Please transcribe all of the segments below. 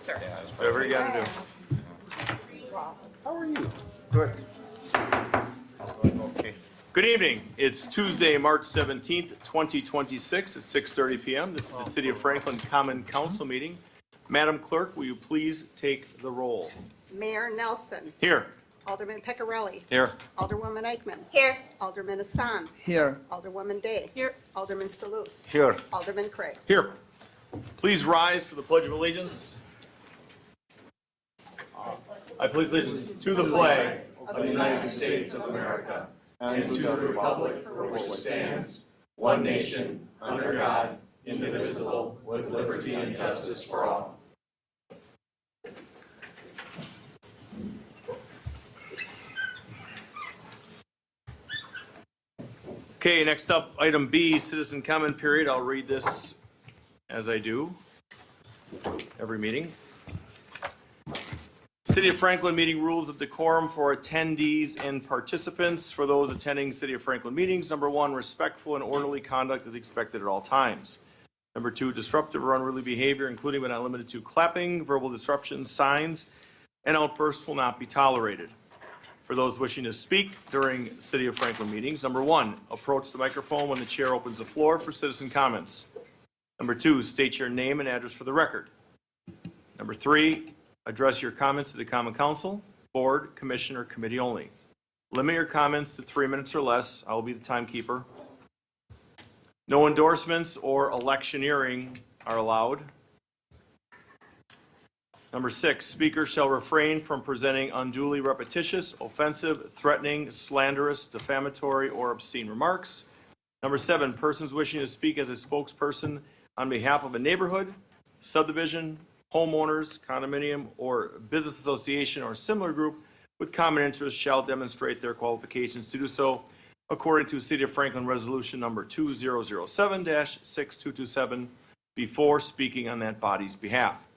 sir. Whatever you gotta do. How are you? Good. Okay. Good evening. It's Tuesday, March 17th, 2026 at 6:30 PM. This is the City of Franklin Common Council meeting. Madam Clerk, will you please take the roll? Mayor Nelson. Here. Alderman Peccarelli. Here. Alderwoman Eichman. Here. Alderman Hassan. Here. Alderwoman Day. Here. Alderman Salus. Here. Alderman Craig. Here. Please rise for the Pledge of Allegiance. I pledge allegiance to the flag of the United States of America and to the republic for which it stands, one nation, under God, indivisible, with liberty and justice for all. Okay, next up, item B, citizen comment period. I'll read this as I do every meeting. City of Franklin meeting rules of decorum for attendees and participants. For those attending City of Franklin meetings, number 1, respectful and orderly conduct is expected at all times. Number 2, disruptive or unruly behavior, including but not limited to clapping, verbal disruption, signs, and outbursts will not be tolerated. For those wishing to speak during City of Franklin meetings, number 1, approach the microphone when the chair opens the floor for citizen comments. Number 2, state your name and address for the record. Number 3, address your comments to the Common Council, Board, Commission, or Committee only. Limit your comments to 3 minutes or less. I will be the timekeeper. No endorsements or electioneering are allowed. Number 6, speakers shall refrain from presenting unduly repetitious, offensive, threatening, slanderous, defamatory, or obscene remarks. Number 7, persons wishing to speak as a spokesperson on behalf of a neighborhood, subdivision, homeowners, condominium, or business association or similar group with common interests shall demonstrate their qualifications to do so according to City of Franklin Resolution number 2007-6227 before speaking on that body's behalf.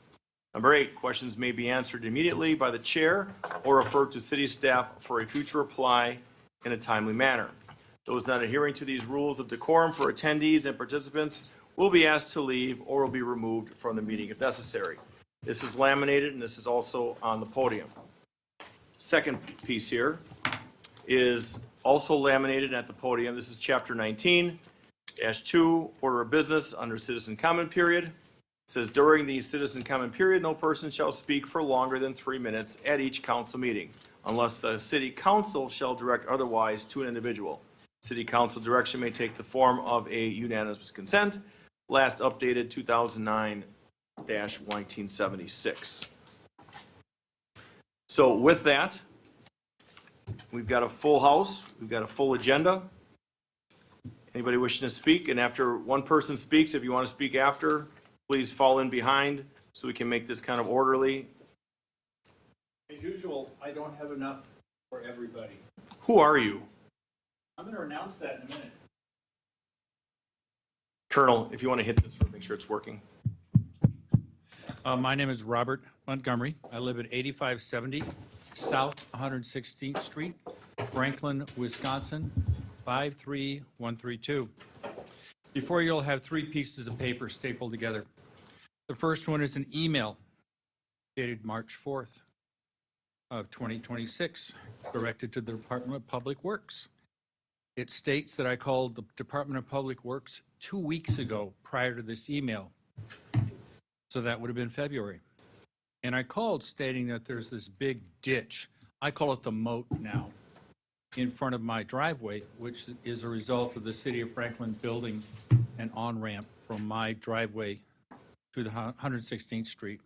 Number 8, questions may be answered immediately by the chair or referred to city staff for a future reply in a timely manner. Those not adhering to these rules of decorum for attendees and participants will be asked to leave or will be removed from the meeting if necessary. This is laminated and this is also on the podium. Second piece here is also laminated at the podium. This is chapter 19-2, order of business under citizen comment period. It says during the citizen comment period, no person shall speak for longer than 3 minutes at each council meeting, unless the city council shall direct otherwise to an individual. City council direction may take the form of a unanimous consent, last updated 2009-1976. So with that, we've got a full house, we've got a full agenda. Anybody wishing to speak? And after one person speaks, if you want to speak after, please fall in behind so we can make this kind of orderly. As usual, I don't have enough for everybody. Who are you? I'm going to announce that in a minute. Colonel, if you want to hit this, make sure it's working. My name is Robert Montgomery. I live at 8570 South 116th Street, Franklin, Wisconsin, 53132. Before you'll have 3 pieces of paper stapled together. The first one is an email dated March 4th of 2026, directed to the Department of Public Works. It states that I called the Department of Public Works 2 weeks ago prior to this email. So that would have been February. And I called stating that there's this big ditch. I call it the moat now in front of my driveway, which is a result of the City of Franklin building an on-ramp from my driveway to the 116th Street.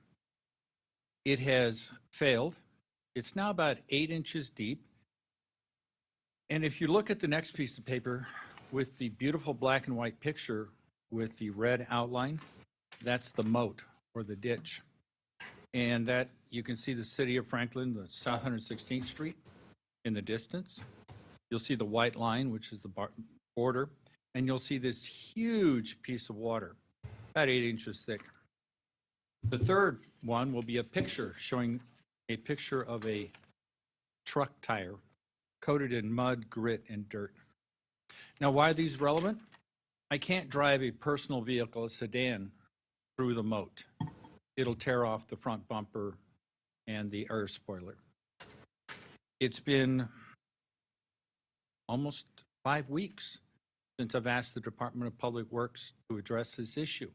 It has failed. It's now about 8 inches deep. And if you look at the next piece of paper with the beautiful black and white picture with the red outline, that's the moat or the ditch. And that you can see the City of Franklin, the South 116th Street in the distance. You'll see the white line, which is the border, and you'll see this huge piece of water, about 8 inches thick. The third one will be a picture showing a picture of a truck tire coated in mud, grit, and dirt. Now, why are these relevant? I can't drive a personal vehicle, a sedan, through the moat. it'll tear off the front bumper and the air spoiler. It's been almost 5 weeks since I've asked the Department of Public Works to address this issue.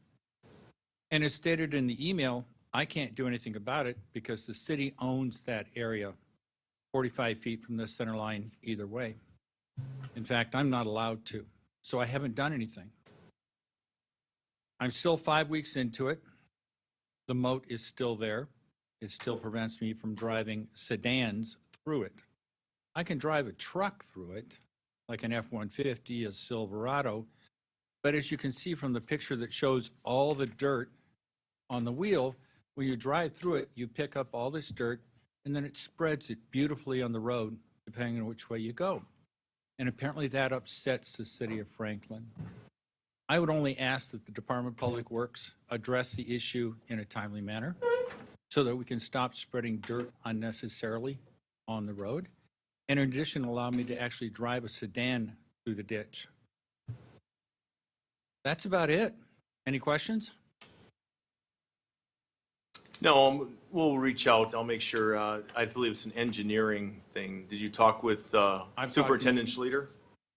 And as stated in the email, I can't do anything about it because the city owns that area 45 feet from the center line either way. In fact, I'm not allowed to, so I haven't done anything. I'm still 5 weeks into it. The moat is still there. It still prevents me from driving sedans through it. I can drive a truck through it, like an F-150, a Silverado, but as you can see from the picture that shows all the dirt on the wheel, when you drive through it, you pick up all this dirt, and then it spreads it beautifully on the road, depending on which way you go. And apparently that upsets the city of Franklin. I would only ask that the Department of Public Works address the issue in a timely manner so that we can stop spreading dirt unnecessarily on the road. And in addition, allow me to actually drive a sedan through the ditch. That's about it. Any questions? No, we'll reach out. I'll make sure. I believe it's an engineering thing. Did you talk with talked to- Superintendent Schluter?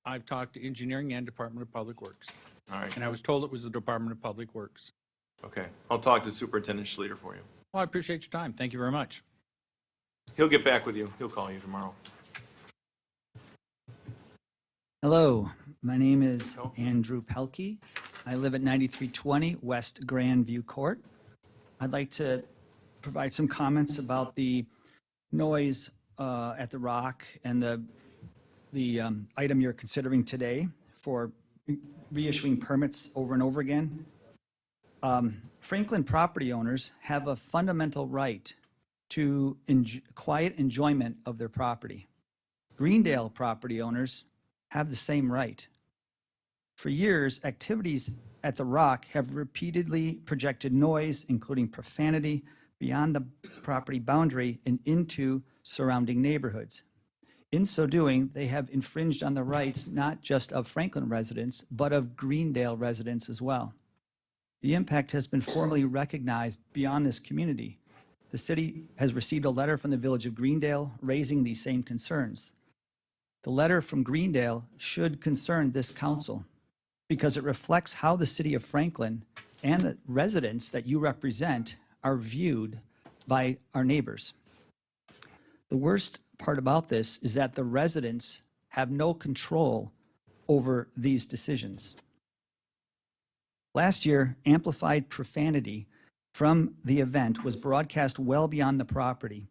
I've talked to engineering and Department of Public Works, All right. and I was told it was the Department of Public Works. Okay. I'll talk to Superintendent Schluter for you. Well, I appreciate your time. Thank you very much. He'll get back with you. He'll call you tomorrow. Hello, my name is Hello. Andrew Pelkey. I live at 9320 West Grandview Court. I'd like to provide some comments about the noise at the Rock and the item you're considering today for reissuing permits over and over again. Franklin property owners have a fundamental right to quiet enjoyment of their property. Greendale property owners have the same right. For years, activities at the Rock have repeatedly projected noise, including profanity, beyond the property boundary and into surrounding neighborhoods. In so doing, they have infringed on the rights not just of Franklin residents, but of Greendale residents as well. The impact has been formally recognized beyond this community. The city has received a letter from the Village of Greendale raising these same concerns. The letter from Greendale should concern this council because it reflects how the city of Franklin and the residents that you represent are viewed by our neighbors. The worst part about this is that the residents have no control over these decisions. Last year, amplified profanity from the event was broadcast well beyond the property,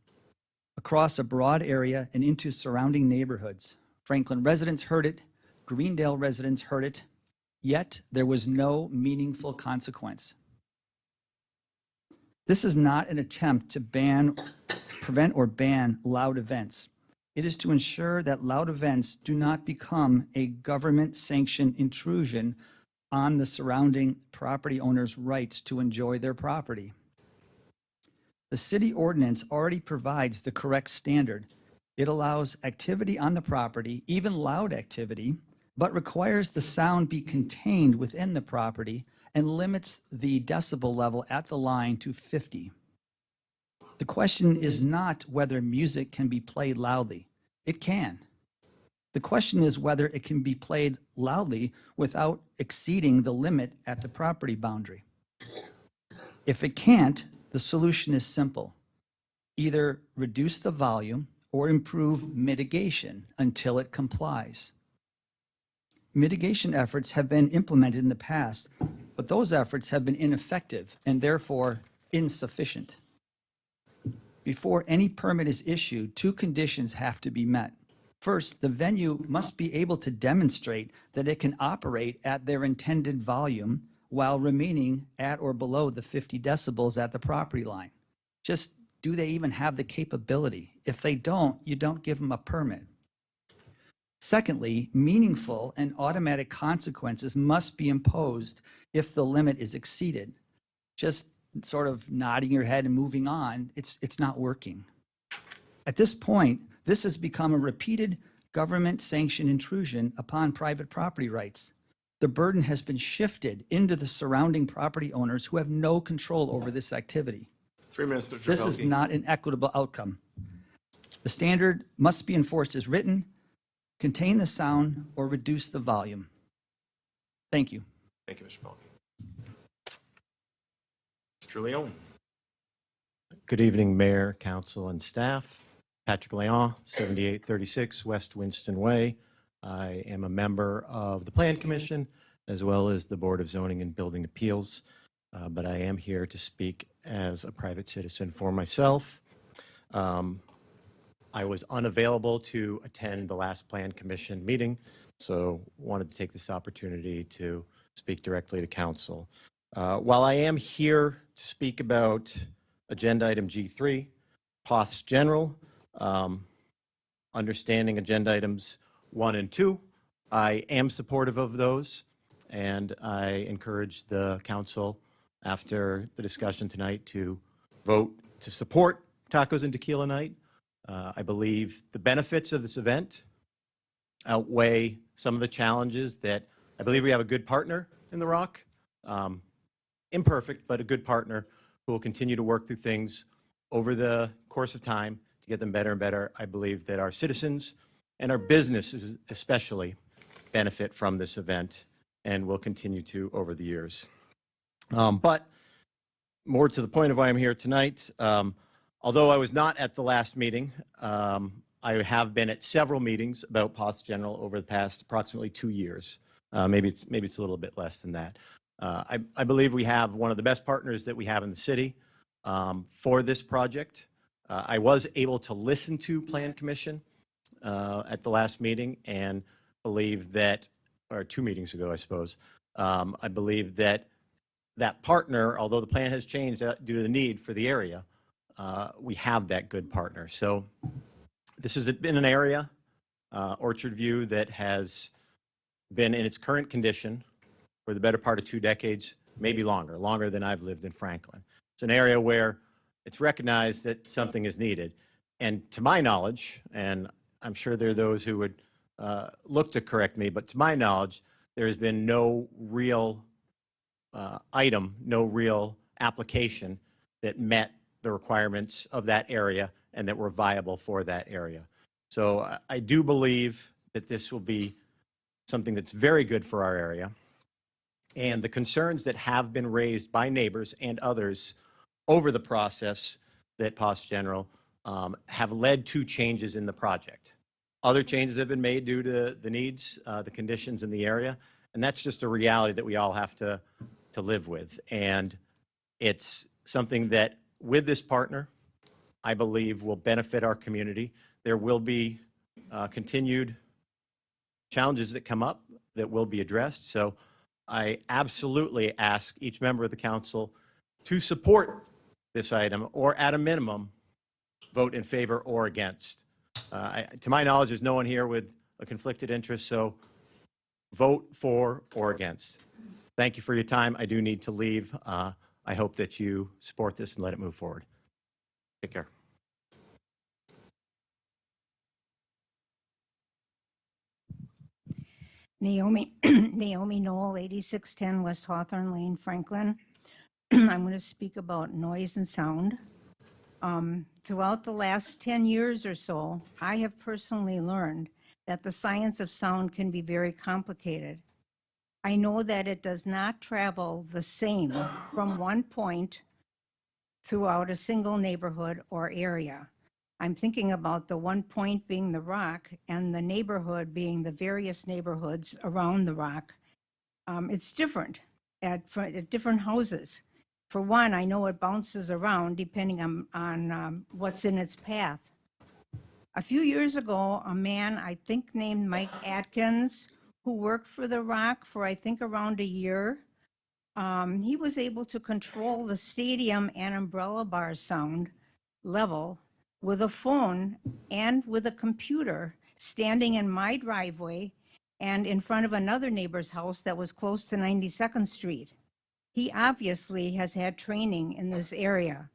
across a broad area and into surrounding neighborhoods. Franklin residents heard it, Greendale residents heard it, yet there was no meaningful consequence. This is not an attempt to prevent or ban loud events. It is to ensure that loud events do not become a government-sanctioned intrusion on the surrounding property owners' rights to enjoy their property. The city ordinance already provides the correct standard. It allows activity on the property, even loud activity, but requires the sound be contained within the property and limits the decibel level at the line to 50. The question is not whether music can be played loudly. It can. The question is whether it can be played loudly without exceeding the limit at the property boundary. If it can't, the solution is simple. Either reduce the volume or improve mitigation until it complies. Mitigation efforts have been implemented in the past, but those efforts have been ineffective and therefore insufficient. Before any permit is issued, two conditions have to be met. First, the venue must be able to demonstrate that it can operate at their intended volume while remaining at or below the 50 decibels at the property line. Just, do they even have the capability? If they don't, you don't give them a permit. Secondly, meaningful and automatic consequences must be imposed if the limit is exceeded. Just sort of nodding your head and moving on, it's not working. At this point, this has become a repeated government-sanctioned intrusion upon private property rights. the burden has been shifted into the surrounding property owners who have no control over this activity. 3 minutes, Mr. This is Trepelke. not an equitable outcome. The standard must be enforced as written, contain the sound, or reduce the volume. Thank you. Thank you, Mr. Pelkey. Mr. Leon. Good evening, Mayor, Council, and staff. Patrick Leon, 7836 West Winston Way. I am a member of the Plan Commission as well as the Board of Zoning and Building Appeals, but I am here to speak as a private citizen for myself. I was unavailable to attend the last Plan Commission meeting, so wanted to take this opportunity to speak directly to Council. While I am here to speak about Agenda Item G3, Poth's General, understanding Agenda Items 1 and 2, I am supportive of those, and I encourage the Council, after the discussion tonight, to vote to support Tacos and Tequila Night. I believe the benefits of this event outweigh some of the challenges that I believe we have a good partner in The Rock. Imperfect, but a good partner who will continue to work through things over the course of time to get them better and better. I believe that our citizens and our businesses especially benefit from this event and will continue to over the years. But more to the point of why I'm here tonight, although I was not at the last meeting, I have been at several meetings about Poth's General over the past approximately 2 years. Maybe it's a little bit less than that. I believe we have one of the best partners that we have in the city for this project. I was able to listen to Plan Commission at the last meeting and believe that, or 2 meetings ago, I suppose, I believe that that partner, although the plan has changed due to the need for the area, we have that good partner. So this has been an area, Orchard View, that has been in its current condition for the better part of 2 decades, maybe longer than I've lived in Franklin. It's an area where it's recognized that something is needed. And to my knowledge, and I'm sure there are those who would look to correct me, but to my knowledge, there has been no real item, no real application that met the requirements of that area and that were viable for that area. So I do believe that this will be something that's very good for our area. And the concerns that have been raised by neighbors and others over the process that Poth's General have led to changes in the project. Other changes have been made due to the needs, the conditions in the area, and that's just a reality that we all have to live with. And it's something that, with this partner, I believe will benefit our community. There will be continued challenges that come up that will be addressed. So I absolutely ask each member of the council to support this item, or at a minimum, vote in favor or against. To my knowledge, there's no one here with a conflicted interest, so vote for or against. Thank you for your time. I do need to leave. I hope that you support this and let it move forward. Take care. Naomi Knoll, 8610 West Hawthorne Lane, Franklin. I'm going to speak about noise and sound. Throughout the last 10 years or so, I have personally learned that the science of sound can be very complicated. I know that it does not travel the same from one point throughout a single neighborhood or area. I'm thinking about the one point being the Rock and the neighborhood being the various neighborhoods around the Rock. It's different at different houses. For one, I know it bounces around depending on what's in its path. A few years ago, a man, I think named Mike Atkins, who worked for the Rock for I think around a year, he was able to control the stadium and umbrella bar sound level with a phone and with a computer standing in my driveway and in front of another neighbor's house that was close to 92nd Street. He obviously has had training in this area.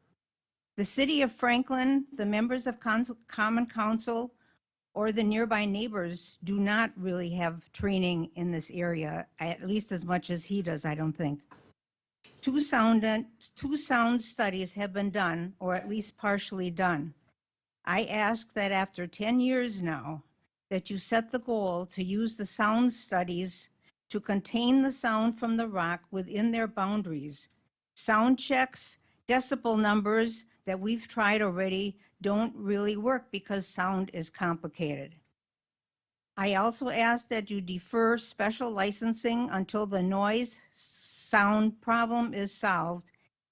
The city of Franklin, the members of Common Council or the nearby neighbors do not really have training in this area, at least as much as he does, I don't think. Two sound studies have been done, or at least partially done. I ask that after 10 years now, that you set the goal to use the sound studies to contain the sound from the rock within their boundaries. Sound checks, decibel numbers that we've tried already don't really work because sound is complicated. I also ask that you defer special licensing until the noise sound problem is solved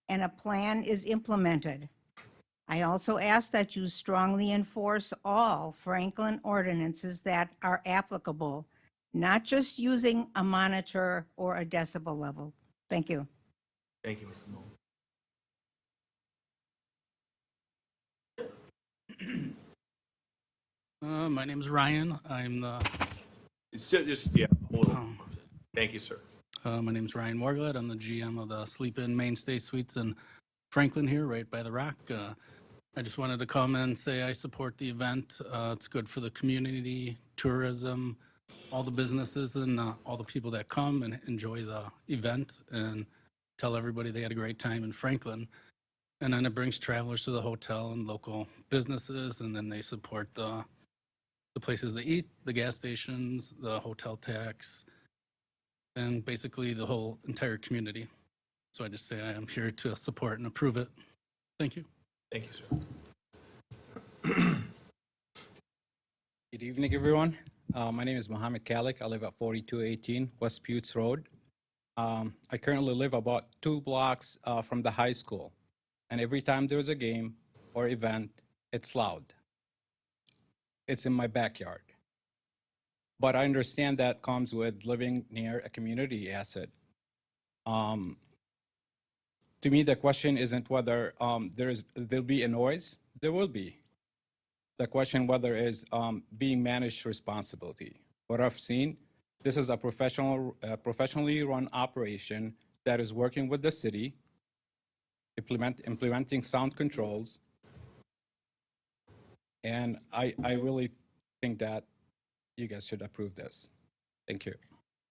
and a plan is implemented. I also ask that you strongly enforce all Franklin ordinances that are applicable, not just using a monitor or a decibel level. Thank you. Thank you, Mrs. Nolan. My name's Ryan. I'm the. Yeah, hold on. Thank you, sir. My name's Ryan Morglad. I'm the GM of the Sleep Inn Mainstay Suites in Franklin here, right by the Rock. I just wanted to come and say I support the event. It's good for the community, tourism, all the businesses, and all the people that come and enjoy the event, and tell everybody they had a great time in Franklin. And then it brings travelers to the hotel and local businesses, and then they support the places they eat, the gas stations, the hotel tax, and basically the whole entire community. So I just say I am here to support and approve it. Thank you. Thank you, sir. Good evening, everyone. My name is Mohammed Kalik. I live at 4218 West Buttes Road. I currently live about 2 blocks from the high school. And every time there's a game or event, it's loud. It's in my backyard. But I understand that comes with living near a community asset. To me, the question isn't whether there'll be a noise. There will be. The question whether is being managed responsibility. What I've seen, this is a professionally run operation that is working with the city, implementing sound controls. And I really think that you guys should approve this. Thank you.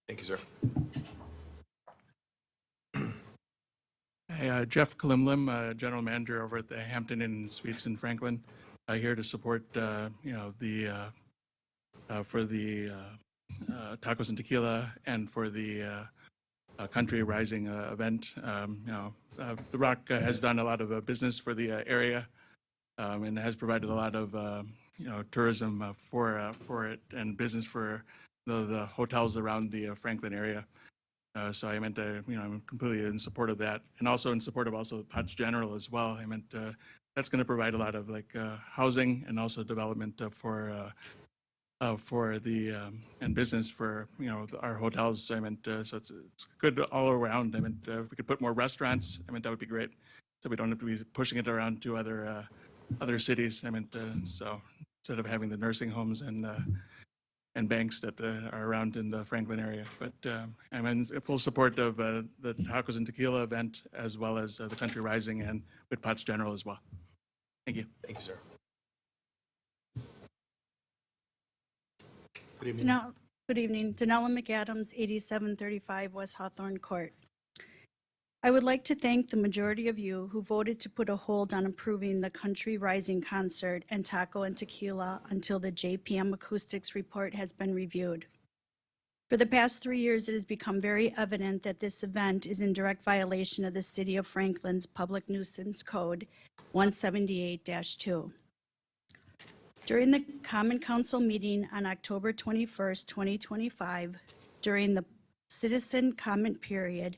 Thank you, sir. Hey, Jeff Kalimlim, General Manager over at the Hampton Inn and Suites in Franklin, here to support, for the tacos and tequila and for the Country Rising event. The Rock has done a lot of business for the area and has provided a lot of tourism for it and business for the hotels around the Franklin area. So I meant to, I'm completely in support of that, and also in support of also Potts General as well. I meant that's going to provide a lot of housing and also development for the and business for our hotels. I meant so it's good all around. I meant if we could put more restaurants, I meant that would be great, so we don't have to be pushing it around to other cities. I meant so instead of having the nursing homes and banks that are around in the Franklin area. But I'm in full support of the Tacos and Tequila event, as well as the Country Rising and with Potts General as well. Thank you. Thank you, sir. Good evening. Good evening. Danella McAdams, 8735 West Hawthorne Court. I would like to thank the majority of you who voted to put a hold on approving the Country Rising concert and Taco and Tequila until the JPM acoustics report has been reviewed. For the past 3 years, it has become very evident that this event is in direct violation of the City of Franklin's Public Nuisance Code 178-2. During the Common Council meeting on October 21st, 2025, during the citizen comment period,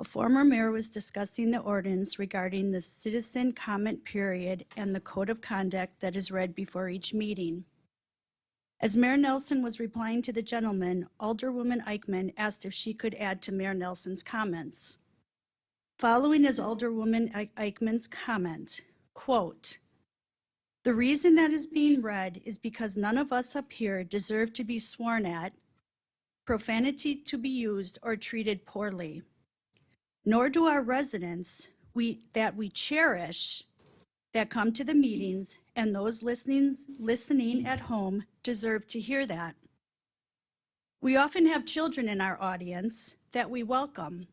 a former mayor was discussing the ordinance regarding the citizen comment period and the code of conduct that is read before each meeting. As Mayor Nelson was replying to the gentleman, Alderwoman Eichman asked if she could add to Mayor Nelson's comments. Following is Alderwoman Eichman's comment, quote, "The reason that is being read is because none of us up here deserve to be sworn at, profanity to be used or treated poorly. Nor do our residents that we cherish that come to the meetings, and those listening at home deserve to hear that. We often have children in our audience that we welcome.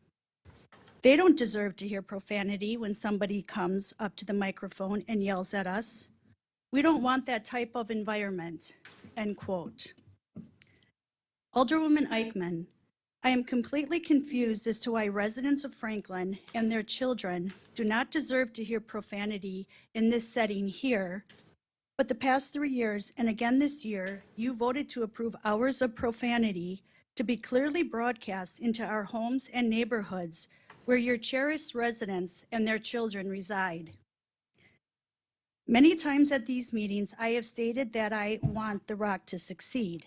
They don't deserve to hear profanity when somebody comes up to the microphone and yells at us. We don't want that type of environment, end quote. Alderwoman Eichmann, I am completely confused as to why residents of Franklin and their children do not deserve to hear profanity in this setting here, but the past 3 years, and again this year, you voted to approve hours of profanity to be clearly broadcast into our homes and neighborhoods where your cherished residents and their children reside. Many times at these meetings, I have stated that I want the Rock to succeed.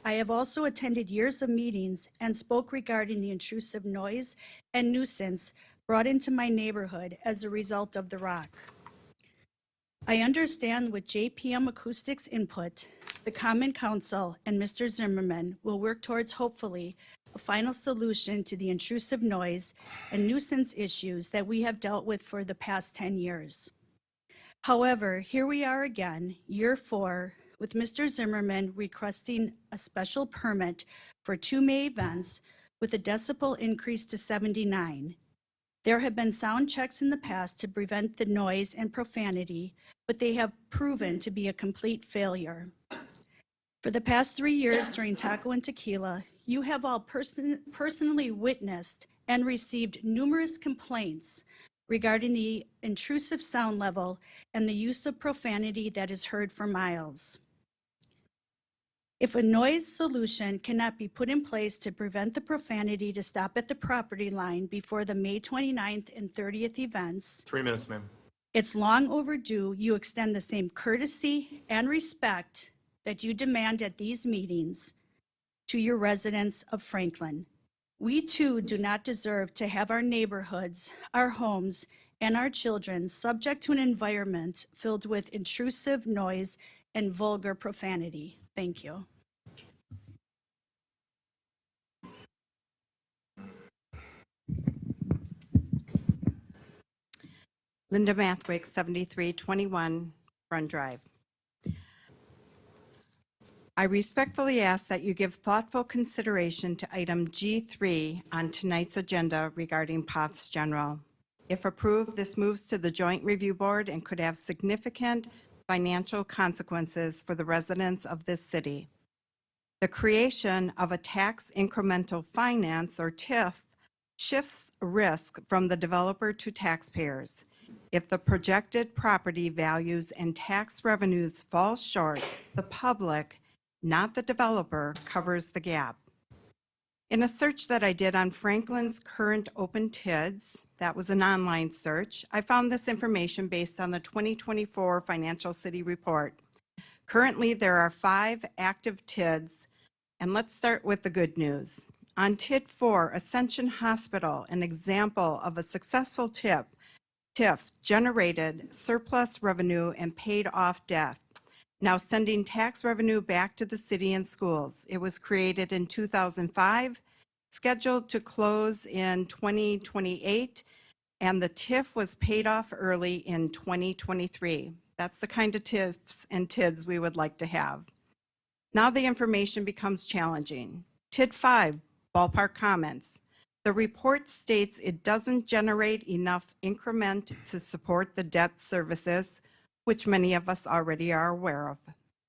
I have also attended years of meetings and spoke regarding the intrusive noise and nuisance brought into my neighborhood as a result of the Rock. I understand with JPM Acoustics input, the Common Council and Mr. Zimmerman will work towards hopefully a final solution to the intrusive noise and nuisance issues that we have dealt with for the past 10 years. However, here we are again, year 4, with Mr. Zimmerman requesting a special permit for 2 May events with a decibel increase to 79. There have been sound checks in the past to prevent the noise and profanity, but they have proven to be a complete failure. For the past 3 years during Taco and Tequila, you have all personally witnessed and received numerous complaints regarding the intrusive sound level and the use of profanity that is heard for miles. If a noise solution cannot be put in place to prevent the profanity to stop at the property line before the May 29th and 30th events, 3 minutes, ma'am. it's long overdue you extend the same courtesy and respect that you demand at these meetings to your residents of Franklin. We too do not deserve to have our neighborhoods, our homes, and our children subject to an environment filled with intrusive noise and vulgar profanity. Thank you. Linda Mathwick, 7321 Front Drive. I respectfully ask that you give thoughtful consideration to item G3 on tonight's agenda regarding Poth's General. If approved, this moves to the Joint Review Board and could have significant financial consequences for the residents of this city. The creation of a tax incremental finance, or TIF, shifts risk from the developer to taxpayers. If the projected property values and tax revenues fall short, the public, not the developer, covers the gap. In a search that I did on Franklin's current open TIDs, that was an online search, I found this information based on the 2024 Financial City Report. Currently, there are 5 active TIDs, and let's start with the good news. On TID 4, Ascension Hospital, an example of a successful TIF, generated surplus revenue and paid off debt, now sending tax revenue back to the city and schools. It was created in 2005, scheduled to close in 2028, and the TIF was paid off early in 2023. That's the kind of TIFs and TIDs we would like to have. Now the information becomes challenging. TID 5, Ballpark Commons. The report states it doesn't generate enough increment to support the debt services, which many of us already are aware of.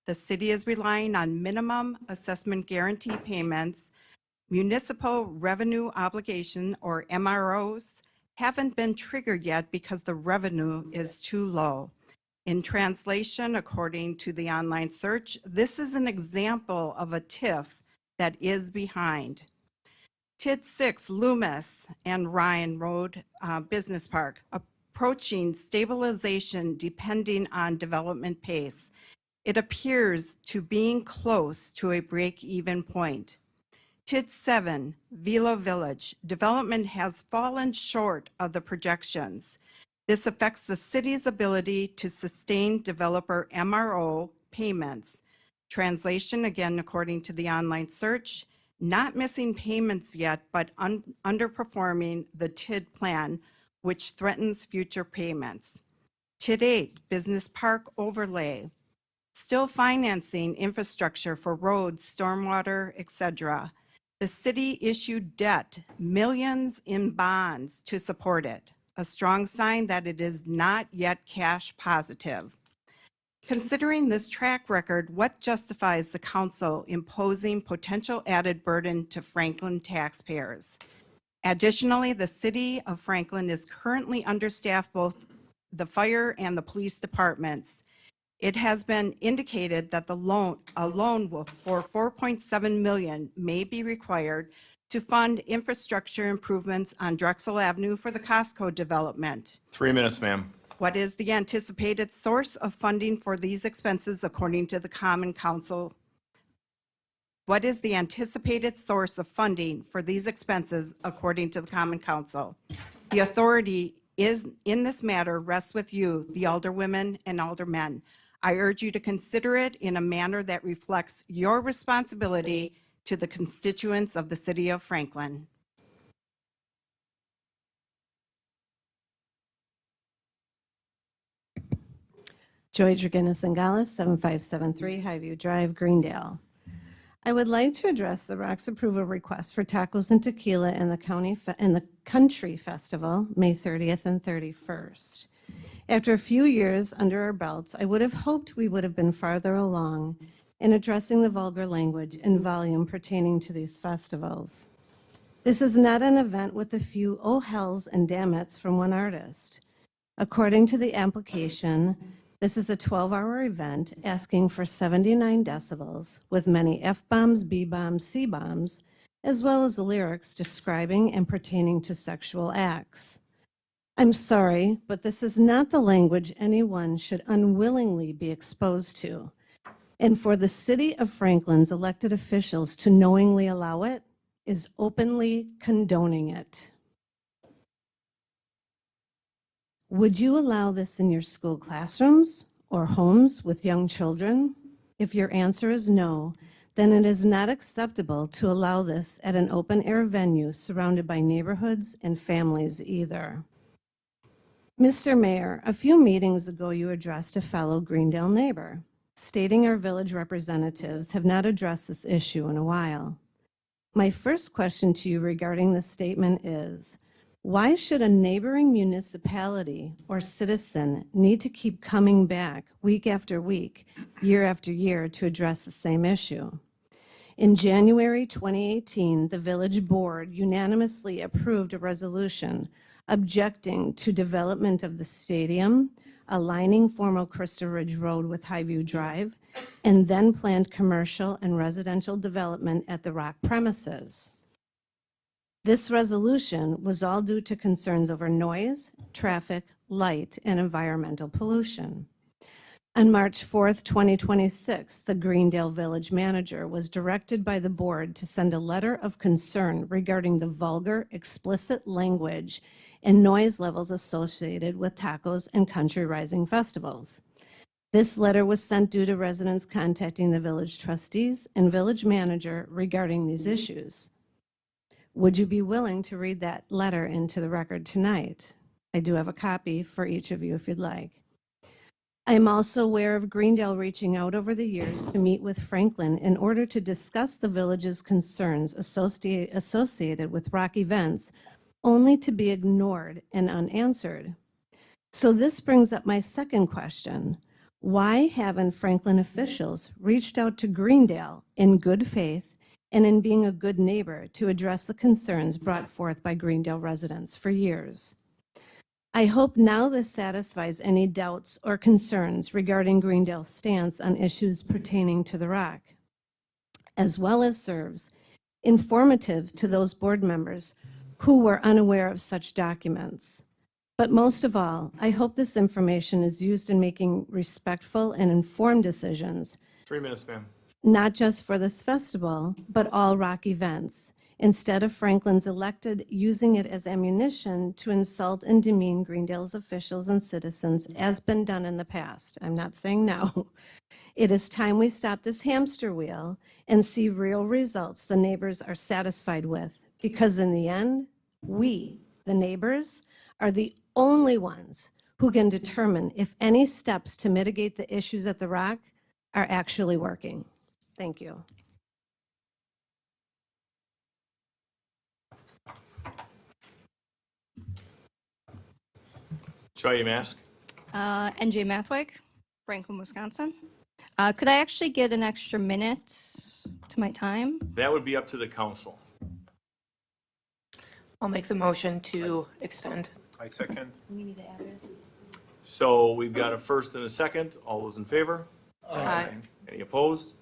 The city is relying on minimum assessment guarantee payments. Municipal revenue obligation, or MROs, haven't been triggered yet because the revenue is too low. In translation, according to the online search, this is an example of a TIF that is behind. TID 6, Loomis and Ryan Road Business Park, approaching stabilization depending on development pace. It appears to being close to a break-even point. TID 7, Vila Village, development has fallen short of the projections. This affects the city's ability to sustain developer MRO payments. Translation, again, according to the online search, not missing payments yet, but underperforming the TID plan, which threatens future payments. To date, business park overlay, still financing infrastructure for roads, stormwater, etc. The city issued debt, millions in bonds to support it, a strong sign that it is not yet cash positive. Considering this track record, what justifies the council imposing potential added burden to Franklin taxpayers? Additionally, the city of Franklin is currently understaffed both the fire and the police departments. It has been indicated that a loan for $4.7 million may be required to fund infrastructure improvements on Drexel Avenue for the Costco development. 3 minutes, ma'am. What is the anticipated source of funding for these expenses according to the Common Council? What is the anticipated source of funding for these expenses according to the Common Council? The authority is in this matter rests with you, the alderwomen and aldermen. I urge you to consider it in a manner that reflects your responsibility to the constituents of the city of Franklin. Joy Draginas-Zingales, 7573 Highview Drive, Greendale. I would like to address the ROC's approval request for tacos and tequila in the Country Festival, May 30th and 31st. After a few years under our belts, I would have hoped we would have been farther along in addressing the vulgar language and volume pertaining to these festivals. This is not an event with a few oh hells and damn it's from one artist. According to the application, this is a 12-hour event asking for 79 decibels with many F-bombs, B-bombs, C-bombs, as well as lyrics describing and pertaining to sexual acts. I'm sorry, but this is not the language anyone should unwillingly be exposed to. And for the city of Franklin's elected officials to knowingly allow it is openly condoning it. Would you allow this in your school classrooms or homes with young children? If your answer is no, then it is not acceptable to allow this at an open-air venue surrounded by neighborhoods and families either. Mr. Mayor, a few meetings ago you addressed a fellow Greendale neighbor, stating our village representatives have not addressed this issue in a while. My first question to you regarding this statement is, why should a neighboring municipality or citizen need to keep coming back week after week, year after year to address the same issue? In January 2018, the village board unanimously approved a resolution objecting to development of the stadium, aligning former Crystal Ridge Road with Highview Drive, and then planned commercial and residential development at the Rock premises. This resolution was all due to concerns over noise, traffic, light, and environmental pollution. On March 4th, 2026, the Greendale Village Manager was directed by the board to send a letter of concern regarding the vulgar, explicit language and noise levels associated with tacos and country rising festivals. This letter was sent due to residents contacting the village trustees and village manager regarding these issues. Would you be willing to read that letter into the record tonight? I do have a copy for each of you if you'd like. I am also aware of Greendale reaching out over the years to meet with Franklin in order to discuss the village's concerns associated with rock events, only to be ignored and unanswered. So this brings up my second question. Why haven't Franklin officials reached out to Greendale in good faith and in being a good neighbor to address the concerns brought forth by Greendale residents for years? I hope now this satisfies any doubts or concerns regarding Greendale's stance on issues pertaining to the Rock, as well as serves informative to those board members who were unaware of such documents. But most of all, I hope this information is used in making respectful and informed decisions, 3 minutes, ma'am. not just for this festival, but all Rock events, instead of Franklin's elected using it as ammunition to insult and demean Greendale's officials and citizens, as been done in the past. I'm not saying no. It is time we stop this hamster wheel and see real results the neighbors are satisfied with, because in the end, we, the neighbors, are the only ones who can determine if any steps to mitigate the issues at the Rock are actually working. Thank you. Show you mask. NJ Mathwig, Franklin, Wisconsin. Could I actually get an extra minute to my time? That would be up to the council. I'll make the motion to extend. I second. So we've got a first and a second. All those in favor? Aye. Any opposed?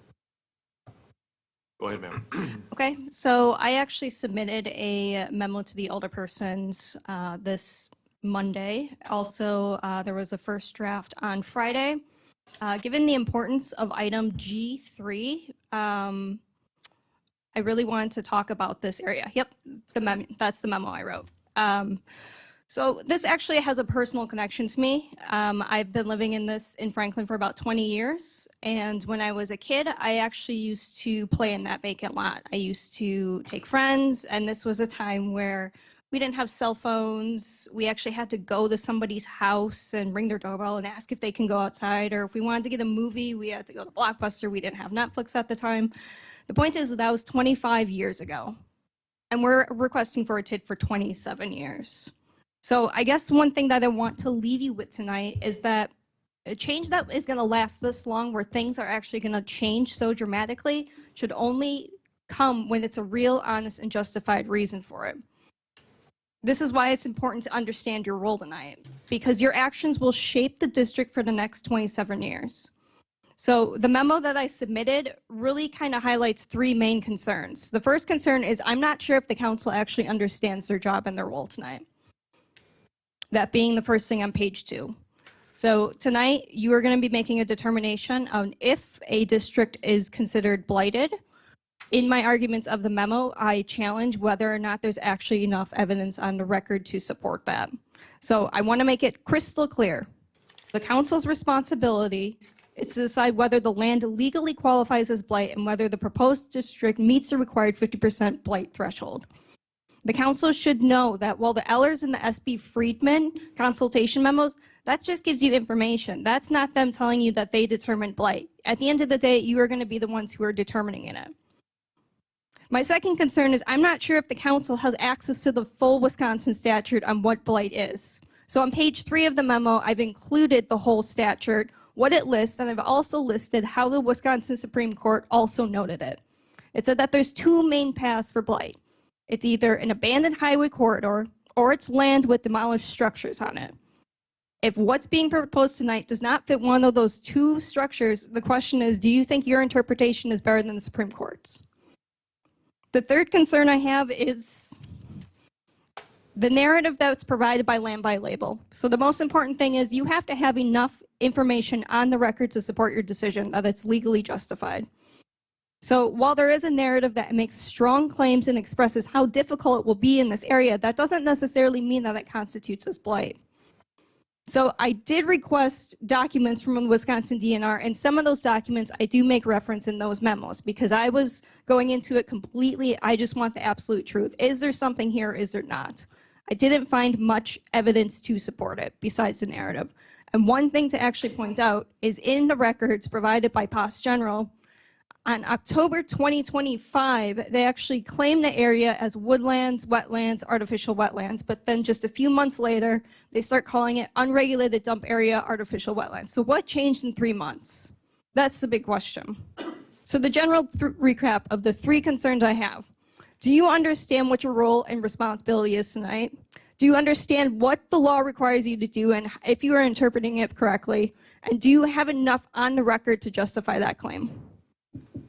Go ahead, ma'am. Okay, so I actually submitted a memo to the alderpersons this Monday. Also, there was a first draft on Friday. Given the importance of item G3, I really wanted to talk about this area. Yep, that's the memo I wrote. So this actually has a personal connection to me. I've been living in Franklin for about 20 years. And when I was a kid, I actually used to play in that vacant lot. I used to take friends, and this was a time where we didn't have cell phones. We actually had to go to somebody's house and ring their doorbell and ask if they can go outside. Or if we wanted to get a movie, we had to go to Blockbuster. We didn't have Netflix at the time. The point is that was 25 years ago. And we're requesting for a TID for 27 years. So I guess one thing that I want to leave you with tonight is that a change that is going to last this long, where things are actually going to change so dramatically, should only come when it's a real, honest, and justified reason for it. This is why it's important to understand your role tonight, because your actions will shape the district for the next 27 years. So the memo that I submitted really kind of highlights three main concerns. The first concern is I'm not sure if the council actually understands their job and their role tonight. That being the first thing on page 2. So tonight, you are going to be making a determination on if a district is considered blighted. In my arguments of the memo, I challenge whether or not there's actually enough evidence on the record to support that. So I want to make it crystal clear. The council's responsibility is to decide whether the land legally qualifies as blight and whether the proposed district meets the required 50% blight threshold. The council should know that while the Ellers and the SB Friedman consultation memos, that just gives you information. That's not them telling you that they determined blight. At the end of the day, you are going to be the ones who are determining it. My second concern is I'm not sure if the council has access to the full Wisconsin statute on what blight is. So on page 3 of the memo, I've included the whole statute, what it lists, and I've also listed how the Wisconsin Supreme Court also noted it. It said that there's 2 main paths for blight. It's either an abandoned highway corridor or it's land with demolished structures on it. If what's being proposed tonight does not fit one of those 2 structures, the question is, do you think your interpretation is better than the Supreme Court's? The third concern I have is the narrative that's provided by Land by Label. So the most important thing is you have to have enough information on the record to support your decision that it's legally justified. So while there is a narrative that makes strong claims and expresses how difficult it will be in this area, that doesn't necessarily mean that it constitutes as blight. So I did request documents from the Wisconsin DNR, and some of those documents I do make reference in those memos because I was going into it completely, I just want the absolute truth. Is there something here, is there not? I didn't find much evidence to support it besides the narrative. And one thing to actually point out is in the records provided by Post General, on October 2025, they actually claimed the area as woodlands, wetlands, artificial wetlands, but then just a few months later, they start calling it unregulated dump area, artificial wetlands. So what changed in 3 months? That's the big question. So the general recap of the 3 concerns I have. Do you understand what your role and responsibility is tonight? Do you understand what the law requires you to do and if you are interpreting it correctly? And do you have enough on the record to justify that claim?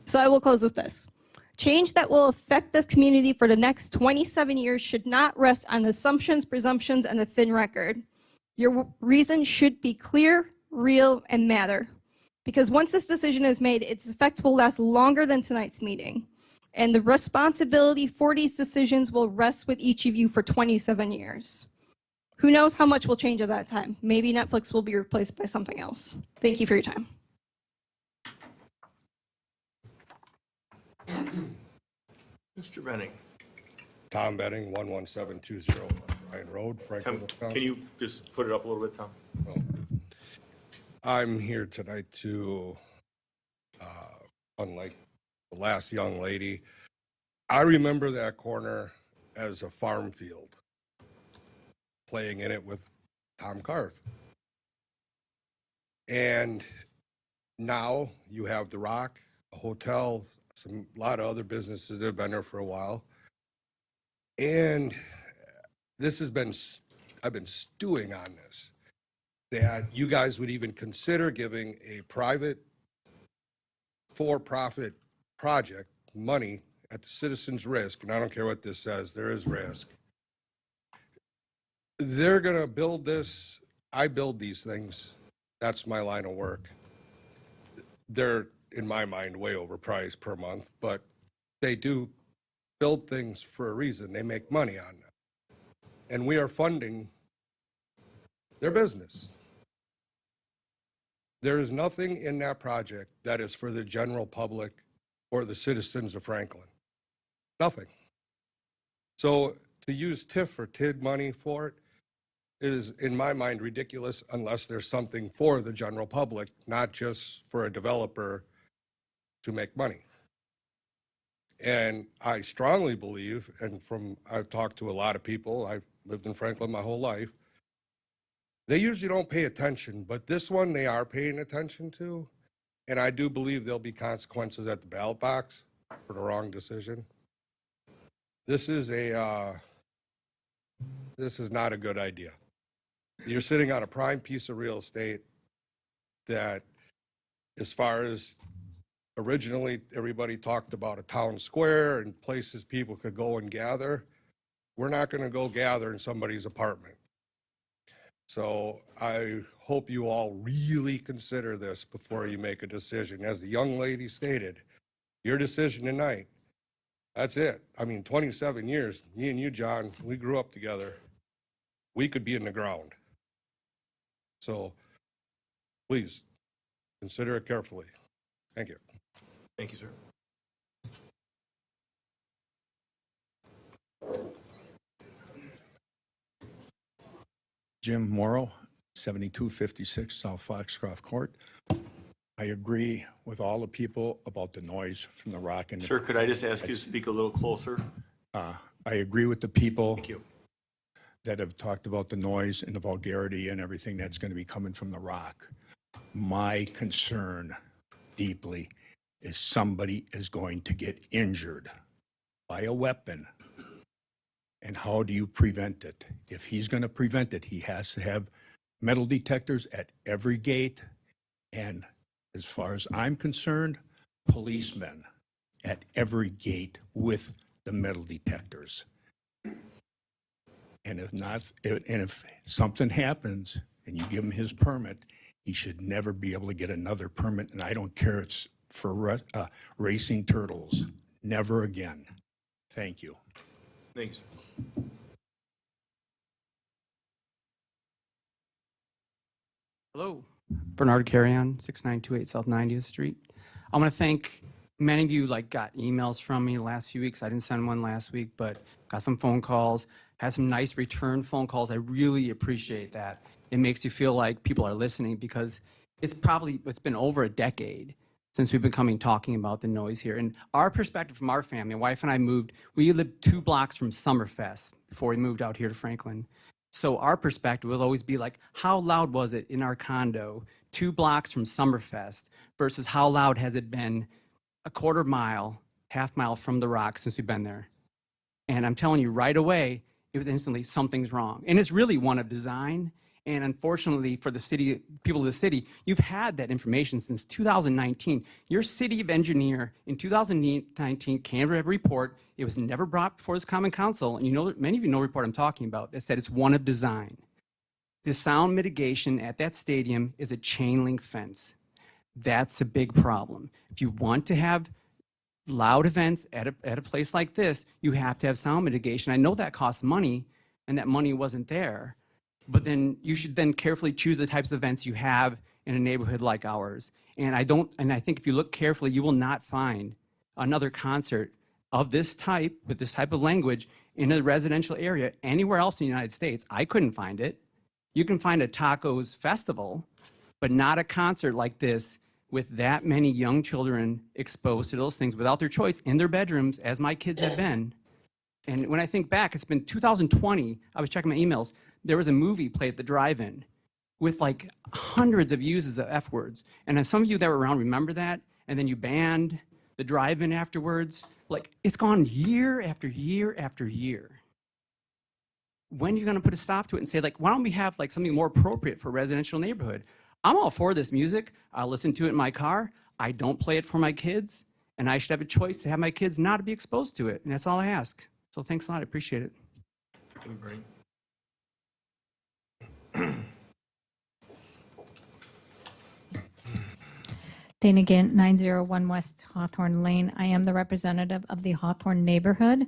So I will close with this. Change that will affect this community for the next 27 years should not rest on assumptions, presumptions, and a thin record. Your reasons should be clear, real, and matter. Because once this decision is made, its effects will last longer than tonight's meeting. And the responsibility for these decisions will rest with each of you for 27 years. Who knows how much will change at that time? Maybe Netflix will be replaced by something else. Thank you for your time. Mr. Benning. Tom Benning, 11720 Pine Road, Franklin, Tom, Wisconsin. can you just put it up a little bit, Tom? I'm here tonight to, unlike the last young lady, I remember that corner as a farm field, playing in it with Tom Carth. And now you have The Rock, a hotel, a lot of other businesses that have been there for a while. And this has been, I've been stewing on this, that you guys would even consider giving a private for-profit project money at the citizen's risk, and I don't care what this says, there is risk. They're gonna build this, I build these things, that's my line of work. They're, in my mind, way overpriced per month, but they do build things for a reason, they make money on them. And we are funding their business. There is nothing in that project that is for the general public or the citizens of Franklin. Nothing. So to use TIF or TID money for it is, in my mind, ridiculous unless there's something for the general public, not just for a developer to make money. And I strongly believe, and I've talked to a lot of people, I've lived in Franklin my whole life, they usually don't pay attention, but this one they are paying attention to. And I do believe there'll be consequences at the ballot box for the wrong decision. This is not a good idea. You're sitting on a prime piece of real estate that, as far as originally everybody talked about a town square and places people could go and gather, we're not going to go gather in somebody's apartment. So I hope you all really consider this before you make a decision. As the young lady stated, your decision tonight, that's it. I mean, 27 years, me and you, John, we grew up together. We could be in the ground. So please consider it carefully. Thank you. Thank you, sir. Jim Morrow, 7256 South Foxcroft Court. I agree with all the people about the noise from the rock. And Sir, could I just ask you to speak a little closer? I agree with the people Thank you. that have talked about the noise and the vulgarity and everything that's going to be coming from the rock. My concern deeply is somebody is going to get injured by a weapon. And how do you prevent it? If he's going to prevent it, he has to have metal detectors at every gate. And as far as I'm concerned, policemen at every gate with the metal detectors. And if not, and if something happens and you give him his permit, he should never be able to get another permit. And I don't care, it's for racing turtles. Never again. Thank you. Thanks. Hello, Bernard Carrion, 6928 South 90th Street. I want to thank many of you. Got emails from me the last few weeks. I didn't send one last week, but got some phone calls. Had some nice return phone calls. I really appreciate that. It makes you feel like people are listening because it's been over a decade since we've been talking about the noise here. And our perspective from our family, my wife and I we lived 2 blocks from Summerfest before we moved out here to Franklin. So our perspective will always be how loud was it in our condo 2 blocks from Summerfest versus how loud has it been a quarter mile, half mile from the rock since we've been there. And I'm telling you right away, it was instantly something's wrong. And it's really one of design. And unfortunately for the city, people of the city, you've had that information since 2019. Your city of engineer in 2019 came to a report. It was never brought before this common council. And many of you know the report I'm talking about that said it's one of design. The sound mitigation at that stadium is a chain link fence. That's a big problem. If you want to have loud events at a place like this, you have to have sound mitigation. I know that costs money and that money wasn't there. But then you should then carefully choose the types of events you have in a neighborhood like ours. And I think if you look carefully, you will not find another concert of this type, with this type of language, in a residential area anywhere else in the United States. I couldn't find it. You can find a tacos festival, but not a concert like this with that many young children exposed to those things without their choice in their bedrooms, as my kids have been. And when I think back, it's been 2020, I was checking my emails, there was a movie played at the drive-in with like hundreds of uses of F words. And as some of you that were around remember that, and then you banned the drive-in afterwards. Like, it's gone year after year after year. When are you gonna put a stop to it and say, like, why don't we have like something more appropriate for a residential neighborhood? I'm all for this music. I'll listen to it in my car. I don't play it for my kids, and I should have a choice to have my kids not be exposed to it. And that's all I ask. So thanks a lot, I appreciate it. Thank you, Bernie. Dana Gant, 901 West Hawthorne Lane. I am the representative of the Hawthorne neighborhood.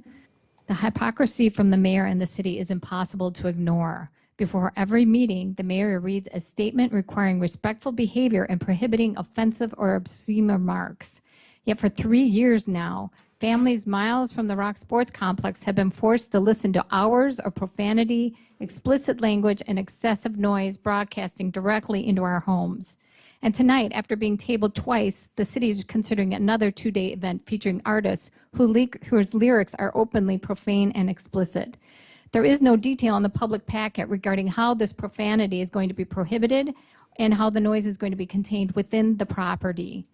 The hypocrisy from the mayor and the city is impossible to ignore. Before every meeting, the mayor reads a statement requiring respectful behavior and prohibiting offensive or obscene remarks. Yet for 3 years now, families miles from the Rock Sports Complex have been forced to listen to hours of profanity, explicit language, and excessive noise broadcasting directly into our homes. And tonight, after being tabled twice, the city is considering another 2-day event featuring artists whose lyrics are openly profane and explicit. There is no detail in the public packet regarding how this profanity is going to be prohibited and how the noise is going to be contained within the property.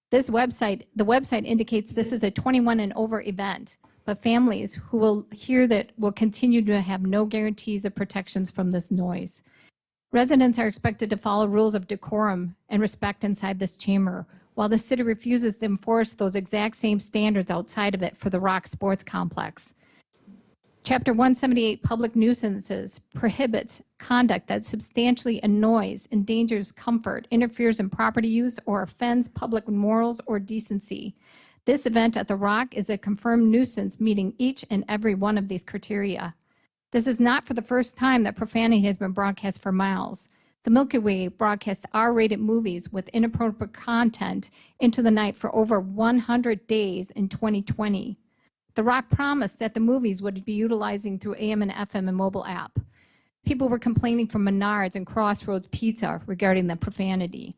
The website indicates this is a 21 and over event, but families who will hear that will continue to have no guarantees of protections from this noise. Residents are expected to follow rules of decorum and respect inside this chamber, while the city refuses to enforce those exact same standards outside of it for the Rock Sports Complex. Chapter 178, Public Nuisances, prohibits conduct that substantially annoys, endangers comfort, interferes in property use, or offends public morals or decency. This event at the Rock is a confirmed nuisance meeting each and every one of these criteria. This is not for the first time that profanity has been broadcast for miles. The Milky Way broadcasts R-rated movies with inappropriate content into the night for over 100 days in 2020. The Rock promised that the movies would be utilizing through AM and FM and mobile app. People were complaining from Menards and Crossroads Pizza regarding the profanity.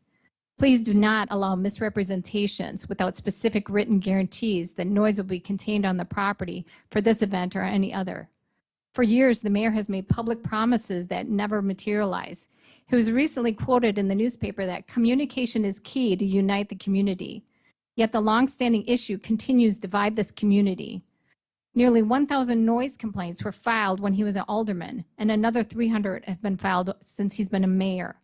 Please do not allow misrepresentations without specific written guarantees that noise will be contained on the property for this event or any other. For years, the mayor has made public promises that never materialize. He was recently quoted in the newspaper that communication is key to unite the community. Yet the longstanding issue continues to divide this community. Nearly 1,000 noise complaints were filed when he was an alderman, and another 300 have been filed since he's been a mayor.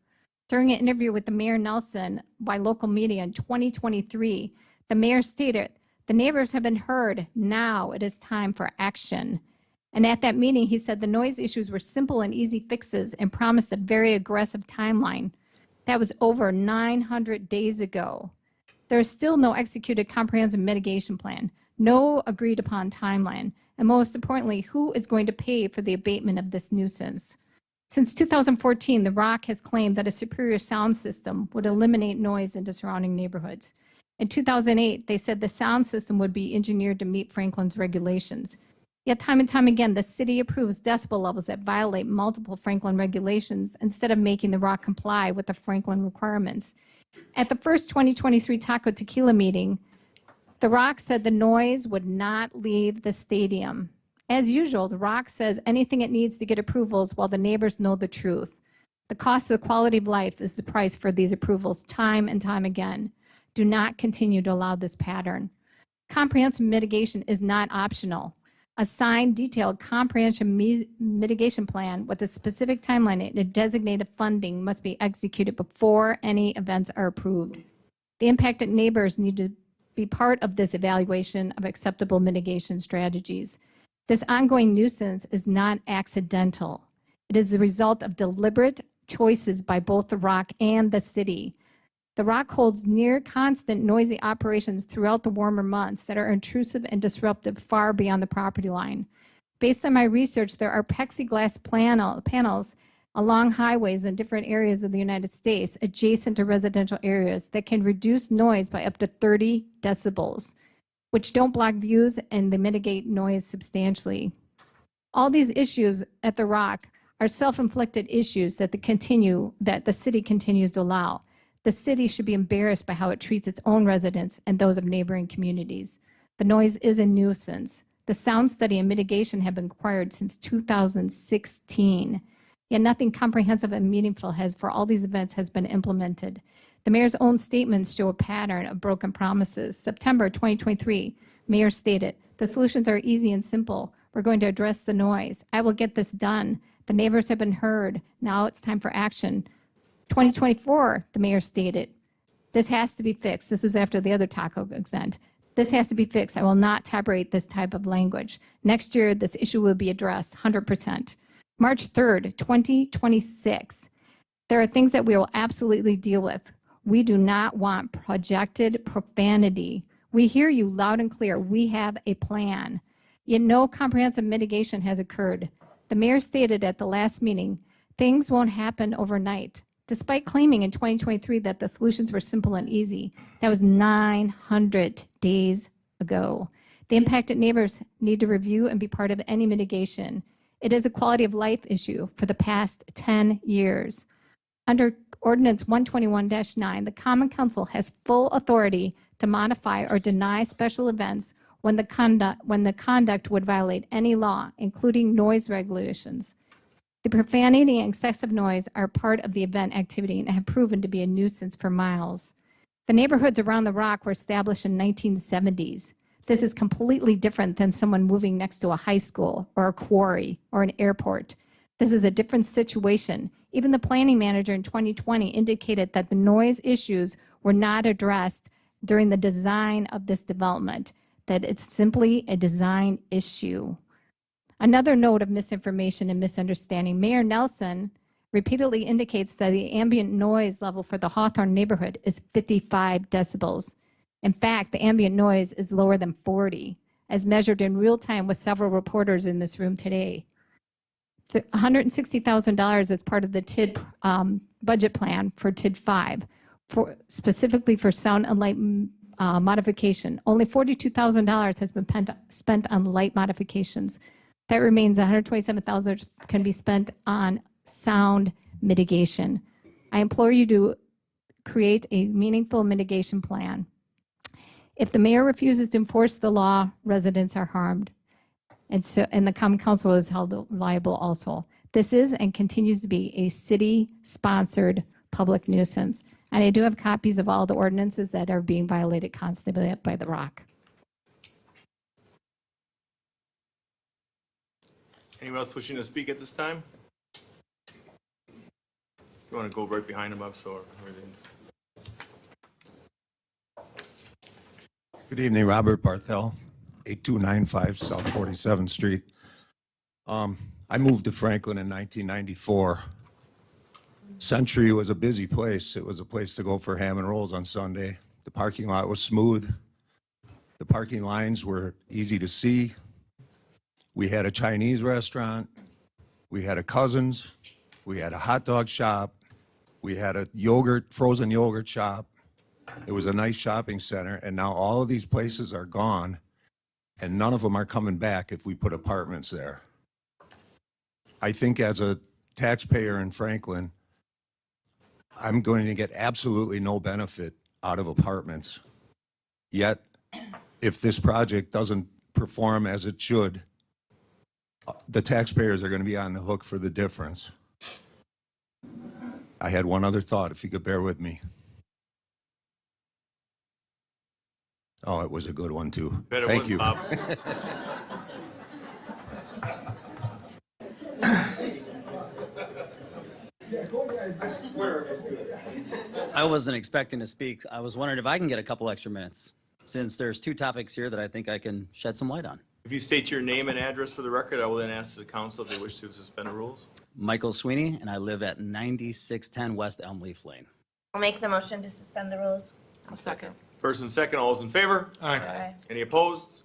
During an interview with the Mayor Nelson by local media in 2023, the mayor stated, "The neighbors have been heard. Now it is time for action." And at that meeting, he said the noise issues were simple and easy fixes and promised a very aggressive timeline. That was over 900 days ago. There is still no executed comprehensive mitigation plan, no agreed upon timeline, and most importantly, who is going to pay for the abatement of this nuisance? Since 2014, the Rock has claimed that a superior sound system would eliminate noise into surrounding neighborhoods. In 2008, they said the sound system would be engineered to meet Franklin's regulations. Yet time and time again, the city approves decibel levels that violate multiple Franklin regulations instead of making the Rock comply with the Franklin requirements. At the first 2023 Taco Tequila meeting, the Rock said the noise would not leave the stadium. As usual, the Rock says anything it needs to get approvals while the neighbors know the truth. The cost of quality of life is the price for these approvals time and time again. Do not continue to allow this pattern. Comprehensive mitigation is not optional. A signed, detailed, comprehensive mitigation plan with a specific timeline and a designated funding must be executed before any events are approved. The impacted neighbors need to be part of this evaluation of acceptable mitigation strategies. This ongoing nuisance is not accidental. It is the result of deliberate choices by both the Rock and the city. The Rock holds near constant noisy operations throughout the warmer months that are intrusive and disruptive far beyond the property line. Based on my research, there are plexiglass panels along highways in different areas of the United States adjacent to residential areas that can reduce noise by up to 30 decibels, which don't block views and they mitigate noise substantially. All these issues at the Rock are self-inflicted issues that the city continues to allow. The city should be embarrassed by how it treats its own residents and those of neighboring communities. The noise is a nuisance. The sound study and mitigation have been required since 2016. Yet nothing comprehensive and meaningful for all these events has been implemented. The mayor's own statements show a pattern of broken promises. September 2023, mayor stated, "The solutions are easy and simple. We're going to address the noise. I will get this done. The neighbors have been heard. Now it's time for action." 2024, the mayor stated, "This has to be fixed." This was after the other taco event. "This has to be fixed. I will not tolerate this type of language. Next year, this issue will be addressed 100%. March 3rd, 2026. There are things that we will absolutely deal with. We do not want projected profanity. We hear you loud and clear. We have a plan. Yet no comprehensive mitigation has occurred. The mayor stated at the last meeting, things won't happen overnight. Despite claiming in 2023 that the solutions were simple and easy, that was 900 days ago. The impacted neighbors need to review and be part of any mitigation. It is a quality of life issue for the past 10 years. Under Ordinance 121-9, the Common Council has full authority to modify or deny special events when the conduct would violate any law, including noise regulations. The profanity and excessive noise are part of the event activity and have proven to be a nuisance for miles. The neighborhoods around the Rock were established in 1970s. This is completely different than someone moving next to a high school or a quarry or an airport. This is a different situation. Even the planning manager in 2020 indicated that the noise issues were not addressed during the design of this development, that it's simply a design issue. Another note of misinformation and misunderstanding, Mayor Nelson repeatedly indicates that the ambient noise level for the Hawthorne neighborhood is 55 decibels. In fact, the ambient noise is lower than 40, as measured in real time with several reporters in this room today. $160,000 is part of the TID budget plan for TID 5, specifically for sound and light modification. Only $42,000 has been spent on light modifications. That remains $127,000 can be spent on sound mitigation. I implore you to create a meaningful mitigation plan. If the mayor refuses to enforce the law, residents are harmed. And the Common Council is held liable also. This is and continues to be a city-sponsored public nuisance. And I do have copies of all the ordinances that are being violated constantly by the Rock. Anyone else wishing to speak at this time? You want to go right behind him up so everything's... Good evening, Robert Barthel, 8295 South 47th Street. I moved to Franklin in 1994. Century was a busy place. It was a place to go for ham and rolls on Sunday. The parking lot was smooth. The parking lines were easy to see. We had a Chinese restaurant. We had a Cousins. We had a hot dog shop. We had a frozen yogurt shop. It was a nice shopping center, and now all of these places are gone, and none of them are coming back if we put apartments there. I think as a taxpayer in Franklin, I'm going to get absolutely no benefit out of apartments. Yet, if this project doesn't perform as it should, the taxpayers are going to be on the hook for the difference. I had one other thought, if you could bear with me. Oh, it was a good one, too. Bet it Thank was, you. Bob. I wasn't expecting to speak. I was wondering if I can get a couple extra minutes, since there's two topics here that I think I can shed some light on. If you state your name and address for the record, I will then ask the council if they wish to suspend the rules. Michael Sweeney, and I live at 9610 West Elm Leaf Lane. I'll make the motion to suspend the rules. I'll second. First and second, all those in favor? Aye. Any opposed?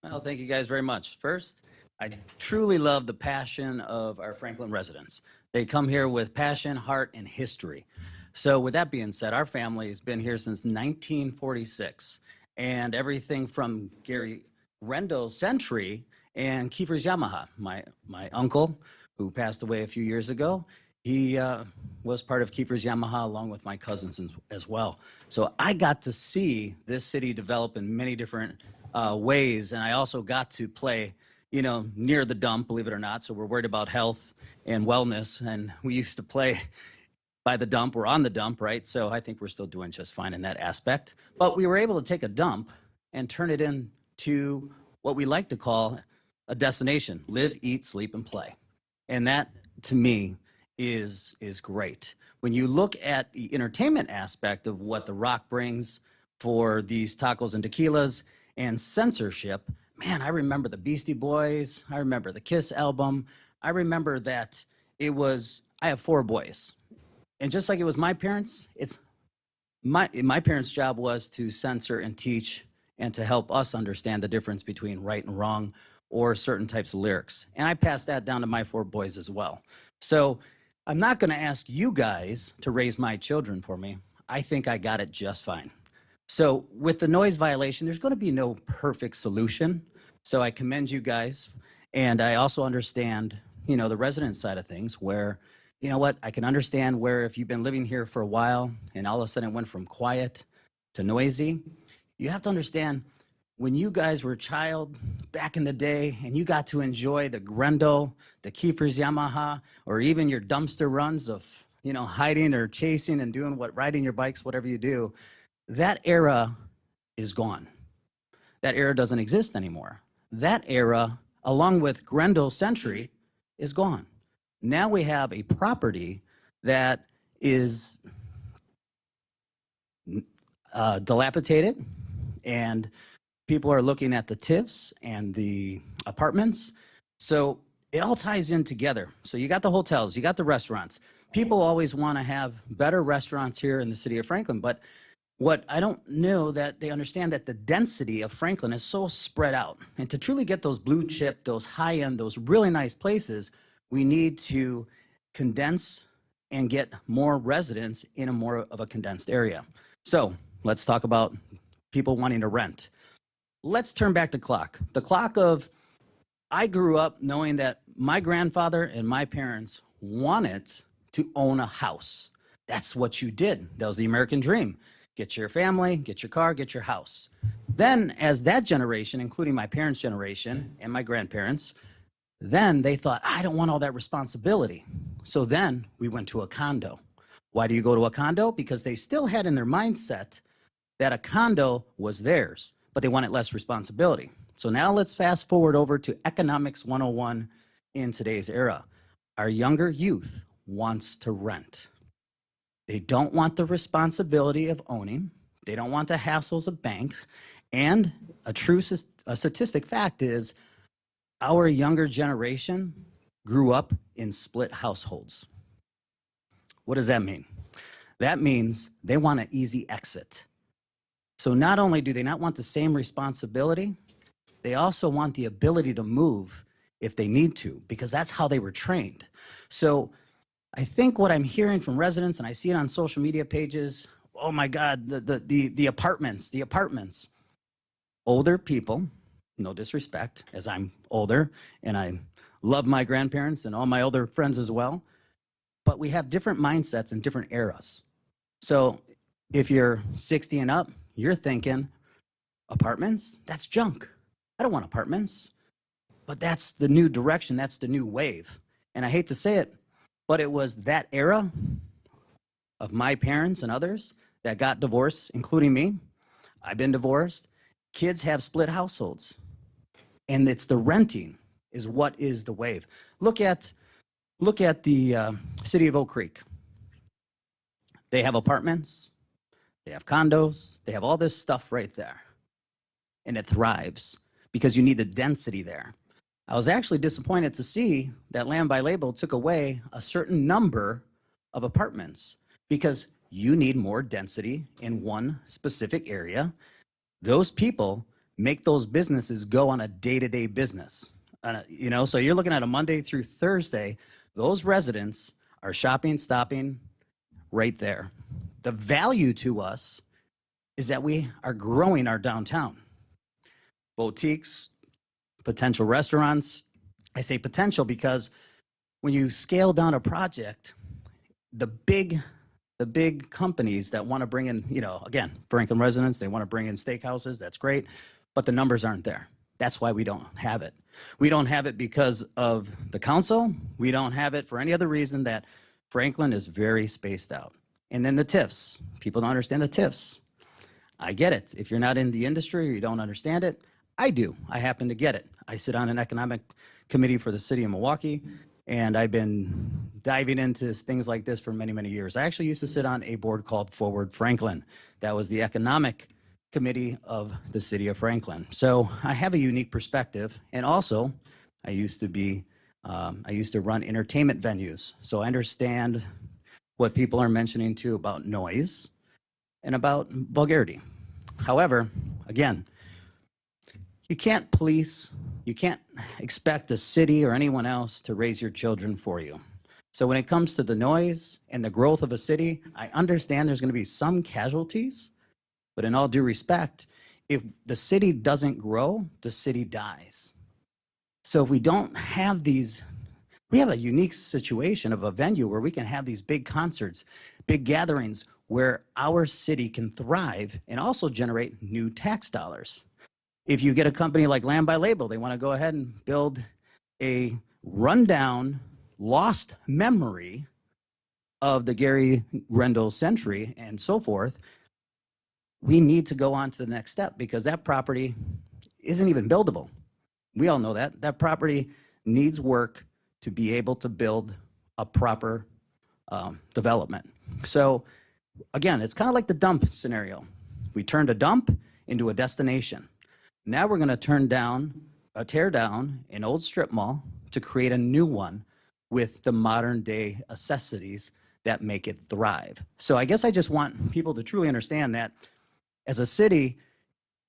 Well, thank you guys very much. First, I truly love the passion of our Franklin residents. They come here with passion, heart, and history. So with that being said, our family has been here since 1946, and everything from Gary Rendo's Century and Kiefer's Yamaha. My uncle, who passed away a few years ago, he was part of Kiefer's Yamaha along with my cousins as well. So I got to see this city develop in many different ways, and I also got to play, near the dump, believe it or not. So we're worried about health and wellness, and we used to play by the dump or on the dump, right? So I think we're still doing just fine in that aspect. But we were able to take a dump and turn it into what we like to call a destination: live, eat, sleep, and play. And that, to me, is great. When you look at the entertainment aspect of what The Rock brings for these tacos and tequilas and censorship, man, I remember the Beastie Boys. I remember the Kiss album. I remember that I have 4 boys. And just like it was my parents, it's my parents' job was to censor and teach and to help us understand the difference between right and wrong or certain types of lyrics. And I passed that down to my 4 boys as well. So I'm not going to ask you guys to raise my children for me. I think I got it just fine. So with the noise violation, there's going to be no perfect solution. So I commend you guys. And I also understand, the resident side of things where, I can understand where if you've been living here for a while and all of a sudden it went from quiet to noisy, you have to understand when you guys were a child back in the day and you got to enjoy the Grendel, the Kiefer's Yamaha, or even your dumpster runs of, hiding or chasing and doing riding your bikes, whatever you do, that era is gone. That era doesn't exist anymore. That era, along with Grendel Century, is gone. Now we have a property that is dilapidated, and people are looking at the TIFs and the apartments. So it all ties in together. So you got the hotels, you got the restaurants. People always want to have better restaurants here in the city of Franklin, but what I don't know that they understand that the density of Franklin is so spread out. And to truly get those blue chip, those high end, those really nice places, we need to condense and get more residents in a more of a condensed area. So let's talk about people wanting to rent. Let's turn back the clock. The clock of, I grew up knowing that my grandfather and my parents wanted to own a house. That's what you did. That was the American dream. Get your family, get your car, get your house. Then as that generation, including my parents' generation and my grandparents, then they thought, I don't want all that responsibility. So then we went to a condo. Why do you go to a condo? Because they still had in their mindset that a condo was theirs, but they wanted less responsibility. So now let's fast forward over to Economics 101 in today's era. Our younger youth wants to rent. They don't want the responsibility of owning. They don't want the hassles of banks. And a statistic fact is our younger generation grew up in split households. What does that mean? That means they want an easy exit. So not only do they not want the same responsibility, they also want the ability to move if they need to, because that's how they were trained. So I think what I'm hearing from residents, and I see it on social media pages, oh my God, the apartments. Older people, no disrespect, as I'm older, and I love my grandparents and all my older friends as well, but we have different mindsets and different eras. So if you're 60 and up, you're thinking, apartments? That's junk. I don't want apartments. But that's the new direction, that's the new wave. And I hate to say it, but it was that era of my parents and others that got divorced, including me. I've been divorced. Kids have split households. And it's the renting is what is the wave. Look at the city of Oak Creek. They have apartments, they have condos, they have all this stuff right there. And it thrives because you need the density there. I was actually disappointed to see that Land by Label took away a certain number of apartments because you need more density in one specific area. Those people make those businesses go on a day-to-day business. So you're looking at a Monday through Thursday, those residents are shopping, stopping right there. The value to us is that we are growing our downtown. Boutiques, potential restaurants. I say potential because when you scale down a project, the big companies that want to bring in, again, Franklin residents, they want to bring in steakhouses, that's great, but the numbers aren't there. That's why we don't have it. We don't have it because of the council. We don't have it for any other reason that Franklin is very spaced out. And then the TIFs. People don't understand the TIFs. I get it. If you're not in the industry or you don't understand it, I do. I happen to get it. I sit on an economic committee for the city of Milwaukee, and I've been diving into things like this for many, many years. I actually used to sit on a board called Forward Franklin. That was the economic committee of the city of Franklin. So I have a unique perspective. And also, I used to run entertainment venues. So I understand what people are mentioning too about noise and about vulgarity. However, again, you can't expect a city or anyone else to raise your children for you. So when it comes to the noise and the growth of a city, I understand there's going to be some casualties, but in all due respect, if the city doesn't grow, the city dies. So if we don't have these, we have a unique situation of a venue where we can have these big concerts, big gatherings where our city can thrive and also generate new tax dollars. If you get a company like Land by Label, they want to go ahead and build a rundown, lost memory of the Gary Grendel century and so forth, we need to go on to the next step because that property isn't even buildable. We all know that. That property needs work to be able to build a proper development. So again, it's kind of like the dump scenario. We turned a dump into a destination. Now we're going to tear down an old strip mall to create a new one with the modern day necessities that make it thrive. So I guess I just want people to truly understand that as a city,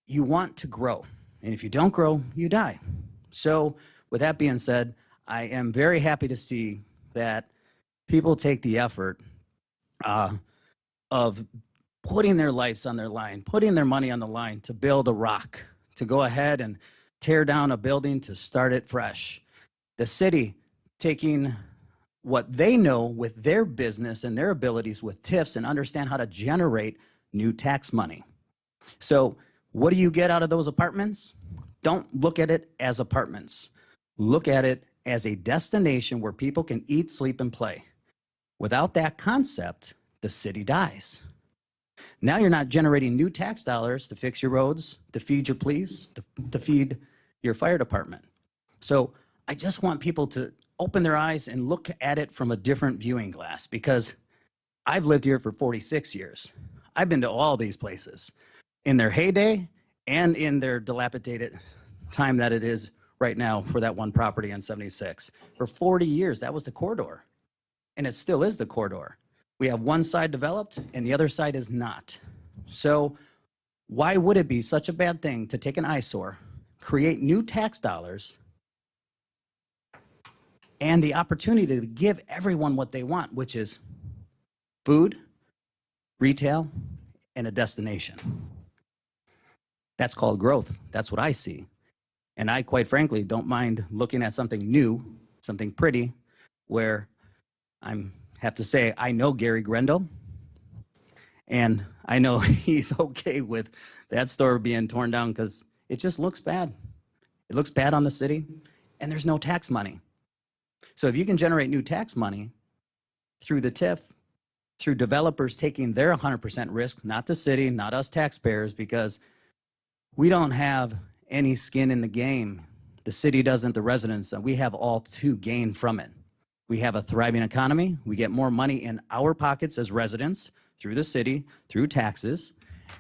you want to grow. And if you don't grow, you die. So with that being said, I am very happy to see that people take the effort of putting their lives on their line, putting their money on the line to build a rock, to go ahead and tear down a building to start it fresh. The city taking what they know with their business and their abilities with TIFs and understand how to generate new tax money. So what do you get out of those apartments? Don't look at it as apartments. Look at it as a destination where people can eat, sleep, and play. Without that concept, the city dies. Now you're not generating new tax dollars to fix your roads, to feed your police, to feed your fire department. So I just want people to open their eyes and look at it from a different viewing glass because I've lived here for 46 years. I've been to all these places in their heyday and in their dilapidated time that it is right now for that one property on 76. For 40 years, that was the corridor, and it still is the corridor. We have one side developed and the other side is not. So why would it be such a bad thing to take an eyesore, create new tax dollars, and the opportunity to give everyone what they want, which is food, retail, and a destination? That's called growth. That's what I see. And I, quite frankly, don't mind looking at something new, something pretty, where have to say, I know Gary Grendel, and I know he's okay with that store being torn down because it just looks bad. It looks bad on the city, and there's no tax money. So if you can generate new tax money through the TIF, through developers taking their 100% risk, not the city, not us taxpayers, because we don't have any skin in the game. The city doesn't, the residents, and we have all to gain from it. We have a thriving economy. We get more money in our pockets as residents through the city, through taxes,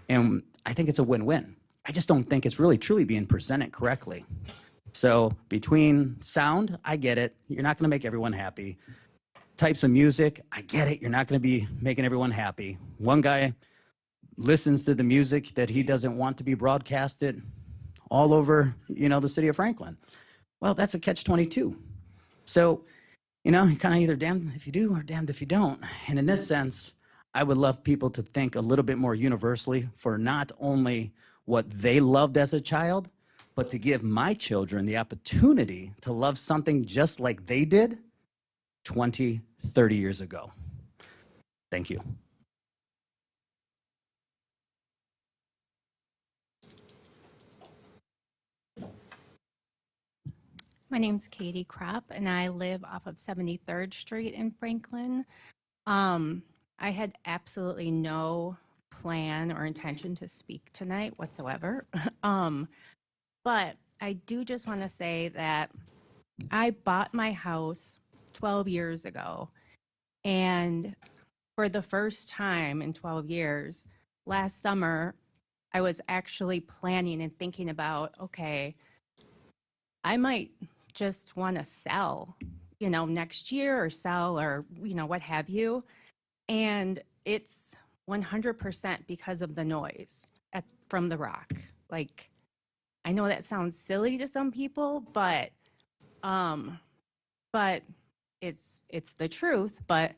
and I think it's a win-win. I just don't think it's really truly being presented correctly. So between sound, I get it. You're not going to make everyone happy. Types of music, I get it. You're not going to be making everyone happy. One guy listens to the music that he doesn't want to be broadcasted all over, the city of Franklin. Well, that's a catch-22. So, you're kind of either damned if you do or damned if you don't. And in this sense, I would love people to think a little bit more universally for not only what they loved as a child, but to give my children the opportunity to love something just like they did 20, 30 years ago. Thank you. My name's Katie Kropp, and I live off of 73rd Street in Franklin. I had absolutely no plan or intention to speak tonight whatsoever. But I do just want to say that I bought my house 12 years ago, and for the first time in 12 years, last summer, I was actually planning and thinking about, okay, I might just want to sell, next year or sell or, what have you. And it's 100% because of the noise from the rock. Like, I know that sounds silly to some people, but it's the truth. But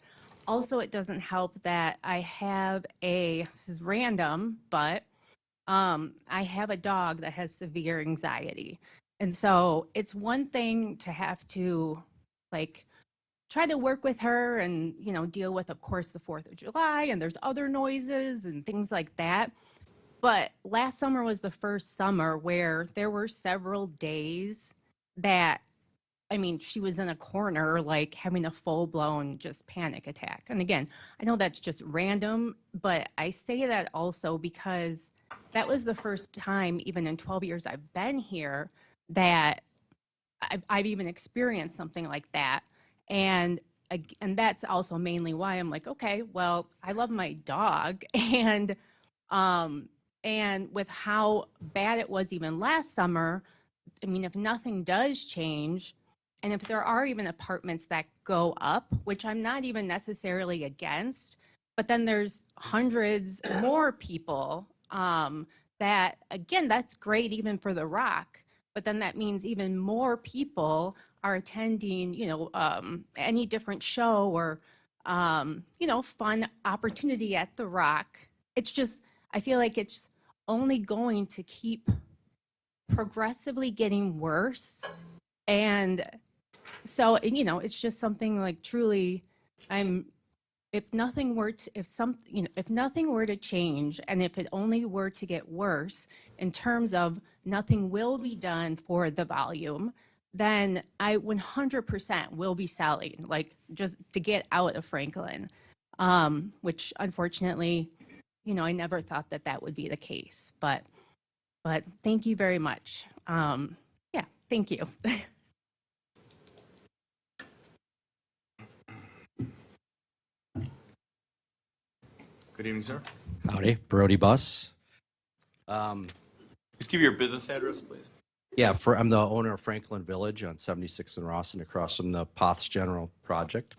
also it doesn't help that I have this is random, but I have a dog that has severe anxiety. And so it's one thing to have to try to work with her and, deal with, of course, the 4th of July, and there's other noises and things like that. But last summer was the first summer where there were several days that, she was in a corner, having a full-blown just panic attack. And again, I know that's just random, but I say that also because that was the first time, even in 12 years I've been here, that I've even experienced something like that. And that's also mainly why I'm like, okay, well, I love my dog. And with how bad it was even last summer, if nothing does change, and if there are even apartments that go up, which I'm not even necessarily against, but then there's hundreds more people that, again, that's great even for the Rock. But then that means even more people are attending, any different show or, fun opportunity at the Rock. It's just, I feel like it's only going to keep progressively getting worse. And so, it's just something truly, if nothing were to change, and if it only were to get worse in terms of nothing will be done for the volume, then I 100% will be selling, just to get out of Franklin, which unfortunately, I never thought that would be the case. But thank you very much. Yeah, thank you. Good evening, sir. Howdy, Brody Bus. Just give your business address, please. Yeah, I'm the owner of Franklin Village on 76th and Rawson, across from the Poth's General Project.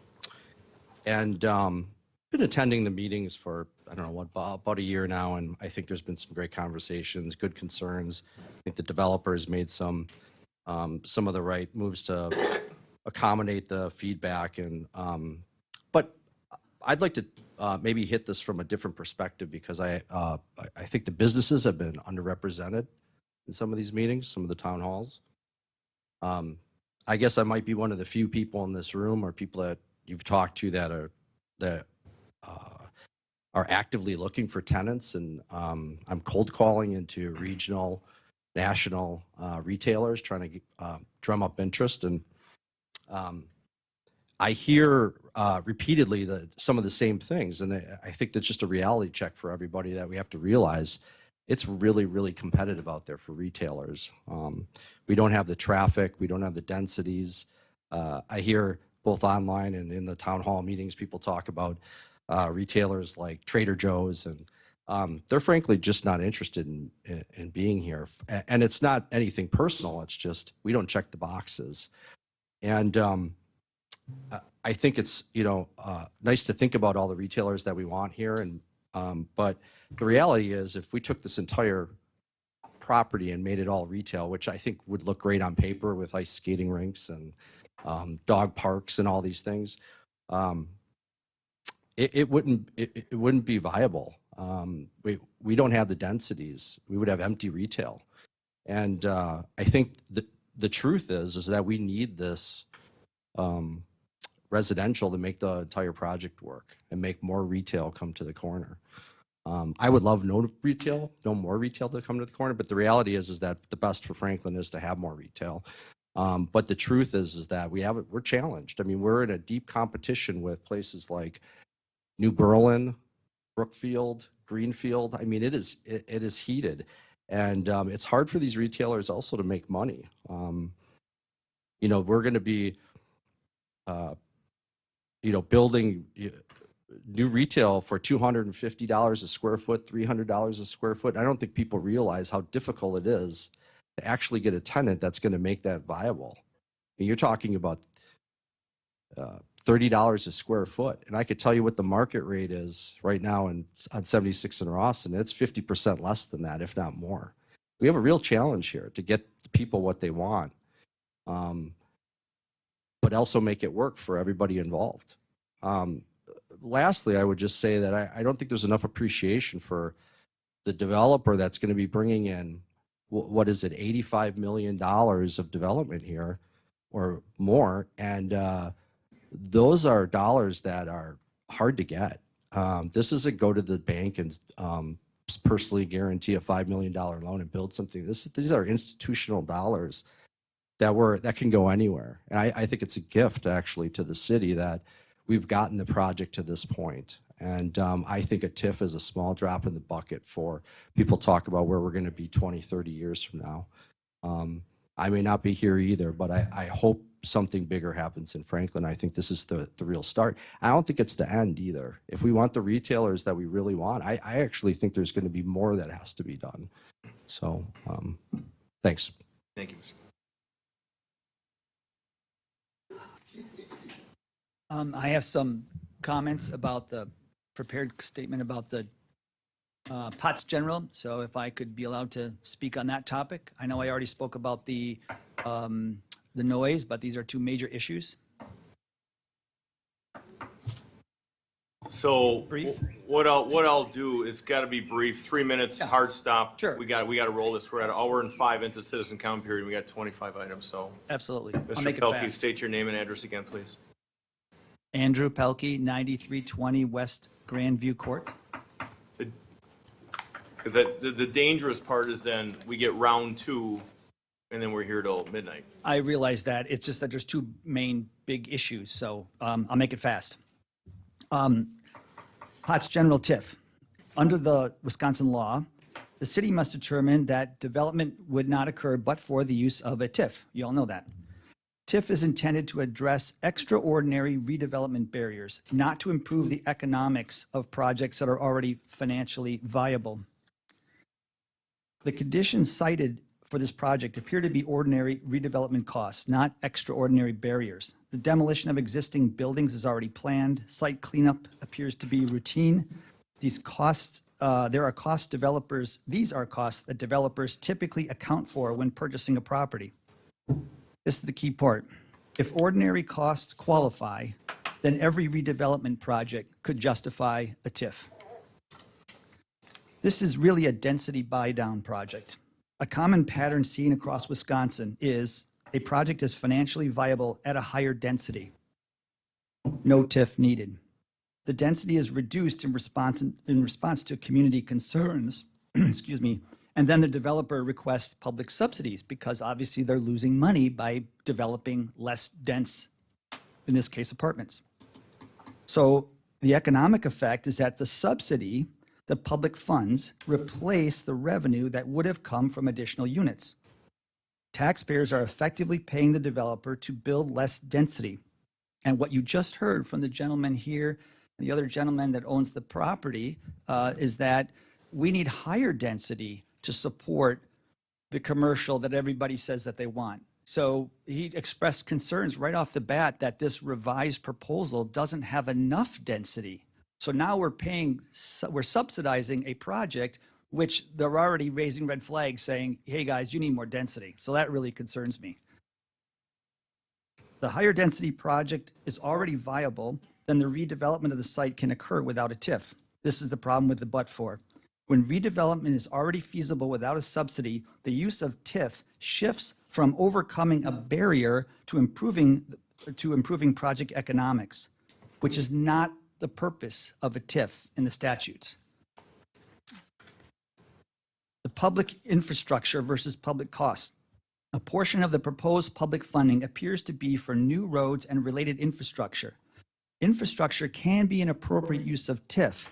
And been attending the meetings for, I don't know, about a year now, and I think there's been some great conversations, good concerns. I think the developers made some of the right moves to accommodate the feedback. And but I'd like to maybe hit this from a different perspective, because I think the businesses have been underrepresented in some of these meetings, some of the town halls. I guess I might be one of the few people in this room, or people that you've talked to that are actively looking for tenants, and I'm cold calling into regional, national retailers, trying to drum up interest. And I hear repeatedly some of the same things, and I think that's just a reality check for everybody, that we have to realize it's really, really competitive out there for retailers. We don't have the traffic, we don't have the densities. I hear both online and in the town hall meetings, people talk about retailers like Trader Joe's, and they're frankly just not interested in being here. And it's not anything personal, it's just we don't check the boxes. And I think it's nice to think about all the retailers that we want here, and but the reality is, if we took this entire property and made it all retail, which I think would look great on paper with ice skating rinks and dog parks and all these things, it wouldn't be viable. We don't have the densities. We would have empty retail. And I think the truth is that we need this residential to make the entire project work and make more retail come to the corner. I would love no more retail to come to the corner, but the reality is that the best for Franklin is to have more retail. But the truth is that we're challenged. I mean, we're in a deep competition with places like New Berlin, Brookfield, Greenfield. I mean, it is heated, and it's hard for these retailers also to make money. You know, we're going to be, building new retail for $250 a square foot, $300 a square foot. I don't think people realize how difficult it is to actually get a tenant that's going to make that viable. I mean, you're talking about $30 a square foot, and I could tell you what the market rate is right now on 76 in Rawson. It's 50% less than that, if not more. We have a real challenge here to get the people what they want, but also make it work for everybody involved. Lastly, I would just say that I don't think there's enough appreciation for the developer that's going to be bringing in, what is it, $85 million of development here or more. And those are dollars that are hard to get. This isn't go to the bank and personally guarantee a $5 million loan and build something. These are institutional dollars that can go anywhere. And I think it's a gift actually to the city that we've gotten the project to this point. And I think a TIF is a small drop in the bucket for people talk about where we're going to be 20, 30 years from now. I may not be here either, but I hope something bigger happens in Franklin. I think this is the real start. I don't think it's the end either. If we want the retailers that we really want, I actually think there's going to be more that has to be done. So thanks. Thank you. I have some comments about the prepared statement about the Potts General. So if I could be allowed to speak on that topic. I know I already spoke about the noise, but these are two major issues. So Brief? what I'll do is got to be brief. 3 minutes, hard stop. Sure. We got to roll this. We're at 1 hour and 5 into citizen comment period. We got 25 items. So Absolutely. I'll Mr. make it Pelkey, fast. state your name and address again, please. Andrew Pelkey, 9320 West Grandview Court. Because the dangerous part is then we get round 2, and then we're here till midnight. I realize that. It's just that there's two main big issues, so I'll make it fast. Potts General TIF. Under the Wisconsin law, the city must determine that development would not occur but for the use of a TIF. You all know that. TIF is intended to address extraordinary redevelopment barriers, not to improve the economics of projects that are already financially viable. The conditions cited for this project appear to be ordinary redevelopment costs, not extraordinary barriers. The demolition of existing buildings is already planned. Site cleanup appears to be routine. These costs, these are costs that developers typically account for when purchasing a property. This is the key part. If ordinary costs qualify, then every redevelopment project could justify a TIF. This is really a density buy-down project. A common pattern seen across Wisconsin is a project is financially viable at a higher density. No TIF needed. The density is reduced in response to community concerns, excuse me, and then the developer requests public subsidies because obviously they're losing money by developing less dense, in this case, apartments. So the economic effect is that the subsidy, the public funds, replace the revenue that would have come from additional units. Taxpayers are effectively paying the developer to build less density. And what you just heard from the gentleman here, and the other gentleman that owns the property, is that we need higher density to support the commercial that everybody says that they want. So he expressed concerns right off the bat that this revised proposal doesn't have enough density. So now we're subsidizing a project which they're already raising red flags saying, hey guys, you need more density. So that really concerns me. The higher density project is already viable, then the redevelopment of the site can occur without a TIF. This is the problem with the but-for. When redevelopment is already feasible without a subsidy, the use of TIF shifts from overcoming a barrier to improving project economics, which is not the purpose of a TIF in the statutes. The public infrastructure versus public costs. A portion of the proposed public funding appears to be for new roads and related infrastructure. Infrastructure can be an appropriate use of TIF.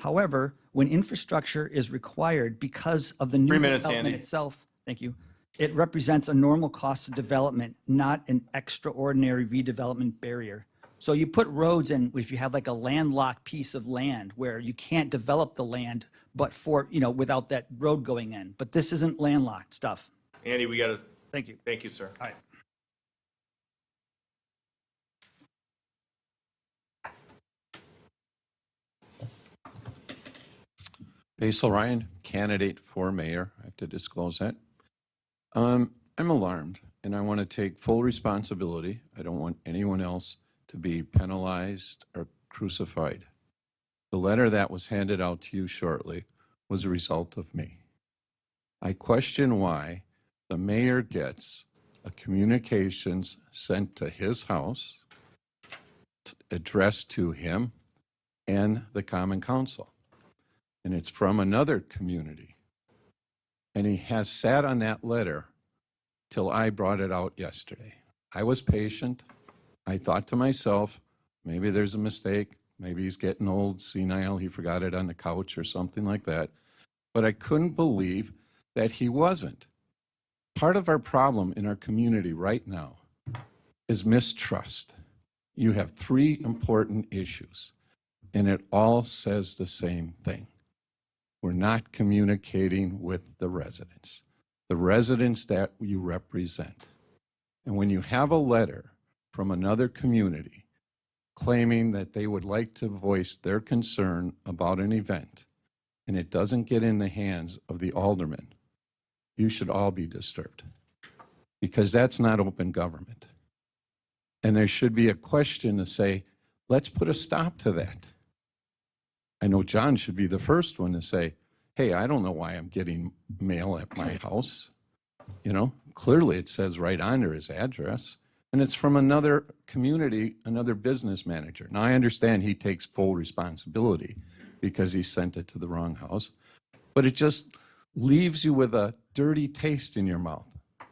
However, when infrastructure is required because of the new 3 minutes, development Andy. itself, thank you, it represents a normal cost of development, not an extraordinary redevelopment barrier. So you put roads in if you have like a landlocked piece of land where you can't develop the land, but without that road going in. But this isn't landlocked stuff. Andy, we got to. Thank you. Thank you, sir. All right. Basil Ryan, candidate for mayor. I have to disclose that. I'm alarmed, and I want to take full responsibility. I don't want anyone else to be penalized or crucified. The letter that was handed out to you shortly was a result of me. I question why the mayor gets a communications sent to his house addressed to him and the Common Council. And it's from another community. And he has sat on that letter till I brought it out yesterday. I was patient. I thought to myself, maybe there's a mistake. Maybe he's getting old, senile. He forgot it on the couch or something like that. But I couldn't believe that he wasn't. Part of our problem in our community right now is mistrust. You have 3 important issues, and it all says the same thing. We're not communicating with the residents that you represent. And when you have a letter from another community claiming that they would like to voice their concern about an event, and it doesn't get in the hands of the alderman, you should all be disturbed, because that's not open government. And there should be a question to say, let's put a stop to that. I know John should be the first one to say, hey, I don't know why I'm getting mail at my house. Clearly it says right under his address, and it's from another community, another business manager. Now, I understand he takes full responsibility because he sent it to the wrong house, but it just leaves you with a dirty taste in your mouth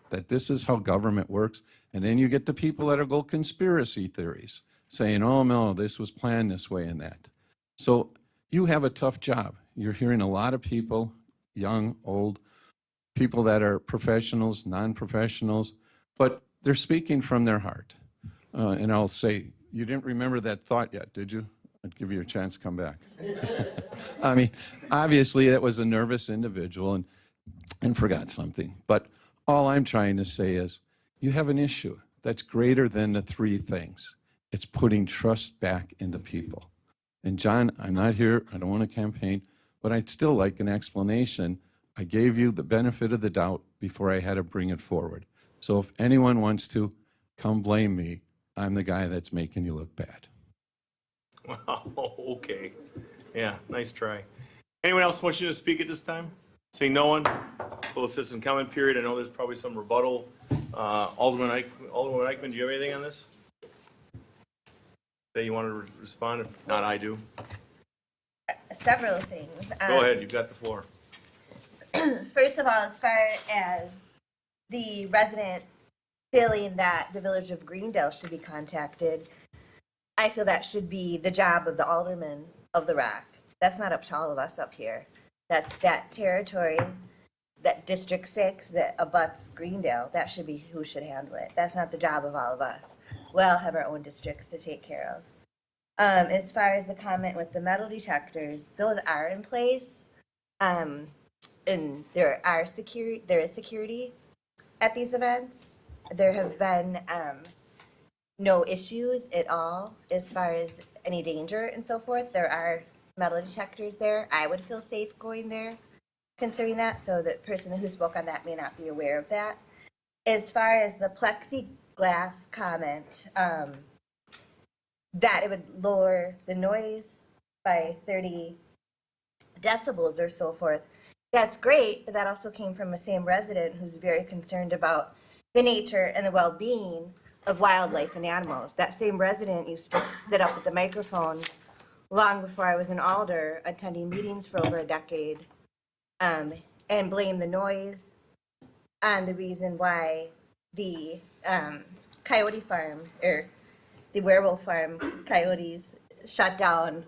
that this is how government works. And then you get the people that go conspiracy theories saying, oh, no, this was planned this way and that. So you have a tough job. You're hearing a lot of people, young, old, people that are professionals, non-professionals, but they're speaking from their heart. And I'll say, you didn't remember that thought yet, did you? I'd give you a chance to come back. I mean, obviously that was a nervous individual and forgot something. But all I'm trying to say is you have an issue that's greater than the 3 things. It's putting trust back into people. And John, I'm not here, I don't want to campaign, but I'd still like an explanation. I gave you the benefit of the doubt before I had to bring it forward. So if anyone wants to, come blame me. I'm the guy that's making you look bad. Wow, okay. Yeah, nice try. Anyone else wishing to speak at this time? Seeing no one, close citizen comment period. I know there's probably some rebuttal. Alderman Eichman, do you have anything on this? That you want to respond? If not, I do. Several things. Go ahead, you've got the floor. First of all, as far as the resident feeling that the village of Greendale should be contacted, I feel that should be the job of the alderman of the Rock. That's not up to all of us up here. That's that territory, that District 6 that abuts Greendale, that should be who should handle it. That's not the job of all of us. We all have our own districts to take care of. As far as the comment with the metal detectors, those are in place. And there is security at these events. There have been no issues at all as far as any danger and so forth. There are metal detectors there. I would feel safe going there considering that, so the person who spoke on that may not be aware of that. As far as the plexiglass comment, that it would lower the noise by 30 decibels or so forth. That's great, but that also came from the same resident who's very concerned about the nature and the well-being of wildlife and animals. That same resident used to sit up at the microphone long before I was an alder, attending meetings for over a decade, and blame the noise on the reason why the coyote farm, or the werewolf farm coyotes shut down.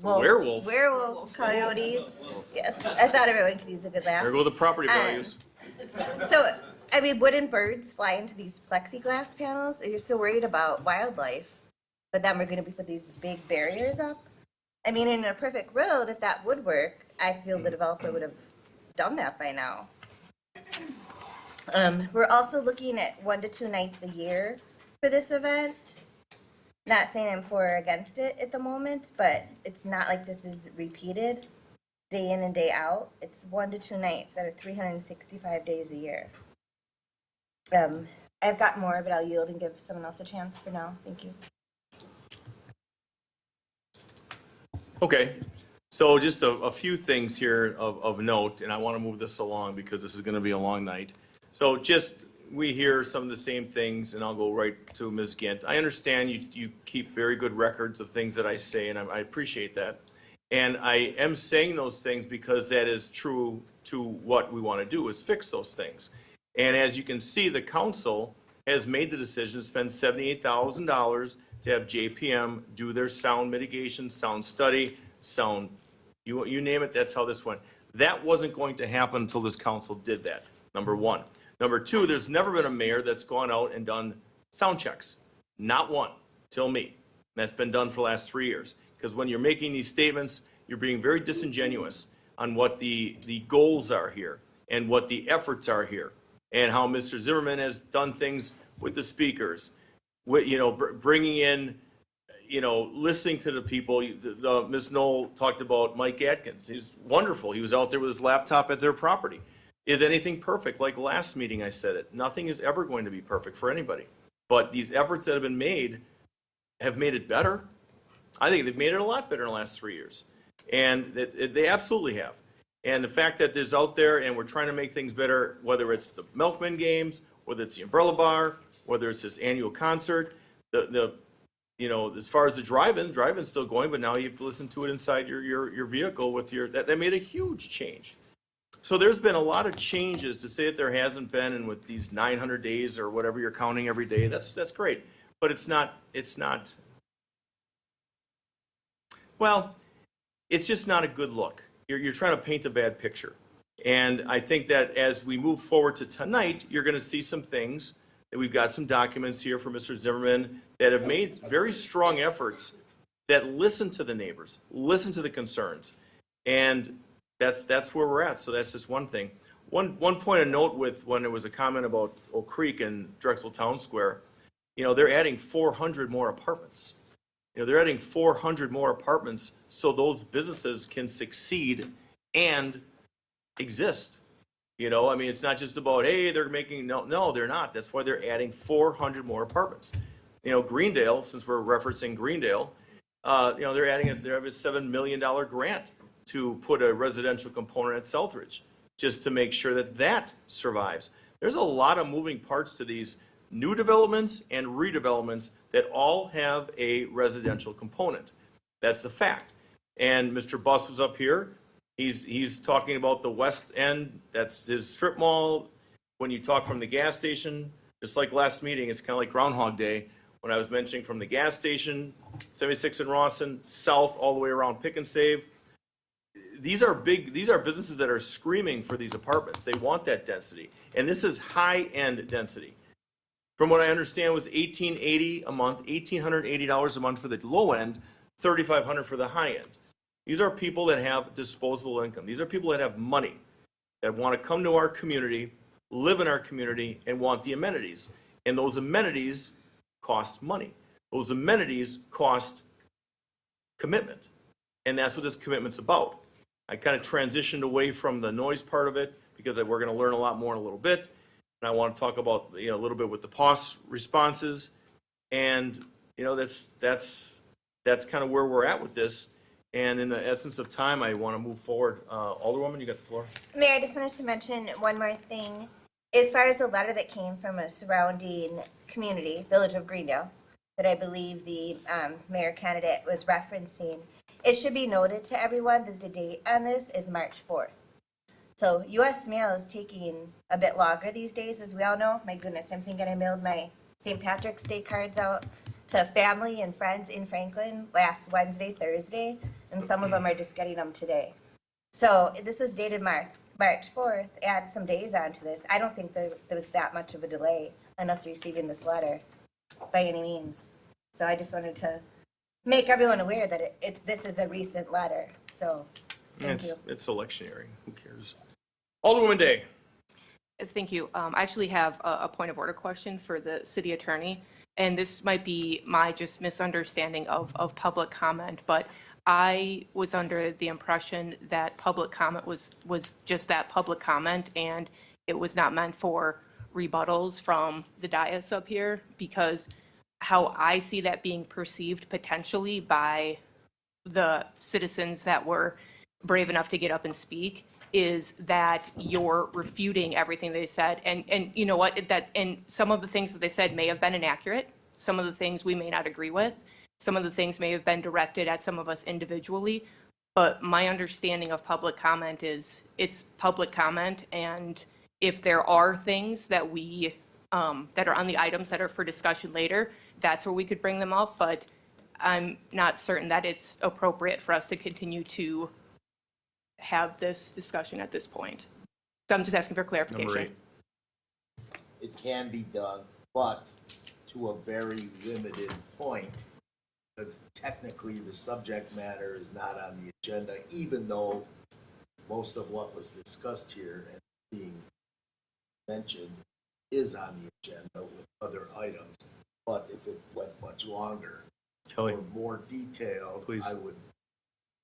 Werewolf coyotes. Yes, I thought everyone could use a good laugh. There go the property values. So, I mean, wouldn't birds fly into these plexiglass panels? Or you're so worried about wildlife, but then we're going to be put these big barriers up? I mean, in a perfect world, if that would work, I feel the developer would have done that by now. We're also looking at 1 to 2 nights a year for this event. Not saying I'm for or against it at the moment, but it's not like this is repeated day in and day out. It's 1 to 2 nights out of 365 days a year. I've got more, but I'll yield and give someone else a chance for now. Thank you. Okay, so just a few things here of note, and I want to move this along because this is going to be a long night. So just, we hear some of the same things, and I'll go right to Ms. Gint. I understand you keep very good records of things that I say, and I appreciate that. And I am saying those things because that is true to what we want to do, is fix those things. And as you can see, the council has made the decision to spend $78,000 to have JPM do their sound mitigation, sound study, sound, you name it, that's how this went. That wasn't going to happen until this council did that, number one. Number two, there's never been a mayor that's gone out and done sound checks. Not one, till me. And that's been done for the last 3 years. Because when you're making these statements, you're being very disingenuous on what the goals are here and what the efforts are here, and how Mr. Zimmerman has done things with the speakers, with, bringing in, listening to the people. Ms. Knoll talked about Mike Atkins. He's wonderful. He was out there with his laptop at their property. Is anything perfect? Like last meeting I said it. Nothing is ever going to be perfect for anybody. But these efforts that have been made have made it better. I think they've made it a lot better in the last 3 years. And they absolutely have. And the fact that there's out there and we're trying to make things better, whether it's the Milkman games, whether it's the Umbrella Bar, whether it's this annual concert, as far as the drive-in's still going, but now you have to listen to it inside your vehicle with that made a huge change. So there's been a lot of changes. To say that there hasn't been, and with these 900 days or whatever you're counting every day, that's great. But it's not, well, it's just not a good look. You're trying to paint a bad picture. And I think that as we move forward to tonight, you're going to see some things, that we've got some documents here from Mr. Zimmerman that have made very strong efforts that listen to the neighbors, listen to the concerns. And that's where we're at. So that's just one thing. One point of note with when there was a comment about Oak Creek and Drexel Town Square, they're adding 400 more apartments. They're adding 400 more apartments so those businesses can succeed and exist. It's not just about, hey, they're making, no, they're not. That's why they're adding 400 more apartments. Greendale, since we're referencing Greendale, they have a $7 million grant to put a residential component at Southridge, just to make sure that survives. There's a lot of moving parts to these new developments and redevelopments that all have a residential component. That's the fact. And Mr. Buss was up here. He's talking about the West End. That's his strip mall. When you talk from the gas station, just like last meeting, it's kind of like Groundhog Day. When I was mentioning from the gas station, 76 in Rawson, south all the way around Pick and Save. These are businesses that are screaming for these apartments. They want that density. And this is high-end density. From what I understand, was $1,880 a month, $1,880 a month for the low end, $3,500 for the high end. These are people that have disposable income. These are people that have money, that want to come to our community, live in our community, and want the amenities. And those amenities cost money. Those amenities cost commitment. And that's what this commitment's about. I kind of transitioned away from the noise part of it because we're going to learn a lot more in a little bit. And I want to talk about, a little bit with the POS responses. And, that's kind of where we're at with this. And in the essence of time, I want to move forward. Alderwoman, you got the floor. Mayor, I just wanted to mention one more thing. As far as the letter that came from a surrounding community, Village of Greendale, that I believe the mayor candidate was referencing, it should be noted to everyone that the date on this is March 4th. So US mail is taking a bit longer these days, as we all know. My goodness, I'm thinking I mailed my St. Patrick's Day cards out to family and friends in Franklin last Wednesday, Thursday, and some of them are just getting them today. So this was dated March 4th, add some days onto this. I don't think there was that much of a delay in us receiving this letter by any means. So I just wanted to make everyone aware that this is a recent letter. So thank you. It's electioneering. Who cares? Alderwoman Day. Thank you. I actually have a point of order question for the city attorney, and this might be my just misunderstanding of public comment, but I was under the impression that public comment was just that, public comment, and it was not meant for rebuttals from the dais up here, because how I see that being perceived potentially by the citizens that were brave enough to get up and speak is that you're refuting everything they said. And you know what, and some of the things that they said may have been inaccurate. Some of the things we may not agree with. Some of the things may have been directed at some of us individually. But my understanding of public comment is it's public comment. And if there are things that that are on the items that are for discussion later, that's where we could bring them up. But I'm not certain that it's appropriate for us to continue to have this discussion at this point. So I'm just asking for clarification. Number 8. It can be done, but to a very limited point, because technically the subject matter is not on the agenda, even though most of what was discussed here and being mentioned is on the agenda with other items. But if it went much longer Kelly, or more detailed, please. I would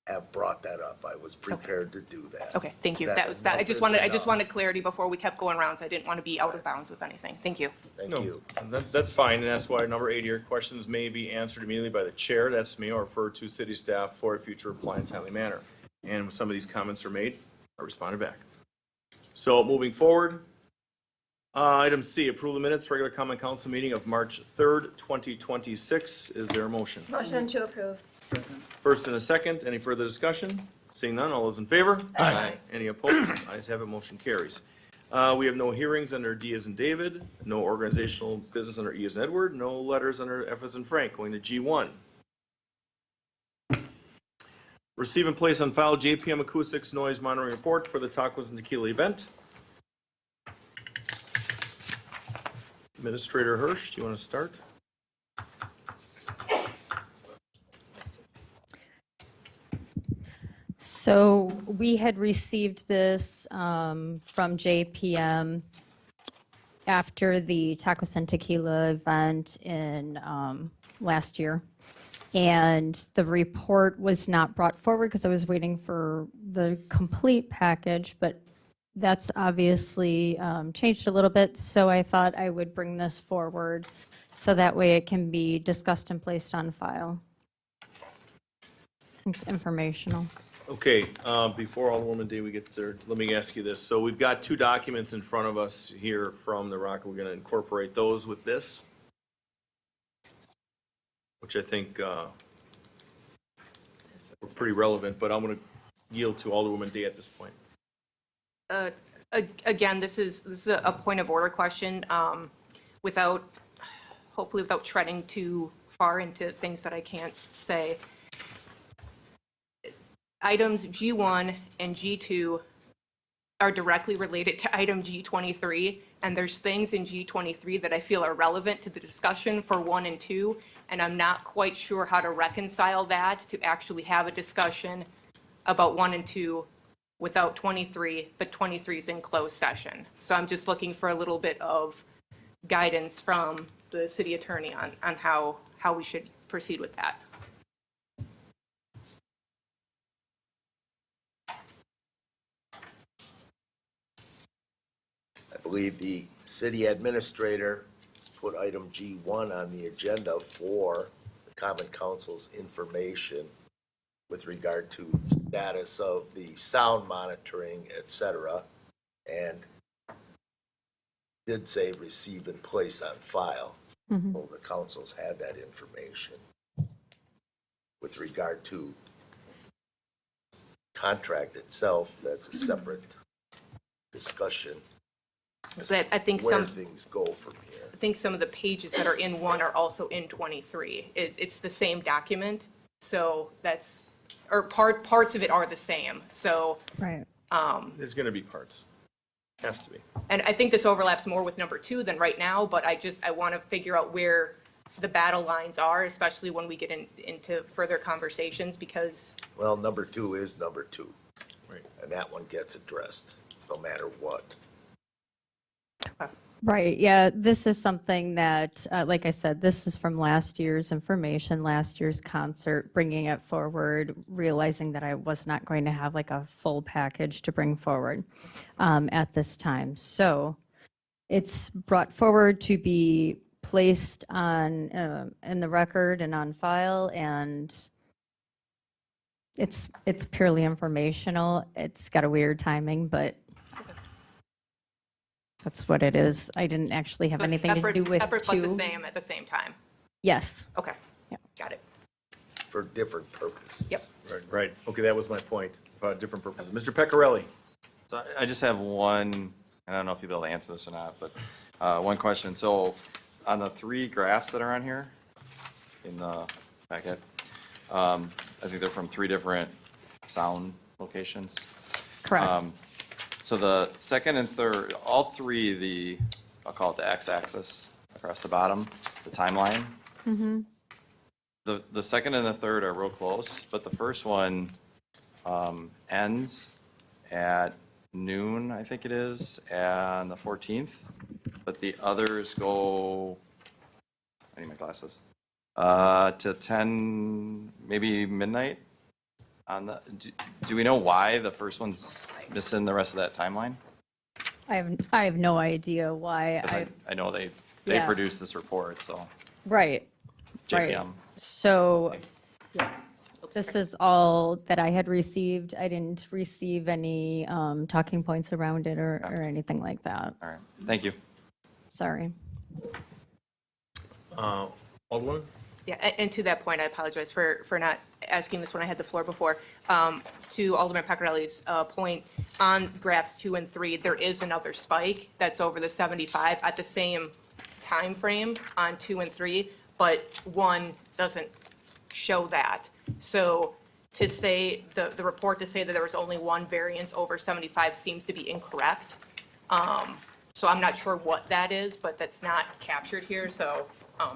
have brought that up. I was prepared to do that. Okay, thank you. That That was that. I just wanted clarity before we kept going around, so I didn't want to be out of bounds with anything. Thank you. Thank No, you. That's fine, and that's why number 8 here, questions may be answered immediately by the chair, that's me, or referred to city staff for a future reply in timely manner. And when some of these comments are made, I responded back. So moving forward, item C, approve the minutes, regular common council meeting of March 3rd, 2026. Is there a motion? Motion to approve. First and a second, any further discussion? Seeing none, all those in favor? Aye. Any opposed? Ayes have it, motion carries. We have no hearings under D as in David, no organizational business under E as in Edward, no letters under F as in Frank. Going to G1. Receive and place on file JPM Acoustics Noise Monitoring Report for the Tacos and Tequila event. Administrator Hirsch, do you want to start? So we had received this from JPM after the Tacos and Tequila event in last year. And the report was not brought forward because I was waiting for the complete package, but that's obviously changed a little bit. So I thought I would bring this forward so that way it can be discussed and placed on file. It's informational. Okay, before Alderwoman Day we get there, let me ask you this. So we've got 2 documents in front of us here from the ROC. We're going to incorporate those with this, which I think are pretty relevant, but I'm going to yield to Alderwoman Day at this point. Again, this is a point of order question, hopefully without treading too far into things that I can't say. Items G1 and G2 are directly related to item G23, and there's things in G23 that I feel are relevant to the discussion for 1 and 2, and I'm not quite sure how to reconcile that to actually have a discussion about 1 and 2 without 23, but 23 is in closed session. So I'm just looking for a little bit of guidance from the city attorney on how we should proceed with that. I believe the city administrator put item G1 on the agenda for the Common Council's information with regard to status of the sound monitoring, et cetera, and did say receive and place on file. Well, the council's had that information. With regard to contract itself, that's a separate discussion. as But I think where some, things go from here. I think some of the pages that are in 1 are also in 23. It's the same document, so that's, or parts of it are the same, so. Right. There's going to be parts. Has to be. And I think this overlaps more with number 2 than right now, but I want to figure out where the battle lines are, especially when we get into further conversations, because, Well, number 2 is number 2. Right. And that one gets addressed, no matter what. Right, yeah, this is something that, like I said, this is from last year's information, last year's concert, bringing it forward, realizing that I was not going to have like a full package to bring forward at this time. So it's brought forward to be placed on, in the record and on file, and it's purely informational. It's got a weird timing, but that's what it is. I didn't actually have but anything to do with separate but the 2. same at the same time. Yes. Okay, got it. For different purposes. Yep. Right. Okay, that was my point, about different purposes. Mr. Pecorelli? So I just have one, I don't know if you'll be able to answer this or not, but one question. So on the 3 graphs that are on here in the packet, I think they're from 3 different sound locations. Correct. So the second and third, all 3, I'll call it the x-axis across the bottom, the timeline. Mm-hmm. The second and the third are real close, but the first one ends at noon, I think it is, on the 14th. But the others go, I need my glasses, to 10, maybe midnight. Do we know why the first one's missing the rest of that timeline? I have no idea why. 'Cause I know they Yeah. produced this report, so. Right. JPM. Right. So this is all that I had received. I didn't receive any talking points around it or anything like that. All right, thank you. Sorry. Alderman? Yeah, and to that point, I apologize for not asking this when I had the floor before. To Alderman Pecorelli's point, on graphs 2 and 3, there is another spike that's over the 75 at the same time frame on 2 and 3, but 1 doesn't show that. So to say, the report to say that there was only 1 variance over 75 seems to be incorrect. So I'm not sure what that is, but that's not captured here, so.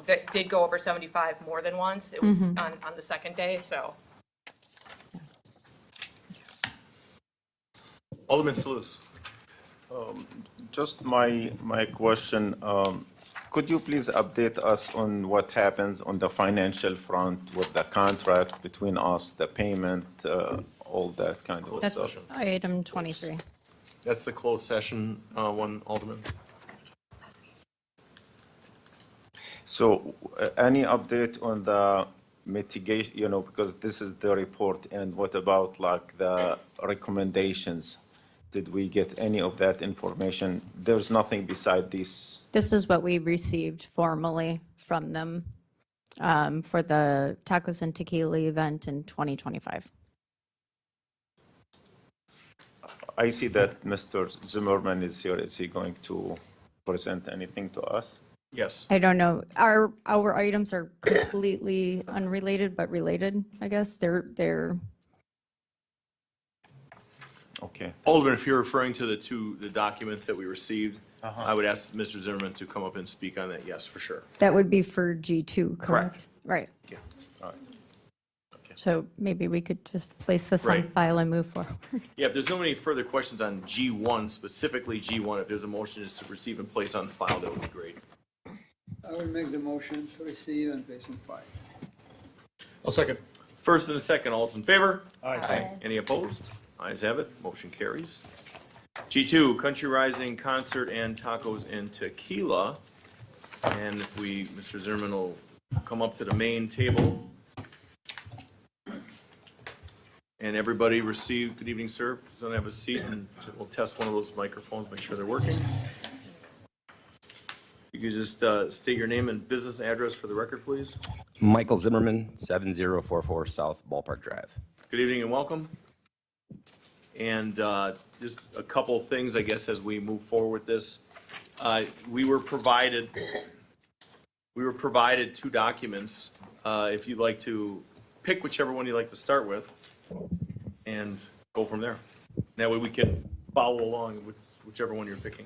That did go over 75 more than once. It was on the second day, so. Alderman Sluse? Just my question, could you please update us on what happens on the financial front with the contract between us, the payment, all that kind of That's stuff? item 23. That's the closed session one, Alderman. So any update on the mitigation, because this is the report, and what about like the recommendations? Did we get any of that information? There's nothing beside this. This is what we received formally from them for the Tacos and Tequila event in 2025. I see that Mr. Zimmerman is here. Is he going to present anything to us? Yes. I don't know. Our items are completely unrelated, but related, I guess. They're Okay. Alderman, if you're referring to the documents that we received, I would ask Mr. Zimmerman to come up and speak on that, yes, for sure. that would be for G2, correct? Right. Yeah. All right. So maybe we could just place this on Right. file and move forward. Yeah, if there's no any further questions on G1, specifically G1, if there's a motion to receive and place on file, that would be great. I will make the motion to receive and place on file. I'll second. First and a second, all those in favor? Aye. Any opposed? Ayes have it, motion carries. G2, Country Rising Concert and Tacos and Tequila. And if Mr. Zimmerman will come up to the main table. And everybody received, good evening, sir. Please don't have a seat, and we'll test one of those microphones, make sure they're working. You can just state your name and business address for the record, please. Michael Zimmerman, 7044 South Ballpark Drive. Good evening and welcome. And just a couple of things, I guess, as we move forward with this. We were provided 2 documents. If you'd like to pick whichever one you'd like to start with and go from there. That way we can follow along with whichever one you're picking.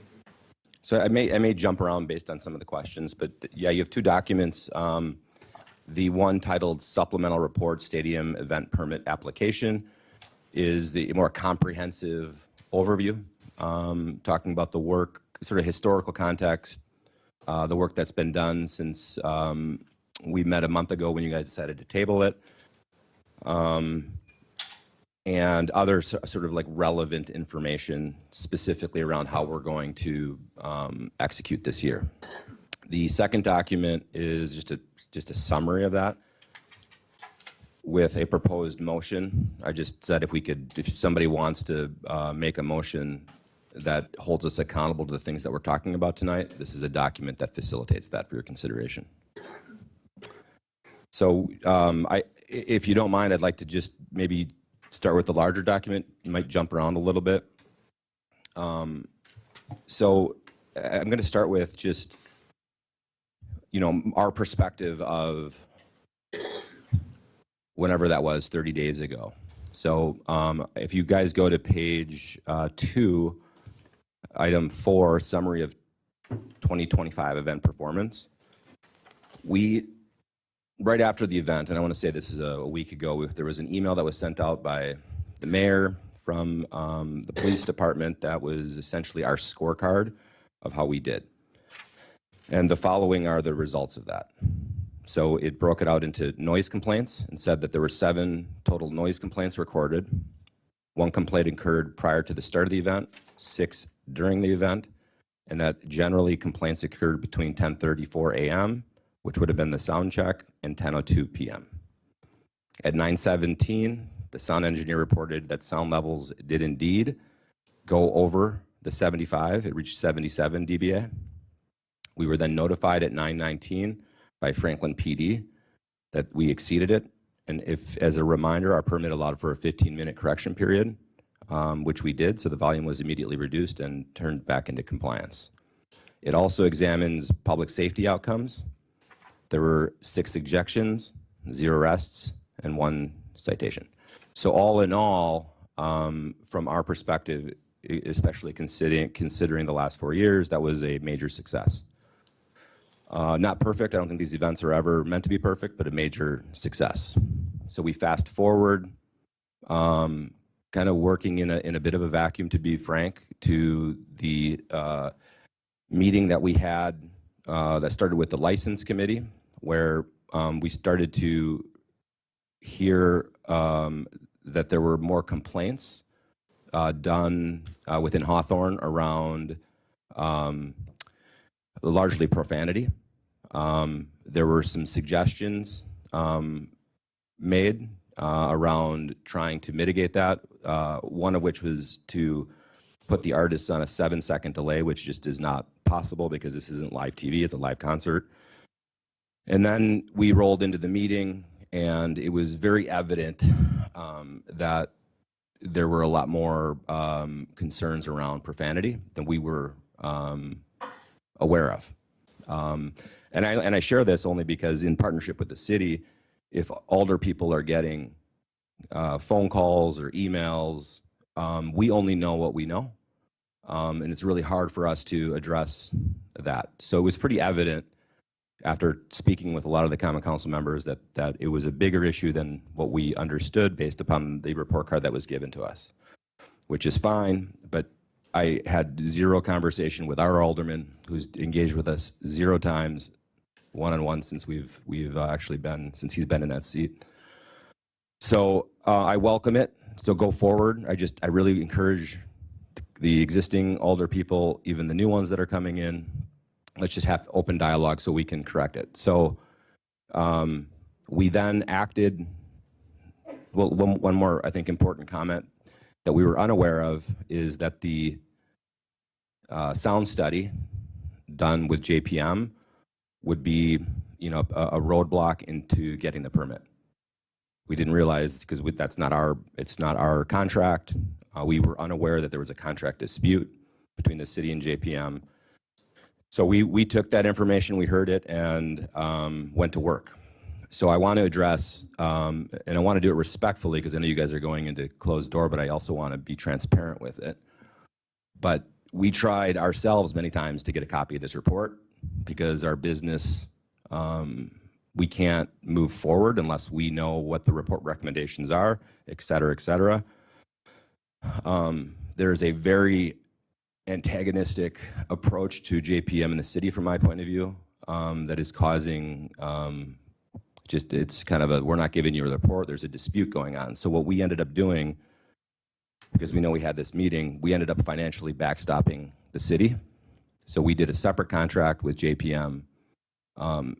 So I may jump around based on some of the questions, but yeah, you have 2 documents. The one titled Supplemental Report Stadium Event Permit Application is the more comprehensive overview, talking about the work, sort of historical context, the work that's been done since we met a month ago when you guys decided to table it, and other sort of like relevant information specifically around how we're going to execute this year. The second document is just a summary of that with a proposed motion. I just said if somebody wants to make a motion that holds us accountable to the things that we're talking about tonight, this is a document that facilitates that for your consideration. So if you don't mind, I'd like to just maybe start with the larger document. You might jump around a little bit. So I'm going to start with just, our perspective of whenever that was, 30 days ago. So if you guys go to page 2, item 4, summary of 2025 event performance, right after the event, and I want to say this is a week ago, there was an email that was sent out by the mayor from the police department that was essentially our scorecard of how we did. And the following are the results of that. So it broke it out into noise complaints and said that there were 7 total noise complaints recorded. 1 complaint occurred prior to the start of the event, 6 during the event, and that generally complaints occurred between 10:34 a.m., which would have been the sound check, and 10:02 p.m. At 9:17, the sound engineer reported that sound levels did indeed go over the 75. It reached 77 dBA. We were then notified at 9:19 by Franklin PD that we exceeded it. And if, as a reminder, our permit allowed for a 15-minute correction period, which we did, so the volume was immediately reduced and turned back into compliance. It also examines public safety outcomes. There were 6 ejections, 0 arrests, and 1 citation. So all in all, from our perspective, especially considering the last 4 years, that was a major success. Not perfect. I don't think these events are ever meant to be perfect, but a major success. So we fast forward, kind of working in a bit of a vacuum, to be frank, to the meeting that we had that started with the license committee, where we started to hear that there were more complaints done within Hawthorne around largely profanity. There were some suggestions made around trying to mitigate that, one of which was to put the artists on a 7-second delay, which just is not possible because this isn't live TV, it's a live concert. And then we rolled into the meeting, and it was very evident that there were a lot more concerns around profanity than we were aware of. And I share this only because, in partnership with the city, if older people are getting phone calls or emails, we only know what we know. And it's really hard for us to address that. So it was pretty evident after speaking with a lot of the Common Council members that it was a bigger issue than what we understood based upon the report card that was given to us, which is fine. But I had 0 conversation with our alderman, who's engaged with us 0 times one-on-one since we've actually been, since he's been in that seat. So I welcome it. So go forward. I really encourage the existing older people, even the new ones that are coming in, let's just have open dialogue so we can correct it. So we then acted Well, one more, I think, important comment that we were unaware of is that the sound study done with JPM would be, a roadblock into getting the permit. We didn't realize because it's not our contract. We were unaware that there was a contract dispute between the city and JPM. So we took that information, we heard it, and went to work. So I want to address, and I want to do it respectfully because I know you guys are going into closed door, but I also want to be transparent with it. But we tried ourselves many times to get a copy of this report because our business, we can't move forward unless we know what the report recommendations are, et cetera, et cetera. There's a very antagonistic approach to JPM in the city from my point of view that is causing it's kind of we're not giving you a report, there's a dispute going on. So what we ended up doing, because we know we had this meeting, we ended up financially backstopping the city. So we did a separate contract with JPM. And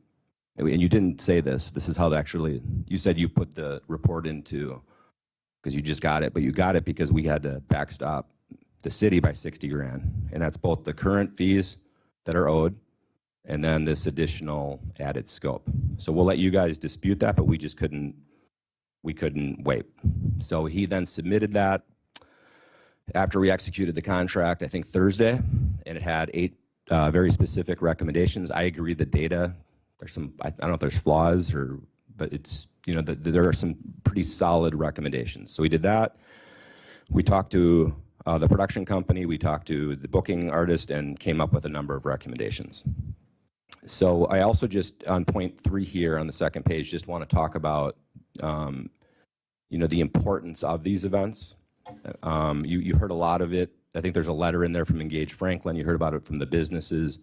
you didn't say this is how you said you put the report into, because you just got it, but you got it because we had to backstop the city by 60 grand. And that's both the current fees that are owed and then this additional added scope. So we'll let you guys dispute that, but we couldn't wait. So he then submitted that after we executed the contract, I think Thursday, and it had 8 very specific recommendations. I agree the data, there's some, I don't know if there's flaws but it's, there are some pretty solid recommendations. So we did that. We talked to the production company, we talked to the booking artist and came up with a number of recommendations. So I also just, on point 3 here on the second page, just want to talk about, the importance of these events. You heard a lot of it. I think there's a letter in there from Engage Franklin. You heard about it from the businesses.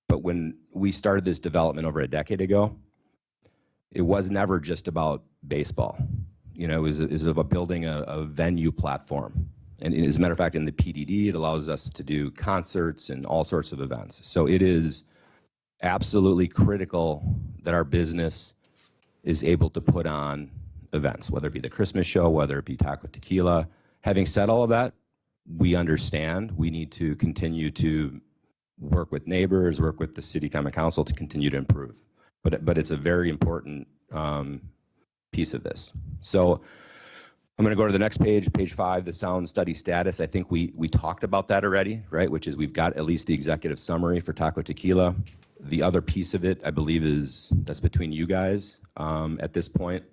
But when we started this development over a decade ago, it was never just about baseball. It was about building a venue platform. And as a matter of fact, in the PDD, it allows us to do concerts and all sorts of events. So it is absolutely critical that our business is able to put on events, whether it be the Christmas show, whether it be Taco Tequila. Having said all of that, we understand we need to continue to work with neighbors, work with the city common council to continue to improve. But it's a very important piece of this. So I'm going to go to the next page, page 5, the sound study status. I think we talked about that already, right? Which is we've got at least the executive summary for Taco Tequila. The other piece of it, I believe, that's between you guys at this point.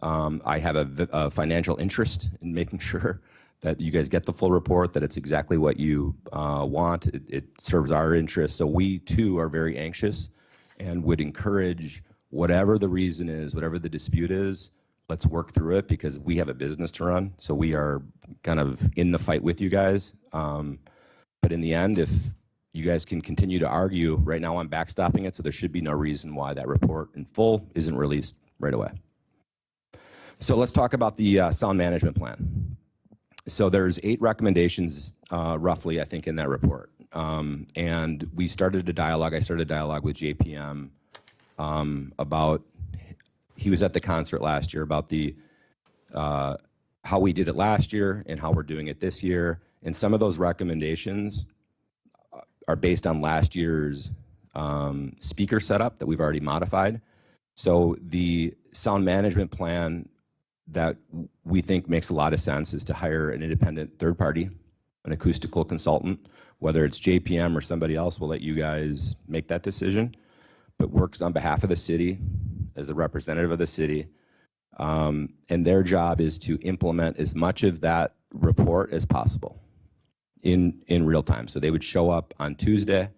I have a financial interest in making sure that you guys get the full report, that it's exactly what you want. It serves our interests. So we, too, are very anxious and would encourage whatever the reason is, whatever the dispute is, let's work through it because we have a business to run. So we are kind of in the fight with you guys. But in the end, if you guys can continue to argue, right now I'm backstopping it, so there should be no reason why that report in full isn't released right away. So let's talk about the sound management plan. So there's 8 recommendations roughly, I think, in that report. And we started a dialogue, I started a dialogue with JPM about, he was at the concert last year, about the how we did it last year and how we're doing it this year. And some of those recommendations are based on last year's speaker setup that we've already modified. So the sound management plan that we think makes a lot of sense is to hire an independent third party, an acoustical consultant, whether it's JPM or somebody else, we'll let you guys make that decision, but works on behalf of the city as the representative of the city. And their job is to implement as much of that report as possible in real time. So they would show up on Tuesday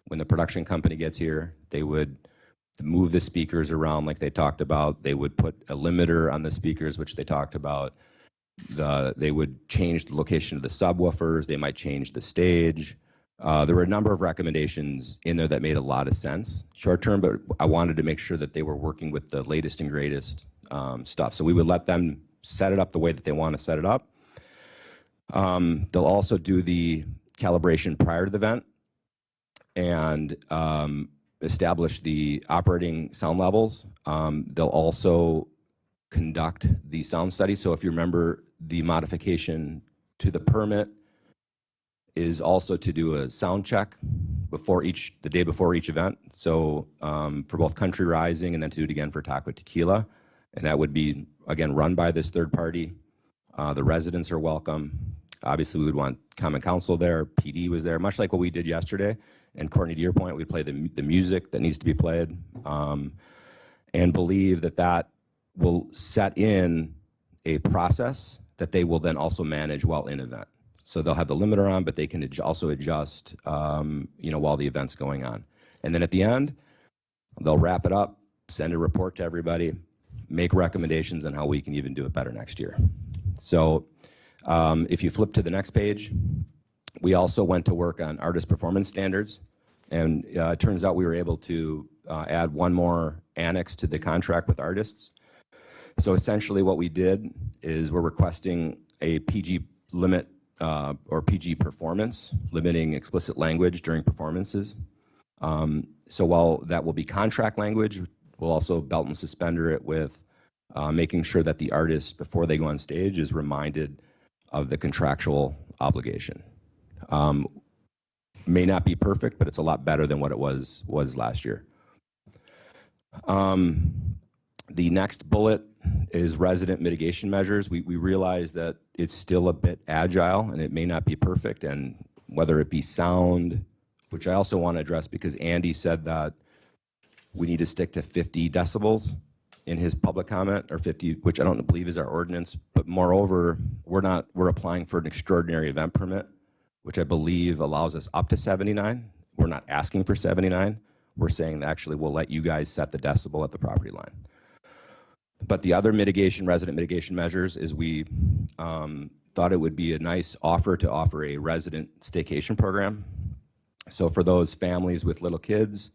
when the production company gets here. They would move the speakers around like they talked about. They would put a limiter on the speakers, which they talked about. They would change the location of the subwoofers. They might change the stage. There were a number of recommendations in there that made a lot of sense short term, but I wanted to make sure that they were working with the latest and greatest stuff. So we would let them set it up the way that they want to set it up. They'll also do the calibration prior to the event and establish the operating sound levels. They'll also conduct the sound study. So if you remember, the modification to the permit is also to do a sound check the day before each event. So for both Country Rising and then to do it again for Taco Tequila. And that would be, again, run by this third party. The residents are welcome. Obviously, we would want common council there. PD was there, much like what we did yesterday. And Courtney, to your point, we'd play the music that needs to be played, and believe that that will set in a process that they will then also manage while in event. So they'll have the limiter on, but they can also adjust, while the event's going on. And then at the end, they'll wrap it up, send a report to everybody, make recommendations on how we can even do it better next year. So if you flip to the next page, we also went to work on artist performance standards. And it turns out we were able to add one more annex to the contract with artists. So essentially what we did is we're requesting a PG limit or PG performance, limiting explicit language during performances. So while that will be contract language, we'll also belt and suspender it with making sure that the artist, before they go on stage, is reminded of the contractual obligation. May not be perfect, but it's a lot better than what it was last year. The next bullet is resident mitigation measures. We realize that it's still a bit agile and it may not be perfect, and whether it be sound, which I also want to address because Andy said that we need to stick to 50 decibels in his public comment, or 50, which I don't believe is our ordinance. But moreover, we're applying for an extraordinary event permit, which I believe allows us up to 79. We're not asking for 79. We're saying that actually we'll let you guys set the decibel at the property line. But the other resident mitigation measures is we thought it would be a nice offer to offer a resident staycation program. So for those families with little kids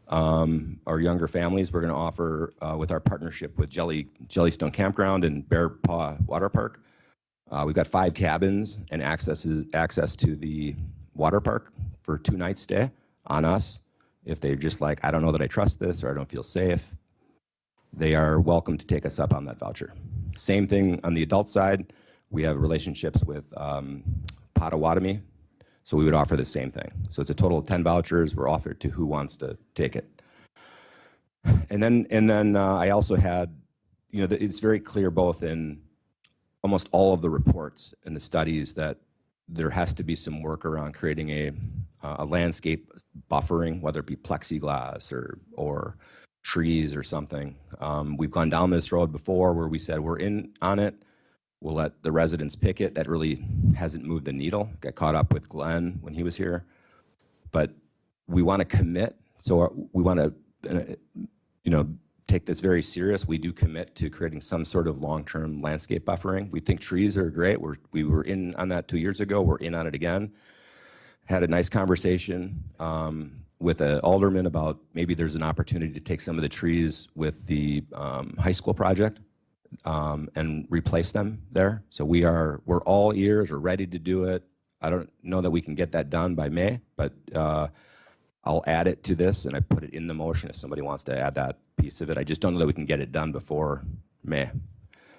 or younger families, we're going to offer with our partnership with Jellystone Campground and Bear Paw Water Park. We've got 5 cabins and access to the water park for 2 nights stay on us. If they're just like, I don't know that I trust this or I don't feel safe, they are welcome to take us up on that voucher. Same thing on the adult side. We have relationships with Potawatomi, so we would offer the same thing. So it's a total of 10 vouchers. We're offered to who wants to take it. And then I also had, it's very clear both in almost all of the reports and the studies that there has to be some work around creating a landscape buffering, whether it be plexiglass or trees or something. We've gone down this road before where we said we're in on it. We'll let the residents pick it. That really hasn't moved the needle. Got caught up with Glenn when he was here. But we want to commit. So we want to, take this very serious. We do commit to creating some sort of long-term landscape buffering. We think trees are great. We were in on that 2 years ago. We're in on it again. Had a nice conversation with an alderman about maybe there's an opportunity to take some of the trees with the high school project and replace them there. So we're all ears. We're ready to do it. I don't know that we can get that done by May, but I'll add it to this and I put it in the motion if somebody wants to add that piece of it. I just don't know that we can get it done before May.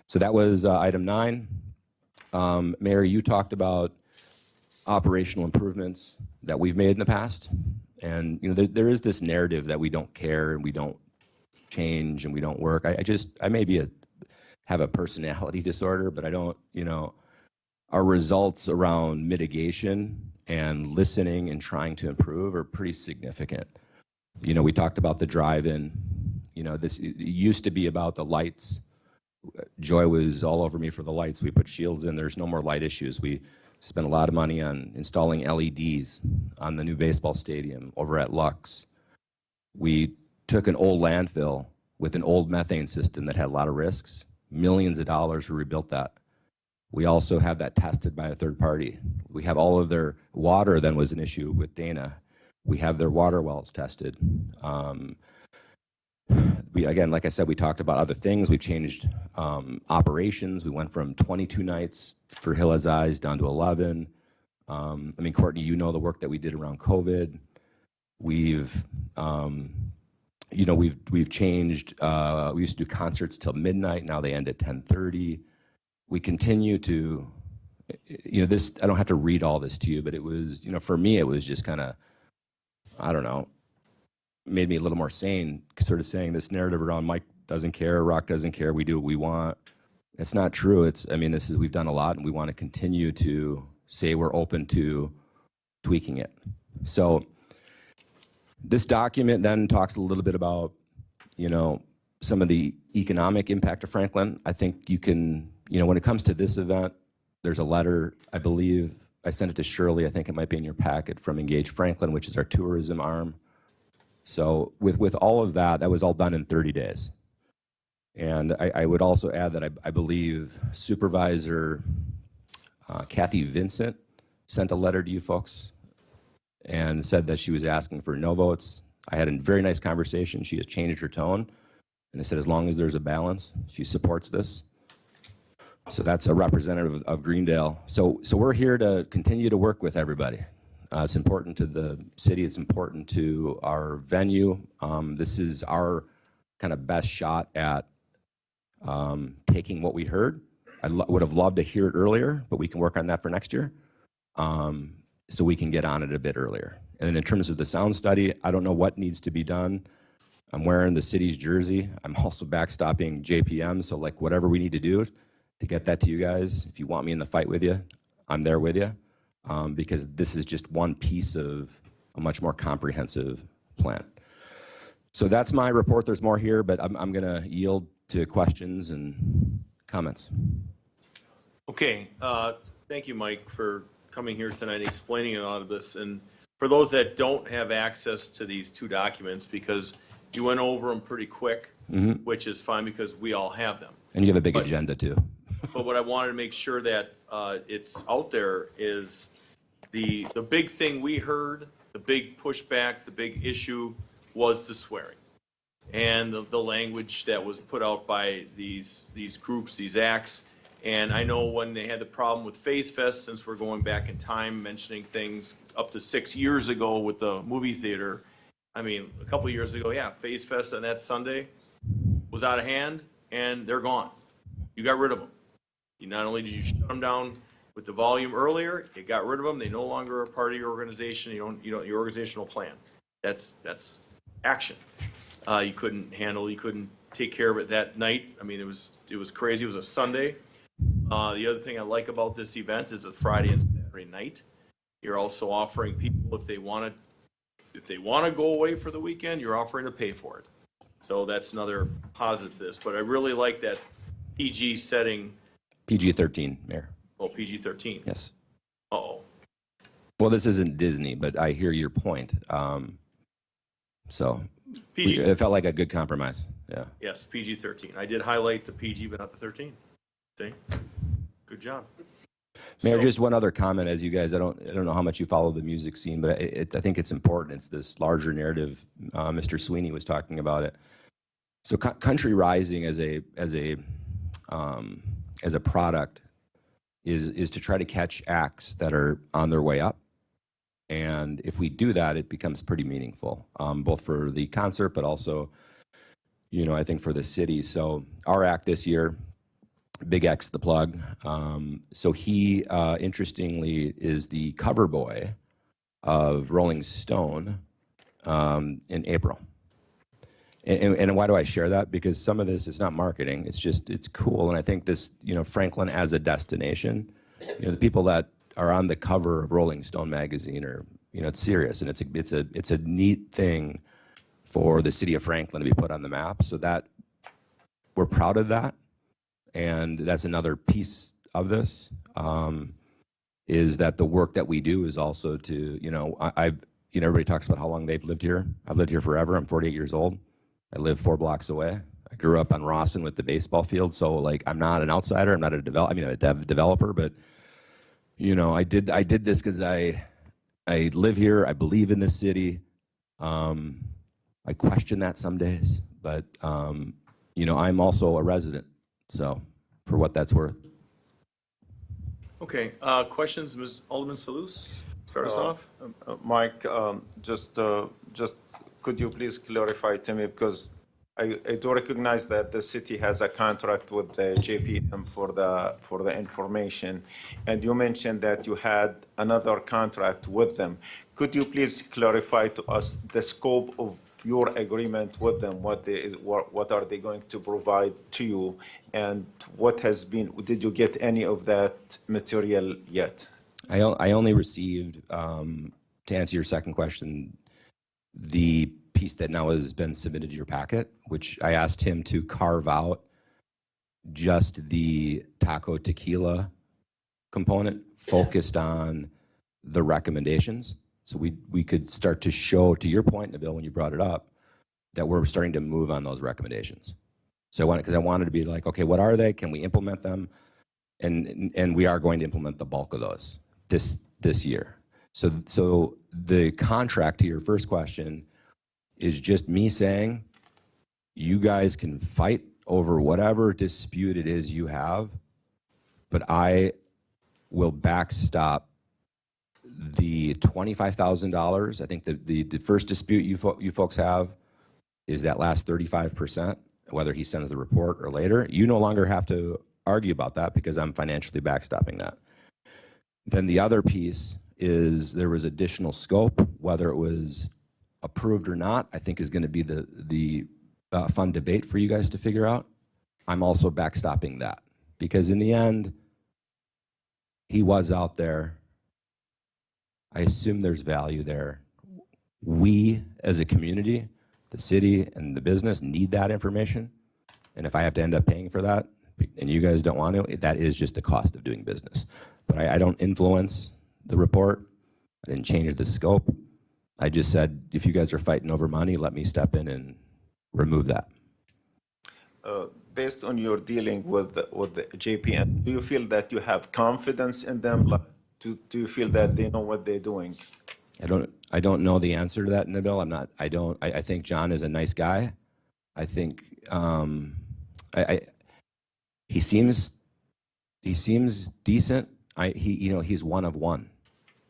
So that was item 9. Mayor, you talked about operational improvements that we've made in the past. And there is this narrative that we don't care and we don't change and we don't work. I maybe have a personality disorder, but I don't, our results around mitigation and listening and trying to improve are pretty significant. We talked about the drive-in. It used to be about the lights. Joy was all over me for the lights. We put shields in. There's no more light issues. We spent a lot of money on installing LEDs on the new baseball stadium over at Lux. We took an old landfill with an old methane system that had a lot of risks. Millions of dollars, we rebuilt that. We also have that tested by a third party. We have all of their water then was an issue with Dana. We have their water wells tested. Again, like I said, we talked about other things. We changed operations. We went from 22 nights for Hill Has Eyes down to 11. Courtney, the work that we did around COVID. We've you know, we've changed. We used to do concerts till midnight. Now they end at 10:30. We continue to, you know, this. I don't have to read all this to you, but it was, you know, for me, it was just kind of, I don't know, made me a little more sane. Sort of saying this narrative around Mike doesn't care, Rock doesn't care, we do what we want. It's not true. It's, I mean, we've done a lot, and we want to continue to say we're open to tweaking it. So this document then talks a little bit about, you know, some of the economic impact of Franklin. I think you can, you know, when it comes to this event, there's a letter, I believe, I sent it to Shirley, I think it might be in your packet, from Engage Franklin, which is our tourism arm. So with all of that, that was all done in 30 days. And I would also add that I believe Supervisor Kathy Vincent sent a letter to you folks and said that she was asking for no votes. I had a very nice conversation. She has changed her tone. And I said, as long as there's a balance, she supports this. So that's a representative of Greendale. So we're here to continue to work with everybody. It's important to the city. It's important to our venue. This is our kind of best shot at taking what we heard. I would have loved to hear it earlier, but we can work on that for next year. So we can get on it a bit earlier. And then in terms of the sound study, I don't know what needs to be done. I'm wearing the city's jersey. I'm also backstopping JPM. So like whatever we need to do to get that to you guys, if you want me in the fight with you, I'm there with you. Because this is just one piece of a much more comprehensive plan. So that's my report. There's more here, but I'm going to yield to questions and comments. Okay, thank you, Mike, for coming here tonight and explaining a lot of this. And for those that don't have access to these two documents, because you went over them pretty quick, which is fine because we all have them. And you have a big agenda too. But what I wanted to make sure that it's out there is the big thing we heard, the big pushback, the big issue was the swearing. And the language that was put out by these groups, these acts. And I know when they had the problem with Phase Fest, since we're going back in time, mentioning things up to 6 years ago with the movie theater. I mean, a couple of years ago, yeah, Phase Fest on that Sunday was out of hand, and they're gone. You got rid of them. You not only did you shut them down with the volume earlier, you got rid of them. They no longer are part of your organization. You don't your organizational plan. That's action. You couldn't take care of it that night. I mean, it was crazy. It was a Sunday. The other thing I like about this event is a Friday and Saturday night. You're also offering people, if they want to go away for the weekend, you're offering to pay for it. So that's another positive to this. But I really like that PG setting. PG-13, Mayor. Oh, PG-13. Yes. Uh-oh. Well, this isn't Disney, but I hear your point. So PG. it felt like a good compromise. Yeah. Yes, PG-13. I did highlight the PG, but not the 13. See? Good job. Mayor, So- just one other comment, as you guys, I don't know how much you follow the music scene, but I think it's important. It's this larger narrative. Mr. Sweeney was talking about it. So Country Rising as a product is to try to catch acts that are on their way up. And if we do that, it becomes pretty meaningful, both for the concert, but also, I think for the city. So our act this year, Big X the Plug. So he, interestingly, is the cover boy of Rolling Stone in April. And why do I share that? Because some of this is not marketing. It's cool. And I think this, Franklin as a destination, the people that are on the cover of Rolling Stone magazine are, it's serious. And it's a neat thing for the city of Franklin to be put on the map. So that we're proud of that. And that's another piece of this, is that the work that we do is also to, everybody talks about how long they've lived here. I've lived here forever. I'm 48 years old. I live 4 blocks away. I grew up on Rawson with the baseball field. So I'm not an outsider. I'm not a developer, but I did this because I live here. I believe in this city. I question that some days, but I'm also a resident. So, for what that's worth. Okay, questions, Ms. Alderman Salus? Start us off. Mike, just could you please clarify to me, because I do recognize that the city has a contract with the JPM for the information, and you mentioned that you had another contract with them. Could you please clarify to us the scope of your agreement with them? What are they going to provide to you, and did you get any of that material yet? I only received, to answer your second question, the piece that now has been submitted to your packet, which I asked him to carve out just the taco tequila component focused on the recommendations. So we could start to show, to your point, Nabil, when you brought it up, that we're starting to move on those recommendations. So because I wanted to be like, okay, what are they? Can we implement them? And we are going to implement the bulk of those this year. So the contract to your first question is just me saying, you guys can fight over whatever dispute it is you have, but I will backstop the $25,000. I think the first dispute you folks have is that last 35%, whether he sends the report or later. You no longer have to argue about that because I'm financially backstopping that. Then the other piece is there was additional scope, whether it was approved or not, I think is going to be the fun debate for you guys to figure out. I'm also backstopping that because in the end, he was out there. I assume there's value there. We as a community, the city and the business need that information. And if I have to end up paying for that and you guys don't want to, that is just the cost of doing business. But I don't influence the report. I didn't change the scope. I just said, if you guys are fighting over money, let me step in and remove that. Based on your dealing with the JPM, do you feel that you have confidence in them? Like, do you feel that they know what they're doing? I don't know the answer to that, Nabil. I think John is a nice guy. I think he seems decent. He's one of one.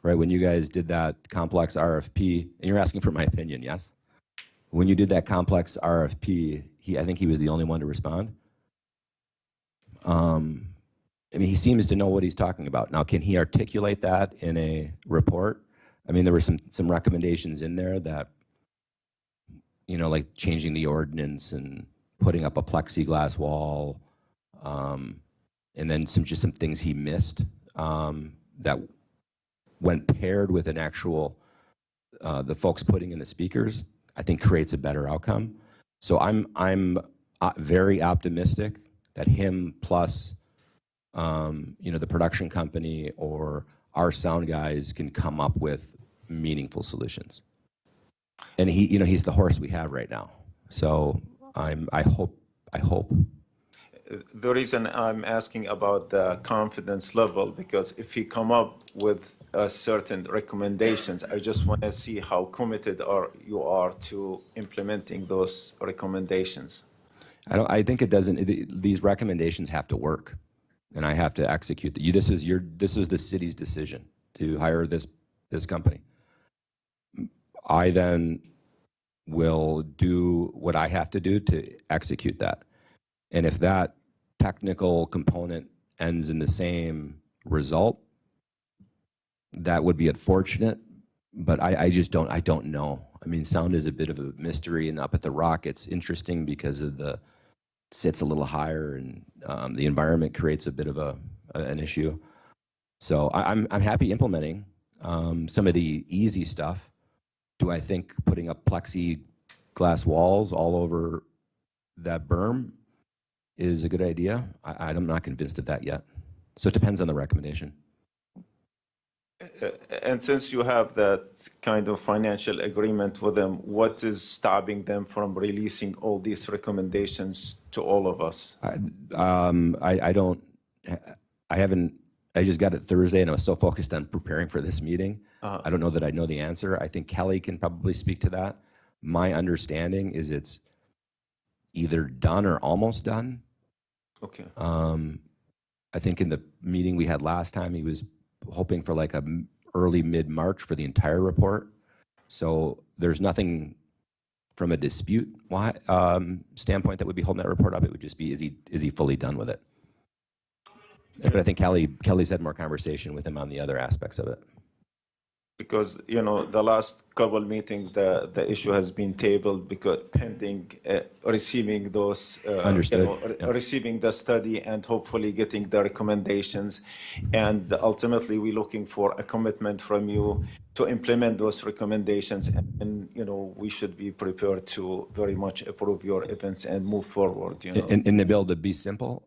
Right, when you guys did that complex RFP, and you're asking for my opinion, yes? When you did that complex RFP, I think he was the only one to respond. I mean, he seems to know what he's talking about. Now, can he articulate that in a report? I mean, there were some recommendations in there that, like changing the ordinance and putting up a plexiglass wall, and then just some things he missed that when paired with an actual, the folks putting in the speakers, I think creates a better outcome. So I'm very optimistic that him plus, the production company or our sound guys can come up with meaningful solutions. And he's the horse we have right now. So I hope. The reason I'm asking about the confidence level, because if he come up with certain recommendations, I just want to see how committed you are to implementing those recommendations. I think it doesn't. These recommendations have to work, and I have to execute. This is the city's decision to hire this company. I then will do what I have to do to execute that, and if that technical component ends in the same result, that would be unfortunate, but I don't know. I mean, sound is a bit of a mystery, and up at the Rock, it's interesting because of sits a little higher, and the environment creates a bit of an issue. So I'm happy implementing some of the easy stuff. Do I think putting up plexiglass walls all over that berm is a good idea? I'm not convinced of that yet. So it depends on the recommendation. And since you have that kind of financial agreement with them, what is stopping them from releasing all these recommendations to all of us? I just got it Thursday and I was so focused on preparing for this meeting. I don't know that I know the answer. I think Kelly can probably speak to that. My understanding is it's either done or almost done. Okay. I think in the meeting we had last time, he was hoping for like early mid-March for the entire report. So there's nothing from a dispute standpoint that would be holding that report up. It would just be, is he fully done with it? But I think Kelly's had more conversation with him on the other aspects of it. Because, the last couple meetings, the issue has been tabled because pending receiving those, Understood. Yeah. receiving the study and hopefully getting the recommendations. And ultimately, we're looking for a commitment from you to implement those recommendations. And we should be prepared to very much approve your events and move forward, And Nabil, to be simple,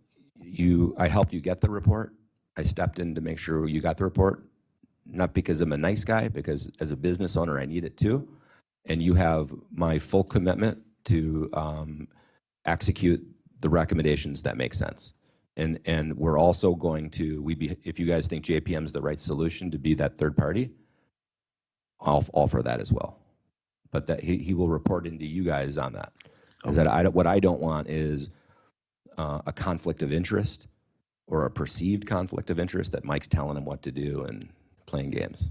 I helped you get the report. I stepped in to make sure you got the report. Not because I'm a nice guy, because as a business owner, I need it too. And you have my full commitment to execute the recommendations that make sense. And we're also going to, if you guys think JPM is the right solution to be that third party, I'll offer that as well. But that he will report into you guys on that. Is that what I don't want is a conflict of interest or a perceived conflict of interest that Mike's telling him what to do and playing games.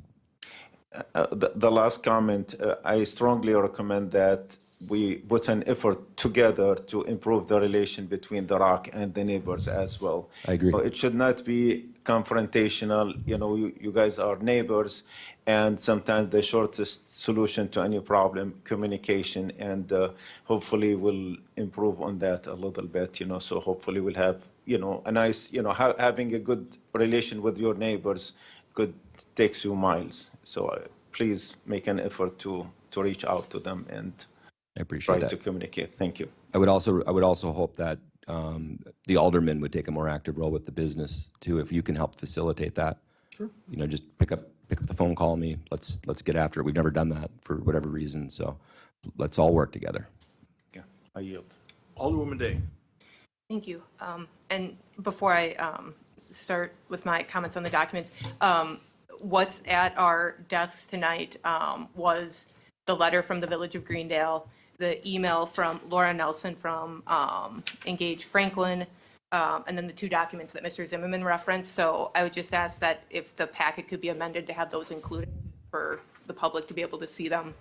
The last comment, I strongly recommend that we put an effort together to improve the relation between the Rock and the neighbors as well. I agree. It should not be confrontational. You guys are neighbors, and sometimes the shortest solution to any problem, communication, and hopefully we'll improve on that a little bit. So hopefully we'll have a nice, having a good relation with your neighbors could take you miles. So please make an effort to reach out to them and I appreciate try that. to communicate. Thank you. I would also hope that the alderman would take a more active role with the business too. If you can help facilitate that, Sure. Just pick up the phone, call me. Let's get after it. We've never done that for whatever reason, so let's all work together. Yeah, I yield. Alderwoman Day. Thank you. And before I start with my comments on the documents, what's at our desks tonight was the letter from the Village of Greendale, the email from Laura Nelson from Engage Franklin, and then the two documents that Mr. Zimmerman referenced. So I would just ask that if the packet could be amended to have those included for the public to be able to see them.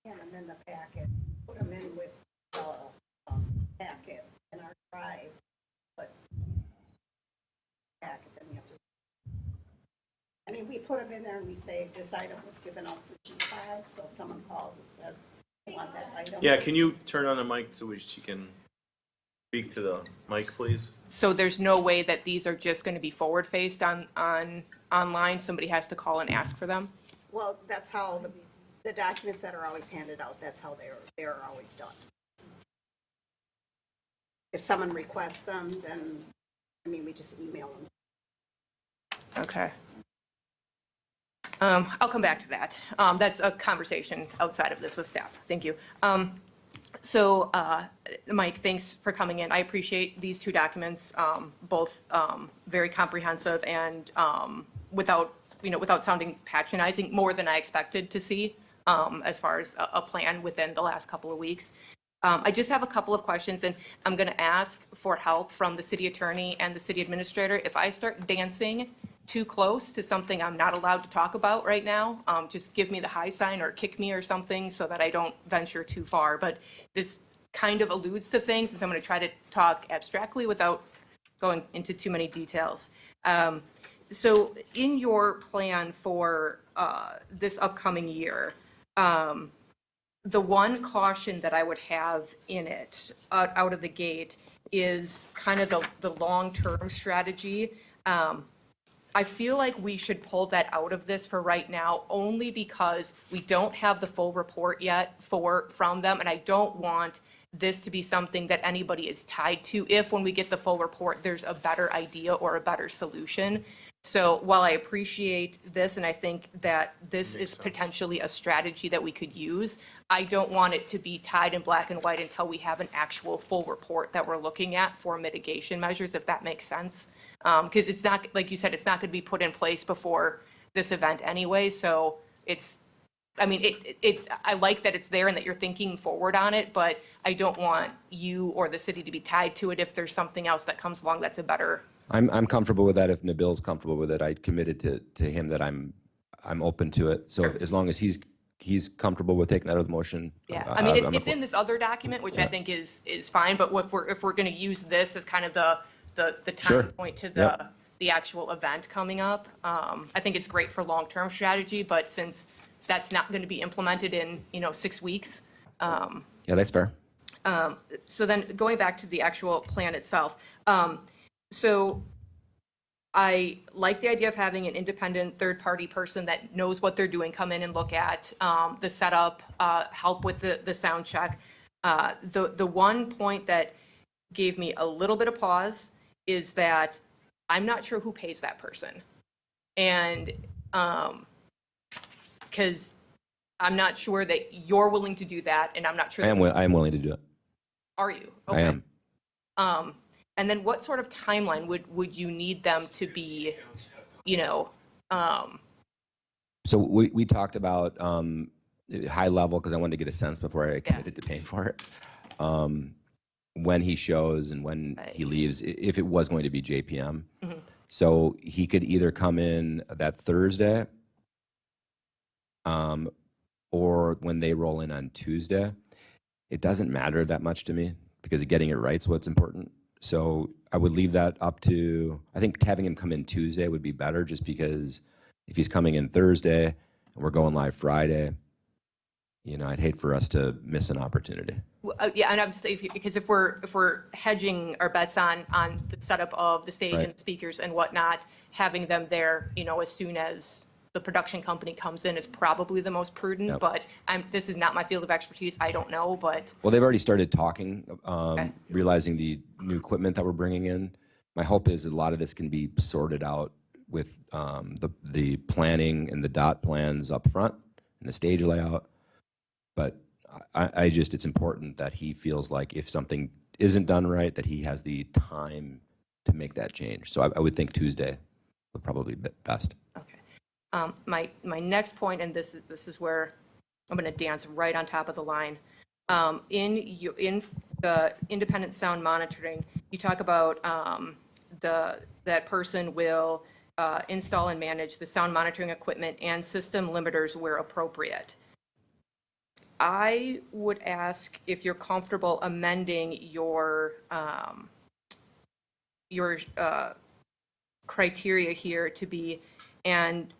And amend the packet, put them in with the packet in our drive, but packet, then we have to. I mean, we put them in there and we say this item was given out for G5, so if someone calls and says, I want that item. Yeah, can you turn on the mic so she can speak to the mic, please? So there's no way that these are just going to be forward-faced online? Somebody has to call and ask for them? Well, that's how the documents that are always handed out, that's how they're always done. If someone requests them, then, we just email them. Okay. I'll come back to that. That's a conversation outside of this with staff. Thank you. So, Mike, thanks for coming in. I appreciate these two documents, both very comprehensive and without sounding patronizing, more than I expected to see as far as a plan within the last couple of weeks. I just have a couple of questions, and I'm going to ask for help from the city attorney and the city administrator. If I start dancing too close to something I'm not allowed to talk about right now, just give me the high sign or kick me or something so that I don't venture too far. But this kind of alludes to things, and so I'm going to try to talk abstractly without going into too many details. So in your plan for this upcoming year, the one caution that I would have in it out of the gate is kind of the long-term strategy. I feel like we should pull that out of this for right now, only because we don't have the full report yet from them, and I don't want this to be something that anybody is tied to if, when we get the full report, there's a better idea or a better solution. So while I appreciate this, and I think that this is potentially a strategy that we could use, I don't want it to be tied in black and white until we have an actual full report that we're looking at for mitigation measures, if that makes sense. Because it's not, like you said, it's not going to be put in place before this event anyway. So it's, I like that it's there and that you're thinking forward on it, but I don't want you or the city to be tied to it if there's something else that comes along that's a better. I'm comfortable with that. If Nabil's comfortable with it, I committed to him that I'm open to it. So as long as he's he's comfortable with taking that out of the motion. Yeah, Uh, I mean, I'm it's in this other document, which I think is fine, but if we're going to use this as kind of the Sure. time point to Yep. the actual event coming up, I think it's great for long-term strategy, but since that's not going to be implemented in, 6 weeks, Yeah, that's fair. so then going back to the actual plan itself, so I like the idea of having an independent third-party person that knows what they're doing, come in and look at the setup, help with the sound check. The one point that gave me a little bit of pause is that I'm not sure who pays that person. And because I'm not sure that you're willing to do that, and I'm not sure. I am willing to do it. Are you? I am. And then what sort of timeline would you need them to be, So we talked about high level because I wanted to get a sense before I committed to paying for it. When he shows and when he leaves, if it was going to be JPM. So he could either come in that Thursday or when they roll in on Tuesday. It doesn't matter that much to me because getting it right is what's important. So I would leave that up to, I think having him come in Tuesday would be better just because if he's coming in Thursday and we're going live Friday, I'd hate for us to miss an opportunity. Yeah, and I'm just because if we're hedging our bets on the setup of the stage Right. and the speakers and whatnot, having them there, as soon as the production company comes in is probably the most prudent. Yep. But this is not my field of expertise. I don't know, but Well, they've already started talking, realizing the new equipment that we're bringing in. My hope is that a lot of this can be sorted out with the planning and the dot plans up front and the stage layout. But I just, it's important that he feels like if something isn't done right, that he has the time to make that change. So I would think Tuesday would probably be best. my next point, and this is where I'm going to dance right on top of the line. In the independent sound monitoring, you talk about that person will install and manage the sound monitoring equipment and system limiters where appropriate. I would ask if you're comfortable amending your criteria here to be and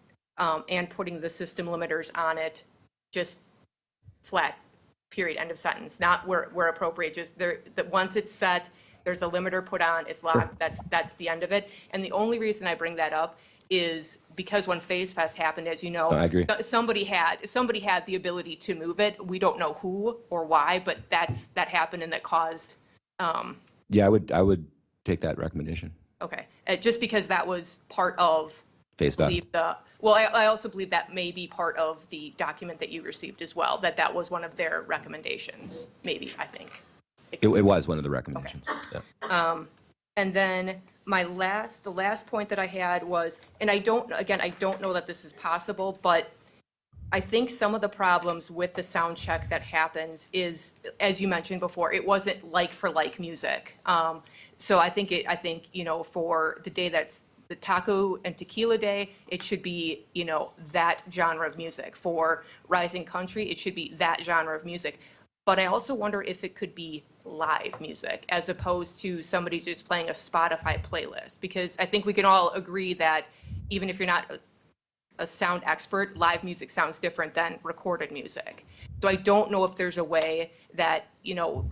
putting the system limiters on it, just flat, period, end of sentence, not where appropriate, just there, that once it's set, there's a limiter put on, it's locked, that's the end of it. And the only reason I bring that up is because when Phase Fest happened, as you know, I agree. somebody had the ability to move it. We don't know who or why, but that happened and that caused. Yeah, I would take that recommendation. Okay, just because that was part of. Phase Fest. I also believe that may be part of the document that you received as well, that was one of their recommendations, maybe, I think. It was one of the recommendations. Yeah. And then the last point that I had was, and I don't know that this is possible, but I think some of the problems with the sound check that happens is, as you mentioned before, it wasn't like for like music. So I think for the day that's the Taco and Tequila Day, it should be, that genre of music. For Rising Country, it should be that genre of music. But I also wonder if it could be live music as opposed to somebody just playing a Spotify playlist. Because I think we can all agree that even if you're not a sound expert, live music sounds different than recorded music. So I don't know if there's a way that,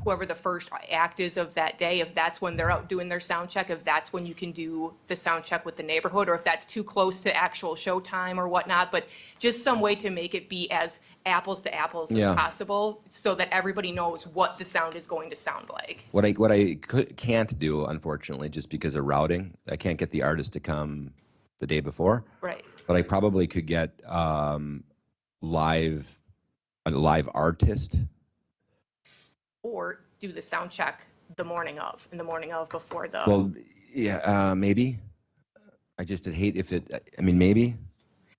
whoever the first act is of that day, if that's when they're out doing their sound check, if that's when you can do the sound check with the neighborhood, or if that's too close to actual showtime or whatnot, but just some way to make it be as apples to apples Yeah. as possible so that everybody knows what the sound is going to sound like. What I can't do, unfortunately, just because of routing, I can't get the artist to come the day before. Right. But I probably could get a live artist. Or do the sound check in the morning of before the. Well, yeah, maybe. I just would hate if it. I mean, maybe.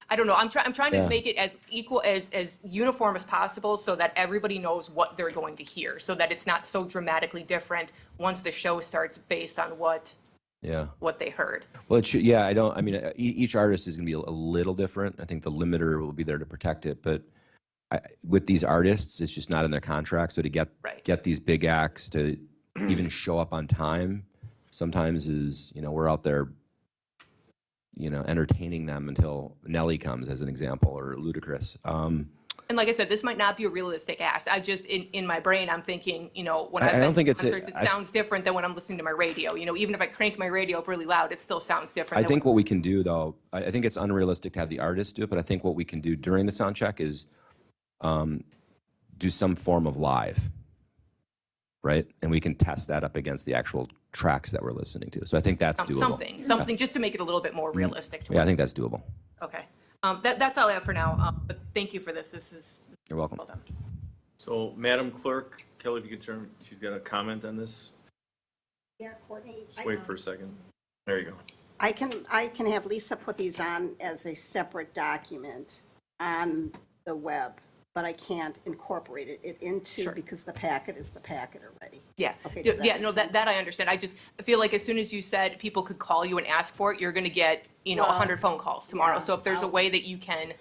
I don't know. I'm trying to Yeah. make it as equal as uniform as possible so that everybody knows what they're going to hear, so that it's not so dramatically different once the show starts based on what Yeah. they heard. Well, it should. Yeah, I don't. I mean, each artist is going to be a little different. I think the limiter will be there to protect it, but with these artists, it's just not in their contract. So to get these big acts to even show up on time sometimes is, we're out there, entertaining them until Nelly comes, as an example, or Ludacris. And like I said, this might not be a realistic ask. I just, in my brain, I'm thinking, when I've I don't been think to it's concerts, it sounds different than when I'm listening to my radio. Even if I crank my radio up really loud, it still sounds different. I think what we can do, though, I think it's unrealistic to have the artists do it, but I think what we can do during the sound check is do some form of live, right? And we can test that up against the actual tracks that we're listening to. So I think that's doable. Something just to make it a little bit more realistic. Yeah, I think that's doable. Okay. That's all I have for now. But thank you for this. This is You're welcome. well done. So, Madam Clerk, Kelly, if you could turn, she's got a comment on this. Yeah, Courtney. Just wait for a second. There you go. I can have Lisa put these on as a separate document on the web, but I can't incorporate it into, because the packet is the packet already. Yeah. Okay, does that Yeah, make no, sense? that I understand. I just feel like as soon as you said people could call you and ask for it, you're going to get, 100 phone calls tomorrow. yeah, So if there's a way that you can,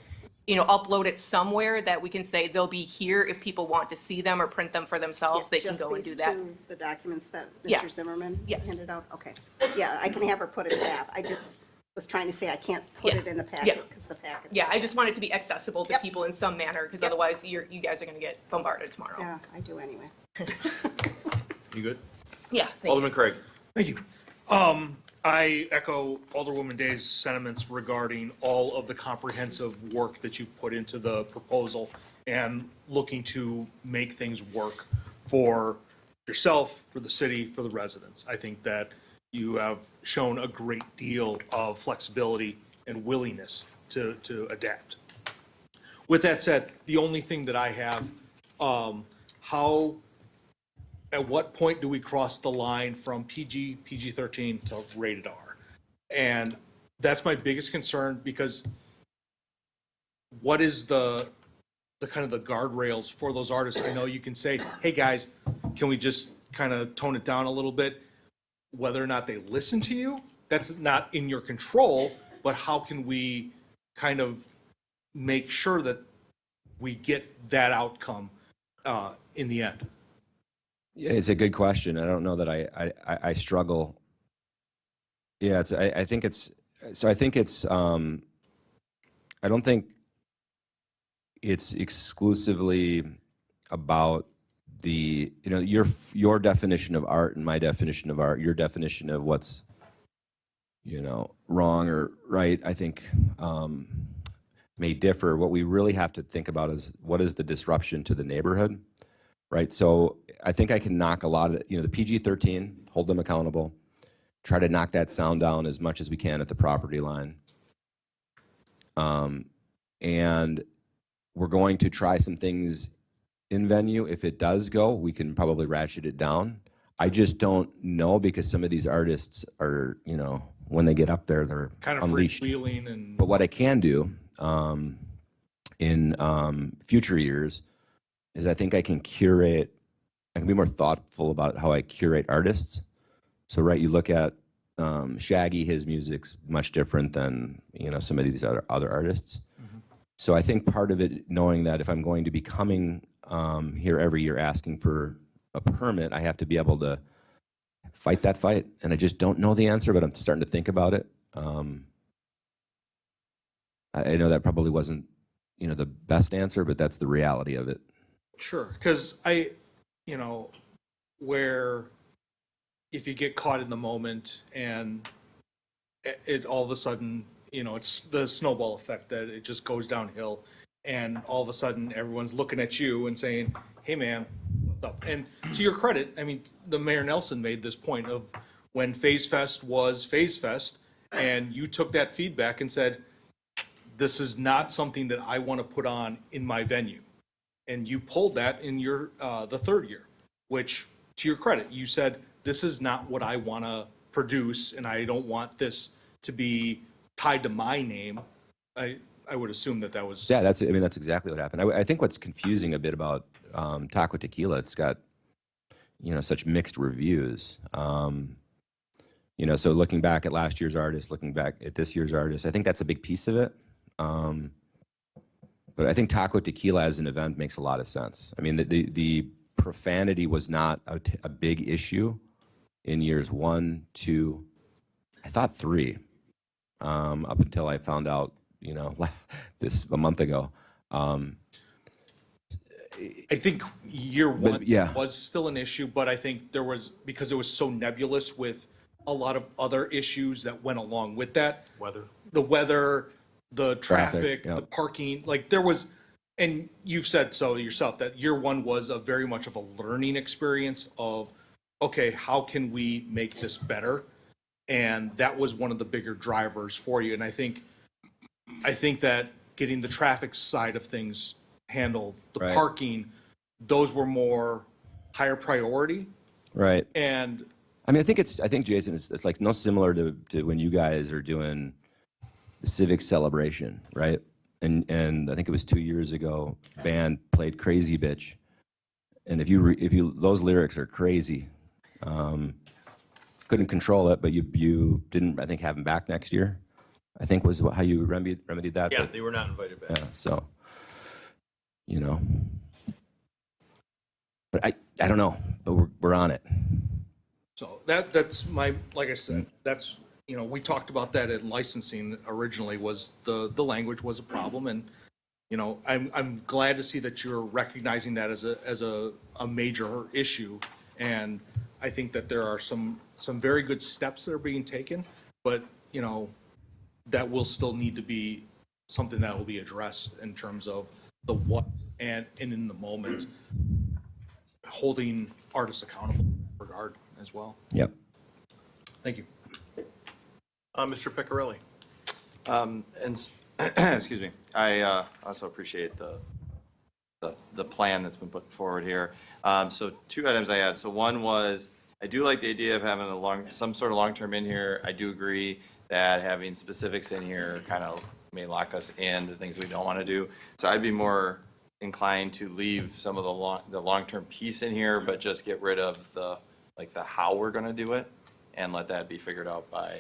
upload it somewhere that we can say they'll be here if people want to see them or print them for themselves, they can Just go and these do that. two, the documents that Yeah. Mr. Zimmerman Yes. handed out? Okay. Yeah, I can have her put a tab. I just was trying to say I can't put Yeah. it in the Yeah. packet because the packet is. Yeah, I just want it to be accessible to Yep. people in some manner, because Yep. otherwise you guys are going to get bombarded tomorrow. Yeah, I do anyway. You good? Yeah. Thank you. Alderman Craig. Thank you. I echo Alderwoman Day's sentiments regarding all of the comprehensive work that you've put into the proposal and looking to make things work for yourself, for the city, for the residents. I think that you have shown a great deal of flexibility and willingness to adapt. With that said, the only thing that I have, at what point do we cross the line from PG-13 to rated R? And that's my biggest concern, because what is the kind of the guardrails for those artists? I know you can say, hey, guys, can we just kind of tone it down a little bit? Whether or not they listen to you, that's not in your control, but how can we kind of make sure that we get that outcome in the end? Yeah, it's a good question. I don't know that I struggle. Yeah, I think it's, I don't think it's exclusively about the, your definition of art and my definition of art, your definition of what's, wrong or right, I think may differ. What we really have to think about is what is the disruption to the neighborhood, right? So I think I can knock a lot of, the PG-13, hold them accountable, try to knock that sound down as much as we can at the property line. And we're going to try some things in venue. If it does go, we can probably ratchet it down. I just don't know, because some of these artists are, when they get up there, they're Kind of unleashed. freewheeling and. But what I can do in future years is I think I can curate, I can be more thoughtful about how I curate artists. So, right, you look at Shaggy, his music's much different than, some of these other artists. So I think part of it, knowing that if I'm going to be coming here every year asking for a permit, I have to be able to fight that fight. And I just don't know the answer, but I'm starting to think about it. I know that probably wasn't, the best answer, but that's the reality of it. Sure, because where if you get caught in the moment and it all of a sudden, it's the snowball effect that it just goes downhill, and all of a sudden everyone's looking at you and saying, hey man, what's up? And to your credit, I mean, the Mayor Nelson made this point of when Phase Fest was Phase Fest, and you took that feedback and said, this is not something that I want to put on in my venue. And you pulled that in your the third year, which, to your credit, you said, this is not what I want to produce, and I don't want this to be tied to my name. I would assume that was. Yeah, that's exactly what happened. I think what's confusing a bit about Taco Tequila, it's got, such mixed reviews. So looking back at last year's artist, looking back at this year's artist, I think that's a big piece of it. But I think Taco Tequila as an event makes a lot of sense. I mean, the profanity was not a big issue in years 1, 2, I thought 3, up until I found out, you know, this a month ago. I think year one yeah. was still an issue, but I think there was, because it was so nebulous with a lot of other issues that went along with that. Weather. The weather, the traffic, yep. the parking, like there was, and you've said so yourself, that year one was a very much of a learning experience of, okay, how can we make this better? And that was one of the bigger drivers for you. And I think that getting the traffic side of things handled, the Right. parking, those were more higher priority. Right. And I mean, I think Jason, it's like no similar to when you guys are doing the civic celebration, right? And I think it was 2 years ago, band played Crazy Bitch. And if you those lyrics are crazy. Couldn't control it, but you didn't, I think, have them back next year, I think was how you remedied that. Yeah, but, they were not invited back. yeah, so, you know. But I don't know, but we're on it. so that's my, like I said, that's, you know, we talked about that in licensing originally, was the language was a problem. And, you know, I'm glad to see that you're recognizing that as a major issue. And I think that there are some very good steps that are being taken, but, you know, that will still need to be something that will be addressed in terms of the what and in the moment, holding artists accountable in that regard as well. Yep. Thank you. Mr. Piccarelli. Excuse me. I also appreciate the plan that's been put forward here. So 2 items I had. So one was, I do like the idea of having some sort of long-term in here. I do agree that having specifics in here kind of may lock us in the things we don't want to do. So I'd be more inclined to leave some of the long-term piece in here, but just get rid of the how we're going to do it and let that be figured out by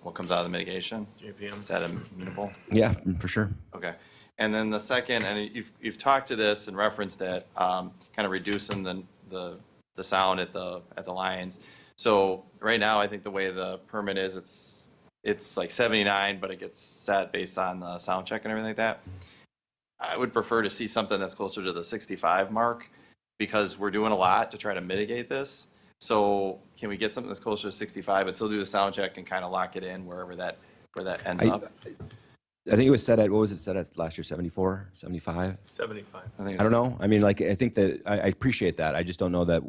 what comes out of the mitigation. JPM. Is that amenable? Yeah, for sure. Okay. And then the second, and you've talked to this and referenced it, kind of reducing the sound at the lines. So right now, I think the way the permit is, it's like 79, but it gets set based on the sound check and everything like that. I would prefer to see something that's closer to the 65 mark, because we're doing a lot to try to mitigate this. So can we get something that's closer to 65 and still do the sound check and kind of lock it in where that ends up? I think it was set at, what was it set at last year, 74, 75? 75. I don't know. I mean, like, I think that I appreciate that. I just don't know that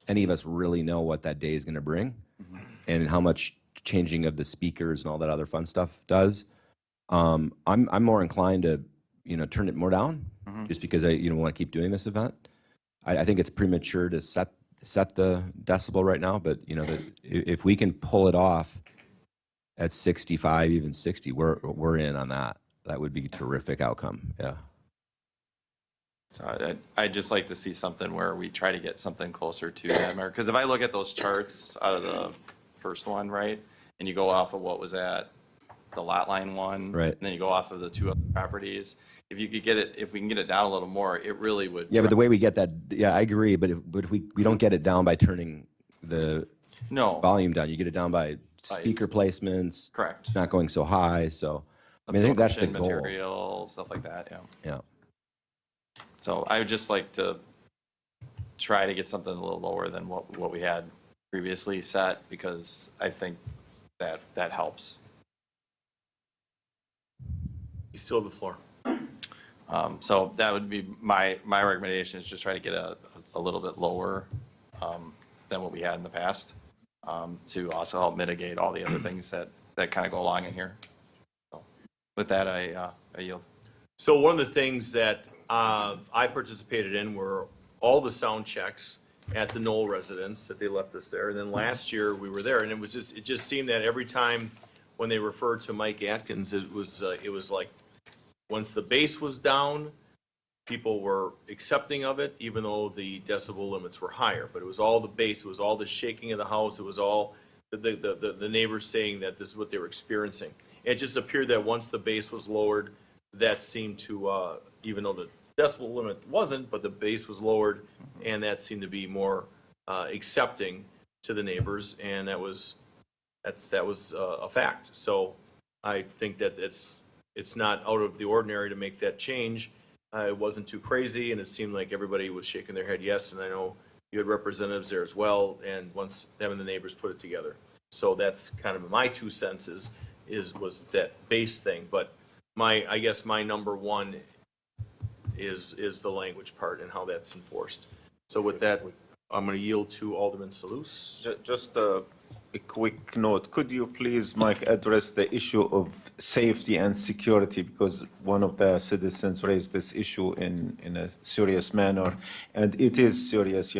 any of us really know what that day is going to bring and how much changing of the speakers and all that other fun stuff does. I'm more inclined to, turn it more down just because I, want to keep doing this event. I think it's premature to set the decibel right now, but if we can pull it off at 65, even 60, we're in on that. That would be a terrific outcome. Yeah. So I'd just like to see something where we try to get something closer to that mark. Because if I look at those charts out of the first one, right, and you go off of what was at the lot line one, Right. and then you go off of the 2 other properties, if you could get it, if we can get it down a little more, it really would. Yeah, but the way we get that, yeah, I agree. But if we don't get it down by turning the volume down. You get it down by speaker placements. Correct. Not going so high. So, I mean, I think that's the Absorption goal. material, stuff like that, yeah. Yeah. So I would just like to try to get something a little lower than what we had previously set, because I think that helps. You still have the floor. So that would be my recommendation, is just try to get a little bit lower than what we had in the past, to also help mitigate all the other things that kind of go along in here. So with that, I yield. So one of the things that I participated in were all the sound checks at the Knoll residence that they left us there. And then last year we were there, and it just seemed that every time when they referred to Mike Atkins, it was like, once the bass was down, people were accepting of it, even though the decibel limits were higher. But it was all the bass, it was all the shaking of the house, it was all the neighbors saying that this is what they were experiencing. It just appeared that once the base was lowered, that seemed to, even though the decibel limit wasn't, but the base was lowered, and that seemed to be more accepting to the neighbors, and that was a fact. So I think that it's not out of the ordinary to make that change. It wasn't too crazy, and it seemed like everybody was shaking their head yes, and I know you had representatives there as well, and once them and the neighbors put it together. So that's kind of my 2 cents was that base thing, but I guess my number one is the language part and how that's enforced. So with that, I'm going to yield to Alderman Salus. Just a quick note. Could you please, Mike, address the issue of safety and security? Because one of the citizens raised this issue in a serious manner. And it is serious,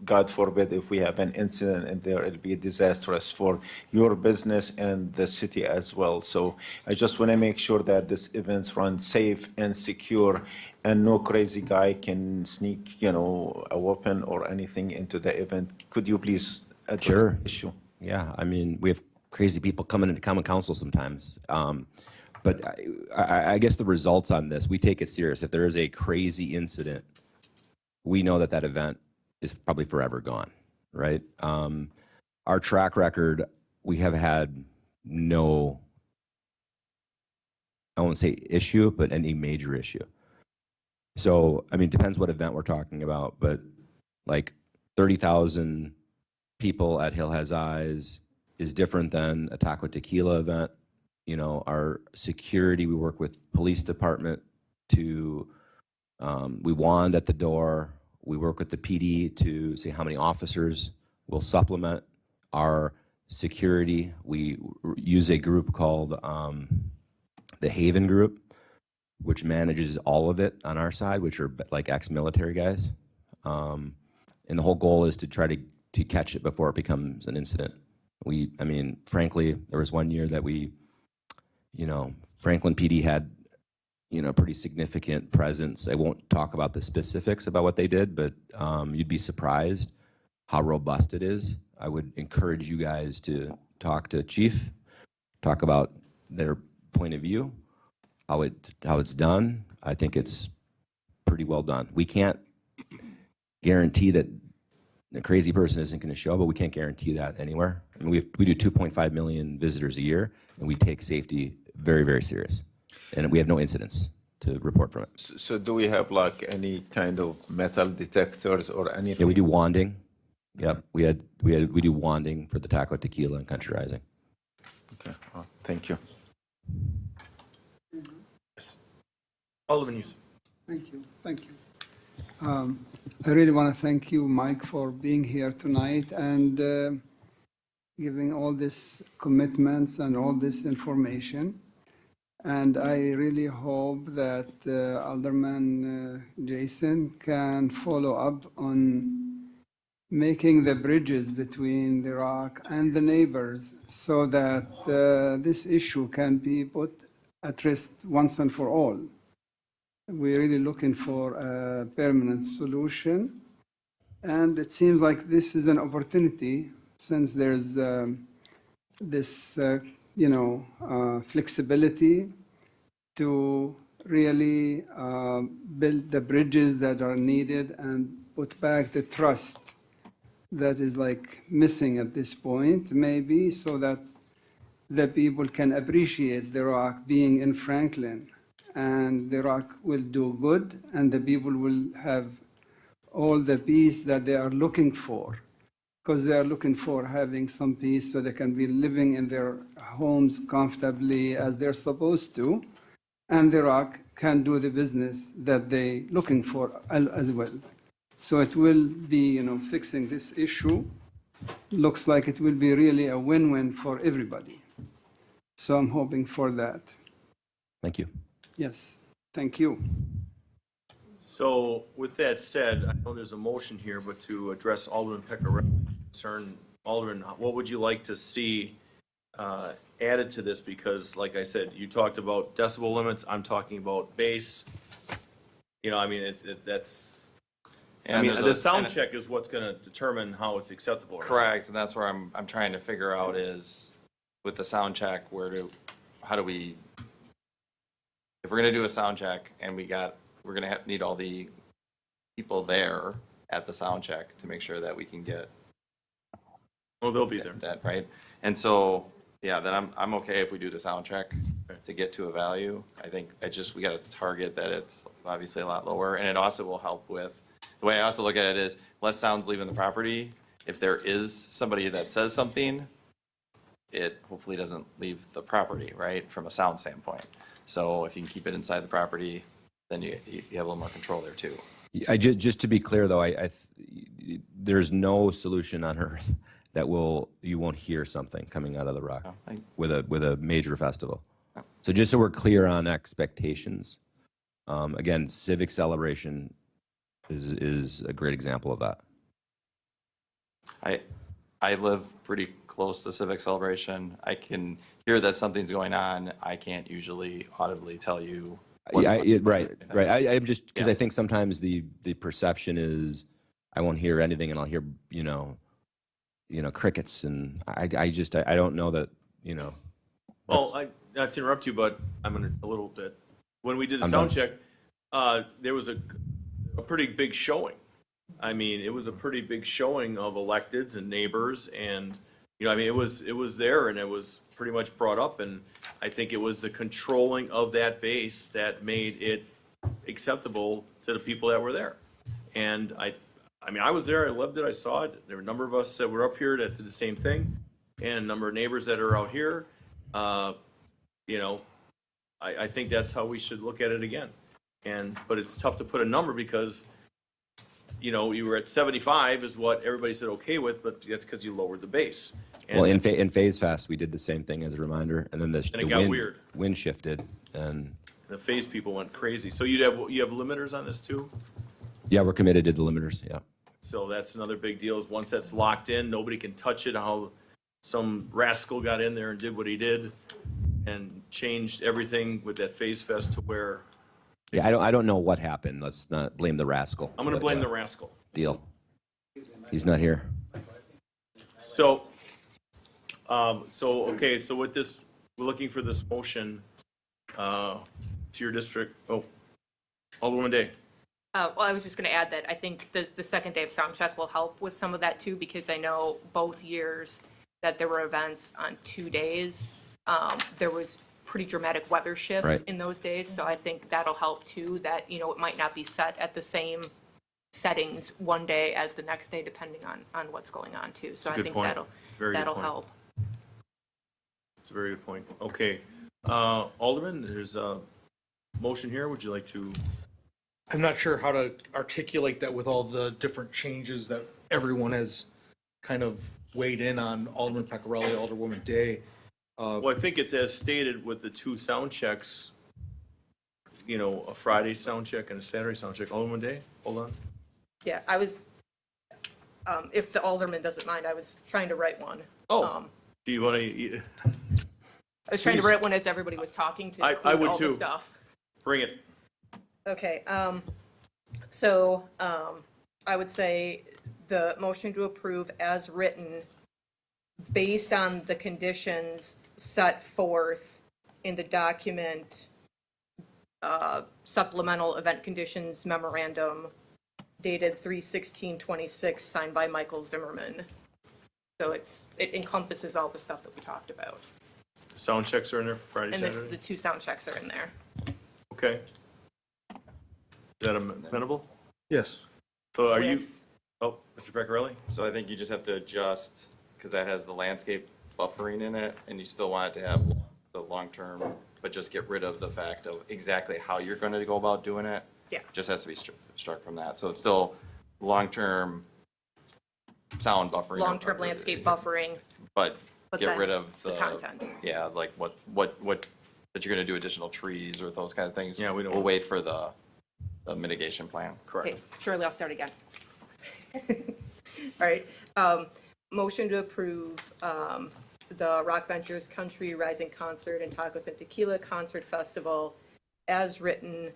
God forbid if we have an incident and there, it'll be disastrous for your business and the city as well. So I just want to make sure that this events run safe and secure, and no crazy guy can sneak, a weapon or anything into the event. Could you please address the issue? Yeah, I mean, we have crazy people coming into common council sometimes. But I guess the results on this, we take it serious. If there is a crazy incident, we know that event is probably forever gone, right? Our track record, we have had no, I won't say issue, but any major issue. So, I mean, depends what event we're talking about, but like 30,000 people at Hill Has Eyes is different than a Taco Tequila event. Our security, we work with police department to, we wand at the door. We work with the PD to see how many officers will supplement our security. We use a group called the Haven Group, which manages all of it on our side, which are like ex-military guys. And the whole goal is to try to catch it before it becomes an incident. I mean, frankly, there was one year that Franklin PD had, pretty significant presence. I won't talk about the specifics about what they did, but you'd be surprised how robust it is. I would encourage you guys to talk to Chief, talk about their point of view, how it's done. I think it's pretty well done. We can't guarantee that a crazy person isn't going to show, but we can't guarantee that anywhere. I mean, we do 2.5 million visitors a year, and we take safety very, very serious. And we have no incidents to report from it. So do we have like any kind of metal detectors or anything? Yeah, we do wanding. Yep, we do wanding for the Taco Tequila and Country Rising. Okay, thank you. Alderman Yusuf. Thank you. I really want to thank you, Mike, for being here tonight and giving all these commitments and all this information. And I really hope that Alderman Jason can follow up on making the bridges between the Rock and the neighbors so that this issue can be put at rest once and for all. We're really looking for a permanent solution. And it seems like this is an opportunity since there's this, flexibility to really build the bridges that are needed and put back the trust that is like missing at this point, maybe, so that the people can appreciate the Rock being in Franklin. And the Rock will do good, and the people will have all the peace that they are looking for, because they are looking for having some peace so they can be living in their homes comfortably as they're supposed to, and the Rock can do the business that they're looking for as well. So it will be, fixing this issue. Looks like it will be really a win-win for everybody. So I'm hoping for that. Thank you. Yes, thank you. So with that said, I know there's a motion here, but to address Alderman Peccarelli's concern, Alderman, what would you like to see added to this? Because like I said, you talked about decibel limits, I'm talking about bass. That's, the sound check is what's going to determine how it's acceptable. Correct, and that's where I'm trying to figure out is with the sound check, how do we, if we're gonna do a sound check and we're gonna need all the people there at the sound check to make sure that we can get Oh, they'll be there. that, right? And so, yeah, then I'm okay if we do the sound check to get to a value. I think we got to target that it's obviously a lot lower, and it also will help with, the way I also look at it is less sounds leaving the property. If there is somebody that says something, it hopefully doesn't leave the property, right, from a sound standpoint. So if you can keep it inside the property, then you have a little more control there too. Just to be clear though, there's no solution on earth that you won't hear something coming out of the rock with a major festival. So just so we're clear on expectations, again, Civic Celebration is a great example of that. I live pretty close to Civic Celebration. I can hear that something's going on. I can't usually audibly tell you. Right. I'm just, because I think sometimes the perception is I won't hear anything and I'll hear, crickets, and I don't know that, Well, not to interrupt you, but I'm in a little bit. When we did the I'm sound done. check, there was a pretty big showing. I mean, it was a pretty big showing of electeds and neighbors, and it was there, and it was pretty much brought up, and I think it was the controlling of that base that made it acceptable to the people that were there. And I was there, I loved it, I saw it. There were a number of us that were up here that did the same thing, and a number of neighbors that are out here. I think that's how we should look at it again. But it's tough to put a number because, you were at 75 is what everybody said okay with, but that's because you lowered the base. And well, in Phase Fest, we did the same thing as a reminder, and then the got wind, weird. wind shifted, and the phase people went crazy. So you have limiters on this too? yeah, we're committed to the limiters, yeah. So that's another big deal is once that's locked in, nobody can touch it. How some rascal got in there and did what he did and changed everything with that Phase Fest to where Yeah, I don't know what happened. Let's not blame the rascal. I'm going to but, blame the rascal. Deal. He's not here. So, so with this, we're looking for this motion to your district. Oh, Alderwoman Day. Well, I was just going to add that I think the second day of sound check will help with some of that too, because I know both years that there were events on 2 days. There was pretty dramatic weather shift Right. in those days, so I think that'll help too, that, it might not be set at the same settings one day as the next day, depending on what's going on too. So a I good think point. Very good that'll point. help. It's a very good point. Okay. Alderman, there's a motion here. Would you like to? I'm not sure how to articulate that with all the different changes that everyone has kind of weighed in on. Alderman Pecorelli, Alderwoman Day. Well, I think it's as stated with the two sound checks, a Friday sound check and a Saturday sound check. Alderman Day, hold on. Yeah, I was, if the alderman doesn't mind, I was trying to write one. Do you want to? I was trying to Please. write one as everybody was talking to I include would all the too. stuff. Bring it. Okay, so I would say the motion to approve as written based on the conditions set forth in the document, supplemental event conditions memorandum dated 3/16/26, signed by Michael Zimmerman. So it encompasses all the stuff that we talked about. The sound checks are in there Friday, And Saturday? the two sound checks are in there. Okay. Is that amenable? Yes. So are you, Mr. Pecorelli? So I think you just have to adjust, because that has the landscape buffering in it, and you still want it to have the long-term, but just get rid of the fact of exactly how you're going to go about doing it. Yeah. Just has to be struck from that. So it's still long-term sound buffering. Long-term landscape buffering, But but get then rid of the content. Yeah, like what, that you're going to do additional trees or those kind of things. Yeah, we don't We'll want- wait for the mitigation plan. Correct. Okay, Shirley, I'll start again. All right, motion to approve the Rock Ventures Country Rising Concert and Tacos and Tequila Concert Festival as written,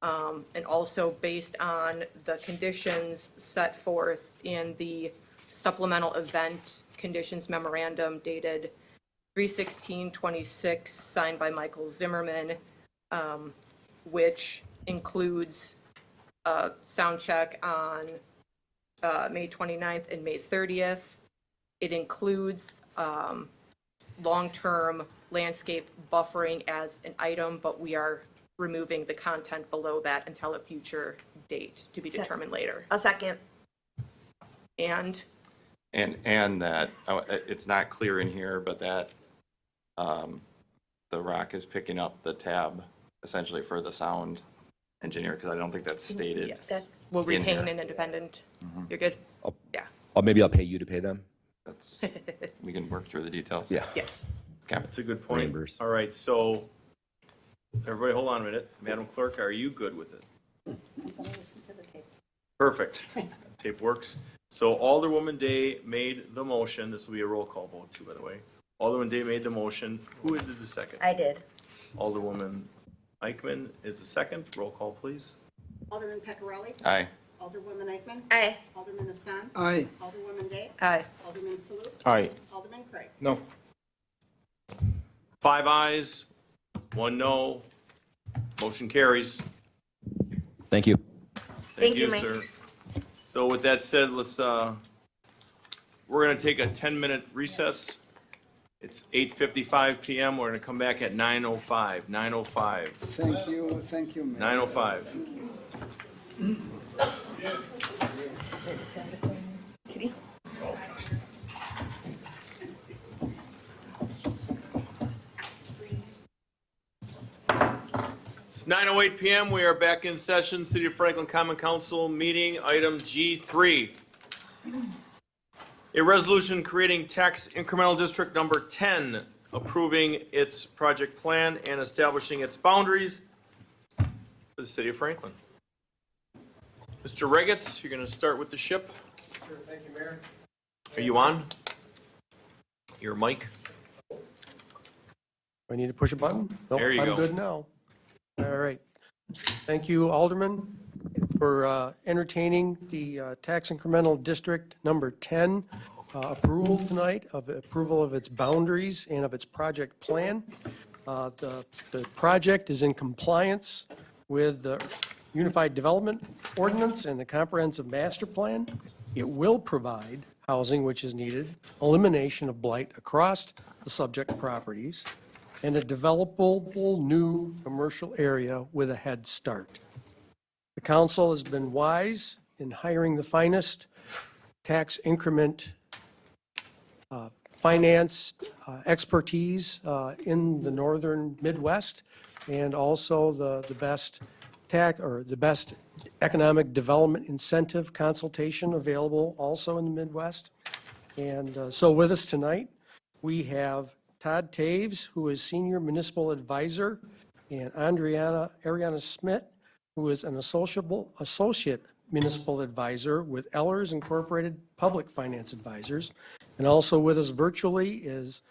and also based on the conditions set forth in the supplemental event conditions memorandum dated 3/16/26, signed by Michael Zimmerman, which includes a sound check on May 29th and May 30th. It includes long-term landscape buffering as an item, but we are removing the content below that until a future date to be determined later. A second. And And that, it's not clear in here, but that the ROC is picking up the tab essentially for the sound engineer, because I don't think that's stated. yes, we'll in retain here. an independent. You're good? Yeah. Or maybe I'll pay you to pay them. That's, we can work through the details. Yeah. Yes. Okay. That's a good point. Reimburse. All right, so, everybody hold on a minute. Madam Clerk, are you good with it? Yes, I'm going to listen to the tape. Perfect. Tape works. So Alderwoman Day made the motion. This will be a roll call vote too, by the way. Alderwoman Day made the motion. Who did the second? I did. Alderwoman Eichman is the second. Roll call, please. Alderman Pecorelli? Aye. Alderwoman Eichman? Aye. Alderman Hassan? Aye. Alderwoman Day? Aye. Alderman Salus? Aye. Alderman Craig? No. 5 ayes, 1 no. Motion carries. Thank you. Thank you, Mike. sir. So with that said, let's, we're going to take a 10-minute recess. It's 8:55 PM. We're going to come back at 9:05. 9:05. Thank you, Mayor. 9:05. It's 9:08 PM. We are back in session. City of Franklin Common Council meeting, item G3. A resolution creating tax incremental district number 10, approving its project plan and establishing its boundaries for the city of Franklin. Mr. Regitz, you're going to start with the ship. Sure, thank you, Mayor. Are you on? Your mic? Do I need to push a button? Nope, There you go. I'm good now. All right. Thank you, Alderman, for entertaining the tax incremental district number 10 approval tonight, of approval of its boundaries and of its project plan. The project is in compliance with the Unified Development Ordinance and the Comprehensive Master Plan. It will provide housing which is needed, elimination of blight across the subject properties, and a developable new commercial area with a head start. The council has been wise in hiring the finest tax increment finance expertise in the northern Midwest, and also the best the best economic development incentive consultation available also in the Midwest. And so with us tonight, we have Todd Taves, who is Senior Municipal Advisor, and Ariana Smith, who is an Associate Municipal Advisor with Ellers Incorporated Public Finance Advisors. And also with us virtually is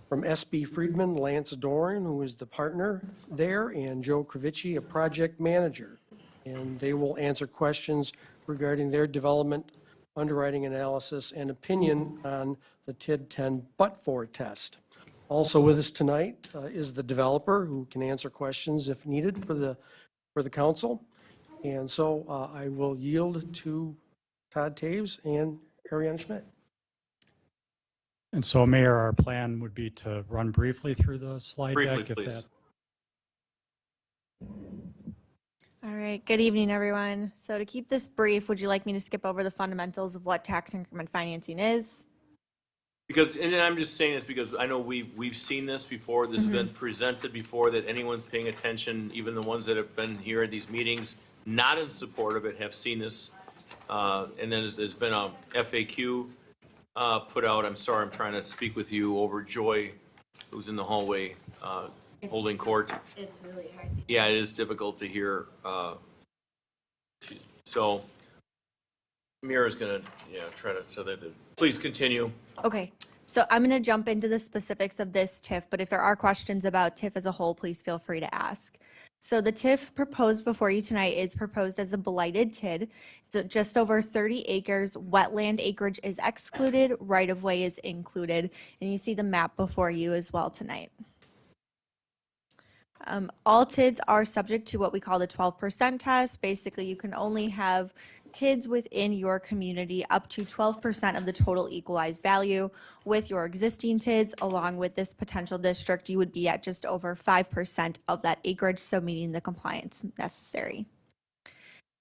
from SB Friedman, Lance Doran, who is the partner there, and Joe Kravicci, a project manager. And they will answer questions regarding their development, underwriting analysis, and opinion on the TID 10 but-for test. Also with us tonight is the developer, who can answer questions if needed for the council. And so I will yield to Todd Taves and Ariana Schmidt. And so, Mayor, our plan would be to run briefly through the slide Briefly, deck. If please. that All right, good evening, everyone. So to keep this brief, would you like me to skip over the fundamentals of what tax increment financing is? Because, and I'm just saying this because I know we've seen this before, this has been presented before, that anyone's paying attention, even the ones that have been here at these meetings, not in support of it, have seen this. And then there's been a FAQ put out. I'm sorry, I'm trying to speak with you over Joy, who's in the hallway holding court. It's really hard. Yeah, it is difficult to hear. So Mira's gonna, try to, so that, please continue. Okay, so I'm going to jump into the specifics of this TIF, but if there are questions about TIF as a whole, please feel free to ask. So the TIF proposed before you tonight is proposed as a blighted TID. It's at just over 30 acres. Wetland acreage is excluded, right-of-way is included, and you see the map before you as well tonight. All TIDs are subject to what we call the 12% test. Basically, you can only have TIDs within your community up to 12% of the total equalized value. With your existing TIDs, along with this potential district, you would be at just over 5% of that acreage, so meeting the compliance necessary.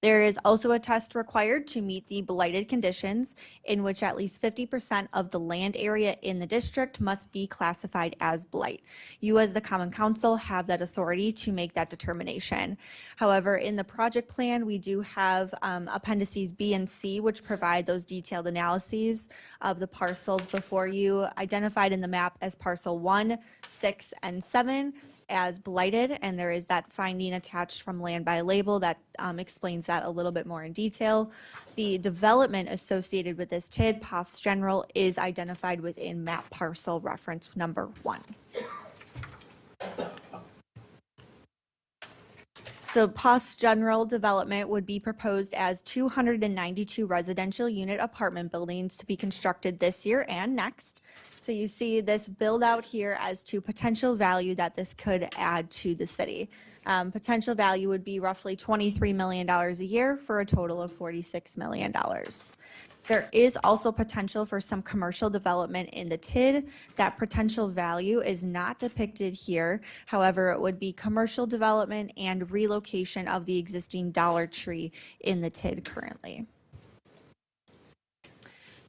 There is also a test required to meet the blighted conditions, in which at least 50% of the land area in the district must be classified as blight. You, as the Common Council, have that authority to make that determination. However, in the project plan, we do have appendices B and C, which provide those detailed analyses of the parcels before you, identified in the map as parcel 1, 6, and 7. As blighted, and there is that finding attached from Land by Label that explains that a little bit more in detail. The development associated with this TID, Poths General, is identified within map parcel reference number 1. So Poths General development would be proposed as 292 residential unit apartment buildings to be constructed this year and next. So you see this build out here as to potential value that this could add to the city. Potential value would be roughly $23 million a year for a total of $46 million. There is also potential for some commercial development in the TID. That potential value is not depicted here. However, it would be commercial development and relocation of the existing Dollar Tree in the TID currently.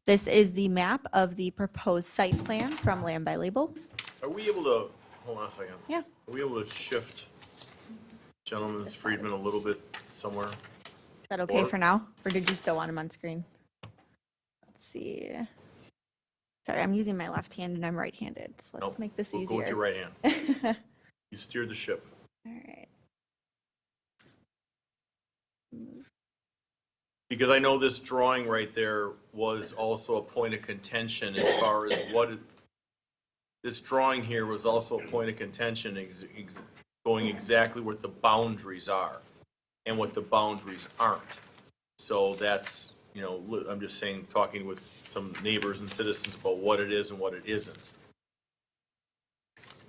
This is the map of the proposed site plan from Land by Label. Are we able to, hold on a second. Yeah. Are we able to shift Gentleman's Friedman a little bit somewhere? Is that okay Or- for now? Or did you still want him on screen? Let's see. Sorry, I'm using my left hand and I'm right-handed, so let's Nope, make this we'll easier. go with your right hand. You steer the ship. All right. Because I know this drawing right there was also a point of contention as far as this drawing here was also a point of contention, going exactly what the boundaries are and what the boundaries aren't. So that's, I'm just saying, talking with some neighbors and citizens about what it is and what it isn't.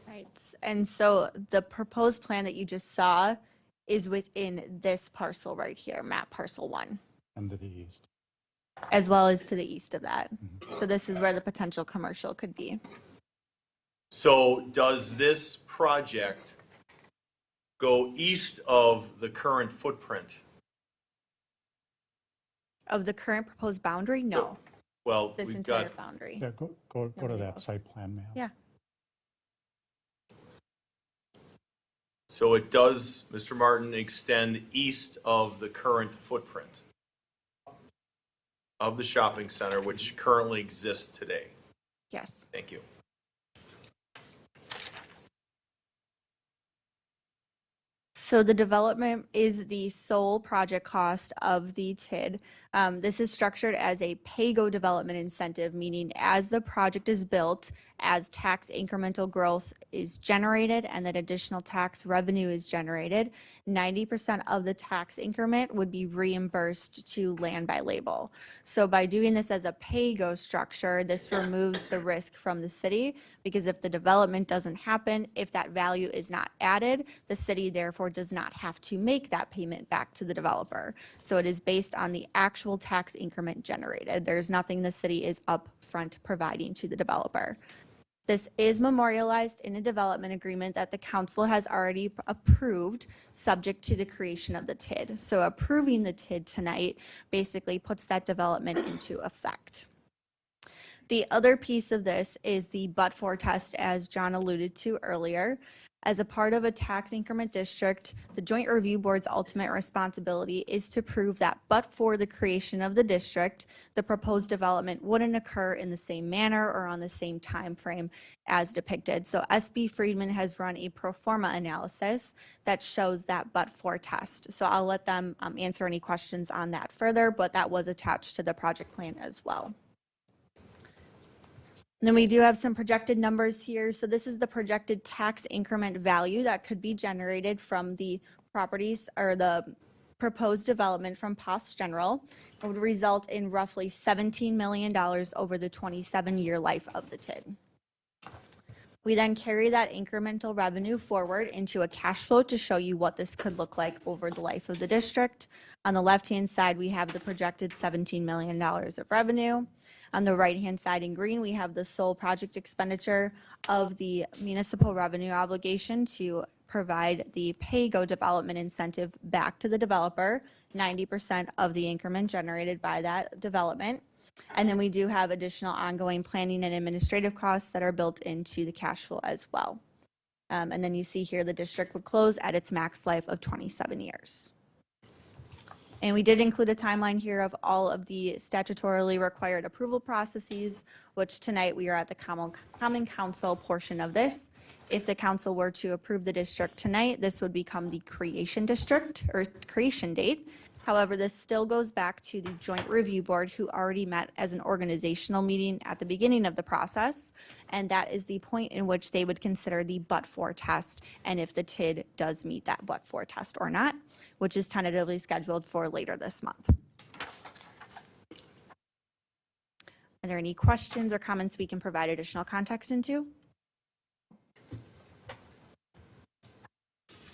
Right, and so the proposed plan that you just saw is within this parcel right here, map parcel 1, And to the east. as well as to the east of that. So this is where the potential commercial could be. So does this project go east of the current footprint? Of the current proposed boundary? No, Well, this we've entire got, boundary. Yeah, go to that site plan map. Yeah. so it does, Mr. Martin, extend east of the current footprint of the shopping center, which currently exists today. Yes. Thank you. So the development is the sole project cost of the TID. This is structured as a pay-go development incentive, meaning as the project is built, as tax incremental growth is generated and that additional tax revenue is generated, 90% of the tax increment would be reimbursed to Land by Label. So by doing this as a pay-go structure, this removes the risk from the city, because if the development doesn't happen, if that value is not added, the city therefore does not have to make that payment back to the developer. So it is based on the actual tax increment generated. There's nothing the city is upfront providing to the developer. This is memorialized in a development agreement that the council has already approved, subject to the creation of the TID. So approving the TID tonight basically puts that development into effect. The other piece of this is the but-for test, as John alluded to earlier. As a part of a tax increment district, the Joint Review Board's ultimate responsibility is to prove that but for the creation of the district, the proposed development wouldn't occur in the same manner or on the same time frame as depicted. So SB Friedman has run a pro forma analysis that shows that but for test. So I'll let them answer any questions on that further, but that was attached to the project plan as well. And then we do have some projected numbers here. So this is the projected tax increment value that could be generated from the properties or the proposed development from Poth's General. It would result in roughly $17 million over the 27-year life of the TID. We then carry that incremental revenue forward into a cash flow to show you what this could look like over the life of the district. On the left-hand side, we have the projected $17 million of revenue. On the right-hand side in green, we have the sole project expenditure of the municipal revenue obligation to provide the pay-go development incentive back to the developer, 90% of the increment generated by that development. And then we do have additional ongoing planning and administrative costs that are built into the cash flow as well. And then you see here the district would close at its max life of 27 years. And we did include a timeline here of all of the statutorily required approval processes, which tonight we are at the common council portion of this. If the council were to approve the district tonight, this would become the creation district or creation date. However, this still goes back to the joint review board who already met as an organizational meeting at the beginning of the process. And that is the point in which they would consider the but-for test and if the TID does meet that but-for test or not, which is tentatively scheduled for later this month. Are there any questions or comments we can provide additional context into?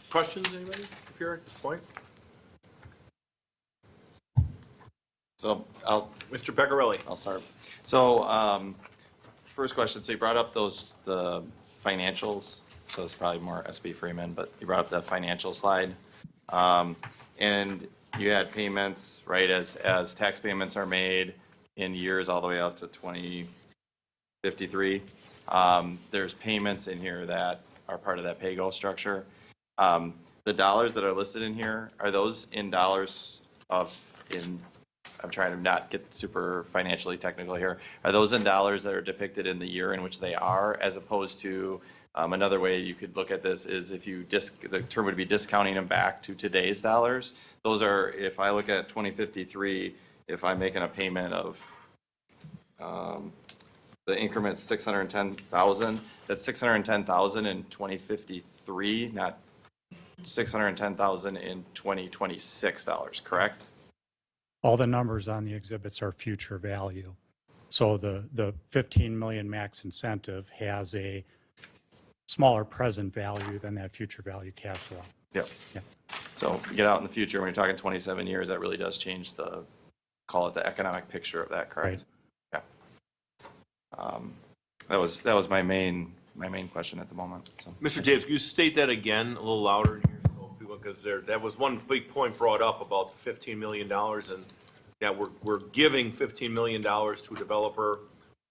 Questions, anybody, up here at this point? So Mr. Peccarelli. I'll start. So first question, so you brought up the financials, so it's probably more SB Freeman, but you brought up the financial slide. And you had payments, right, as tax payments are made in years all the way out to 2053. There's payments in here that are part of that pay-go structure. The dollars that are listed in here, are those in dollars I'm trying to not get super financially technical here. Are those in dollars that are depicted in the year in which they are, as opposed to another way you could look at this is if you the term would be discounting them back to today's dollars. Those are, if I look at 2053, if I'm making a payment of the increment 610,000, that's 610,000 in 2053, not 610,000 in 2026 dollars, correct? All the numbers on the exhibits are future value. So the 15 million max incentive has a smaller present value than that future value cash flow. Yep. Yeah. So get out in the future, when you're talking 27 years, that really does change call it the economic picture of that, correct? Right. Yeah. That was my main question at the moment. So. Mr. Davis, can you state that again a little louder in here? Because that was one big point brought up about the $15 million and that we're giving $15 million to a developer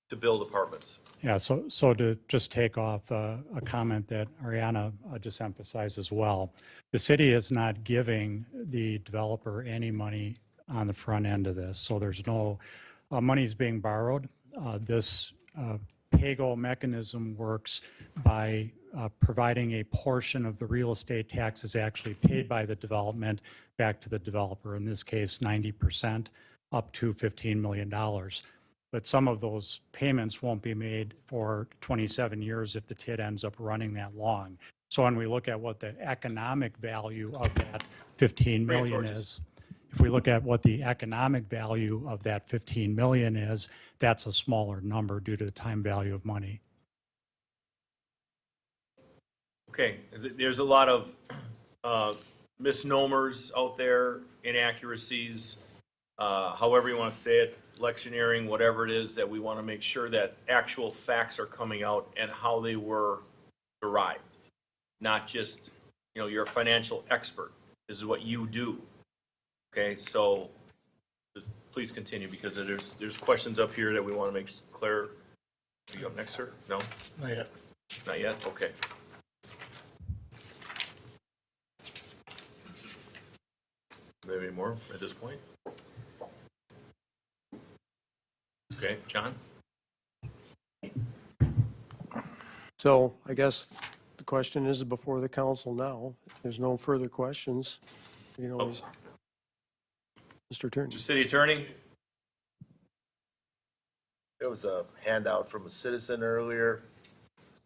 to build apartments. Yeah, so to just take off a comment that Ariana just emphasized as well, the city is not giving the developer any money on the front end of this. So there's no money's being borrowed. This pay-go mechanism works by providing a portion of the real estate taxes actually paid by the development back to the developer, in this case 90%, up to $15 million. But some of those payments won't be made for 27 years if the TID ends up running that long. So when we look at what the economic value of that 15 million is, if we look at what the economic value of that 15 million is, that's a smaller number due to the time value of money. Okay, there's a lot of misnomers out there, inaccuracies, however you want to say it, electioneering, whatever it is, that we want to make sure that actual facts are coming out and how they were derived. Not just, you're a financial expert. This is what you do. Okay, so just please continue because there's questions up here that we want to make clear. Are you up next, sir? No? Not yet. Not yet? Okay. Maybe more at this point? Okay, John? So I guess the question is before the council now. If there's no further questions, Mr. Attorney. City Attorney? There was a handout from a citizen earlier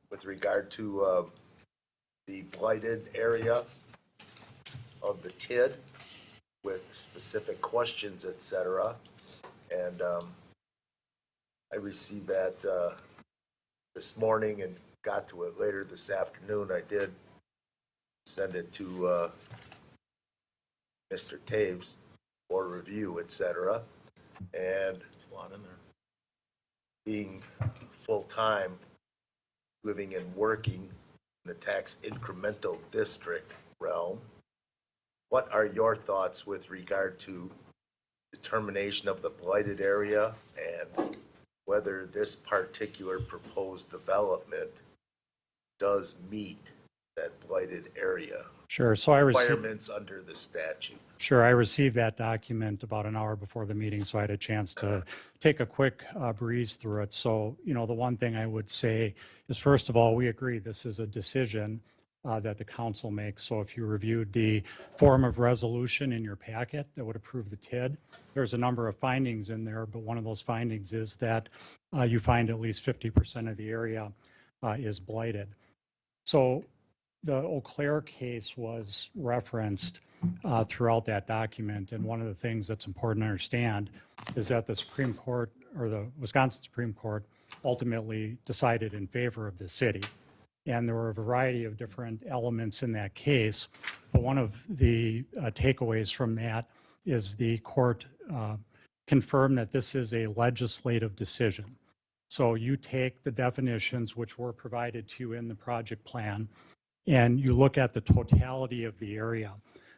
with regard to the blighted area of the TID with specific questions, et cetera. And I received that this morning and got to it later this afternoon. I did send it to Mr. Taves for review, et cetera. And It's a lot in there. being full-time, living and working in the tax incremental district realm, what are your thoughts with regard to determination of the blighted area and whether this particular proposed development does meet that blighted area Sure. So I received. requirements under the statute? Sure, I received that document about an hour before the meeting, so I had a chance to take a quick breeze through it. So, the one thing I would say is, first of all, we agree this is a decision that the council makes. So if you reviewed the form of resolution in your packet that would approve the TID, there's a number of findings in there, but one of those findings is that you find at least 50% of the area is blighted. So the Eau Claire case was referenced throughout that document. And one of the things that's important to understand is that the Supreme Court, or the Wisconsin Supreme Court, ultimately decided in favor of the city. And there were a variety of different elements in that case. But one of the takeaways from that is the court confirmed that this is a legislative decision. So you take the definitions which were provided to you in the project plan, and you look at the totality of the area.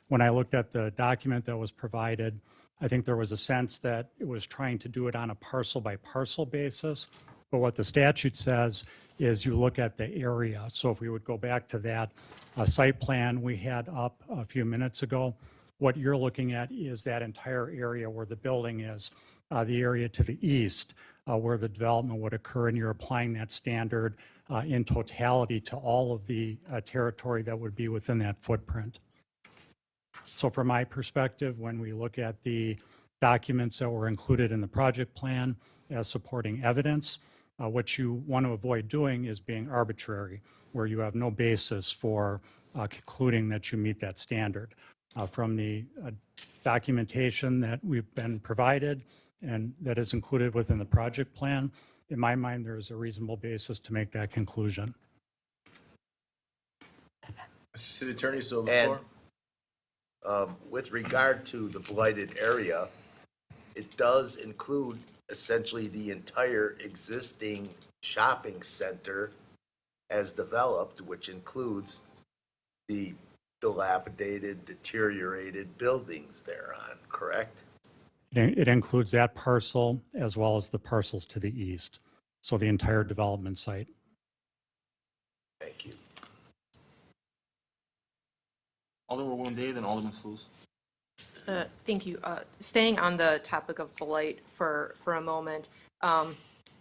When I looked at the document that was provided, I think there was a sense that it was trying to do it on a parcel by parcel basis. But what the statute says is you look at the area. So if we would go back to that site plan we had up a few minutes ago, what you're looking at is that entire area where the building is, the area to the east where the development would occur, and you're applying that standard in totality to all of the territory that would be within that footprint. So from my perspective, when we look at the documents that were included in the project plan as supporting evidence, what you want to avoid doing is being arbitrary, where you have no basis for concluding that you meet that standard. From the documentation that we've been provided and that is included within the project plan, in my mind, there is a reasonable basis to make that conclusion. Mr. City Attorney, so the And floor. with regard to the blighted area, it does include essentially the entire existing shopping center as developed, which includes the dilapidated, deteriorated buildings thereon, correct? It includes that parcel as well as the parcels to the east, so the entire development site. Thank you. Alderwoman Day, then Alderman Sluse. Thank you. Staying on the topic of blight for a moment,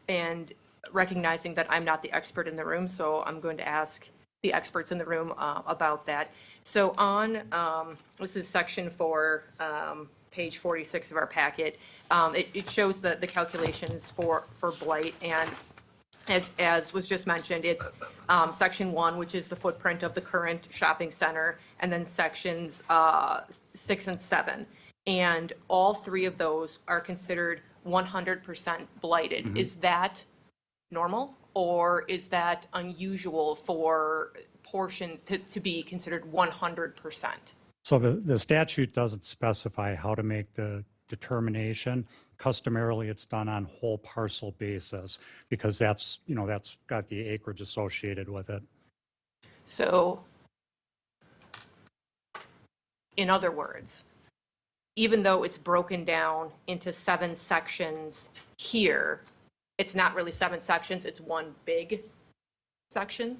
and recognizing that I'm not the expert in the room, so I'm going to ask the experts in the room about that. So on, this is section 4, page 46 of our packet. It shows the calculations for blight, and as was just mentioned, it's section 1, which is the footprint of the current shopping center, and then sections 6 and 7. And all 3 of those are considered 100% blighted. Mm-hmm. Is that normal, or is that unusual for portions to be considered 100%? So the statute doesn't specify how to make the determination. Customarily, it's done on whole parcel basis because that's got the acreage associated with it. So, in other words, even though it's broken down into 7 sections here, it's not really 7 sections, it's one big section?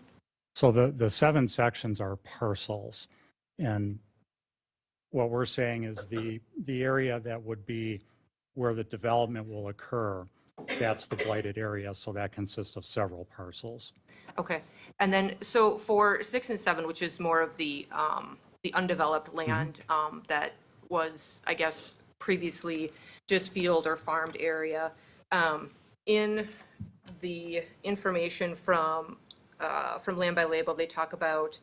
So the 7 sections are parcels. And what we're saying is the area that would be where the development will occur, that's the blighted area. So that consists of several parcels. Okay. And then, so for 6 and 7, which is more of the undeveloped land that was, I guess, previously just field or farmed area, in the information from Land by Label, they talk about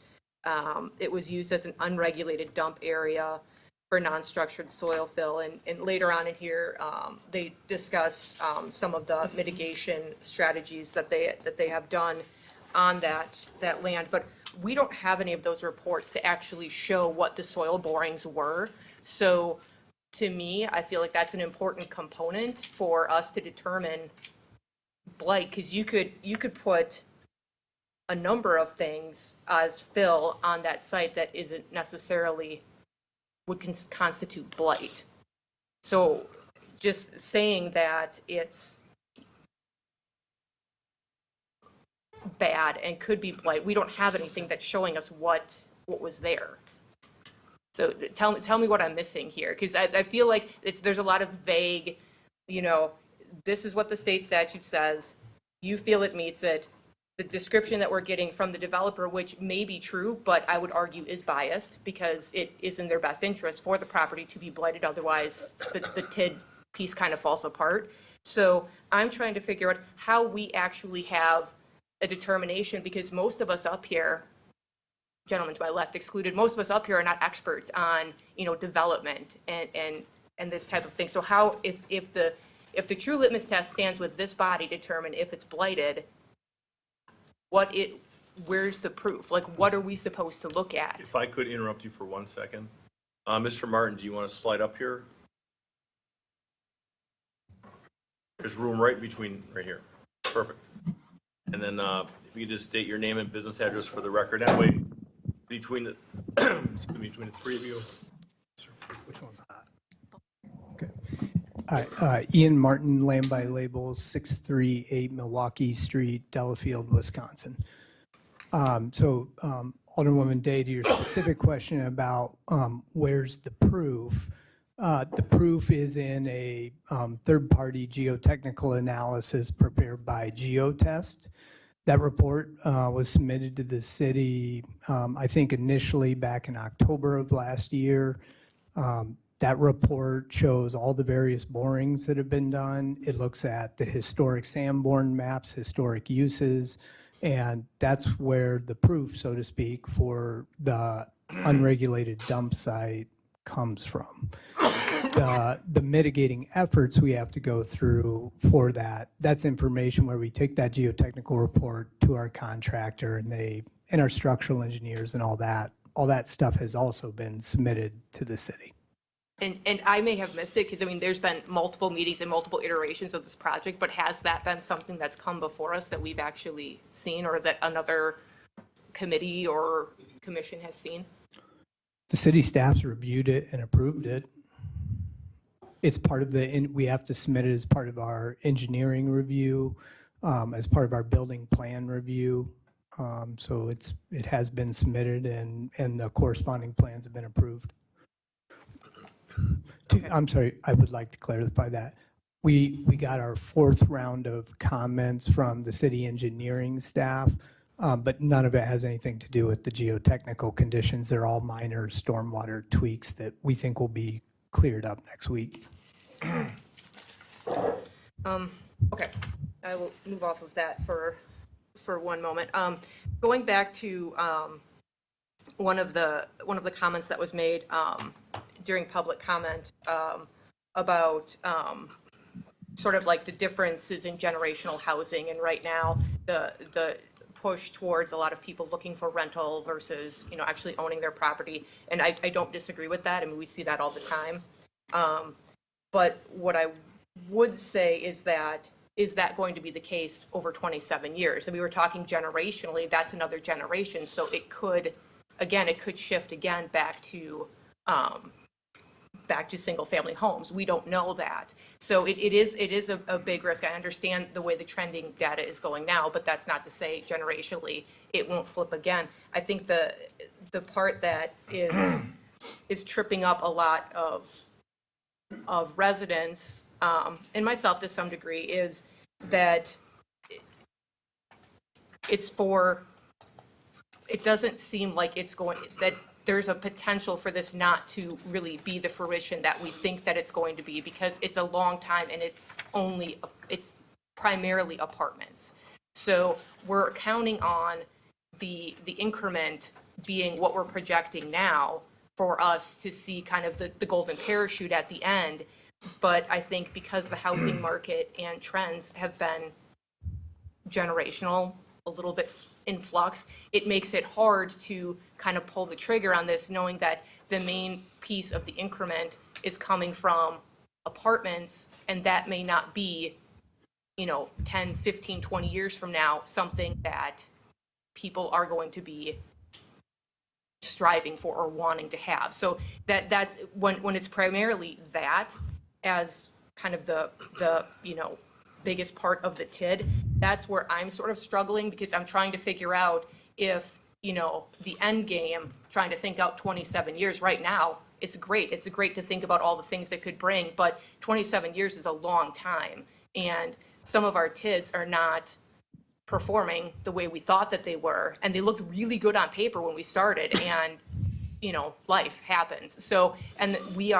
it was used as an unregulated dump area for non-structured soil fill. And later on in here, they discuss some of the mitigation strategies that they have done on that land. But we don't have any of those reports to actually show what the soil borings were. So to me, I feel like that's an important component for us to determine blight, because you could put a number of things as fill on that site that isn't necessarily would constitute blight. So just saying that it's bad and could be blight, we don't have anything that's showing us what was there. So tell me what I'm missing here, because I feel like there's a lot of vague, this is what the state statute says, you feel it meets it. The description that we're getting from the developer, which may be true, but I would argue is biased because it is in their best interest for the property to be blighted. Otherwise, the TID piece kind of falls apart. So I'm trying to figure out how we actually have a determination, because most of us up here, gentleman to my left excluded, most of us up here are not experts on, development and this type of thing. So how, if the true litmus test stands with this body determine if it's blighted, where's the proof? Like, what are we supposed to look at? If I could interrupt you for 1 second. Mr. Martin, do you want to slide up here? There's room right here. Perfect. And then if you could just state your name and business address for the record. That way, between the, between the three of you. Which one's hot? Okay. Ian Martin, Land by Label, 638 Milwaukee Street, Delafield, Wisconsin. Alderwoman Day, to your specific question about where's the proof, the proof is in a third-party geotechnical analysis prepared by Geotest. That report was submitted to the city, I think initially back in October of last year. That report shows all the various borings that have been done. It looks at the historic Sanborn maps, historic uses, and that's where the proof, so to speak, for the unregulated dump site comes from. The mitigating efforts we have to go through for that's information where we take that geotechnical report to our contractor and our structural engineers and all that stuff has also been submitted to the city. And I may have missed it because, there's been multiple meetings and multiple iterations of this project, but has that been something that's come before us that we've actually seen, or that another committee or commission has seen? The city staff's reviewed it and approved it. It's part of we have to submit it as part of our engineering review, as part of our building plan review. So it has been submitted and the corresponding plans have been approved. I'm sorry, I would like to clarify that. We got our 4th round of comments from the city engineering staff, but none of it has anything to do with the geotechnical conditions. They're all minor stormwater tweaks that we think will be cleared up next week. Okay, I will move off of that for 1 moment. Going back to one of the comments that was made during public comment about sort of like the differences in generational housing, and right now the push towards a lot of people looking for rental versus actually owning their property, and I don't disagree with that. We see that all the time. But what I would say is that going to be the case over 27 years? And we were talking generationally, that's another generation. So it could shift again back to single family homes. We don't know that. So it is a big risk. I understand the way the trending data is going now, but that's not to say generationally it won't flip again. I think the part that is tripping up a lot of residents, and myself to some degree, is that it doesn't seem like that there's a potential for this not to really be the fruition that we think that it's going to be, because it's a long time and it's primarily apartments. So we're counting on the increment being what we're projecting now for us to see kind of the golden parachute at the end. But I think because the housing market and trends have been generational, a little bit in flux, it makes it hard to kind of pull the trigger on this, knowing that the main piece of the increment is coming from apartments, and that may not be, 10, 15, 20 years from now, something that people are going to be striving for or wanting to have. So that's when it's primarily that as kind of the biggest part of the TID, that's where I'm sort of struggling, because I'm trying to figure out if, the end game, trying to think out 27 years right now, it's great. It's great to think about all the things that could bring, but 27 years is a long time. And some of our TIDs are not performing the way we thought that they were. And they looked really good on paper when we started, and, life happens. So, and we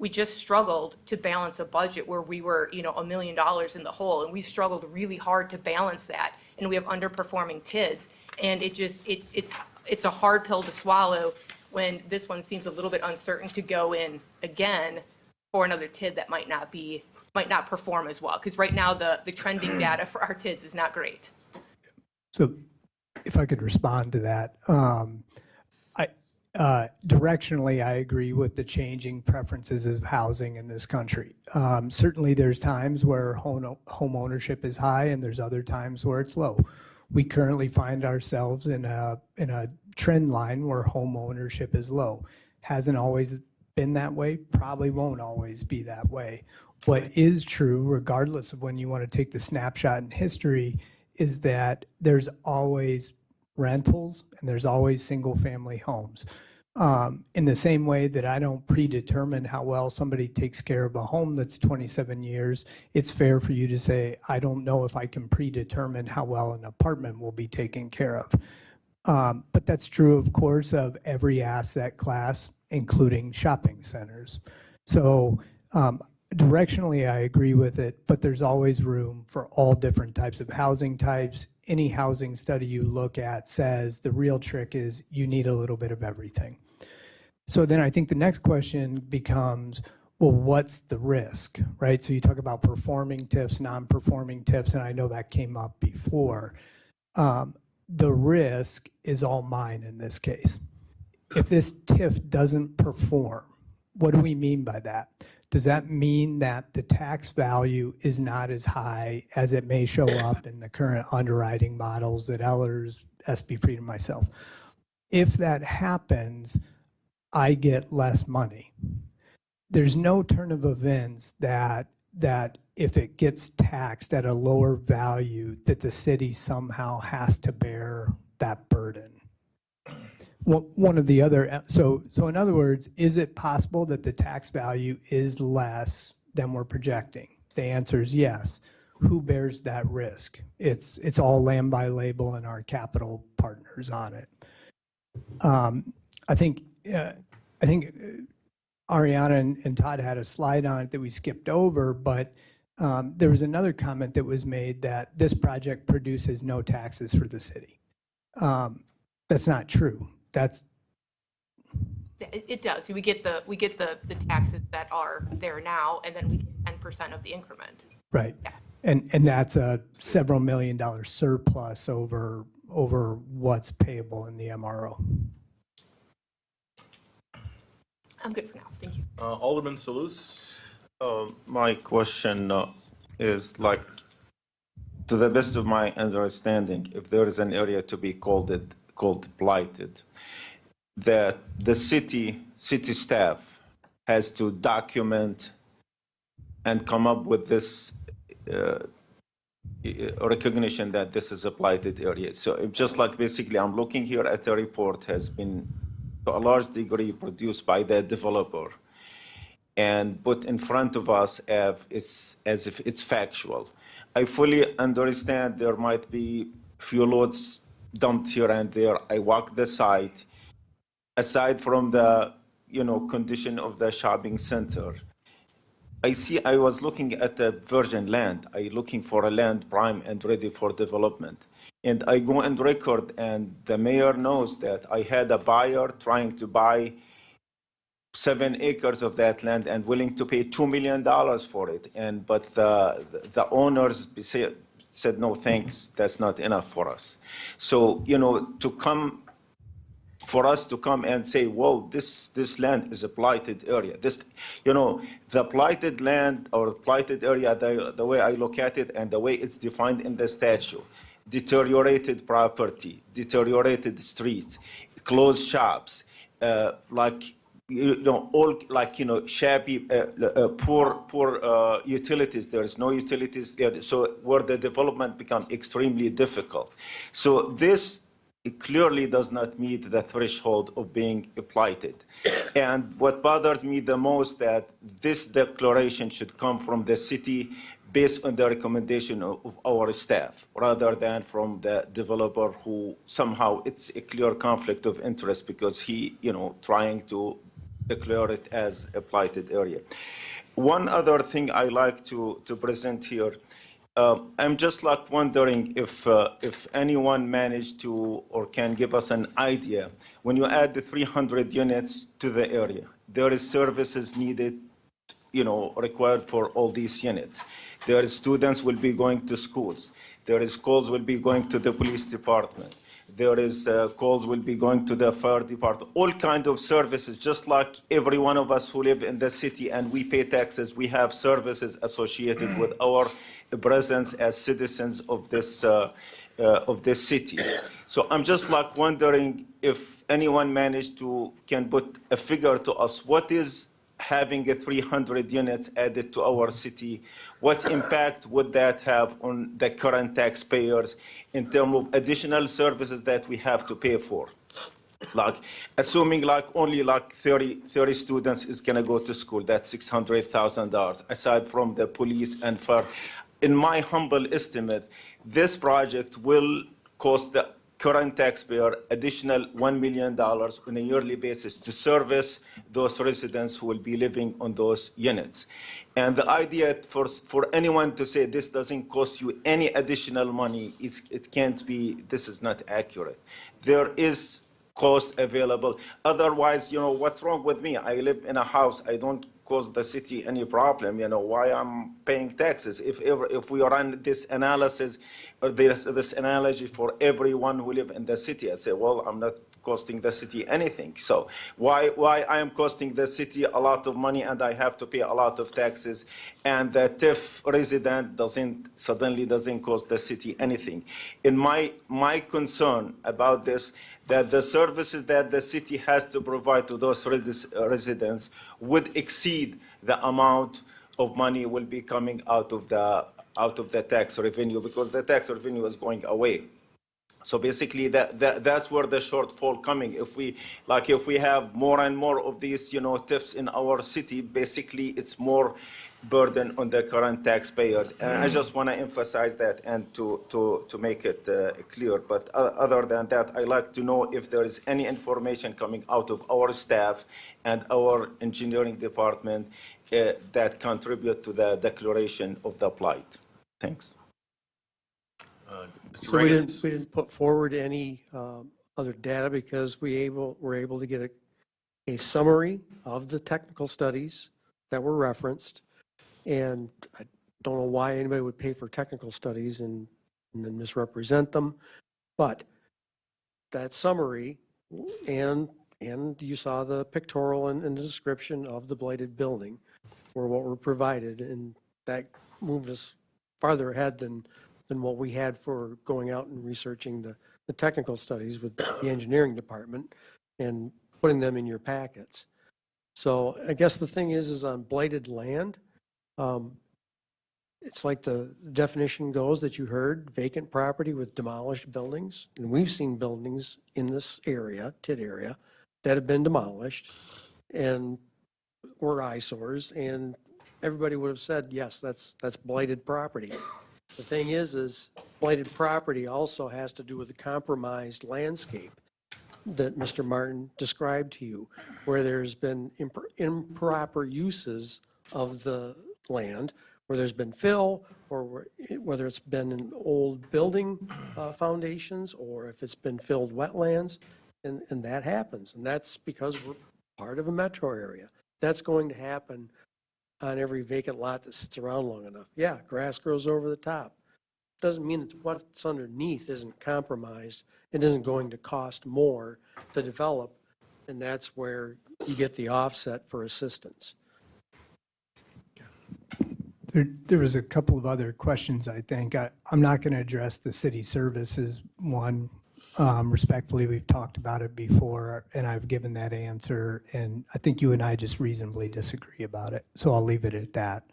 just struggled to balance a budget where we were, $1 million in the hole, and we struggled really hard to balance that. And we have underperforming TIDs, and it's a hard pill to swallow when this one seems a little bit uncertain to go in again for another TID that might not perform as well. Because right now the trending data for our TIDs is not great. So if I could respond to that, directionally, I agree with the changing preferences of housing in this country. Certainly, there's times where home ownership is high, and there's other times where it's low. We currently find ourselves in a trend line where home ownership is low. Hasn't always been that way, probably won't always be that way. What is true, regardless of when you want to take the snapshot in history, is that there's always rentals and there's always single-family homes. In the same way that I don't predetermine how well somebody takes care of a home that's 27 years, it's fair for you to say, I don't know if I can predetermine how well an apartment will be taken care of. But that's true, of course, of every asset class, including shopping centers. So directionally, I agree with it, but there's always room for all different types of housing types. Any housing study you look at says the real trick is you need a little bit of everything. So then I think the next question becomes, well, what's the risk, right? So you talk about performing TIFs, non-performing TIFs, and I know that came up before. The risk is all mine in this case. If this TIF doesn't perform, what do we mean by that? Does that mean that the tax value is not as high as it may show up in the current underwriting models at Ellers, SB Fried, and myself? If that happens, I get less money. There's no turn of events that if it gets taxed at a lower value, that the city somehow has to bear that burden. One of the other, so in other words, is it possible that the tax value is less than we're projecting? The answer is yes. Who bears that risk? It's all land by label and our capital partners on it. I think Ariana and Todd had a slide on it that we skipped over, but there was another comment that was made that this project produces no taxes for the city. That's not true. It does. We get the taxes that are there now, and then we get 10% of the increment. Right. Yeah. And that's a several $1 million surplus over what's payable in the MRO. I'm good for now. Thank you. Alderman Salus. My question is to the best of my understanding, if there is an area to be called blighted, that the city staff has to document and come up with this recognition that this is a blighted area. So just basically I'm looking here at the report has been to a large degree produced by the developer and put in front of us as if it's factual. I fully understand there might be few loads dumped here and there. I walk the site. Aside from the condition of the shopping center, I was looking at the virgin land. I looking for a land prime and ready for development. And I go and record, and the mayor knows that I had a buyer trying to buy 7 acres of that land and willing to pay $2 million for it. But the owners said, no, thanks, that's not enough for us. So, for us to come and say, well, this land is a blighted area. The blighted land or blighted area, the way I look at it and the way it's defined in the statute, deteriorated property, deteriorated streets, closed shops, shabby, poor utilities. There is no utilities there, so where the development become extremely difficult. So this clearly does not meet the threshold of being blighted. And what bothers me the most that this declaration should come from the city based on the recommendation of our staff, rather than from the developer who somehow it's a clear conflict of interest because he, trying to declare it as a blighted area. One other thing I like to present here, I'm just wondering if anyone managed to or can give us an idea. When you add the 300 units to the area, there is services needed, required for all these units. There is students will be going to schools. There is calls will be going to the police department. There is calls will be going to the fire department. All kinds of services, just like every one of us who live in the city and we pay taxes, we have services associated with our presence as citizens of this city. So I'm just wondering if anyone managed to can put a figure to us. What is having a 300 units added to our city? What impact would that have on the current taxpayers in terms of additional services that we have to pay for? Assuming only 30 students is gonna go to school, that's $600,000, aside from the police and fire. In my humble estimate, this project will cost the current taxpayer additional $1 million on a yearly basis to service those residents who will be living on those units. And the idea for anyone to say this doesn't cost you any additional money, it can't be, this is not accurate. There is cost available. Otherwise, what's wrong with me? I live in a house, I don't cause the city any problem, why I'm paying taxes. If we run this analysis or this analogy for everyone who live in the city, I say, well, I'm not costing the city anything. So why I am costing the city a lot of money and I have to pay a lot of taxes, and the TIF resident suddenly doesn't cost the city anything? In my concern about this, that the services that the city has to provide to those residents would exceed the amount of money will be coming out of the tax revenue, because the tax revenue is going away. So basically, that's where the shortfall coming. If we have more and more of these, TIFs in our city, basically it's more burden on the current taxpayers. And I just want to emphasize that and to make it clear. But other than that, I like to know if there is any information coming out of our staff and our engineering department that contribute to the declaration of the blight. Thanks. Mr. So we Reagan? didn't put forward any other data because were able to get a summary of the technical studies that were referenced. And I don't know why anybody would pay for technical studies and then misrepresent them. But that summary, and you saw the pictorial and the description of the blighted building were what were provided, and that moved us farther ahead than what we had for going out and researching the technical studies with the engineering department and putting them in your packets. So I guess the thing is on blighted land, it's like the definition goes that you heard, vacant property with demolished buildings. And we've seen buildings in this area, TID area, that have been demolished and were eyesores, and everybody would have said, yes, that's blighted property. The thing is blighted property also has to do with the compromised landscape that Mr. Martin described to you, where there's been improper uses of the land where there's been fill, or whether it's been in old building foundations, or if it's been filled wetlands, and that happens. And that's because we're part of a metro area. That's going to happen on every vacant lot that sits around long enough. Yeah, grass grows over the top. Doesn't mean that what's underneath isn't compromised. It isn't going to cost more to develop, and that's where you get the offset for assistance. There was a couple of other questions, I think. I'm not going to address the city services one. Respectfully, we've talked about it before, and I've given that answer, and I think you and I just reasonably disagree about it, so I'll leave it at that.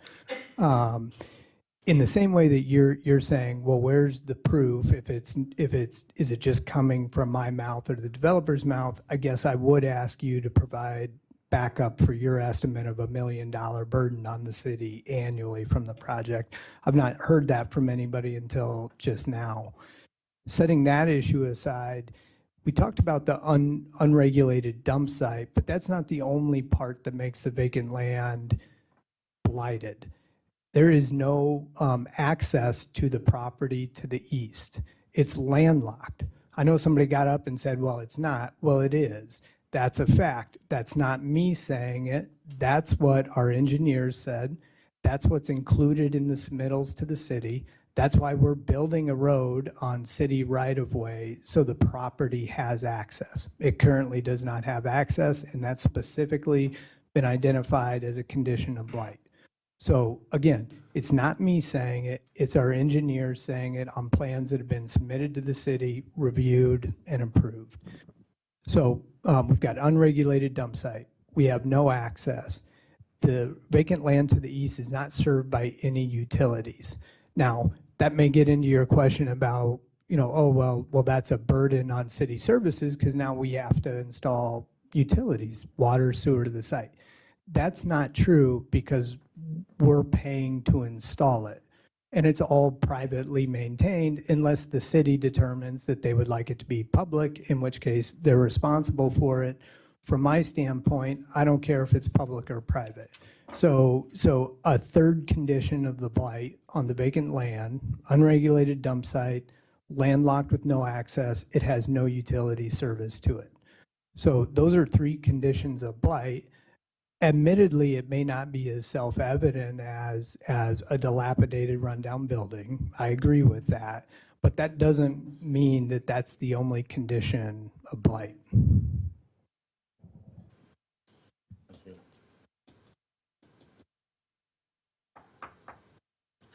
In the same way that you're saying, well, where's the proof? Is it just coming from my mouth or the developer's mouth? I guess I would ask you to provide backup for your estimate of $1 million burden on the city annually from the project. I've not heard that from anybody until just now. Setting that issue aside, we talked about the unregulated dump site, but that's not the only part that makes the vacant land blighted. There is no access to the property to the east. It's landlocked. I know somebody got up and said, well, it's not. Well, it is. That's a fact. That's not me saying it. That's what our engineers said. That's what's included in the submittals to the city. That's why we're building a road on city right-of-way so the property has access. It currently does not have access, and that's specifically been identified as a condition of blight. So again, it's not me saying it, it's our engineers saying it on plans that have been submitted to the city, reviewed, and approved. So we've got unregulated dump site. We have no access. The vacant land to the east is not served by any utilities. Now, that may get into your question about, oh, well, that's a burden on city services because now we have to install utilities, water, sewer to the site. That's not true because we're paying to install it. And it's all privately maintained unless the city determines that they would like it to be public, in which case they're responsible for it. From my standpoint, I don't care if it's public or private. So a third condition of the blight on the vacant land, unregulated dump site, landlocked with no access, it has no utility service to it. So those are three conditions of blight. Admittedly, it may not be as self-evident as a dilapidated rundown building. I agree with that. But that doesn't mean that that's the only condition of blight.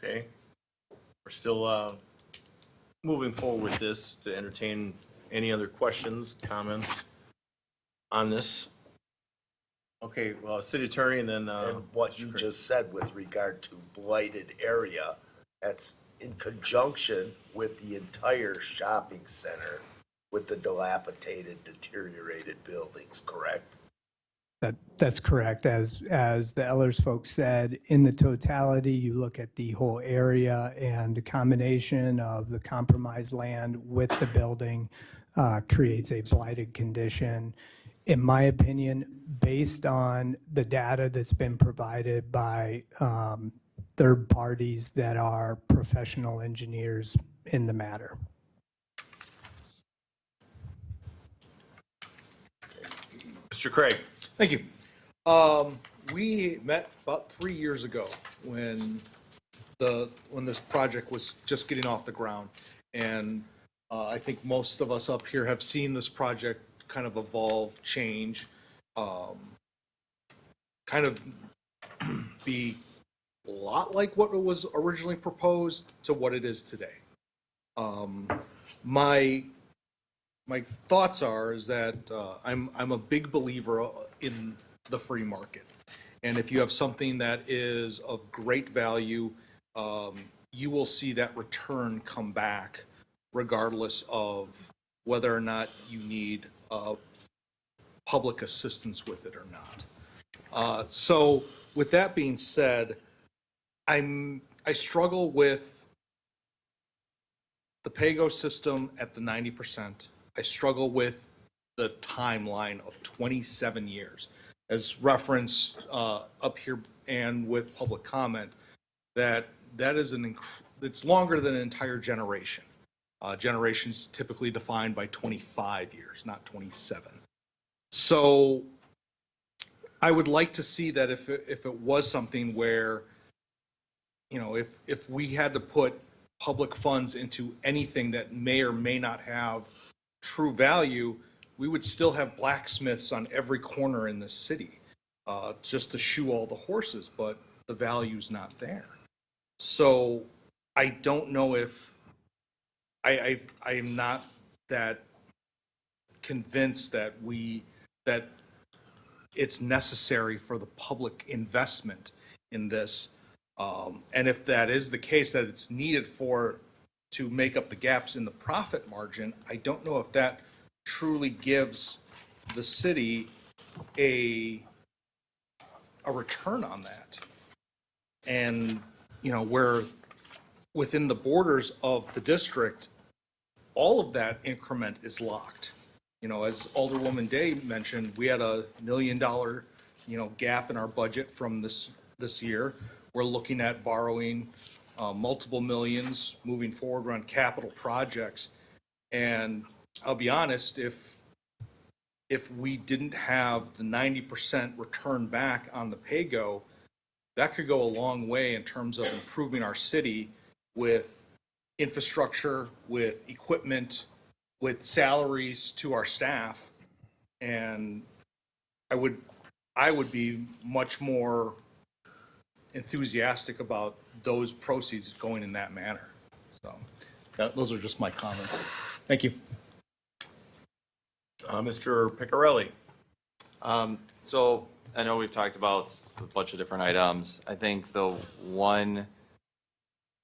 Okay. We're still moving forward with this to entertain any other questions, comments on this. Okay, well, city attorney and then. And what you just said with regard to blighted area, that's in conjunction with the entire shopping center with the dilapidated, deteriorated buildings, correct? That's correct. As the Ellers folks said, in the totality, you look at the whole area and the combination of the compromised land with the building creates a blighted condition. In my opinion, based on the data that's been provided by third parties that are professional engineers in the matter. Mr. Craig. Thank you. We met about 3 years ago when this project was just getting off the ground. And I think most of us up here have seen this project kind of evolve, change, kind of be a lot like what was originally proposed to what it is today. My thoughts is that I'm a big believer in the free market, and if you have something that is of great value, you will see that return come back, regardless of whether or not you need public assistance with it or not. So, with that being said, I struggle with the PAYGO system at the 90%. I struggle with the timeline of 27 years. as referenced up here and with public comment, that is it's longer than an entire generation. Generations typically defined by 25 years, not 27. So I would like to see that if it was something where, if we had to put public funds into anything that may or may not have true value, we would still have blacksmiths on every corner in this city, just to shoe all the horses, but the value's not there. So I don't know if, I am not that convinced that it's necessary for the public investment in this. And if that is the case, that it's needed to make up the gaps in the profit margin, I don't know if that truly gives the city a return on that. And, where within the borders of the district, all of that increment is locked. As Alderwoman Day mentioned, we had $1 million, gap in our budget from this year. We're looking at borrowing multiple millions moving forward on capital projects. And I'll be honest, if we didn't have the 90% return back on the PAYGO, that could go a long way in terms of improving our city with infrastructure, with equipment, with salaries to our staff. And I would be much more enthusiastic about those proceeds going in that manner. So those are just my comments. Thank you. Mr. Piccarelli. So I know we've talked about a bunch of different items. I think the one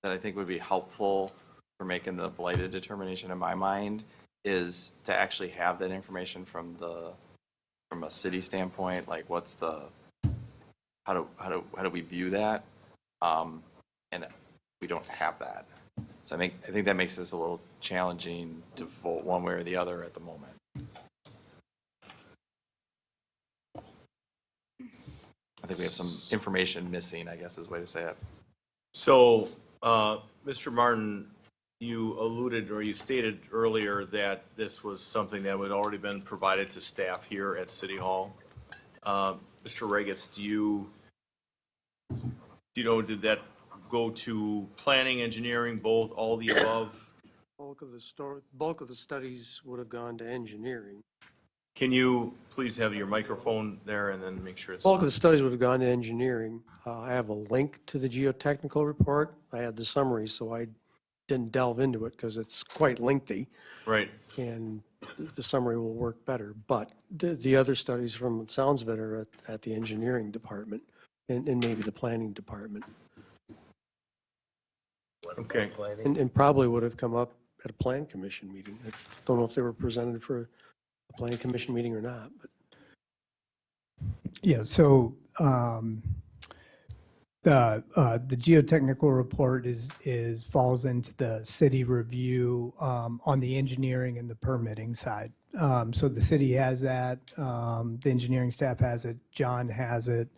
that I think would be helpful for making the blighted determination in my mind is to actually have that information from a city standpoint, like how do we view that? And we don't have that. So I think that makes this a little challenging to vote one way or the other at the moment. I think we have some information missing, I guess is the way to say it. So, Mr. Martin, you alluded or you stated earlier that this was something that had already been provided to staff here at City Hall. Mr. Regitz, did that go to planning, engineering, both, all the above? Bulk of the studies would have gone to engineering. Can you please have your microphone there and then make sure it's. Bulk of the studies would have gone to engineering. I have a link to the geotechnical report. I had the summary, so I didn't delve into it because it's quite lengthy. Right. And the summary will work better. But the other studies, from the sounds of it, are at the engineering department and maybe the planning department. Okay. And probably would have come up at a plan commission meeting. I don't know if they were presented for a plan commission meeting or not, but. Yeah, so the geotechnical report falls into the city review on the engineering and the permitting side. So the city has that, the engineering staff has it, John has it.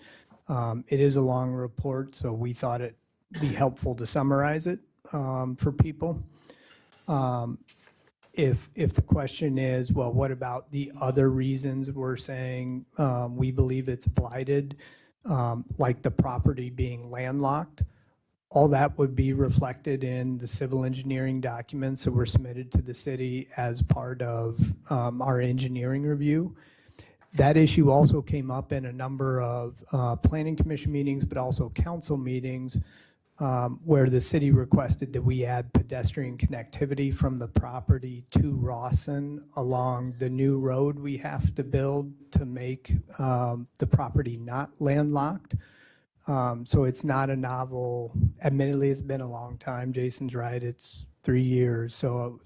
It is a long report, so we thought it'd be helpful to summarize it for people. If the question is, well, what about the other reasons we're saying we believe it's blighted, like the property being landlocked, all that would be reflected in the civil engineering documents that were submitted to the city as part of our engineering review. That issue also came up in a number of planning commission meetings, but also council meetings, where the city requested that we add pedestrian connectivity from the property to Rawson along the new road we have to build to make the property not landlocked. So it's not a novel, admittedly, it's been a long time. Jason's right, it's 3 years. So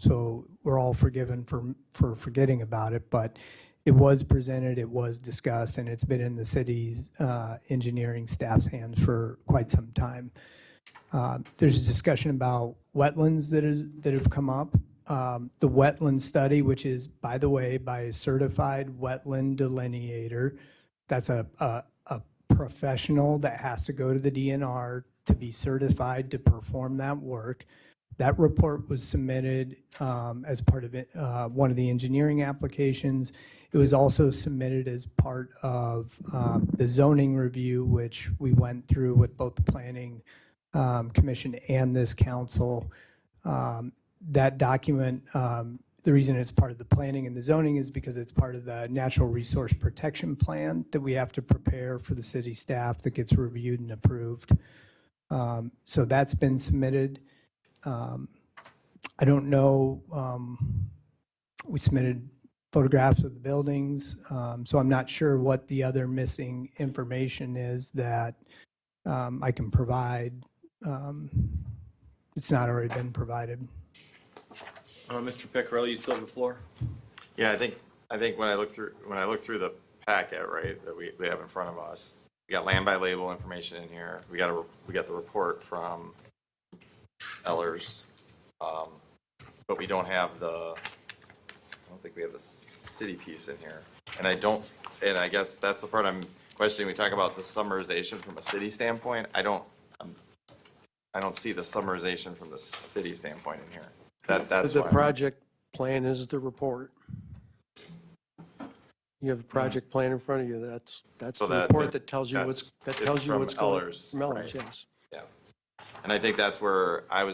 we're all forgiven for forgetting about it, but it was presented, it was discussed, and it's been in the city's engineering staff's hands for quite some time. There's a discussion about wetlands that have come up. The wetland study, which is, by the way, by a certified wetland delineator, that's a professional that has to go to the DNR to be certified to perform that work. That report was submitted as part of it, one of the engineering applications. It was also submitted as part of the zoning review, which we went through with both the Planning Commission and this council. That document, the reason it's part of the planning and the zoning is because it's part of the natural resource protection plan that we have to prepare for the city staff that gets reviewed and approved. So that's been submitted. I don't know, we submitted photographs of the buildings, so I'm not sure what the other missing information is that I can provide. It's not already been provided. Mr. Piccarelli, you still have the floor? Yeah, I think when I look through the packet, right, that we have in front of us, we got land by label information in here. We got the report from Ellers, but we don't have I don't think we have the city piece in here. And I guess that's the part I'm questioning. We talk about the summarization from a city standpoint. I don't see the summarization from the city standpoint in here. That's The why. project plan is the report. You have a project plan in front of you. That's So the that- report that tells you that's- what's it's from going. Ellers, From Ellers, right. yes. Yeah. And I think that's where I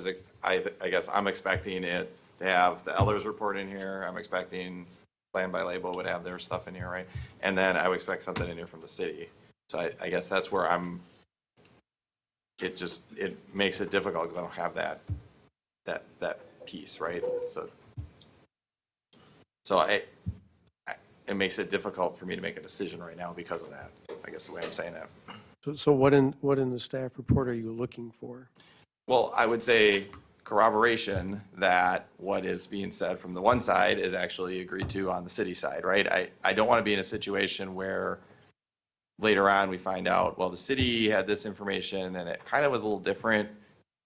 guess I'm expecting it to have the Ellers report in here. I'm expecting Plan by Label would have their stuff in here, right? And then I would expect something in here from the city. So I guess that's where it makes it difficult because I don't have that piece, right? So it makes it difficult for me to make a decision right now because of that, I guess the way I'm saying that. So what in the staff report are you looking for? Well, I would say corroboration that what is being said from the one side is actually agreed to on the city side, right? I don't want to be in a situation where later on we find out, well, the city had this information and it kind of was a little different.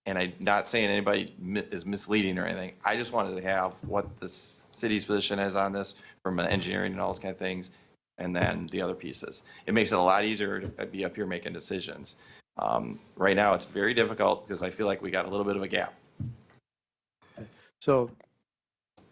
And I'm not saying anybody is misleading or anything. I just wanted to have what the city's position is on this from engineering and all those kind of things, and then the other pieces. It makes it a lot easier to be up here making decisions. Right now, it's very difficult because I feel like we got a little bit of a gap. So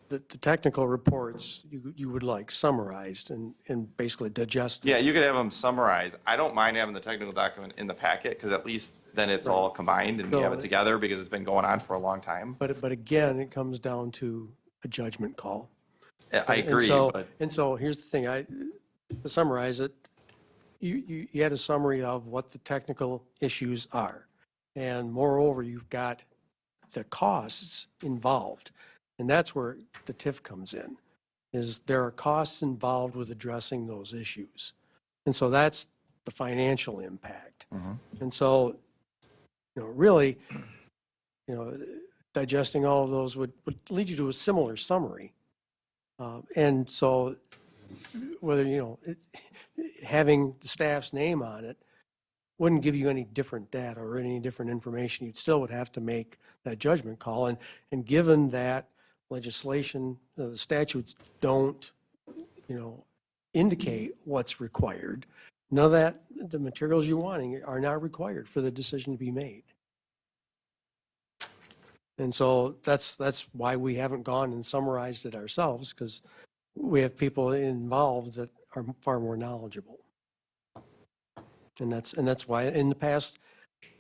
the technical reports you would like summarized and basically digested. Yeah, you could have them summarized. I don't mind having the technical document in the packet because at least then it's all combined and we have it together because it's been going on for a long time. But again, it comes down to a judgment call. I agree, but And so here's the thing, to summarize it, you had a summary of what the technical issues are. And moreover, you've got the costs involved. And that's where the TIF comes in, is there are costs involved with addressing those issues. And so that's the financial impact. And so, really, digesting all of those would lead you to a similar summary. And so whether, having the staff's name on it wouldn't give you any different data or any different information. You still would have to make that judgment call. And given that legislation, the statutes don't, indicate what's required, none of that, the materials you're wanting are not required for the decision to be made. And so that's why we haven't gone and summarized it ourselves, because we have people involved that are far more knowledgeable. And that's why in the past,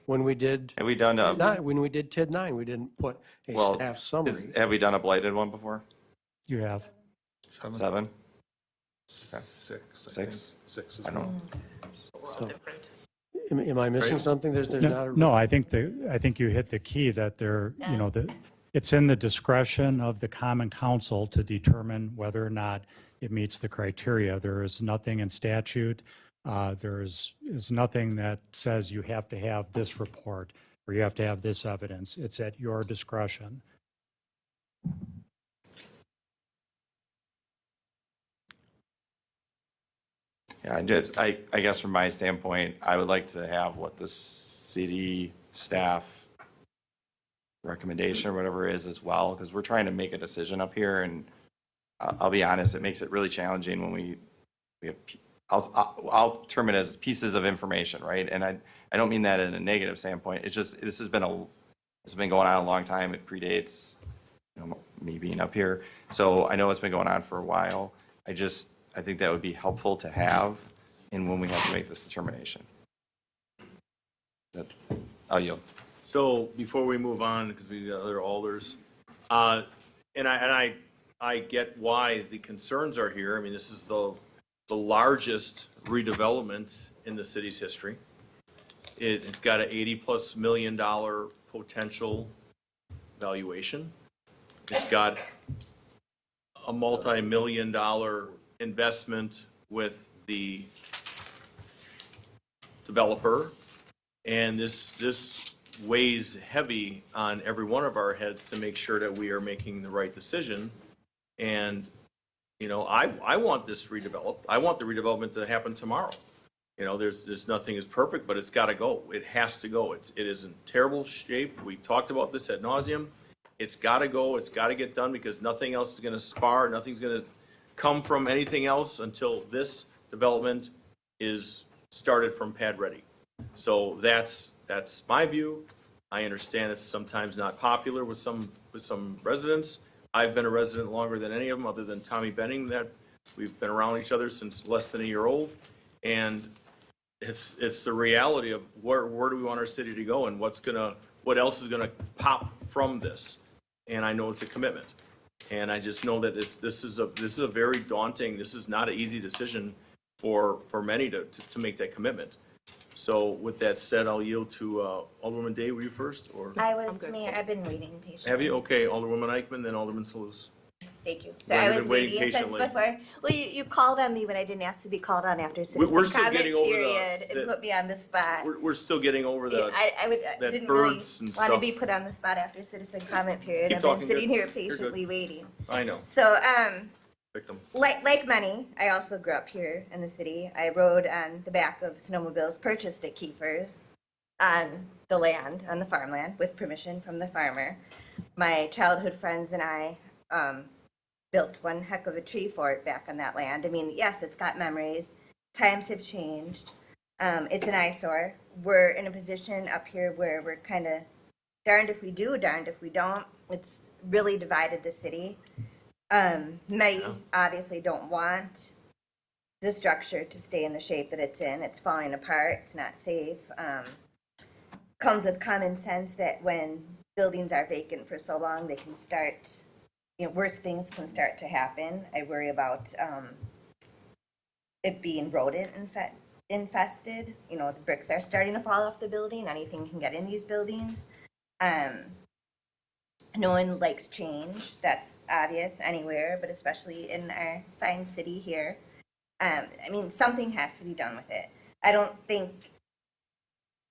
when we did have we done when we did TID 9, we didn't put a staff summary. have we done a blighted one before? You have. 7? Six. I don't. So, am I missing something? There's not a. No, I think you hit the key that it's in the discretion of the Common Council to determine whether or not it meets the criteria. There is nothing in statute. There is nothing that says you have to have this report or you have to have this evidence. It's at your discretion. Yeah, I guess from my standpoint, I would like to have what the city staff recommendation or whatever is as well, because we're trying to make a decision up here, and I'll be honest, it makes it really challenging when we have I'll term it as pieces of information, right? And I don't mean that in a negative standpoint. It's just, this has been going on a long time. It predates, me being up here. So I know it's been going on for a while. I think that would be helpful to have in when we have to make this determination. I'll yield. So before we move on, because we got other alders, and I get why the concerns are here. I mean, this is the largest redevelopment in the city's history. It's got an $80+ million potential valuation. It's got a multi-million-dollar investment with the developer. And this weighs heavy on every one of our heads to make sure that we are making the right decision. And, I want this redeveloped. I want the redevelopment to happen tomorrow. There's nothing is perfect, but it's got to go. It has to go. It is in terrible shape. We talked about this ad nauseum. It's got to go. It's got to get done because nothing else is going to spar. Nothing's going to come from anything else until this development is started from pad ready. So that's my view. I understand it's sometimes not popular with some residents. I've been a resident longer than any of them, other than Tommy Benning, that we've been around each other since less than a year old. And it's the reality of where do we want our city to go and what else is gonna pop from this. And I know it's a commitment. And I just know that this is a very daunting, this is not an easy decision for many to make that commitment. So with that said, I'll yield to Alderwoman Day. Were you first, or? Mayor, I've been waiting patiently. Have you? Okay, Alderwoman Eichman, then Alderman Salus. Thank you. So Well, I you've was been waiting waiting since patiently. before. Well, you called on me when I didn't ask to be called on after We're citizen still comment getting over period the- and put me on the spot. We're still getting over the I that didn't really birds and want to stuff. be put on the spot after citizen comment period. Keep I've been talking, sitting good. here You're good. patiently waiting. I know. So, Victim. like many, I also grew up here in the city. I rode on the back of snowmobiles purchased at Kiefer's on the land, on the farmland, with permission from the farmer. My childhood friends and I built one heck of a tree fort back on that land. I mean, yes, it's got memories. Times have changed. It's an eyesore. We're in a position up here where we're kind of darned if we do, darned if we don't. It's really divided the city. Many obviously don't want the structure to stay in the shape that it's in. It's falling apart. It's not safe. Comes with common sense that when buildings are vacant for so long, they can start, worse things can start to happen. I worry about it being rodent infested. The bricks are starting to fall off the building. Anything can get in these buildings. No one likes change. That's obvious anywhere, but especially in our fine city here. Something has to be done with it. I don't think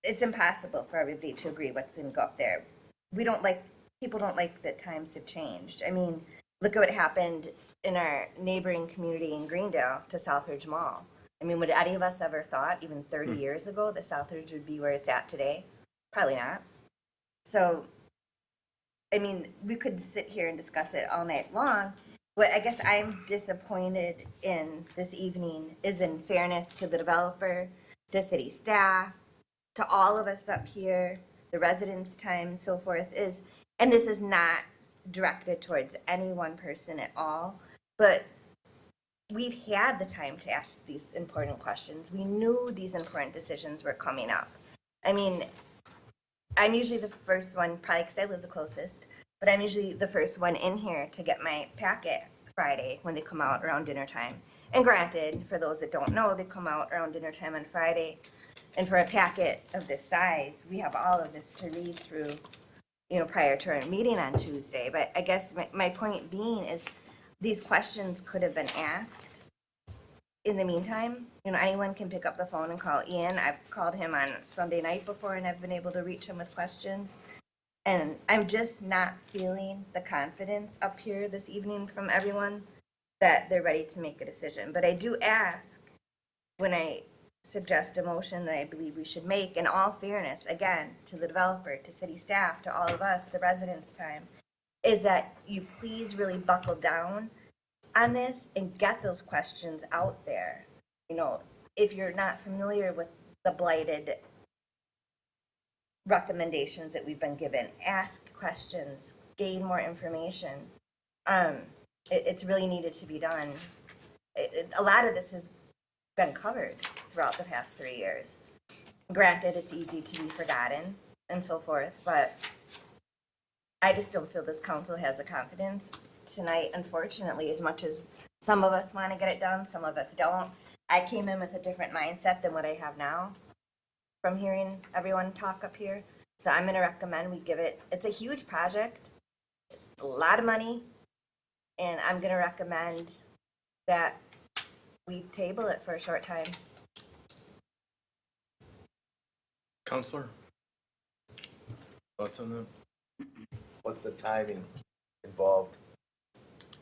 it's impossible for everybody to agree what's going to go up there. People don't like that times have changed. Look at what happened in our neighboring community in Greendale to Southridge Mall. Would any of us ever thought, even 30 years ago, that Southridge would be where it's at today? Probably not. So, we could sit here and discuss it all night long. What I guess I'm disappointed in this evening is in fairness to the developer, the city staff, to all of us up here, the residents' time, so forth, and this is not directed towards any one person at all, but we've had the time to ask these important questions. We knew these important decisions were coming up. I'm usually the first one, probably because I live the closest, but I'm usually the first one in here to get my packet Friday when they come out around dinner time. And granted, for those that don't know, they come out around dinner time on Friday. And for a packet of this size, we have all of this to read through, prior to our meeting on Tuesday. But I guess my point being is these questions could have been asked in the meantime. Anyone can pick up the phone and call Ian. I've called him on Sunday night before, and I've been able to reach him with questions. And I'm just not feeling the confidence up here this evening from everyone that they're ready to make a decision. But I do ask, when I suggest a motion that I believe we should make, in all fairness, again, to the developer, to city staff, to all of us, the residents' time, is that you please really buckle down on this and get those questions out there. if you're not familiar with the blighted recommendations that we've been given, ask questions, gain more information. It's really needed to be done. A lot of this has been covered throughout the past 3 years. Granted, it's easy to be forgotten and so forth, but I just don't feel this council has the confidence tonight, unfortunately, as much as some of us want to get it done, some of us don't. I came in with a different mindset than what I have now from hearing everyone talk up here. So I'm going to recommend we give it, it's a huge project, it's a lot of money, and I'm going to recommend that we table it for a short time. Counselor? Thoughts on that? What's the timing involved?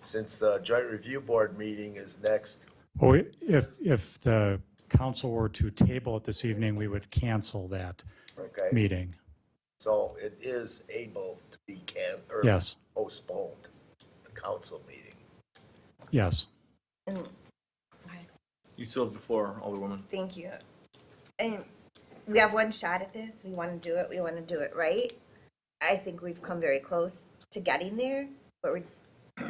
Since the joint review board meeting is next, Well, if the council were to table it this evening, we would cancel that okay? meeting. So it is able to be Yes. postponed, the council meeting. Yes. You still have the floor, Alderwoman. Thank you. And we have one shot at this. We want to do it. We want to do it right. I think we've come very close to getting there, but we're,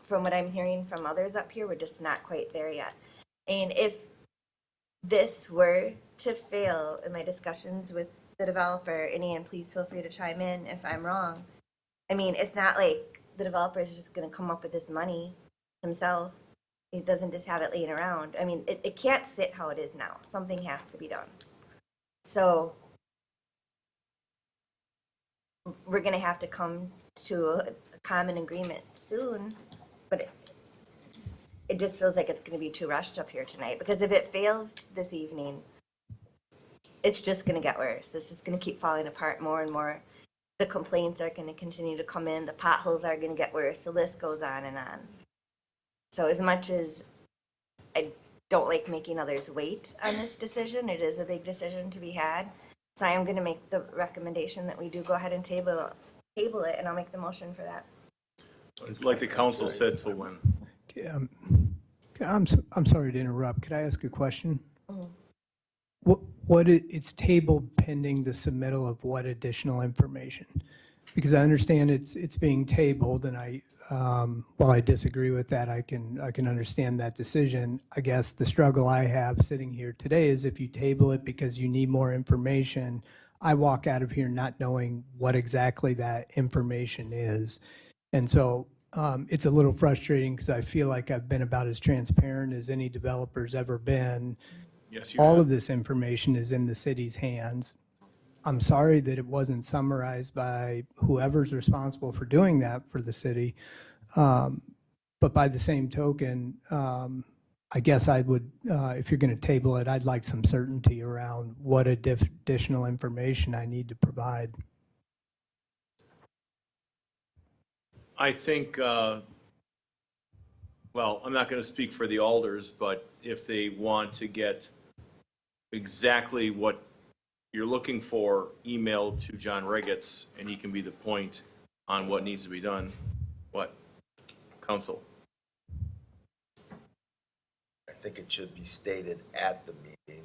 from what I'm hearing from others up here, we're just not quite there yet. And if this were to fail in my discussions with the developer, and Ian, please feel free to chime in if I'm wrong. I mean, it's not like the developer is just going to come up with this money himself. He doesn't just have it laying around. I mean, it can't sit how it is now. Something has to be done. So we're going to have to come to a common agreement soon, but it just feels like it's going to be too rushed up here tonight, because if it fails this evening, it's just going to get worse. It's just going to keep falling apart more and more. The complaints are going to continue to come in. The potholes are going to get worse. The list goes on and on. So as much as I don't like making others wait on this decision, it is a big decision to be had. So I am going to make the recommendation that we do go ahead and table it, and I'll make the motion for that. Like the council said, till when? I'm sorry to interrupt. Could I ask a question? Mhm. It's tabled pending the submittal of what additional information? Because I understand it's being tabled, and while I disagree with that, I can understand that decision. I guess the struggle I have sitting here today is if you table it because you need more information, I walk out of here not knowing what exactly that information is. And so it's a little frustrating because I feel like I've been about as transparent as any developer's ever been. Yes, you All have. of this information is in the city's hands. I'm sorry that it wasn't summarized by whoever's responsible for doing that for the city. But by the same token, I guess I would, if you're going to table it, I'd like some certainty around what additional information I need to provide. I think, well, I'm not going to speak for the alders, but if they want to get exactly what you're looking for emailed to John Rigetts, and he can be the point on what needs to be done. What? Council? I think it should be stated at the meeting.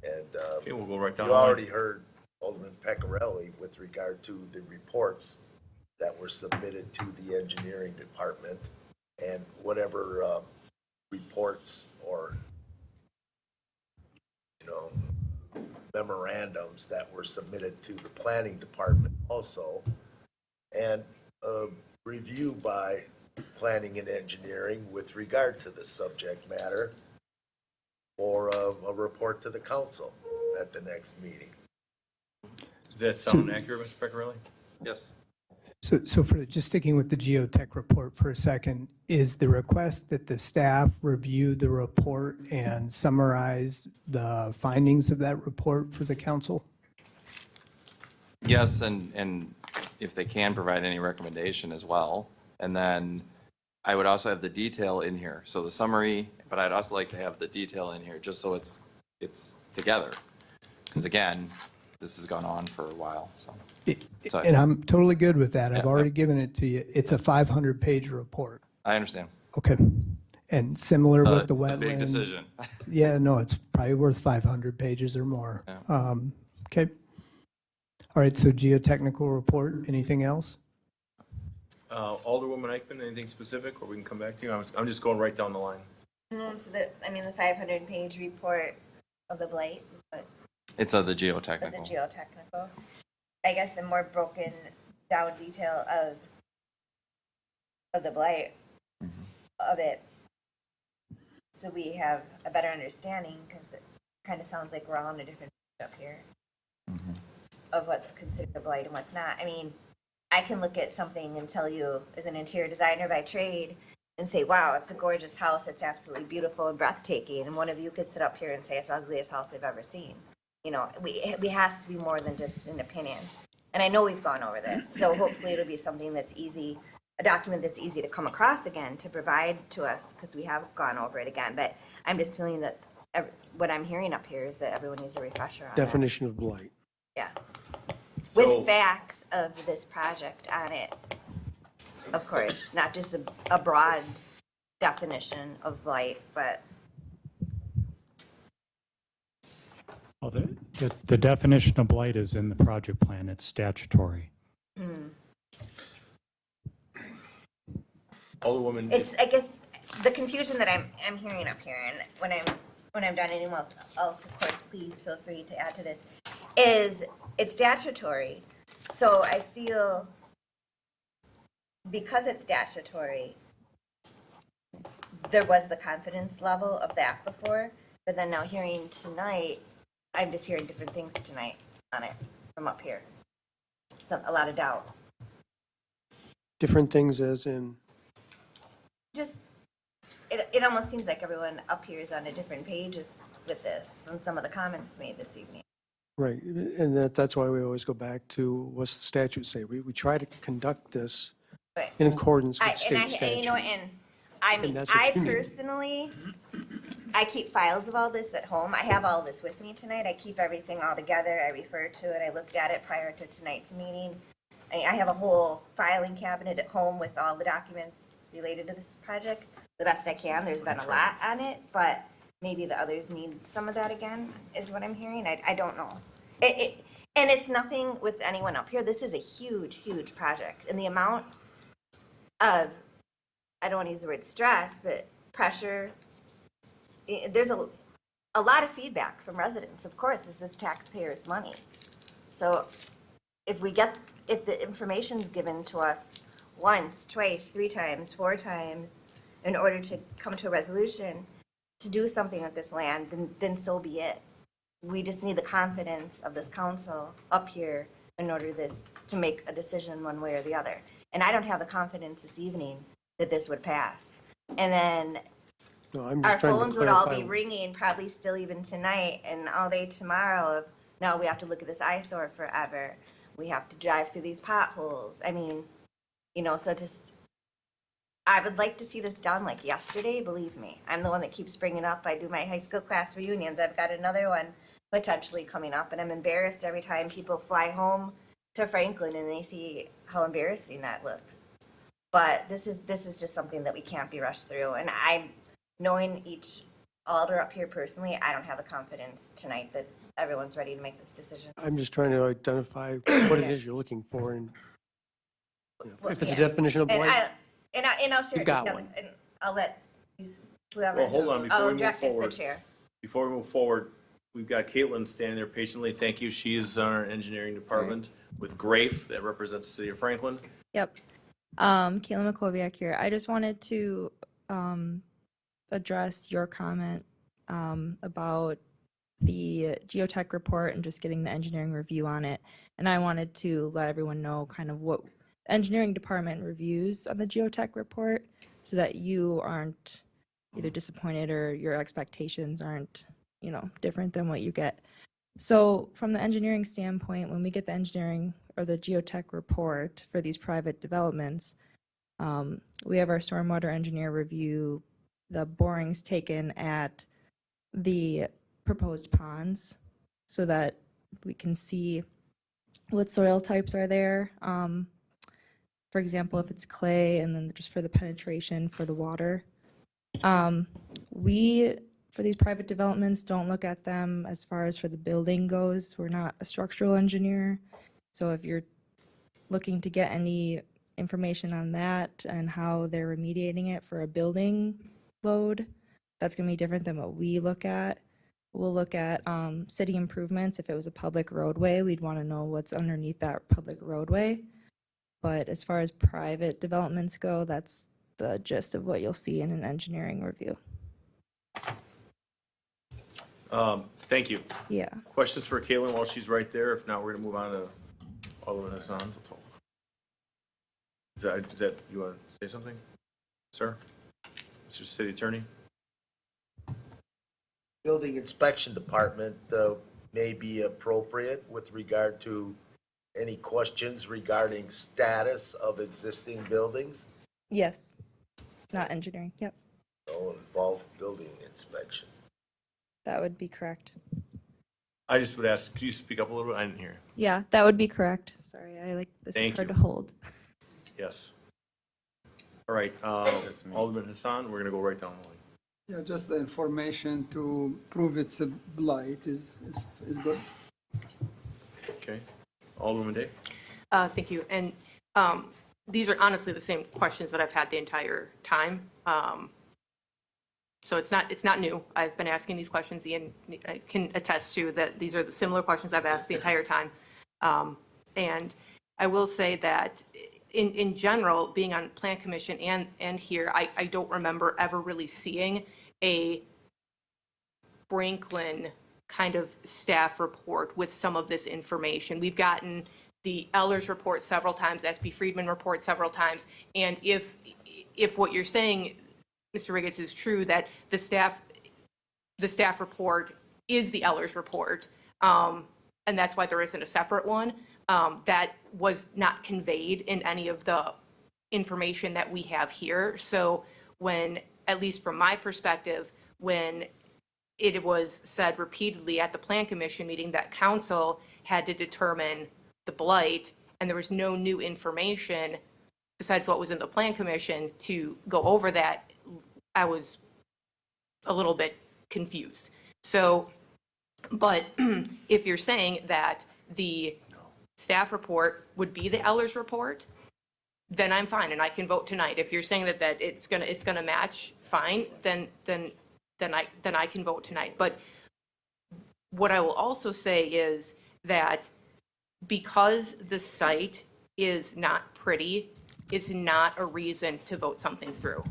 And Okay, we'll go right down you the line. already heard Alderman Pecorelli with regard to the reports that were submitted to the engineering department, and whatever reports or, memorandums that were submitted to the planning department also, and review by planning and engineering with regard to the subject matter, or a report to the council at the next meeting. Does that sound accurate, Mr. Pecorelli? Yes. So for just sticking with the geotech report for a second, is the request that the staff review the report and summarize the findings of that report for the council? Yes, and if they can provide any recommendation as well. And then I would also have the detail in here. So the summary, but I'd also like to have the detail in here just so it's together. Because again, this has gone on for a while, so. And I'm totally good with that. I've Yeah. already given it to you. It's a 500-page report. I understand. Okay. And similar with the A big wetland. decision. Yeah, no, it's probably worth 500 pages or more. Yeah. Okay. All right, so geotechnical report, anything else? Alderwoman Eichman, anything specific, or we can come back to you? I'm just going right down the line. So the 500-page report of the blight is what, It's the of the geotechnical. geotechnical. I guess a more broken down detail of the blight of it. So we have a better understanding, because it kind of sounds like we're all on a different page up here of what's considered a blight and what's not. I mean, I can look at something and tell you, as an interior designer by trade, and say, wow, it's a gorgeous house, it's absolutely beautiful and breathtaking, and one of you could sit up here and say it's the ugliest house I've ever seen. You know, we has to be more than just an opinion. And I know we've gone over this, so hopefully it'll be something that's easy, a document that's easy to come across again, to provide to us, because we have gone over it again. But I'm just feeling that what I'm hearing up here is that everyone needs a refresher on that. Definition of blight. Yeah. So- With facts of this project on it, of course, not just a broad definition of blight, but Well, the definition of blight is in the project plan. It's statutory. Alderwoman. it's, I guess, the confusion that I'm hearing up here, and when I'm done, anyone else, of course, please feel free to add to this, is it's statutory. So I feel, because it's statutory, there was the confidence level of that before, but then now hearing tonight, I'm just hearing different things tonight on it from up here. A lot of doubt. Different things as in, Just, it almost seems like everyone up here is on a different page with this from some of the comments made this evening. right, and that's why we always go back to what's the statute say. We try to conduct this Right. in accordance with And state you statute. know, and I mean, that's what I you need. personally, I keep files of all this at home. I have all this with me tonight. I keep everything all together. I refer to it. I looked at it prior to tonight's meeting. I have a whole filing cabinet at home with all the documents related to this project, the best I can. There's been a lot on it, but maybe the others need some of that again, is what I'm hearing. I don't know. And it's nothing with anyone up here. This is a huge, huge project. And the amount of, I don't want to use the word stress, but pressure, there's a lot of feedback from residents. Of course, this is taxpayers' money. So if the information's given to us once, twice, 3 times, 4 times, in order to come to a resolution to do something with this land, then so be it. We just need the confidence of this council up here in order to make a decision one way or the other. And I don't have the confidence this evening that this would pass. And then No, I'm our just trying to phones would all clarify. be ringing probably still even tonight and all day tomorrow of, no, we have to look at this eyesore forever. We have to drive through these potholes. I mean, so just, I would like to see this done like yesterday, believe me. I'm the one that keeps bringing up, I do my high school class reunions. I've got another one potentially coming up, and I'm embarrassed every time people fly home to Franklin and they see how embarrassing that looks. But this is just something that we can't be rushed through. And I'm knowing each alder up here personally, I don't have the confidence tonight that everyone's ready to make this decision. I'm just trying to identify what it is you're looking for, and if it's a Yeah. definition of blight, And I'll share You it got together, one. and I'll let whoever. Well, hold on, before we move Jeff is the forward. chair. Before we move forward, we've got Caitlin standing there patiently. Thank you. She is on our engineering department with Grafe that represents the city of Franklin. Yep. Kayla McCoviak here. I just wanted to address your comment about the geotech report and just getting the engineering review on it. And I wanted to let everyone know kind of what engineering department reviews on the geotech report so that you aren't either disappointed or your expectations aren't, different than what you get. So from the engineering standpoint, when we get the engineering or the geotech report for these private developments, we have our stormwater engineer review the borings taken at the proposed ponds so that we can see what soil types are there. For example, if it's clay, and then just for the penetration for the water. We, for these private developments, don't look at them as far as for the building goes. We're not a structural engineer. So if you're looking to get any information on that and how they're remediating it for a building load, that's going to be different than what we look at. We'll look at city improvements. If it was a public roadway, we'd want to know what's underneath that public roadway. But as far as private developments go, that's the gist of what you'll see in an engineering review. Thank you. Yeah. Questions for Caitlin while she's right there? If not, we're going to move on to Alderman Hassan. Is that, you want to say something, sir? Mr. City Attorney? Building inspection department may be appropriate with regard to any questions regarding status of existing buildings. Yes. Not engineering. Yep. So involve building inspection. That would be correct. I just would ask, could you speak up a little bit? I didn't hear. Yeah, that would be correct. Sorry, this Thank is hard you. to hold. Yes. All right, Alderman Hassan, we're going to go right down the line. Yeah, just the information to prove it's a blight is good. Okay. Alderman Day? Thank you. And these are honestly the same questions that I've had the entire time. So it's not new. I've been asking these questions. Ian can attest to that these are the similar questions I've asked the entire time. And I will say that in general, being on Plan Commission and here, I don't remember ever really seeing a Franklin kind of staff report with some of this information. We've gotten the Ehlers report several times, SB Friedman report several times, and if what you're saying, Mr. Riggins, is true, that the staff report is the Ehlers report, and that's why there isn't a separate one, that was not conveyed in any of the information that we have here. So when, at least from my perspective, when it was said repeatedly at the Plan Commission meeting that council had to determine the blight, and there was no new information besides what was in the Plan Commission to go over that, I was a little bit confused. So, but if you're saying that the staff report would be the Ehlers report, then I'm fine and I can vote tonight. If you're saying that it's gonna match, fine, then I can vote tonight. But what I will also say is that because the site is not pretty, is not a reason to vote something through.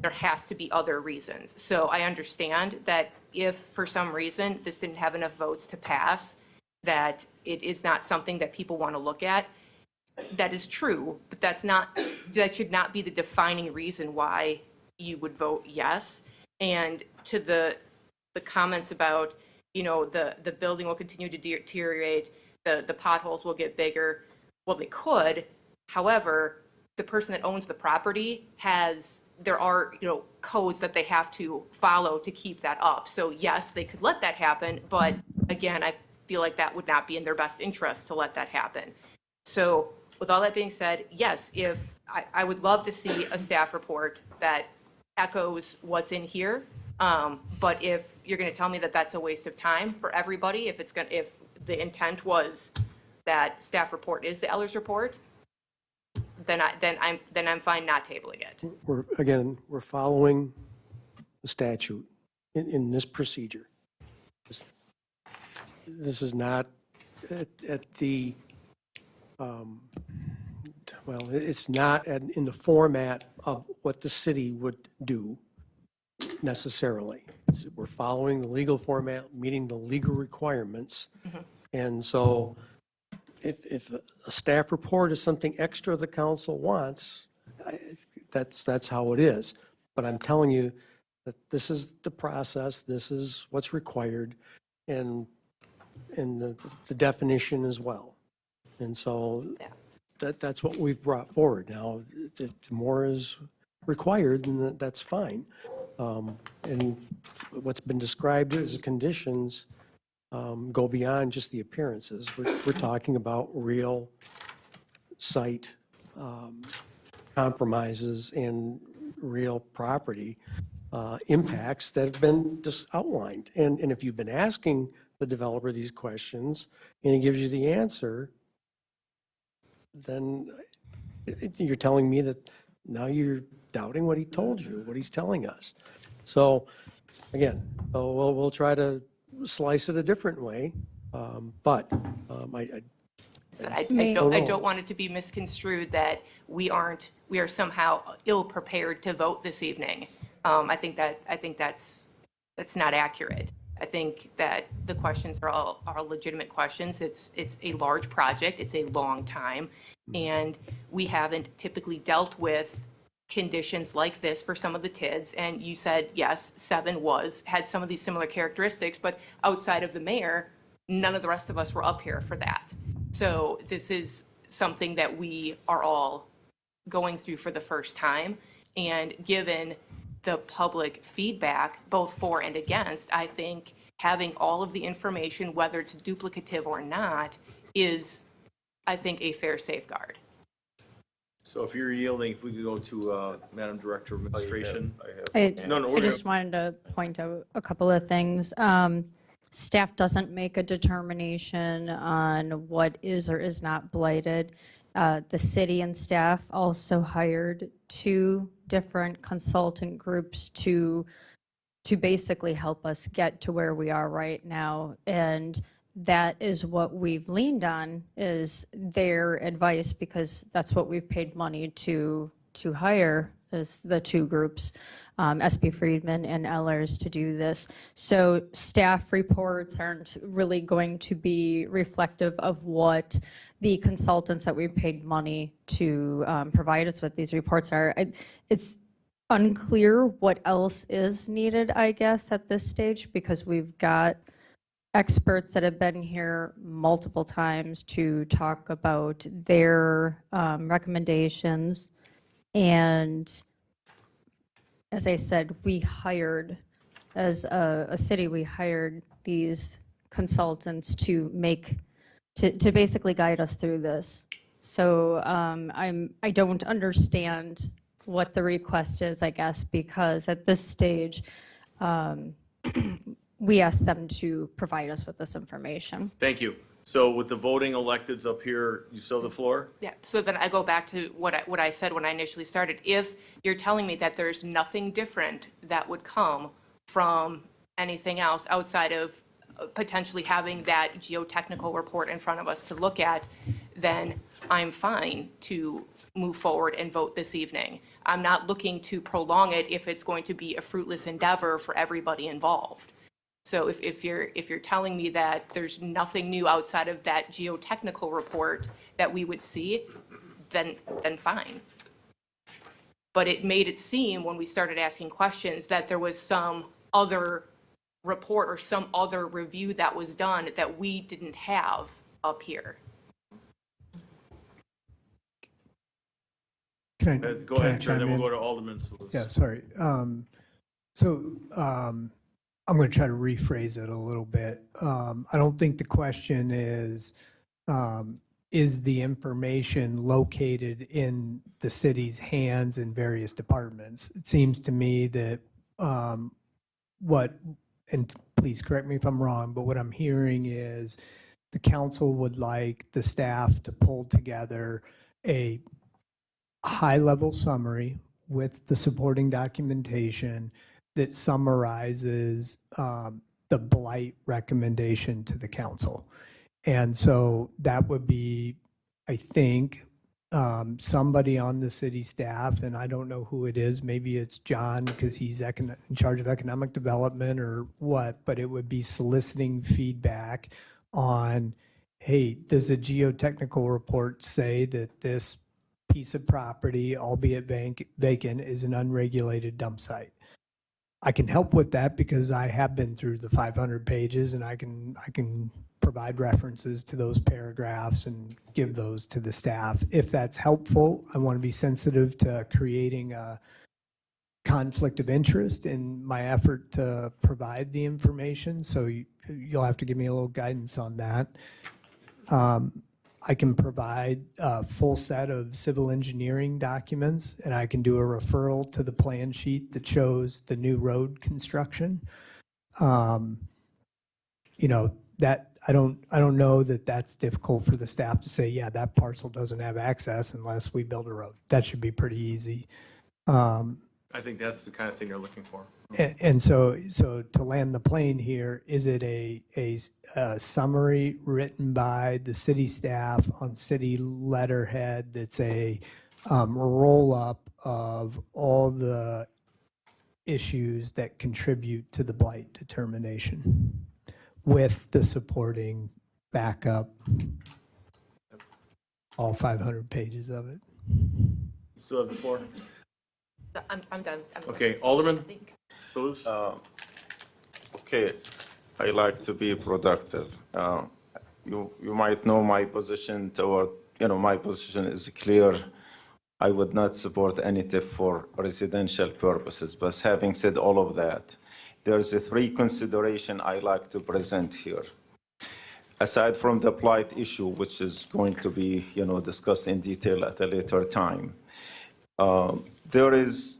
There has to be other reasons. So I understand that if for some reason this didn't have enough votes to pass, that it is not something that people want to look at. That is true, but that should not be the defining reason why you would vote yes. And to the comments about, the building will continue to deteriorate, the potholes will get bigger. Well, they could. However, the person that owns the property there are codes that they have to follow to keep that up. So yes, they could let that happen, but again, I feel like that would not be in their best interest to let that happen. So with all that being said, yes, if I would love to see a staff report that echoes what's in here. But if you're going to tell me that that's a waste of time for everybody, if the intent was that staff report is the Ehlers report, then I'm fine not tabling it. We're following the statute in this procedure. This is not at the, it's not in the format of what the city would do necessarily. We're following the legal format, meeting the legal requirements. And so if a staff report is something extra the council wants, that's how it is. But I'm telling you that this is the process, this is what's required, and the definition as well. And so that's what we've brought forward. Now, if more is required, then that's fine. And what's been described as conditions go beyond just the appearances. We're talking about real site compromises and real property impacts that have been just outlined. And if you've been asking the developer these questions and he gives you the answer, then you're telling me that now you're doubting what he told you, what he's telling us. So again, we'll try to slice it a different way, but I So I Oh, no. don't want it to be misconstrued that we are somehow ill-prepared to vote this evening. I think that's not accurate. I think that the questions are legitimate questions. It's a large project. It's a long time. And we haven't typically dealt with conditions like this for some of the TIDs. And you said, yes, 7 had some of these similar characteristics, but outside of the mayor, none of the rest of us were up here for that. So this is something that we are all going through for the first time. And given the public feedback, both for and against, I think having all of the information, whether it's duplicative or not, is, I think, a fair safeguard. So if you're yielding, if we could go to Madam Director of Administration. I No, just wanted to point out a couple of things. Staff doesn't make a determination on what is or is not blighted. The city and staff also hired 2 different consultant groups to basically help us get to where we are right now. And that is what we've leaned on, is their advice, because that's what we've paid money to hire, is the 2 groups, SB Friedman and Ellers, to do this. So staff reports aren't really going to be reflective of what the consultants that we've paid money to provide us with these reports are. It's unclear what else is needed, I guess, at this stage, because we've got experts that have been here multiple times to talk about their recommendations. And as I said, we hired, as a city, we hired these consultants to basically guide us through this. So I don't understand what the request is, I guess, because at this stage, we asked them to provide us with this information. Thank you. So with the voting electeds up here, you still have the floor? Yeah, so then I go back to what I said when I initially started. If you're telling me that there's nothing different that would come from anything else outside of potentially having that geotechnical report in front of us to look at, then I'm fine to move forward and vote this evening. I'm not looking to prolong it if it's going to be a fruitless endeavor for everybody involved. So if you're telling me that there's nothing new outside of that geotechnical report that we would see, then fine. But it made it seem when we started asking questions that there was some other report or some other review that was done that we didn't have up here. Can I Go can I ahead, sir, chime then we'll in? go to Alderman Solis. Yeah, sorry. I'm going to try to rephrase it a little bit. I don't think the question is the information located in the city's hands in various departments? It seems to me that and please correct me if I'm wrong, but what I'm hearing is the council would like the staff to pull together a high-level summary with the supporting documentation that summarizes the blight recommendation to the council. And so that would be, I think, somebody on the city staff, and I don't know who it is, maybe it's John because he's in charge of economic development or what, but it would be soliciting feedback on, hey, does the geotechnical report say that this piece of property, albeit vacant, is an unregulated dump site? I can help with that because I have been through the 500 pages and I can provide references to those paragraphs and give those to the staff. If that's helpful, I want to be sensitive to creating a conflict of interest in my effort to provide the information. So you'll have to give me a little guidance on that. I can provide a full set of civil engineering documents, and I can do a referral to the plan sheet that shows the new road construction. You know, that I don't know that that's difficult for the staff to say, yeah, that parcel doesn't have access unless we build a road. That should be pretty easy. I think that's the kind of thing you're looking for. And so to land the plane here, is it a summary written by the city staff on city letterhead that's a roll-up of all the issues that contribute to the blight determination with the supporting backup, all 500 pages of it? You still have the floor? I'm done. Okay, Alderman Salus? Okay, I like to be productive. You might know my position toward, my position is clear. I would not support any TIF for residential purposes, but having said all of that, there's a three consideration I like to present here. Aside from the blight issue, which is going to be, discussed in detail at a later time, there is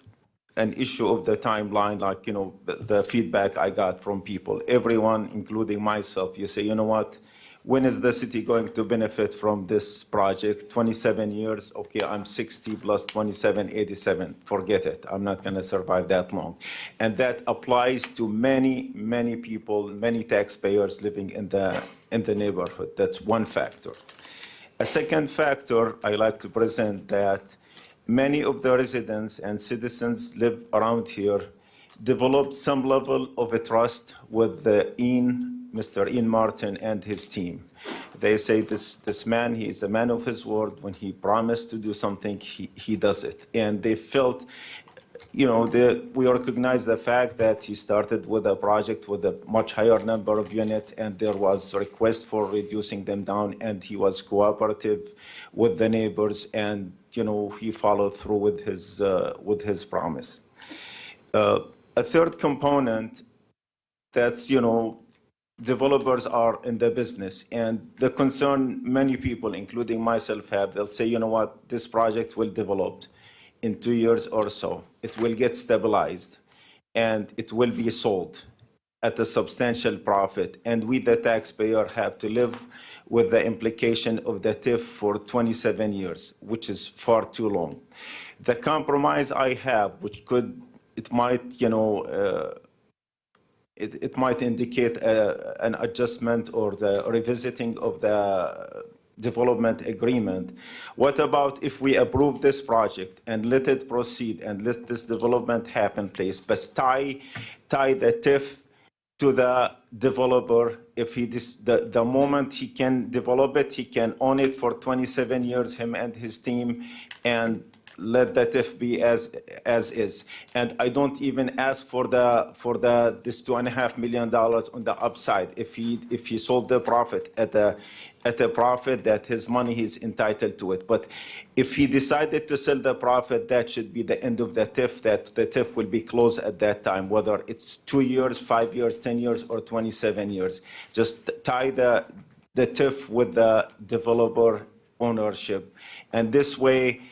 an issue of the timeline, like, the feedback I got from people. Everyone, including myself, you say, you know what? When is the city going to benefit from this project? 27 years? Okay, I'm 60 plus 27, 87. Forget it. I'm not going to survive that long. And that applies to many, many people, many taxpayers living in the neighborhood. That's one factor. A second factor I like to present that many of the residents and citizens live around here developed some level of a trust with Mr. Ian Martin and his team. They say this man, he is a man of his word. When he promised to do something, he does it. And they felt, we recognize the fact that he started with a project with a much higher number of units, and there was a request for reducing them down, and he was cooperative with the neighbors, and he followed through with his promise. A third component, that's developers are in the business, and the concern many people, including myself, have, they'll say, you know what, this project will develop in 2 years or so. It will get stabilized, and it will be sold at a substantial profit. And we, the taxpayer, have to live with the implication of the TIF for 27 years, which is far too long. The compromise I have, it might indicate an adjustment or the revisiting of the development agreement. What about if we approve this project and let it proceed and let this development happen, please, but tie the TIF to the developer? If the moment he can develop it, he can own it for 27 years, him and his team, and let that TIF be as is. And I don't even ask for this $2.5 million on the upside. If he sold the profit at a profit that his money, he's entitled to it. But if he decided to sell the profit, that should be the end of the TIF, that the TIF will be closed at that time, whether it's 2 years, 5 years, 10 years, or 27 years. Just tie the TIF with the developer ownership. And this way,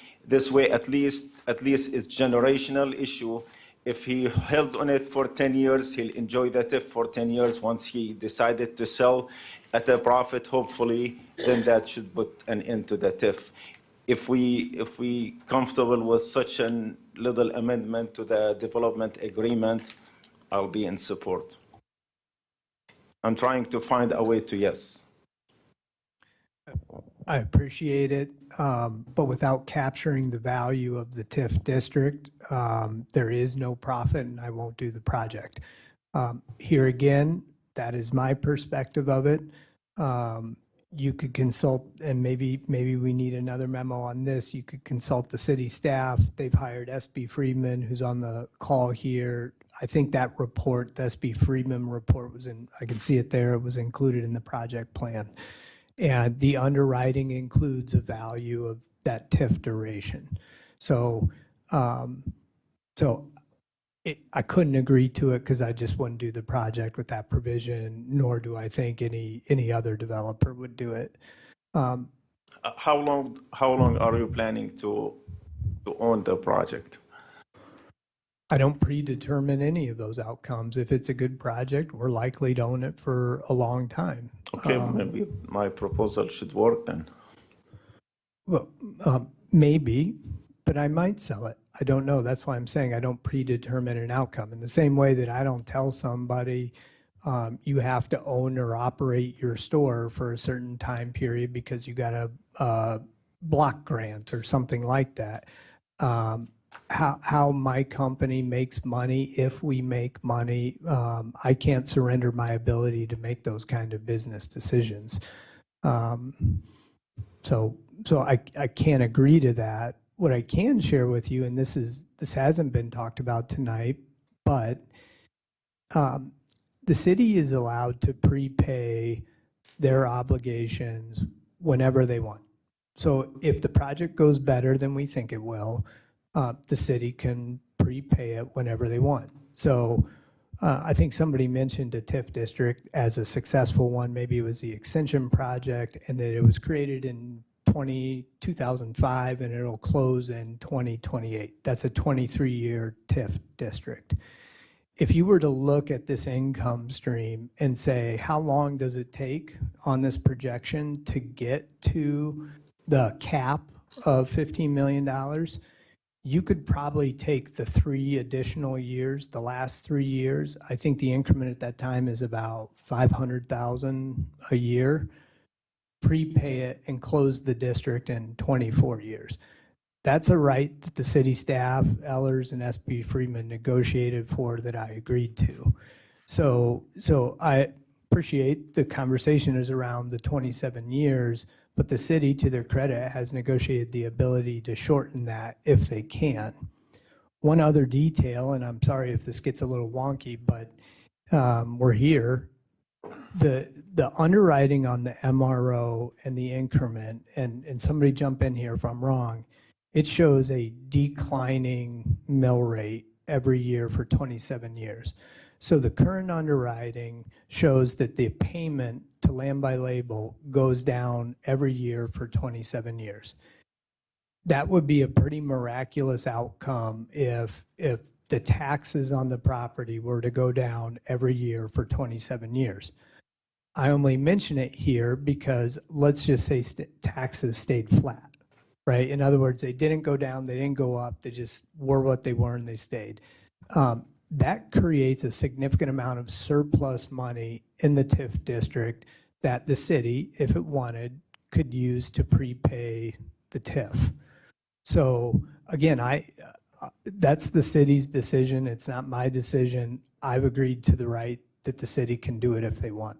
at least it's generational issue. If he held on it for 10 years, he'll enjoy the TIF for 10 years. Once he decided to sell at a profit, hopefully, then that should put an end to the TIF. If we comfortable with such a little amendment to the development agreement, I'll be in support. I'm trying to find a way to yes. I appreciate it, but without capturing the value of the TIF district, there is no profit, and I won't do the project. Here again, that is my perspective of it. You could consult, and maybe we need another memo on this. You could consult the city staff. They've hired SB Friedman, who's on the call here. I think that report, the SB Friedman report, I can see it there, it was included in the project plan. And the underwriting includes a value of that TIF duration. So, I couldn't agree to it because I just wouldn't do the project with that provision, nor do I think any other developer would do it. How long are you planning to own the project? I don't predetermine any of those outcomes. If it's a good project, we're likely to own it for a long time. Okay, maybe my proposal should work then. Well, maybe, but I might sell it. I don't know. That's why I'm saying I don't predetermine an outcome. In the same way that I don't tell somebody you have to own or operate your store for a certain time period because you got a block grant or something like that. How my company makes money, if we make money, I can't surrender my ability to make those kind of business decisions. So I can't agree to that. What I can share with you, and this hasn't been talked about tonight, but the city is allowed to prepay their obligations whenever they want. So if the project goes better than we think it will, the city can prepay it whenever they want. So I think somebody mentioned a TIF district as a successful one. Maybe it was the Extension project, and that it was created in 2005 and it'll close in 2028. That's a 23-year TIF district. If you were to look at this income stream and say, how long does it take on this projection to get to the cap of $15 million, you could probably take the 3 additional years, the last 3 years. I think the increment at that time is about $500,000 a year, prepay it and close the district in 24 years. That's a right that the city staff, Ellers and SB Friedman negotiated for, that I agreed to. So I appreciate the conversation is around the 27 years, but the city, to their credit, has negotiated the ability to shorten that if they can. One other detail, and I'm sorry if this gets a little wonky, but we're here. The underwriting on the MRO and the increment, and somebody jump in here if I'm wrong, it shows a declining mill rate every year for 27 years. So the current underwriting shows that the payment to Land by Label goes down every year for 27 years. That would be a pretty miraculous outcome if the taxes on the property were to go down every year for 27 years. I only mention it here because let's just say taxes stayed flat, right? In other words, they didn't go down, they didn't go up, they just were what they were and they stayed. That creates a significant amount of surplus money in the TIF district that the city, if it wanted, could use to prepay the TIF. So again, that's the city's decision. It's not my decision. I've agreed to the right that the city can do it if they want.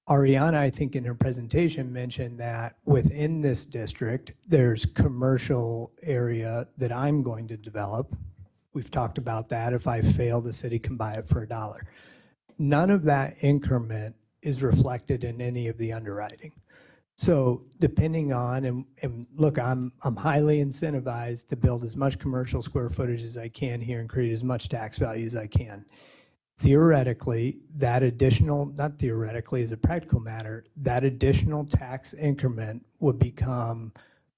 Ariana, I think in her presentation, mentioned that within this district, there's commercial area that I'm going to develop. We've talked about that. If I fail, the city can buy it for $1. None of that increment is reflected in any of the underwriting. So depending on, and look, I'm highly incentivized to build as much commercial square footage as I can here and create as much tax value as I can. Theoretically, that additional, not theoretically, as a practical matter, that additional tax increment would become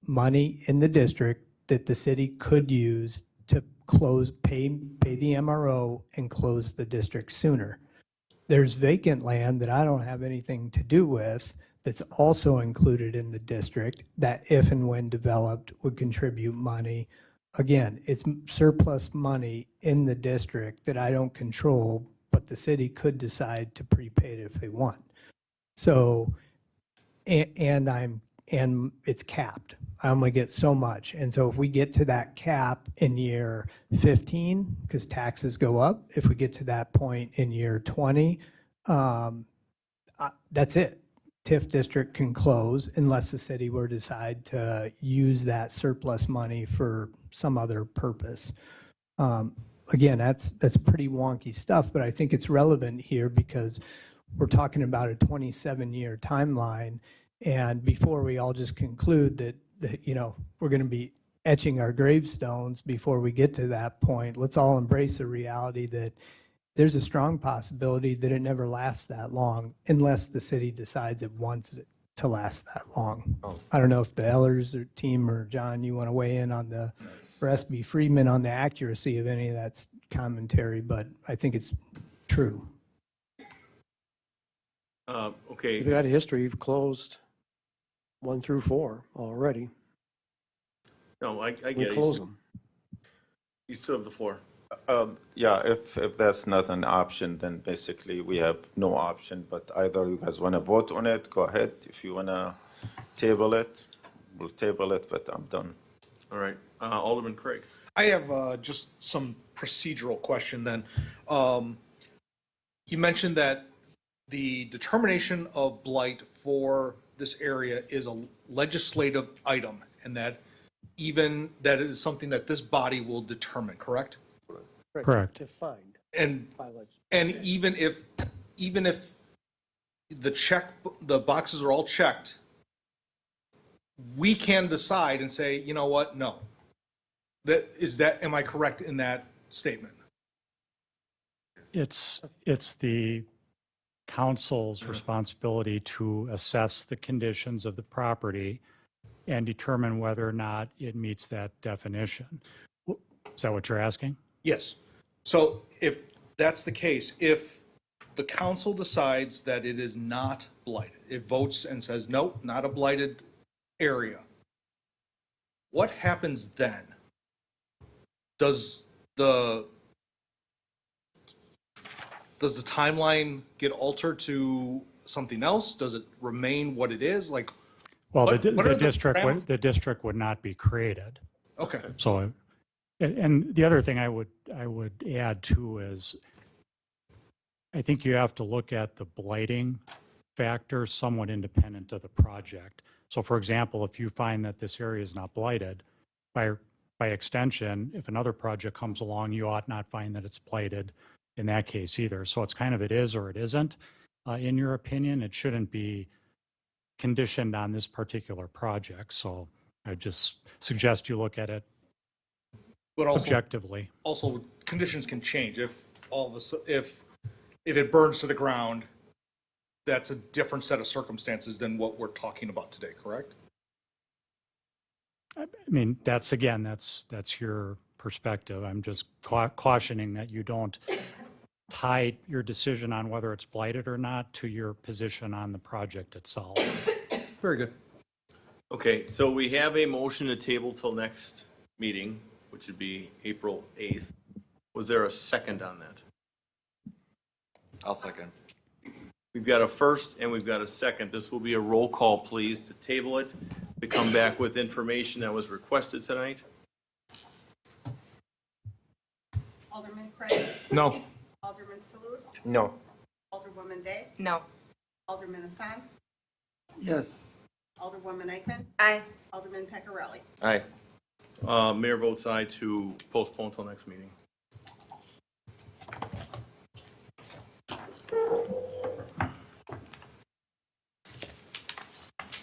money in the district that the city could use to pay the MRO and close the district sooner. There's vacant land that I don't have anything to do with that's also included in the district that, if and when developed, would contribute money. Again, it's surplus money in the district that I don't control, but the city could decide to prepay it if they want. So, and it's capped. I only get so much. And so if we get to that cap in year 15, because taxes go up, if we get to that point in year 20, that's it. TIF district can close unless the city were to decide to use that surplus money for some other purpose. Again, that's pretty wonky stuff, but I think it's relevant here because we're talking about a 27-year timeline. And before we all just conclude that we're going to be etching our gravestones before we get to that point, let's all embrace the reality that there's a strong possibility that it never lasts that long unless the city decides it wants it to last that long. I don't know if the Ellers or team or John, you want to weigh in on the, or SB Friedman on the accuracy of any of that commentary, but I think it's true. Okay. You've got a history, you've closed 1 through 4 already. No, I We get close it. them. You still have the floor. Yeah, if that's not an option, then basically we have no option, but either you guys want to vote on it, go ahead. If you want to table it, we'll table it, but I'm done. All right. Alderman Craig. I have just some procedural question then. You mentioned that the determination of blight for this area is a legislative item, and that it is something that this body will determine, correct? Correct. Defined. And by legislation. and even if the boxes are all checked, we can decide and say, you know what, no. Am I correct in that statement? It's the council's responsibility to assess the conditions of the property and determine whether or not it meets that definition. Is that what you're asking? Yes. So if that's the case, if the council decides that it is not blighted, it votes and says, nope, not a blighted area, what happens then? Does the timeline get altered to something else? Does it remain what it is? Like, Well, what are the district would not be created. Okay. So, and the other thing I would add too is, I think you have to look at the blighting factor somewhat independent of the project. So for example, if you find that this area is not blighted, by extension, if another project comes along, you ought not find that it's blighted in that case either. So it's kind of it is or it isn't. In your opinion, it shouldn't be conditioned on this particular project. So I just suggest you look at it But also, objectively. also conditions can change. If it burns to the ground, that's a different set of circumstances than what we're talking about today, correct? I mean, that's your perspective. I'm just cautioning that you don't tie your decision on whether it's blighted or not to your position on the project itself. Very good. Okay, so we have a motion to table till next meeting, which would be April 8th. Was there a second on that? I'll second. We've got a first and we've got a second. This will be a roll call, please, to table it, to come back with information that was requested tonight. Alderman Craig? No. Alderman Salus? No. Alderwoman Day? No. Alderman Hassan? Yes. Alderwoman Eichman? Aye. Alderman Peccarelli? Aye. Mayor votes aye to postpone till next meeting.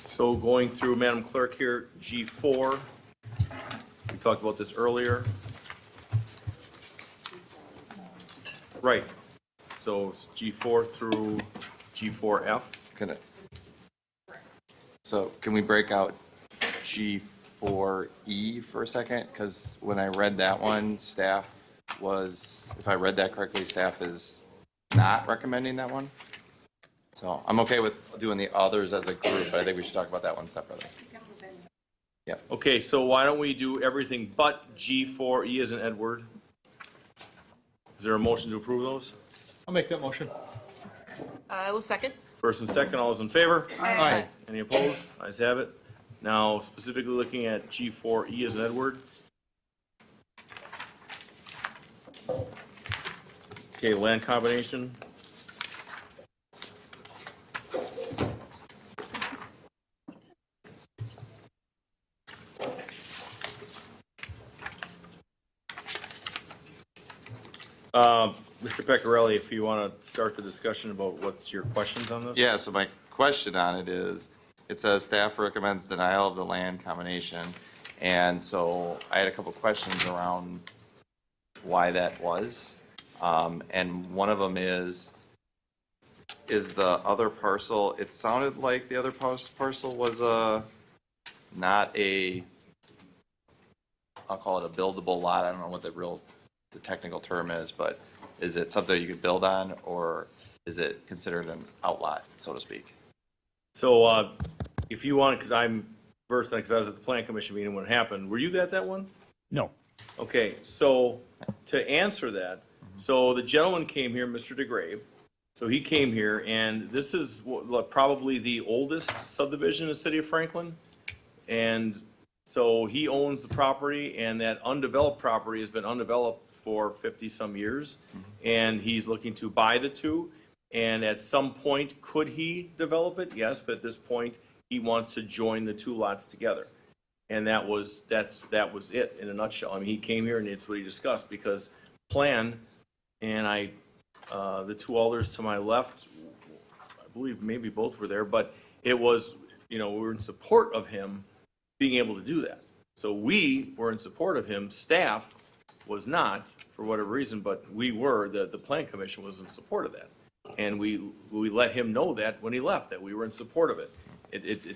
So going through, Madam Clerk here, G4. We talked about this earlier. Right. So it's G4 through G4F. So can we break out G4E for a second? Because when I read that one, staff was, if I read that correctly, staff is not recommending that one. So I'm okay with doing the others as a group, but I think we should talk about that one separately. Okay, so why don't we do everything but G4E as in Edward? Is there a motion to approve those? I'll make that motion. I will second. First and second, all those in favor? Aye. Any opposed? Ayes have it. Now specifically looking at G4E as in Edward. Okay, land combination. Mr. Peccarelli, if you want to start the discussion about what's your questions on this? Yeah, so my question on it is, it says staff recommends denial of the land combination. And so I had a couple questions around why that was. And one of them is, is the other parcel, it sounded like the other parcel was not a, I'll call it a buildable lot. I don't know what the technical term is, but is it something you could build on, or is it considered an outlot, so to speak? So if you want, because I'm versed on, because I was at the plan commission meeting when it happened. Were you at that one? No. Okay, so to answer that, so the gentleman came here, Mr. DeGrave. So he came here, and this is probably the oldest subdivision in the city of Franklin. And so he owns the property, and that undeveloped property has been undeveloped for 50-some years. And he's looking to buy the two. And at some point, could he develop it? Yes, but at this point, he wants to join the two lots together. And that was it in a nutshell. I mean, he came here and it's what he discussed, because plan, and the two alders to my left, I believe maybe both were there, but it was, we were in support of him being able to do that. So we were in support of him. Staff was not, for whatever reason, but we were, the plan commission was in support of that. And we let him know that when he left, that we were in support of it.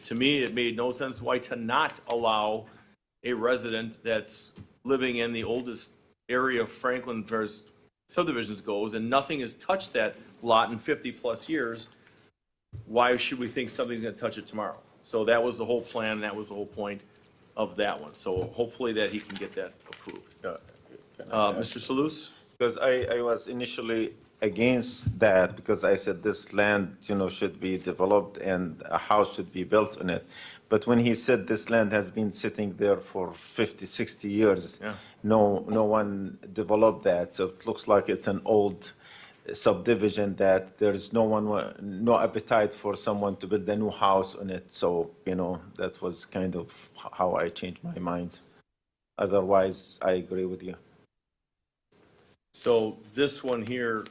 To me, it made no sense why to not allow a resident that's living in the oldest area of Franklin as far as subdivisions goes, and nothing has touched that lot in 50-plus years. Why should we think something's going to touch it tomorrow? So that was the whole plan, and that was the whole point of that one. So hopefully that he can get that approved. Mr. Salus? Because I was initially against that, because I said this land, should be developed and a house should be built on it. But when he said this land has been sitting there for 50, 60 years, Yeah. no one developed that. So it looks like it's an old subdivision that there's no appetite for someone to build a new house on it. So, that was kind of how I changed my mind. Otherwise, I agree with you. So this one here,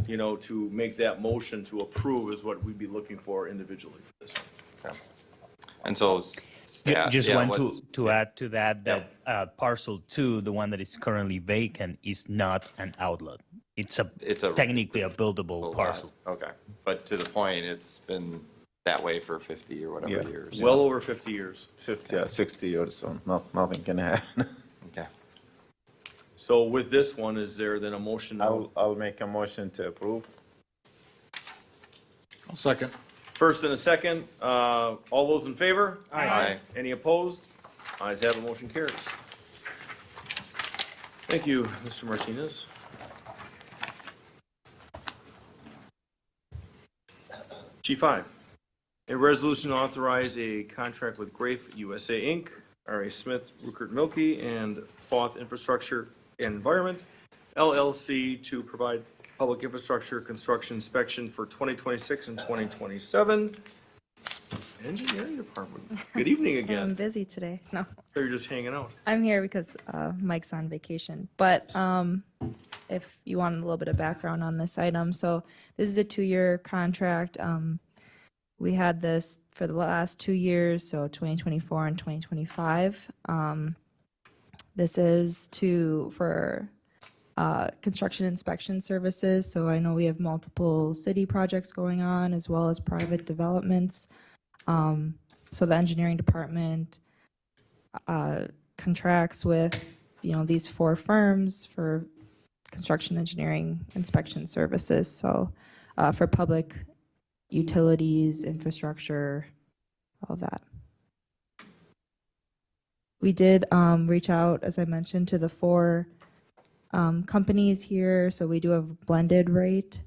to make that motion to approve is what we'd be looking for individually for this one. And so, Just yeah, want what- to add to that, parcel 2, the one that is currently vacant, is not an outlet. It's technically a buildable parcel. Okay, but to the point, it's been that way for 50 or whatever Yeah. years. Well over 50 years. 50, 60 years, so nothing can happen. Okay. So with this one, is there then a motion? I'll make a motion to approve. I'll second. First and a second, all those in favor? Aye. Any opposed? Ayes have, the motion carries. Thank you, Mr. Martinez. G5, a resolution to authorize a contract with Grafe USA Inc., R.A. Smith, Rupert Milkie, and Foth Infrastructure and Environment, LLC, to provide public infrastructure construction inspection for 2026 and 2027. Engineering Department, good evening I'm again. busy today. No, They're just hanging out. I'm here because Mike's on vacation. But if you want a little bit of background on this item, so this is a 2-year contract. We had this for the last 2 years, so 2024 and 2025. This is for construction inspection services. So I know we have multiple city projects going on as well as private developments. So the engineering department contracts with, these 4 firms for construction engineering inspection services. So for public utilities, infrastructure, all of that. We did reach out, as I mentioned, to the 4 companies here. So we do have a blended rate.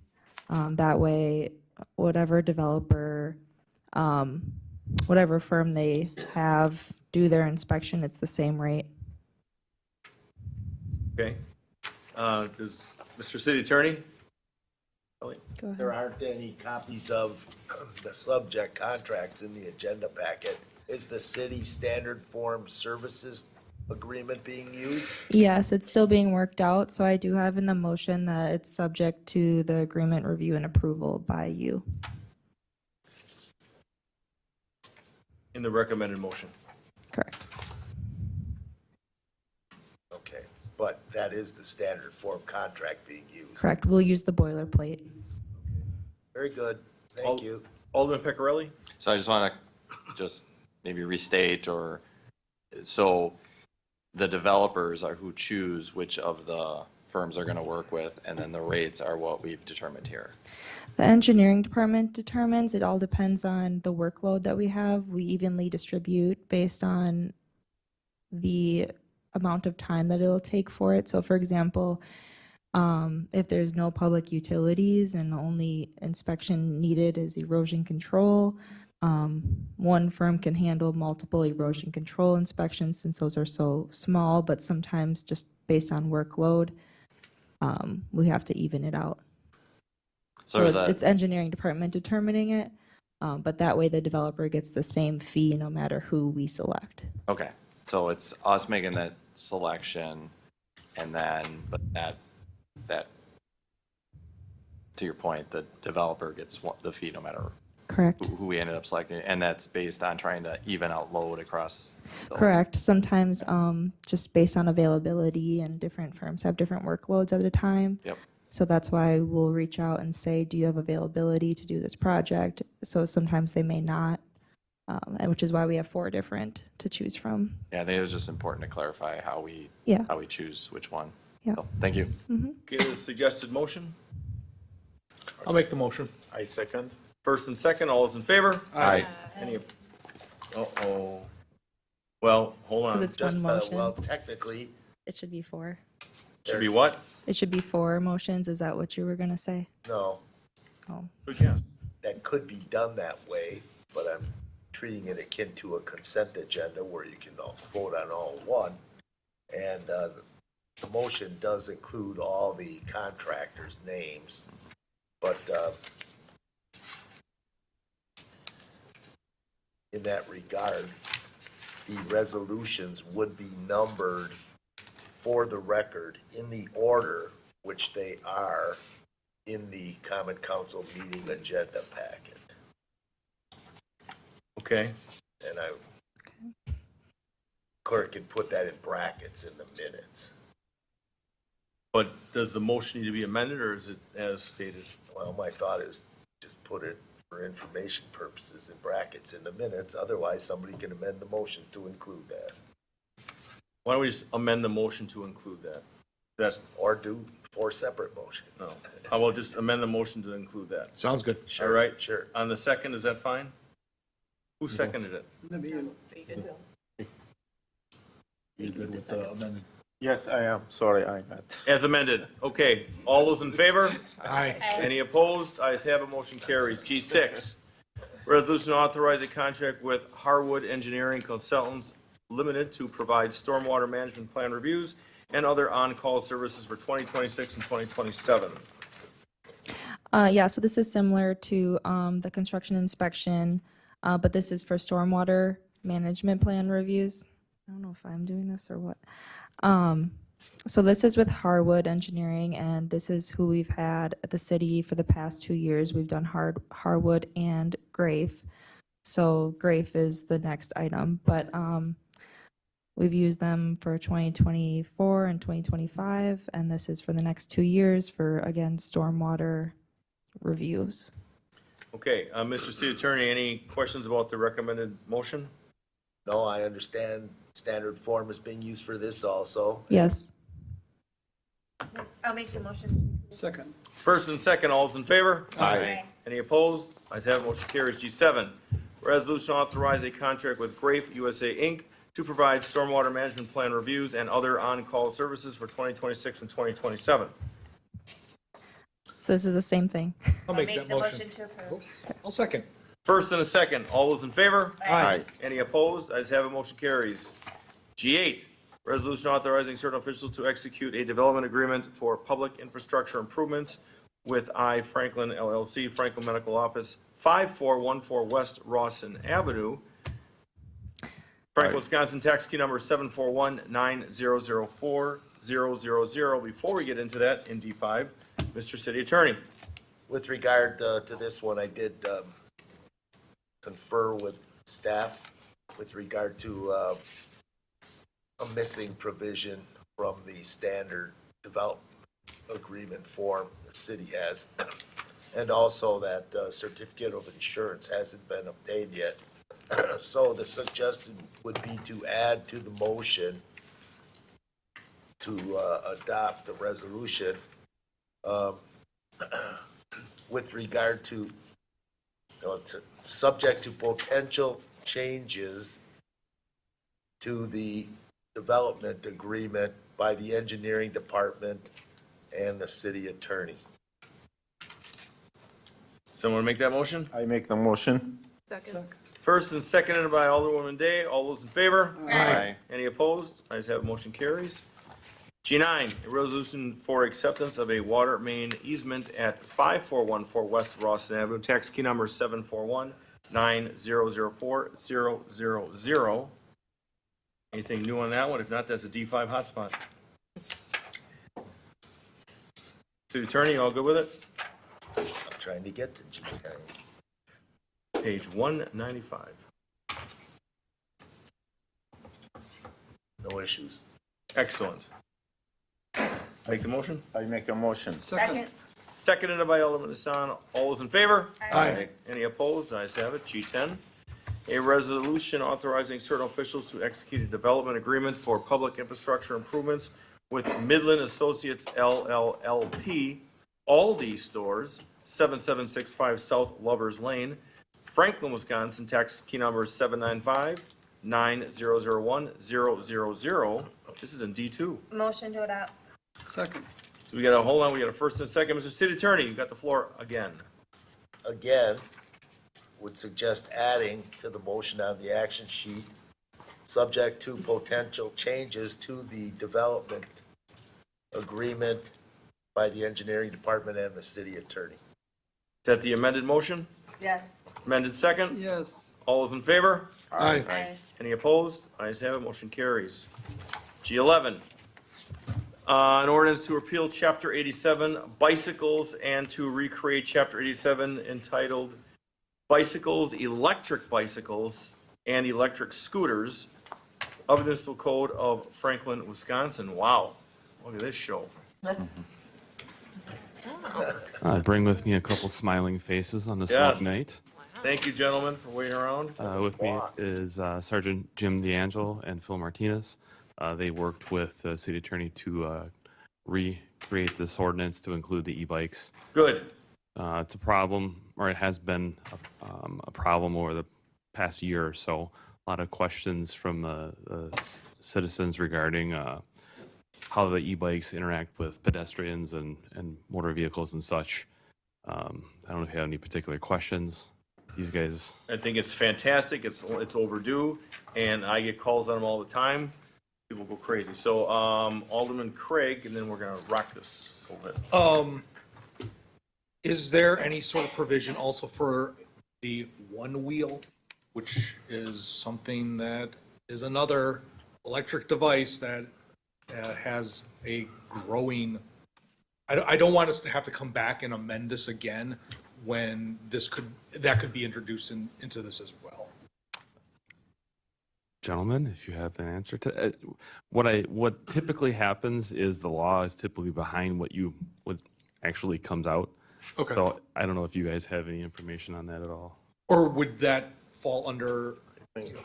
That way, whatever developer, whatever firm they have do their inspection, it's the same rate. Okay. Does Mr. City Attorney? Ellie? Go ahead. There aren't any copies of the subject contracts in the agenda packet. Is the city standard form services agreement being used? Yes, it's still being worked out. So I do have in the motion that it's subject to the agreement review and approval by you. In the recommended motion. Correct. Okay, but that is the standard form contract being used. Correct. We'll use the boilerplate. Very good. Thank you. Alderman Pecorelli? So I just want to maybe restate so the developers are who choose which of the firms are going to work with, and then the rates are what we've determined here. The engineering department determines. It all depends on the workload that we have. We evenly distribute based on the amount of time that it will take for it. So for example, if there's no public utilities and the only inspection needed is erosion control, one firm can handle multiple erosion control inspections since those are so small, but sometimes just based on workload, we have to even it out. So it's engineering department determining it, but that way the developer gets the same fee no matter who we select. Okay, so it's us making that selection, and then, but that, to your point, the developer gets the fee no matter Correct. who we ended up selecting, and that's based on trying to even out load across those. Correct. Sometimes just based on availability, and different firms have different workloads at a time. Yep. So that's why we'll reach out and say, do you have availability to do this project? So sometimes they may not, and which is why we have 4 different to choose from. Yeah, I think it was just important to clarify how we choose which one. Yeah. So, thank you. Okay, the suggested motion? I'll make the motion. I second. First and second, all those in favor? Aye. Any, well, hold on. Because it's one motion. Well, technically, It should be 4. Should be what? It should be 4 motions. Is that what you were going to say? no, Oh. Good guess. that could be done that way, but I'm treating it akin to a consent agenda where you can vote on all one. And the motion does include all the contractors' names, but in that regard, the resolutions would be numbered for the record in the order which they are in the Common Council meeting agenda packet. Okay, And clerk can put that in brackets in the minutes. but does the motion need to be amended, or is it as stated? Well, my thought is just put it for information purposes in brackets in the minutes. Otherwise, somebody can amend the motion to include that. Why don't we just amend the motion to include that? That's, Or do 4 separate motions. no. How about just amend the motion to include that? Sounds good. All right? Sure. On the second, is that fine? Who seconded it? You good with the amendment? Yes, I am. Sorry, I got. As amended. Okay, all those in favor? Aye. Any opposed? Ayes have it, motion carries. G6, resolution authorizing contract with Harwood Engineering Consultants Limited to provide stormwater management plan reviews and other on-call services for 2026 and 2027. Yeah, so this is similar to the construction inspection, but this is for stormwater management plan reviews. I don't know if I'm doing this or what. So this is with Harwood Engineering, and this is who we've had at the city for the past 2 years. We've done Harwood and Grafe. So Grafe is the next item, but we've used them for 2024 and 2025, and this is for the next 2 years for, again, stormwater reviews. Okay, Mr. City Attorney, any questions about the recommended motion? No, I understand standard form is being used for this also. Yes. I'll make the motion. Second. First and second, all those in favor? Aye. Any opposed? Ayes have it, motion carries. G7, resolution authorize a contract with Grafe USA, Inc. to provide stormwater management plan reviews and other on-call services for 2026 and 2027. So this is the same thing. I'll make that motion. to approve. I'll second. First and a second, all those in favor? Aye. Any opposed? Ayes have it, motion carries. G8, resolution authorizing certain officials to execute a development agreement for public infrastructure improvements with I. Franklin LLC, Franklin Medical Office, 5414 West Rawson Avenue, Franklin, Wisconsin, tax key number 741-9004-000. Before we get into that in D5, Mr. City Attorney. With regard to this one, I did confer with staff with regard to a missing provision from the standard development agreement form the city has. And also that certificate of insurance hasn't been obtained yet. So the suggestion would be to add to the motion to adopt the resolution with regard to, subject to potential changes to the development agreement by the engineering department and the city attorney. Someone make that motion? I make the motion. Second. First and seconded by Alderwoman Day. All those in favor? Aye. Any opposed? Ayes have it, motion carries. G9, a resolution for acceptance of a water main easement at 5414 West Rawson Avenue, tax key number 741-9004-000. Anything new on that one? If not, that's a D5 hotspot. City Attorney, you all good with it? I'm trying to get to G9. Page 195. No issues. Excellent. Make the motion. I make a motion. Second. Seconded by Alderman Hassan. All those in favor? Aye. Any opposed? Ayes have it. G10, a resolution authorizing certain officials to execute a development agreement for public infrastructure improvements with Midland Associates LLLP, Aldi Stores, 7765 South Lovers Lane, Franklin, Wisconsin, tax key number 795-9001-000. This is in D2. Motion to adopt. Second. So we got a, hold on, we got a first and a second. Mr. City Attorney, you got the floor again. Again, would suggest adding to the motion on the action sheet, subject to potential changes to the development agreement by the engineering department and the city attorney. Is that the amended motion? Yes. Amended second? Yes. All those in favor? Aye. Any opposed? Ayes have it, motion carries. G11, an ordinance to repeal Chapter 87 bicycles and to recreate Chapter 87 entitled Bicycles, Electric Bicycles, and Electric Scooters of the Municipal Code of Franklin, Wisconsin. Wow, look at this show. I bring with me a couple smiling faces on this Yes. night. Thank you, gentlemen, for waiting around. With me is Sergeant Jim D'Angelo and Phil Martinez. They worked with the city attorney to recreate this ordinance to include the e-bikes. Good. It's a problem, or it has been a problem over the past year or so. A lot of questions from the citizens regarding how the e-bikes interact with pedestrians and motor vehicles and such. I don't know if you have any particular questions. These guys. I think it's fantastic. It's overdue, and I get calls on them all the time. People go crazy. So Alderman Craig, and then we're gonna rock this. Go ahead. Is there any sort of provision also for the one wheel, which is something that is another electric device that has a growing, I don't want us to have to come back and amend this again when that could be introduced into this as well. Gentlemen, if you have an answer to what typically happens is the law is typically behind what actually comes out. Okay. So I don't know if you guys have any information on that at all. Or would that fall under,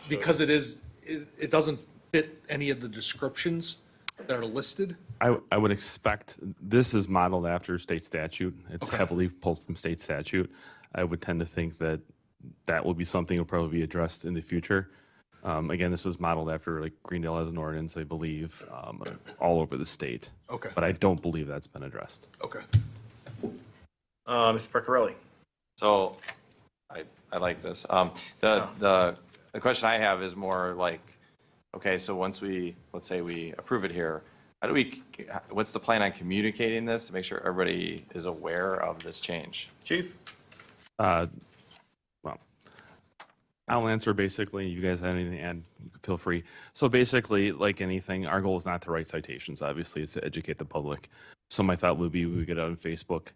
because it doesn't fit any of the descriptions that are listed? I would expect this is modeled after state statute. It's heavily pulled from state statute. I would tend to think that will be something that will probably be addressed in the future. Again, this is modeled after like Greendale has an ordinance, I believe, all over the state. Okay. But I don't believe that's been addressed. Okay. Mr. Pecorelli. So, I like this. The question I have is more like, okay, so once let's say we approve it here, what's the plan on communicating this to make sure everybody is aware of this change? Chief? Well, I'll answer basically. You guys have anything to add, feel free. So basically, like anything, our goal is not to write citations. Obviously, it's to educate the public. So my thought would be we would get it on Facebook.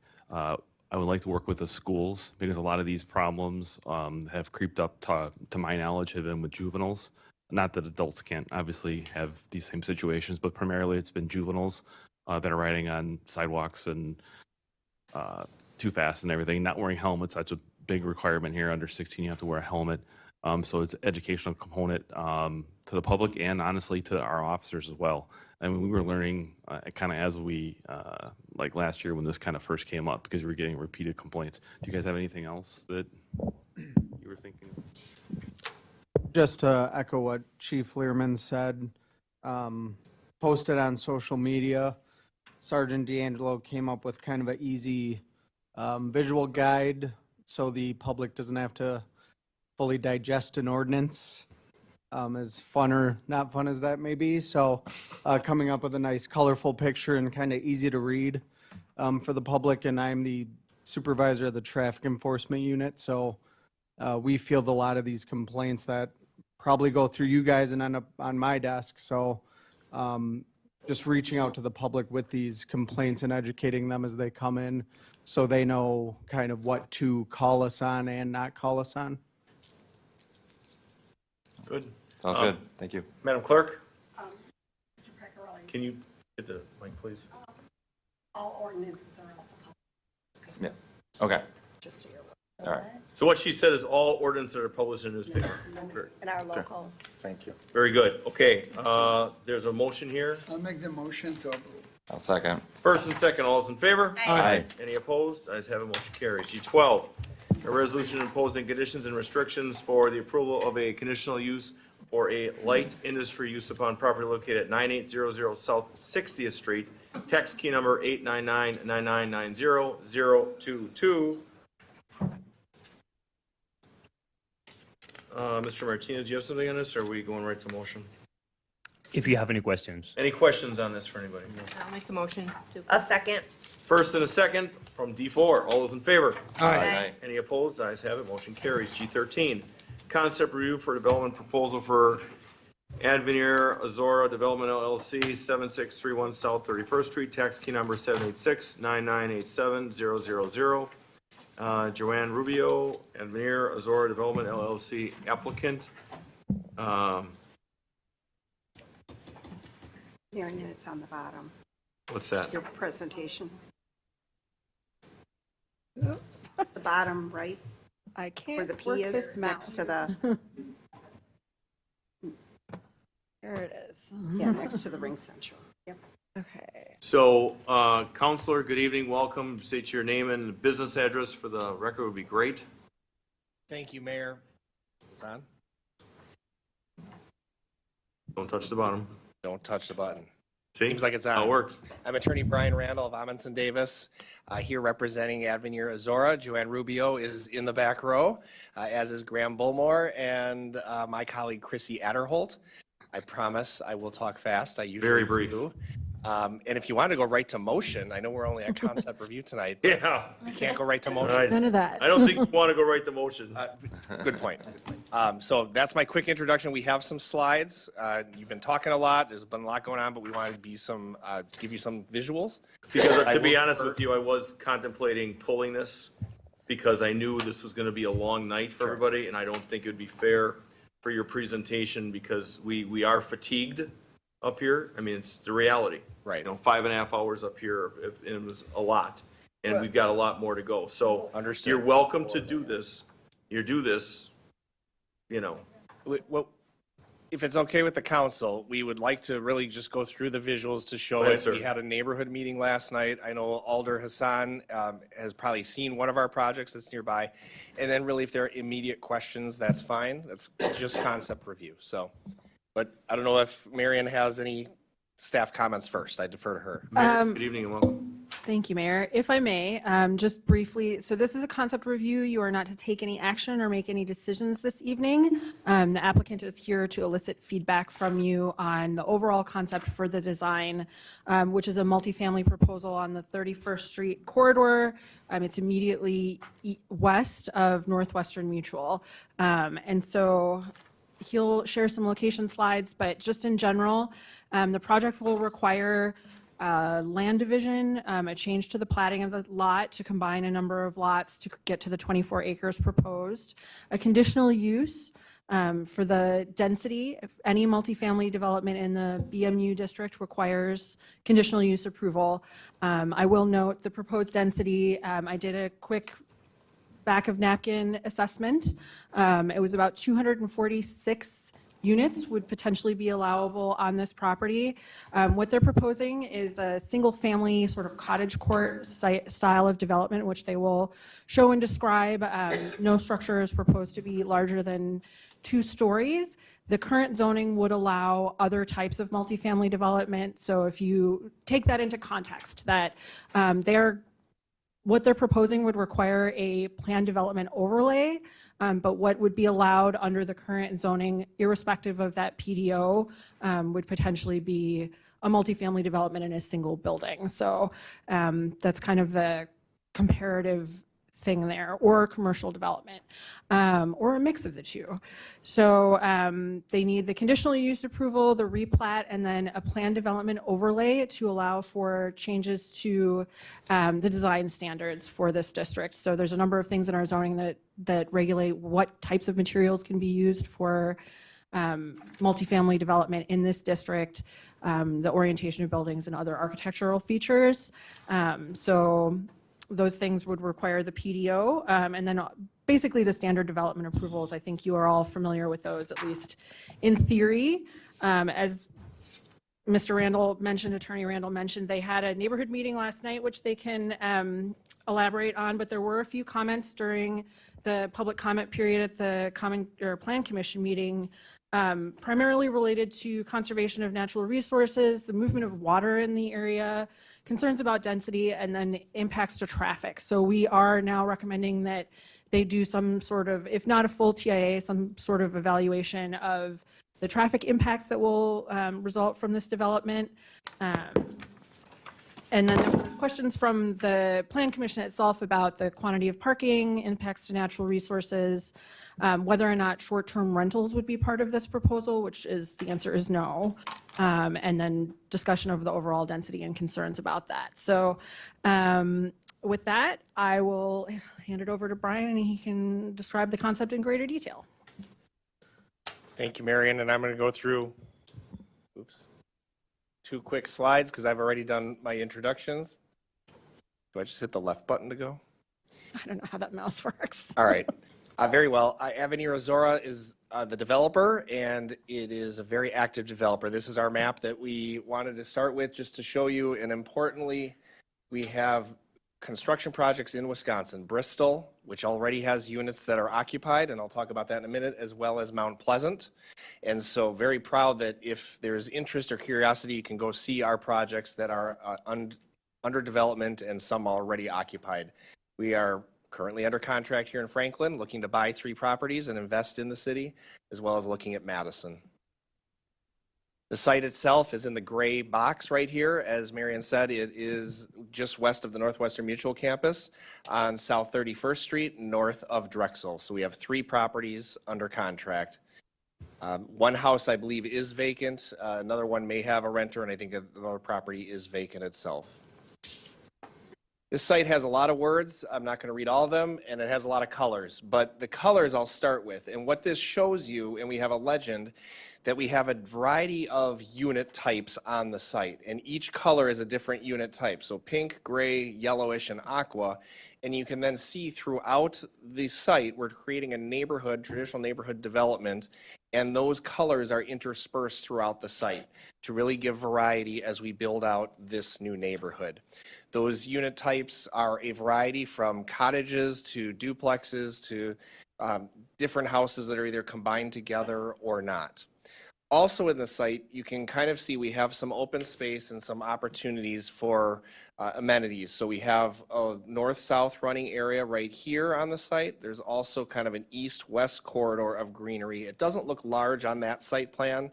I would like to work with the schools because a lot of these problems have creeped up to my knowledge have been with juveniles. Not that adults can't obviously have these same situations, but primarily it's been juveniles that are riding on sidewalks and too fast and everything. Not wearing helmets, that's a big requirement here. Under 16, you have to wear a helmet. So it's an educational component to the public and honestly to our officers as well. I mean, we were learning kind of as we, like last year when this kind of first came up because we were getting repeated complaints. Do you guys have anything else that you were thinking? Just to echo what Chief Learman said, posted on social media, Sergeant D'Angelo came up with kind of an easy visual guide so the public doesn't have to fully digest an ordinance, as fun or not fun as that may be. So coming up with a nice colorful picture and kind of easy to read for the public. And I'm the supervisor of the traffic enforcement unit. So we field a lot of these complaints that probably go through you guys and end up on my desk. So just reaching out to the public with these complaints and educating them as they come in so they know kind of what to call us on and not call us on. Good. Sounds good. Thank you. Madam Clerk, Mr. Pecoraro, can you hit the mic, please? all ordinances are also published. Yeah. Okay. Just so you're aware. All right. So what she said is all ordinances are published in the newspaper. In our local. Thank you. Very good. Okay, there's a motion here. I'll make the motion to approve. I'll second. First and second, all those in favor? Aye. Any opposed? Ayes have it, motion carries. G12, a resolution imposing conditions and restrictions for the approval of a conditional use for a light industry use upon property located at 9800 South 60th Street, tax key number 899-9990-022. Mr. Martinez, do you have something on this, or are we going right to motion? If you have any questions. Any questions on this for anybody? I'll make the motion. A second. First and a second from D4. All those in favor? Aye. Any opposed? Ayes have it. Motion carries. G13, concept review for development proposal for Advenir Azora Development LLC, 7631 South 31st Street, tax key number 786-9987-000. Joanne Rubio, Advenir Azora Development LLC applicant. Marion, it's on the bottom, What's that? your presentation. The bottom right, I can't where the P work is this next to mouse. the, There it is. yeah, next to the Ring Central. Yep. Okay. So, Counselor, good evening, welcome. State your name and business address for the record would be great. Thank you, Mayor. Is it on? Don't touch the bottom. Don't touch the button. See? Seems like it's on. How it works. I'm Attorney Brian Randall of Amundsen Davis, here representing Advenir Azora. Joanne Rubio is in the back row, as is Graham Bullmore and my colleague Chrissy Adderholt. I promise I will talk fast. I usually Very brief. do. And if you want to go right to motion, I know we're only at concept review tonight. But Yeah. we can't go right to All motion. right. None of that. I don't think you want to go right to motion. Good point. So that's my quick introduction. We have some slides. You've been talking a lot. There's been a lot going on, but we wanted to be some, give you some visuals. Because I to be will honest defer- with you, I was contemplating pulling this because I knew this was going to be a long night for everybody, and I don't think it would be fair for your presentation because we are fatigued up here. I mean, it's the reality. Right. You know, 5.5 hours up here, it was a lot, and we've got a lot more to go. So Understood. you're welcome to do this. You know. Well, if it's okay with the council, we would like to really just go through the visuals to show Go ahead, it. sir. We had a neighborhood meeting last night. I know Alder Hassan has probably seen one of our projects that's nearby. And then really if there are immediate questions, that's fine. That's just concept review. So, but I don't know if Marion has any staff comments first. I defer to her. Mary, good evening and welcome. Thank you, Mayor. If I may, just briefly, so this is a concept review. You are not to take any action or make any decisions this evening. The applicant is here to elicit feedback from you on the overall concept for the design, which is a multifamily proposal on the 31st Street corridor. It's immediately west of Northwestern Mutual. And so he'll share some location slides, but just in general, the project will require land division, a change to the platting of the lot to combine a number of lots to get to the 24 acres proposed, a conditional use For the density, if any multifamily development in the BMU district requires conditional use approval. I will note the proposed density, I did a quick back of napkin assessment. It was about 246 units would potentially be allowable on this property. What they're proposing is a single-family sort of cottage court style of development, which they will show and describe. No structure is proposed to be larger than 2 stories. The current zoning would allow other types of multifamily development. So if you take that into context, that what they're proposing would require a planned development overlay, but what would be allowed under the current zoning, irrespective of that PDO, would potentially be a multifamily development in a single building. So that's kind of the comparative thing there, or commercial development, or a mix of the two. So they need the conditional use approval, the replat, and then a planned development overlay to allow for changes to the design standards for this district. So there's a number of things in our zoning that regulate what types of materials can be used for multifamily development in this district, the orientation of buildings and other architectural features. So those things would require the PDO, and then basically the standard development approvals. I think you are all familiar with those, at least in theory. As Mr. Randall mentioned, Attorney Randall mentioned, they had a neighborhood meeting last night, which they can elaborate on, but there were a few comments during the public comment period at the Plan Commission meeting, primarily related to conservation of natural resources, the movement of water in the area, concerns about density, and then impacts to traffic. So we are now recommending that they do some sort of, if not a full TIA, some sort of evaluation of the traffic impacts that will result from this development. And then there were questions from the Plan Commission itself about the quantity of parking, impacts to natural resources, whether or not short-term rentals would be part of this proposal, which is, the answer is no. And then discussion of the overall density and concerns about that. So with that, I will hand it over to Brian and he can describe the concept in greater detail. Thank you, Marion, and I'm going to go through, 2 quick slides because I've already done my introductions. Do I just hit the left button to go? I don't know how that mouse works. All right. Very well. Avenir Azora is the developer, and it is a very active developer. This is our map that we wanted to start with just to show you, and importantly, we have construction projects in Wisconsin, Bristol, which already has units that are occupied, and I'll talk about that in a minute, as well as Mount Pleasant. And so very proud that if there's interest or curiosity, you can go see our projects that are under development and some already occupied. We are currently under contract here in Franklin, looking to buy 3 properties and invest in the city, as well as looking at Madison. The site itself is in the gray box right here. As Marion said, it is just west of the Northwestern Mutual campus on South 31st Street, north of Drexel. So we have 3 properties under contract. One house, I believe, is vacant. Another one may have a renter, and I think another property is vacant itself. This site has a lot of words. I'm not going to read all of them, and it has a lot of colors. But the colors I'll start with. And what this shows you, and we have a legend, that we have a variety of unit types on the site. And each color is a different unit type. So pink, gray, yellowish, and aqua. And you can then see throughout the site, we're creating a neighborhood, traditional neighborhood development. And those colors are interspersed throughout the site to really give variety as we build out this new neighborhood. Those unit types are a variety from cottages to duplexes to different houses that are either combined together or not. Also in the site, you can kind of see we have some open space and some opportunities for amenities. So we have a north-south running area right here on the site. There's also kind of an east-west corridor of greenery. It doesn't look large on that site plan,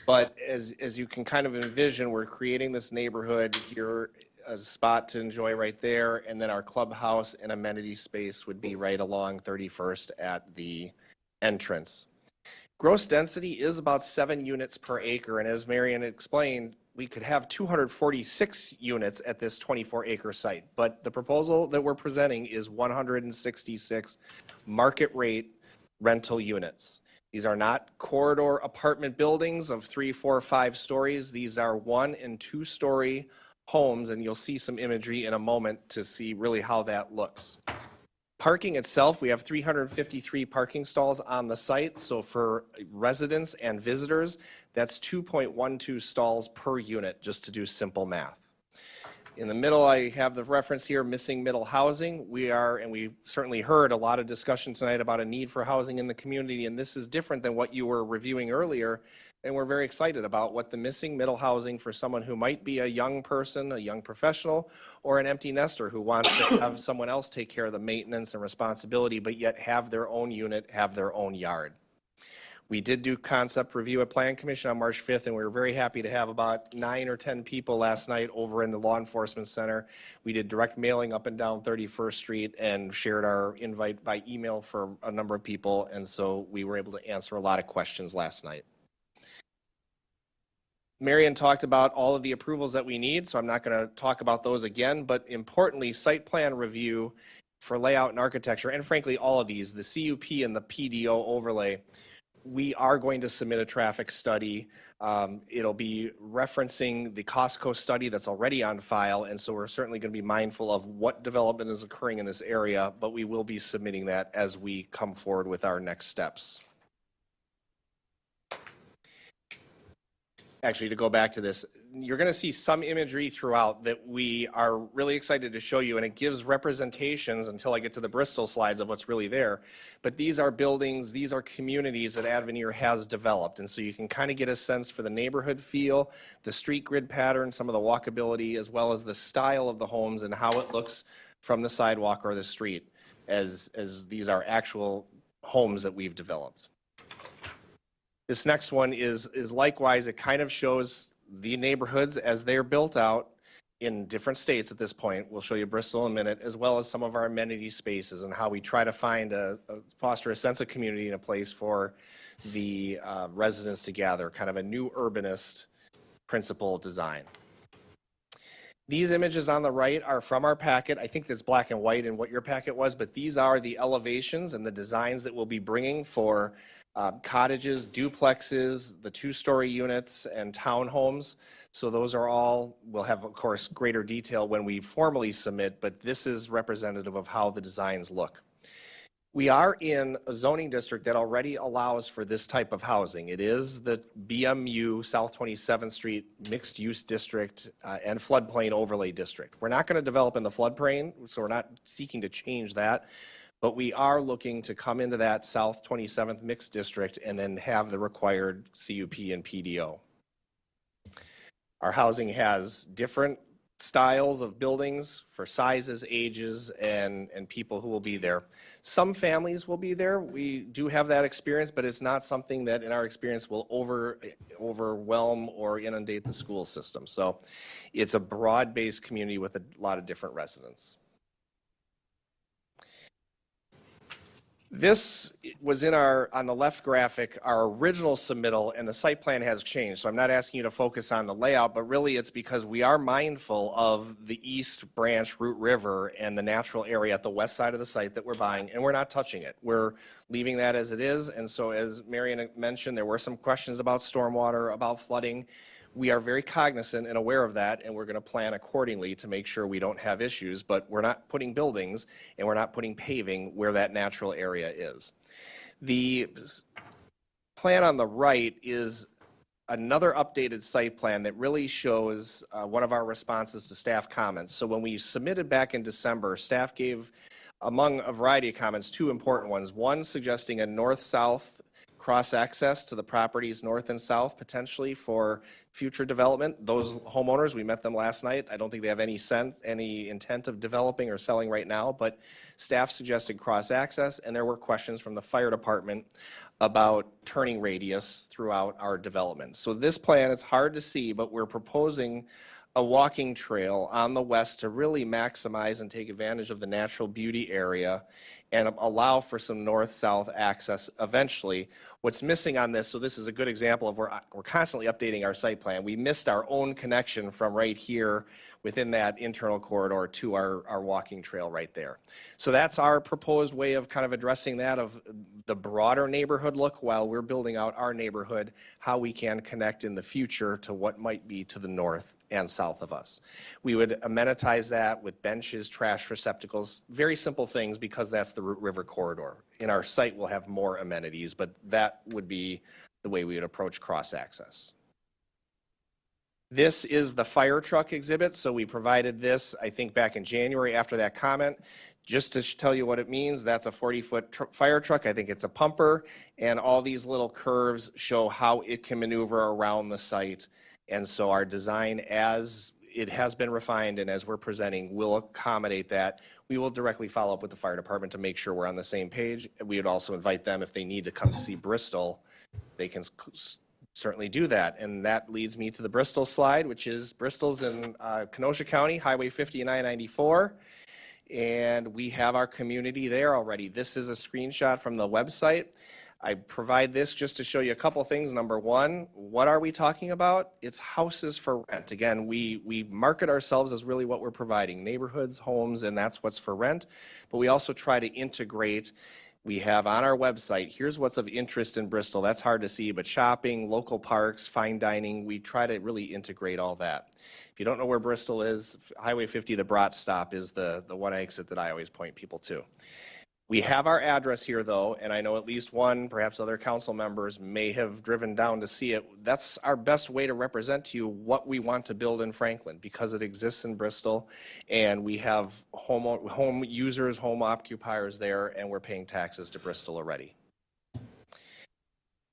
but as you can kind of envision, we're creating this neighborhood here, a spot to enjoy right there, and then our clubhouse and amenity space would be right along 31st at the entrance. Gross density is about 7 units per acre, and as Marion explained, we could have 246 units at this 24-acre site, but the proposal that we're presenting is 166 market rate rental units. These are not corridor apartment buildings of 3, 4, 5 stories. These are 1 and 2 story homes, and you'll see some imagery in a moment to see really how that looks. Parking itself, we have 353 parking stalls on the site. So for residents and visitors, that's 2.12 stalls per unit, just to do simple math. In the middle, I have the reference here, missing middle housing. And we certainly heard a lot of discussion tonight about a need for housing in the community, and this is different than what you were reviewing earlier. And we're very excited about what the missing middle housing for someone who might be a young person, a young professional, or an empty nester who wants to have someone else take care of the maintenance and responsibility, but yet have their own unit, have their own yard. We did do concept review at Plan Commission on March 5th, and we were very happy to have about 9 or 10 people last night over in the Law Enforcement Center. We did direct mailing up and down 31st Street and shared our invite by email for a number of people, and so we were able to answer a lot of questions last night. Marion talked about all of the approvals that we need, so I'm not going to talk about those again, but importantly, site plan review for layout and architecture, and frankly, all of these, the CUP and the PDO overlay, we are going to submit a traffic study. It'll be referencing the Costco study that's already on file, and so we're certainly going to be mindful of what development is occurring in this area, but we will be submitting that as we come forward with our next steps. Actually, to go back to this, you're going to see some imagery throughout that we are really excited to show you, and it gives representations until I get to the Bristol slides of what's really there. But these are buildings, these are communities that Avenir has developed, and so you can kind of get a sense for the neighborhood feel, the street grid pattern, some of the walkability, as well as the style of the homes and how it looks from the sidewalk or the street, as these are actual homes that we've developed. This next one is likewise, it kind of shows the neighborhoods as they're built out in different states at this point. We'll show you Bristol in a minute, as well as some of our amenity spaces and how we try to find foster a sense of community in a place for the residents to gather, kind of a new urbanist principle design. These images on the right are from our packet. I think that's black and white in what your packet was, but these are the elevations and the designs that we'll be bringing for cottages, duplexes, the 2-story units, and townhomes. So those are all, we'll have, of course, greater detail when we formally submit, but this is representative of how the designs look. We are in a zoning district that already allows for this type of housing. It is the BMU South 27th Street Mixed Use District and Floodplain Overlay District. We're not going to develop in the floodplain, so we're not seeking to change that. But we are looking to come into that South 27th Mixed District and then have the required CUP and PDO. Our housing has different styles of buildings for sizes, ages, and people who will be there. Some families will be there. We do have that experience, but it's not something that in our experience will overwhelm or inundate the school system. So it's a broad-based community with a lot of different residents. This was in on the left graphic, our original submittal, and the site plan has changed. So I'm not asking you to focus on the layout, but really it's because we are mindful of the East Branch Root River and the natural area at the west side of the site that we're buying, and we're not touching it. We're leaving that as it is. And so as Marion mentioned, there were some questions about stormwater, about flooding. We are very cognizant and aware of that, and we're going to plan accordingly to make sure we don't have issues, but we're not putting buildings and we're not putting paving where that natural area is. The plan on the right is another updated site plan that really shows one of our responses to staff comments. So when we submitted back in December, staff gave, among a variety of comments, 2 important ones. One suggesting a north-south cross-access to the properties north and south potentially for future development. Those homeowners, we met them last night. I don't think they have any intent of developing or selling right now, but staff suggested cross-access, and there were questions from the fire department about turning radius throughout our development. So this plan, it's hard to see, but we're proposing a walking trail on the west to really maximize and take advantage of the natural beauty area and allow for some north-south access eventually, What's missing on this, so this is a good example of where we're constantly updating our site plan. We missed our own connection from right here within that internal corridor to our walking trail right there. So that's our proposed way of kind of addressing that, of the broader neighborhood look while we're building out our neighborhood, how we can connect in the future to what might be to the north and south of us. We would amenitize that with benches, trash receptacles, very simple things because that's the Root River corridor. In our site, we'll have more amenities, but that would be the way we would approach cross-access. This is the fire truck exhibit, so we provided this, I think, back in January after that comment. Just to tell you what it means, that's a 40-foot fire truck. I think it's a pumper, and all these little curves show how it can maneuver around the site. And so our design, as it has been refined and as we're presenting, will accommodate that. We will directly follow up with the fire department to make sure we're on the same page. We would also invite them, if they need to come to see Bristol, they can certainly do that. And that leads me to the Bristol slide, which is Bristol's in Kenosha County, Highway 50 and I-94. And we have our community there already. This is a screenshot from the website. I provide this just to show you a couple things. Number one, what are we talking about? It's houses for rent. Again, we market ourselves as really what we're providing, neighborhoods, homes, and that's what's for rent. But we also try to integrate. We have on our website, here's what's of interest in Bristol. That's hard to see, but shopping, local parks, fine dining, we try to really integrate all that. If you don't know where Bristol is, Highway 50, the Bratz stop is the one exit that I always point people to. We have our address here, though, and I know at least one, perhaps other council members may have driven down to see it. That's our best way to represent to you what we want to build in Franklin, because it exists in Bristol, and we have home users, home occupiers there, and we're paying taxes to Bristol already.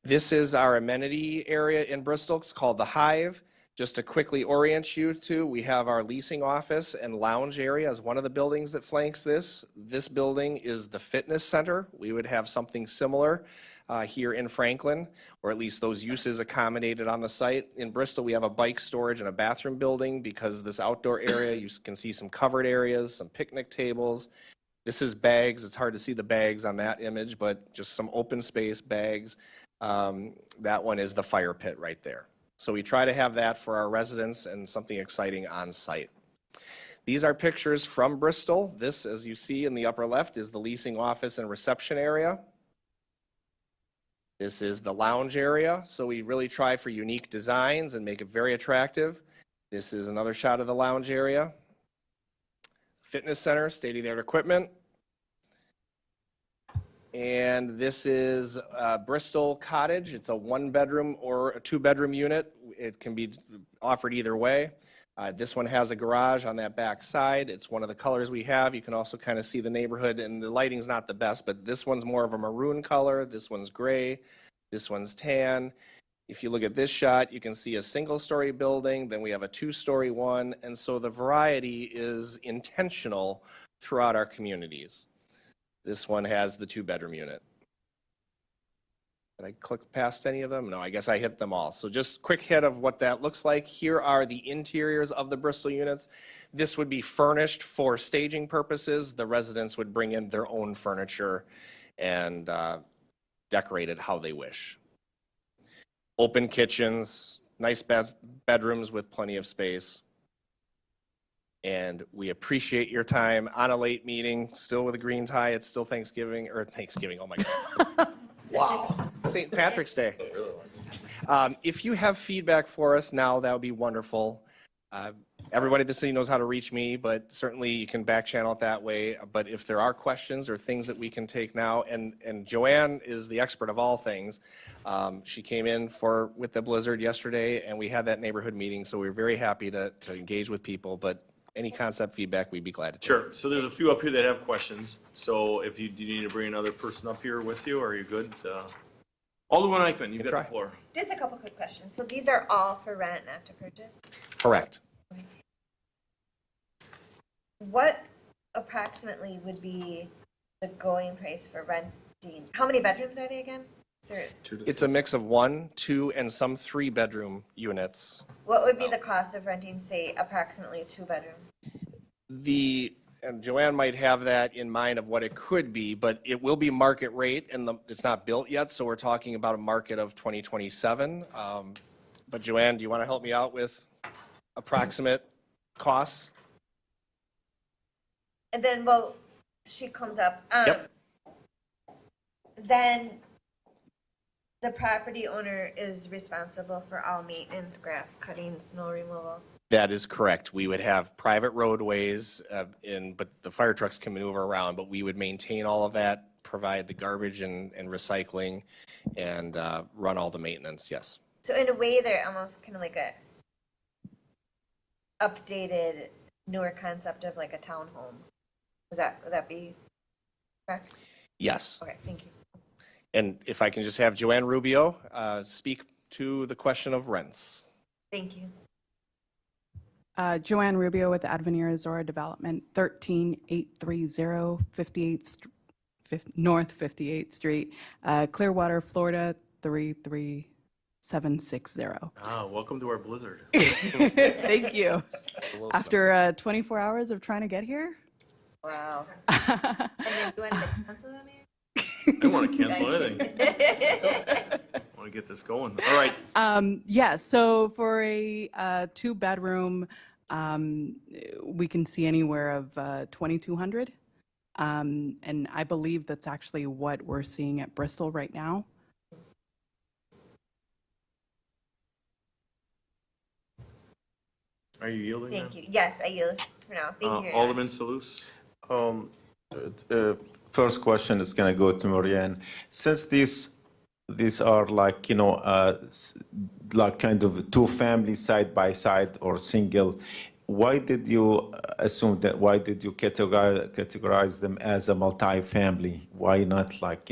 This is our amenity area in Bristol. It's called the Hive. Just to quickly orient you to, we have our leasing office and lounge area as one of the buildings that flanks this. This building is the fitness center. We would have something similar here in Franklin, or at least those uses accommodated on the site. In Bristol, we have a bike storage and a bathroom building because this outdoor area, you can see some covered areas, some picnic tables. This is bags. It's hard to see the bags on that image, but just some open space bags. That one is the fire pit right there. So we try to have that for our residents and something exciting on site. These are pictures from Bristol. This, as you see in the upper left, is the leasing office and reception area. This is the lounge area. So we really try for unique designs and make it very attractive. This is another shot of the lounge area. Fitness center, state-of-the-art equipment. And this is Bristol Cottage. It's a 1-bedroom or a 2-bedroom unit. It can be offered either way. This one has a garage on that back side. It's one of the colors we have. You can also kind of see the neighborhood, and the lighting's not the best, but this one's more of a maroon color. This one's gray. This one's tan. If you look at this shot, you can see a single-story building. Then we have a 2-story one. And so the variety is intentional throughout our communities. This one has the 2-bedroom unit. Did I click past any of them? No, I guess I hit them all. So just quick hit of what that looks like. Here are the interiors of the Bristol units. This would be furnished for staging purposes. The residents would bring in their own furniture and decorate it how they wish. Open kitchens, nice bedrooms with plenty of space. And we appreciate your time on a late meeting, still with a green tie. It's still Thanksgiving, oh my God. Wow. St. Patrick's Day. If you have feedback for us now, that would be wonderful. Everybody in the city knows how to reach me, but certainly you can back channel it that way. But if there are questions or things that we can take now, and Joanne is the expert of all things. She came in with the blizzard yesterday, and we had that neighborhood meeting, so we were very happy to engage with people. But any concept feedback, we'd be glad to take. Sure. So there's a few up here that have questions. So if you do you need to bring another person up here with you, or are you good? Alderman Eichmann, you've got the floor. Just a couple quick questions. So these are all for rent, not to purchase? Correct. What approximately would be the going price for renting? How many bedrooms are they again? It's a mix of 1, 2, and some 3-bedroom units. What would be the cost of renting, say, approximately 2 bedrooms? and Joanne might have that in mind of what it could be, but it will be market rate, and it's not built yet, so we're talking about a market of 2027. But Joanne, do you want to help me out with approximate costs? And then, well, she comes up. Yep. Then the property owner is responsible for all maintenance, grass cutting, snow removal. That is correct. We would have private roadways, but the fire trucks can maneuver around, but we would maintain all of that, provide the garbage and recycling, and run all the maintenance, yes. So in a way, they're almost kind of like a updated, newer concept of like a townhome. Would that be correct? Yes. Okay, thank you. And if I can just have Joanne Rubio speak to the question of rents. Thank you. Joanne Rubio with Advenir Azora Development, 13830 North 58th Street, Clearwater, Florida, 33760. Welcome to our blizzard. Thank you. After 24 hours of trying to get here. Wow. And then you want to cancel that, Mayor? I don't want to cancel anything. I want to get this going. All right. Yeah, so for a two-bedroom, we can see anywhere of 2,200. And I believe that's actually what we're seeing at Bristol right now. Are you yielding? Thank now? you. Yes, I yield for now. Thank you. Alderman Salus. First question is going to go to Marianne. Since these are like, like kind of two families side by side or single, why did you assume that? Why did you categorize them as a multi-family? Why not like,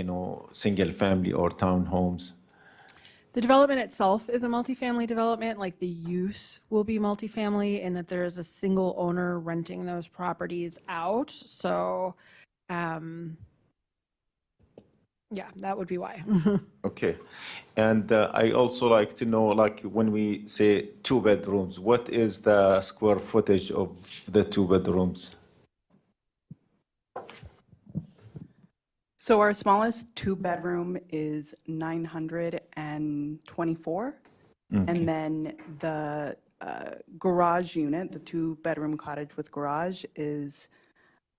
single family or townhomes? The development itself is a multifamily development, like the use will be multifamily in that there is a single owner renting those properties out. So, yeah, that would be why. Okay. And I also like to know, like when we say two bedrooms, what is the square footage of the two bedrooms? So our smallest two-bedroom is 924. And then the garage unit, the two-bedroom cottage with garage is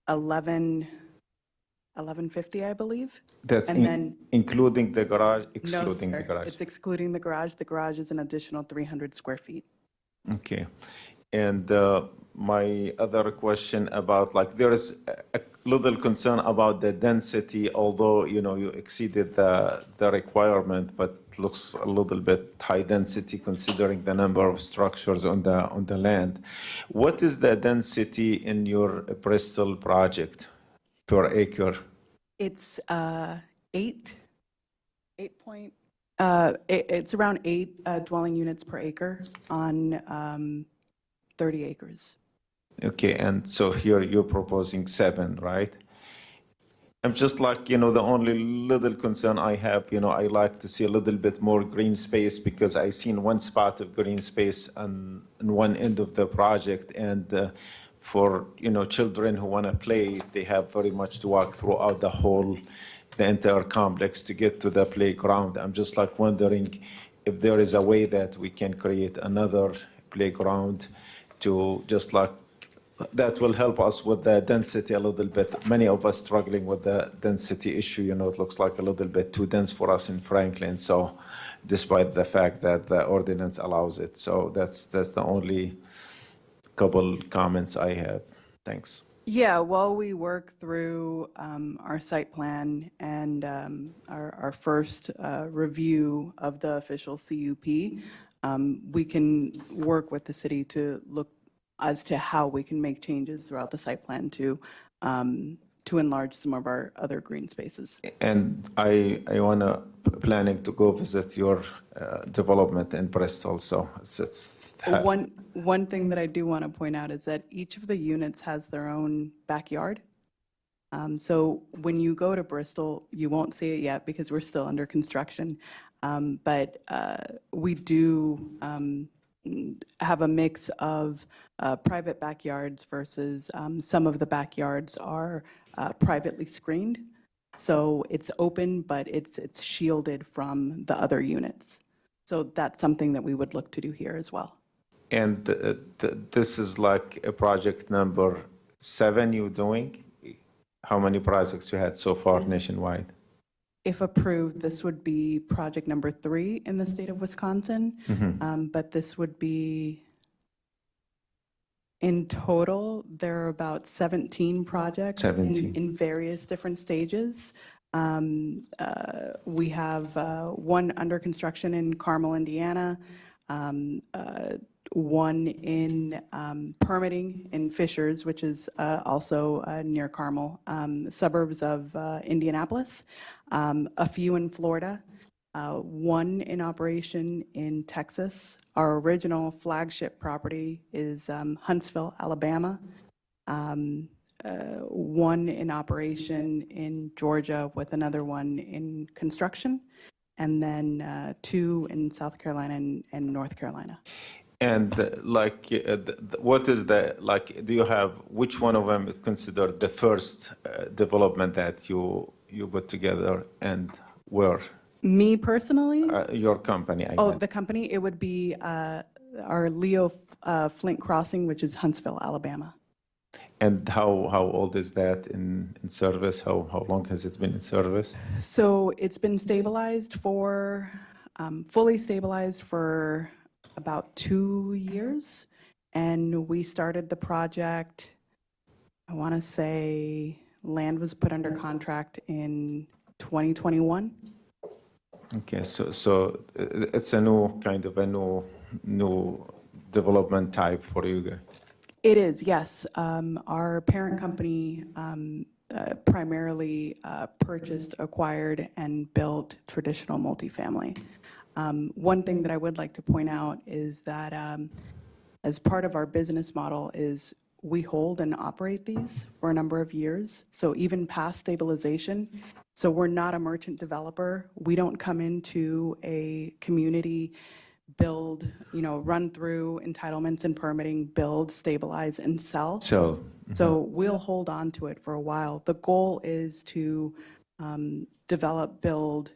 1150, I believe. That's And then- including the garage, No, excluding the sir, garage? it's excluding the garage. The garage is an additional 300 square feet. Okay. And my other question about, like, there is a little concern about the density, although, you exceeded the requirement, but looks a little bit high density considering the number of structures on the land. What is the density in your Bristol project per acre? It's it's around 8 dwelling units per acre on 30 acres. Okay, and so here you're proposing 7, right? I'm just like, the only little concern I have, I like to see a little bit more green space because I seen one spot of green space on one end of the project, and for, children who want to play, they have very much to walk throughout the entire complex to get to the playground. I'm just like wondering if there is a way that we can create another playground to just like, that will help us with the density a little bit. Many of us struggling with the density issue, it looks like a little bit too dense for us in Franklin. So despite the fact that the ordinance allows it. So that's the only couple comments I have. Thanks. Yeah, while we work through our site plan and our first review of the official CUP, we can work with the city to look as to how we can make changes throughout the site plan to enlarge some of our other green spaces. And I planning to go visit your development in Bristol. So it's One thing that I do want to point out is that each of the units has their own backyard. So when you go to Bristol, you won't see it yet because we're still under construction. But we do have a mix of private backyards versus some of the backyards are privately screened. So it's open, but it's shielded from the other units. So that's something that we would look to do here as well. And this is like a project number 7 you're doing? How many projects you had so far nationwide? If approved, this would be project number 3 in the state of Wisconsin. But this would be, in total, there are about 17 projects 17. in various different stages. We have one under construction in Carmel, Indiana, one in permitting in Fishers, which is also near Carmel, suburbs of Indianapolis, a few in Florida, one in operation in Texas. Our original flagship property is Huntsville, Alabama, one in operation in Georgia with another one in construction, and then 2 in South Carolina and North Carolina. And what is do you have, which one of them is considered the first development that you put together and where? Me personally? Your company, I Oh, meant. the company, it would be our Leo Flint Crossing, which is Huntsville, Alabama. And how old is that in service? How long has it been in service? So it's been stabilized for, fully stabilized for about 2 years. And we started the project, I want to say land was put under contract in 2021. Okay, so it's a new kind of a new development type for you guys. It is, yes. Our parent company primarily purchased, acquired, and built traditional multifamily. One thing that I would like to point out is that as part of our business model is we hold and operate these for a number of years, so even past stabilization. So we're not a merchant developer. We don't come into a community, build, run through entitlements and permitting, build, stabilize, and sell. So we'll hold on to it for a while. The goal is to develop, build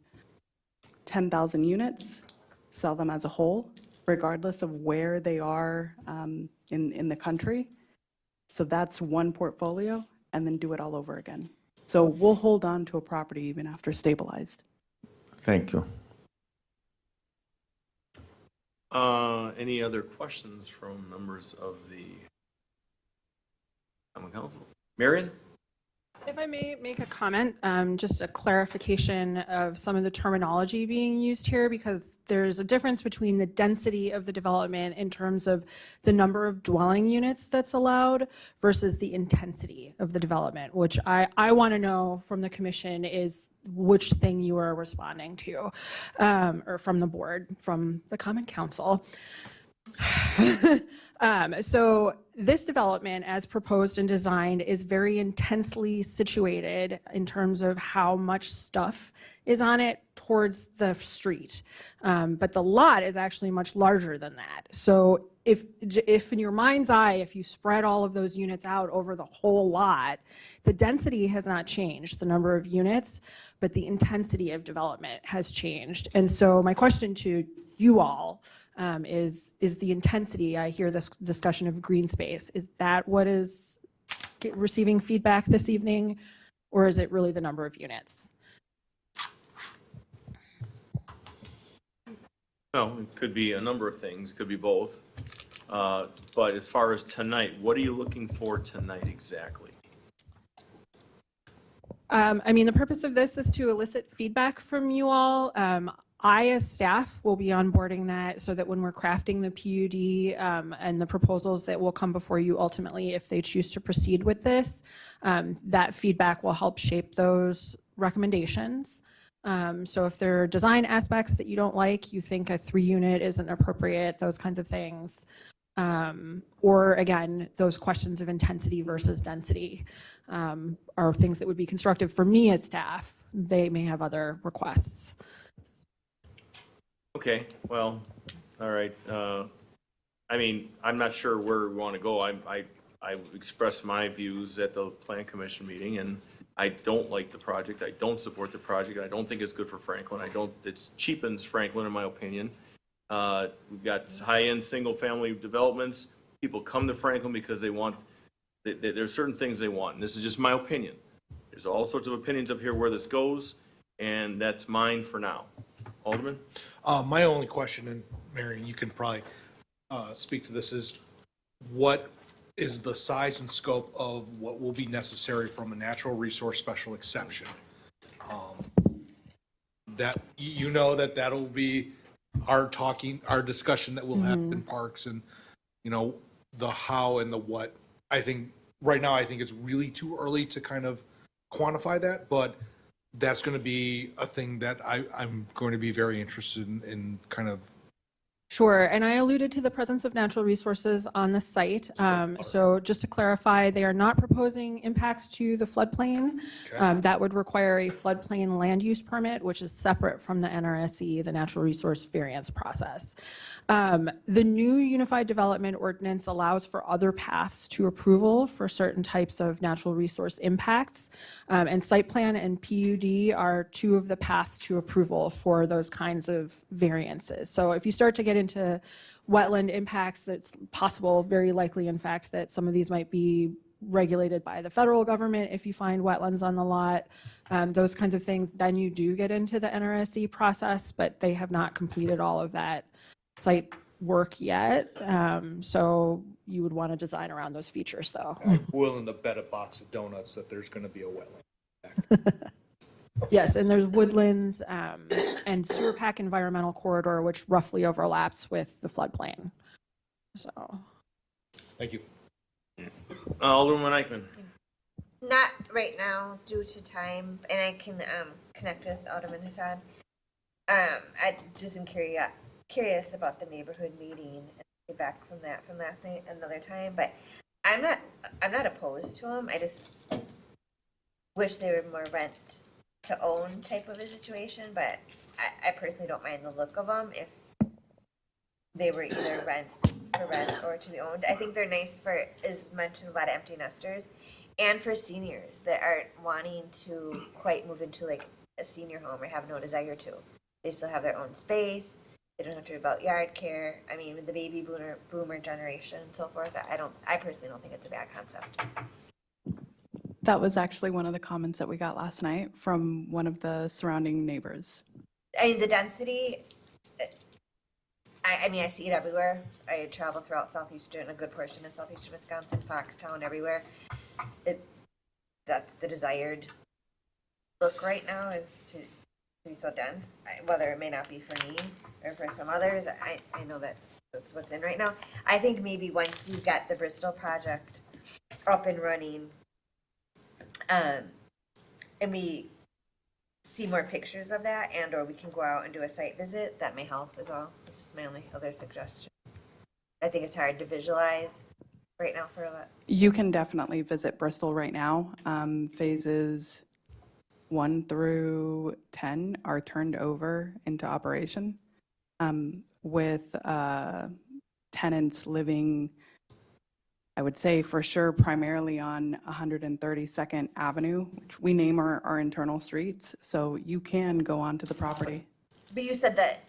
10,000 units, sell them as a whole, regardless of where they are in the country. So that's one portfolio, and then do it all over again. So we'll hold on to a property even after stabilized. Thank you. Any other questions from members of the Common Council? Marion? If I may make a comment, just a clarification of some of the terminology being used here, because there's a difference between the density of the development in terms of the number of dwelling units that's allowed versus the intensity of the development, which I want to know from the commission is which thing you are responding to, or from the board, from the Common Council. So this development, as proposed and designed, is very intensely situated in terms of how much stuff is on it towards the street. But the lot is actually much larger than that. So if in your mind's eye, if you spread all of those units out over the whole lot, the density has not changed, the number of units, but the intensity of development has changed. And so my question to you all is the intensity. I hear this discussion of green space. Is that what is receiving feedback this evening, or is it really the number of units? No, it could be a number of things. It could be both. But as far as tonight, what are you looking for tonight exactly? I mean, the purpose of this is to elicit feedback from you all. I, as staff, will be onboarding that so that when we're crafting the PUD and the proposals that will come before you ultimately, if they choose to proceed with this, that feedback will help shape those recommendations. So if there are design aspects that you don't like, you think a 3-unit isn't appropriate, those kinds of things. Or again, those questions of intensity versus density are things that would be constructive for me as staff. They may have other requests. Okay, well, all right. mean, I'm not sure where we want to go. I expressed my views at the Plan Commission meeting, and I don't like the project. I don't support the project. I don't think it's good for Franklin. It cheapens Franklin, in my opinion. We've got high-end, single-family developments. People come to Franklin because they want, there's certain things they want, and this is just my opinion. There's all sorts of opinions up here where this goes, and that's mine for now. Alderman? My only question, and Marion, you can probably speak to this, is what is the size and scope of what will be necessary from a natural resource special exception? That, you know, that'll be our discussion that we'll have in parks, and, you know, the how and the what. I think, right now, I think it's really too early to kind of quantify that, but that's going to be a thing that I'm going to be very interested in kind of. Sure, and I alluded to the presence of natural resources on the site. So just to clarify, they are not proposing impacts to the floodplain. That would require a floodplain land use permit, which is separate from the NRSE, the natural resource variance process. The new Unified Development Ordinance allows for other paths to approval for certain types of natural resource impacts. And site plan and PUD are two of the paths to approval for those kinds of variances. So if you start to get into wetland impacts, that's possible, very likely, in fact, that some of these might be regulated by the federal government if you find wetlands on the lot, those kinds of things, then you do get into the NRSE process, but they have not completed all of that site work yet. So you would want to design around those features, though. I'm willing to bet a box of donuts that there's going to be a wetland. Yes, and there's woodlands and sewer pack environmental corridor, which roughly overlaps with the floodplain. So. Thank you. Alderman Eichman. Not right now due to time, and I can connect with Alderman Hassan. I just am curious about the neighborhood meeting and get back from that from last night another time. But I'm not opposed to them. I just wish they were more rent to own type of a situation. But I personally don't mind the look of them if they were either for rent or to be owned. I think they're nice for, as mentioned, a lot of empty nesters, and for seniors that aren't wanting to quite move into like a senior home or have no desire to. They still have their own space. They don't have to worry about yard care. I mean, with the baby boomer generation and so forth, I personally don't think it's a bad concept. That was actually one of the comments that we got last night from one of the surrounding neighbors. I mean, the density, I mean, I see it everywhere. I travel throughout southeastern, a good portion of southeastern Wisconsin, Foxtown, everywhere. That's the desired look right now, is to be so dense. Whether it may not be for me or for some others, I know that's what's in right now. I think maybe once you've got the Bristol project up and running, and we see more pictures of that, and or we can go out and do a site visit, that may help as well. It's just my only other suggestion. I think it's hard to visualize right now for a lot. You can definitely visit Bristol right now. Phases 1 through 10 are turned over into operation, with tenants living, I would say for sure, primarily on 132nd Avenue, which we name our internal streets. So you can go onto the property. But you said that,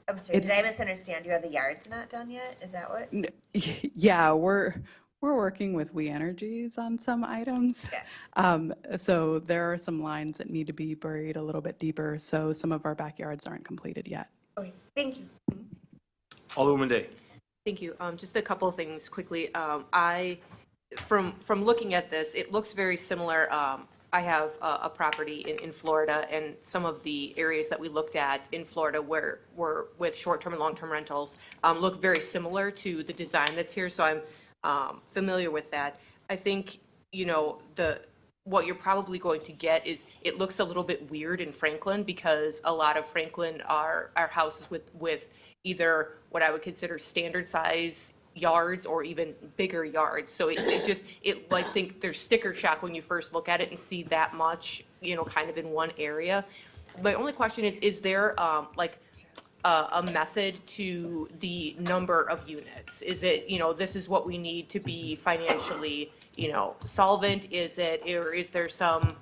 I'm sorry, did It's- I misunderstand? You have the yards not done yet? Is that what? Yeah, we're working with We Energies on some items. So there are some lines that need to be buried a little bit deeper. So some of our backyards aren't completed yet. Okay, thank you. Alderwoman Day. Thank you. Just a couple of things quickly. From looking at this, it looks very similar. I have a property in Florida, and some of the areas that we looked at in Florida where were with short-term and long-term rentals look very similar to the design that's here. So I'm familiar with that. I think, you know, what you're probably going to get is it looks a little bit weird in Franklin, because a lot of Franklin are houses with either what I would consider standard size yards or even bigger yards. So I think there's sticker shock when you first look at it and see that much, you know, kind of in one area. My only question is there a method to the number of units? Is it, this is what we need to be financially, solvent? Is it, or is there some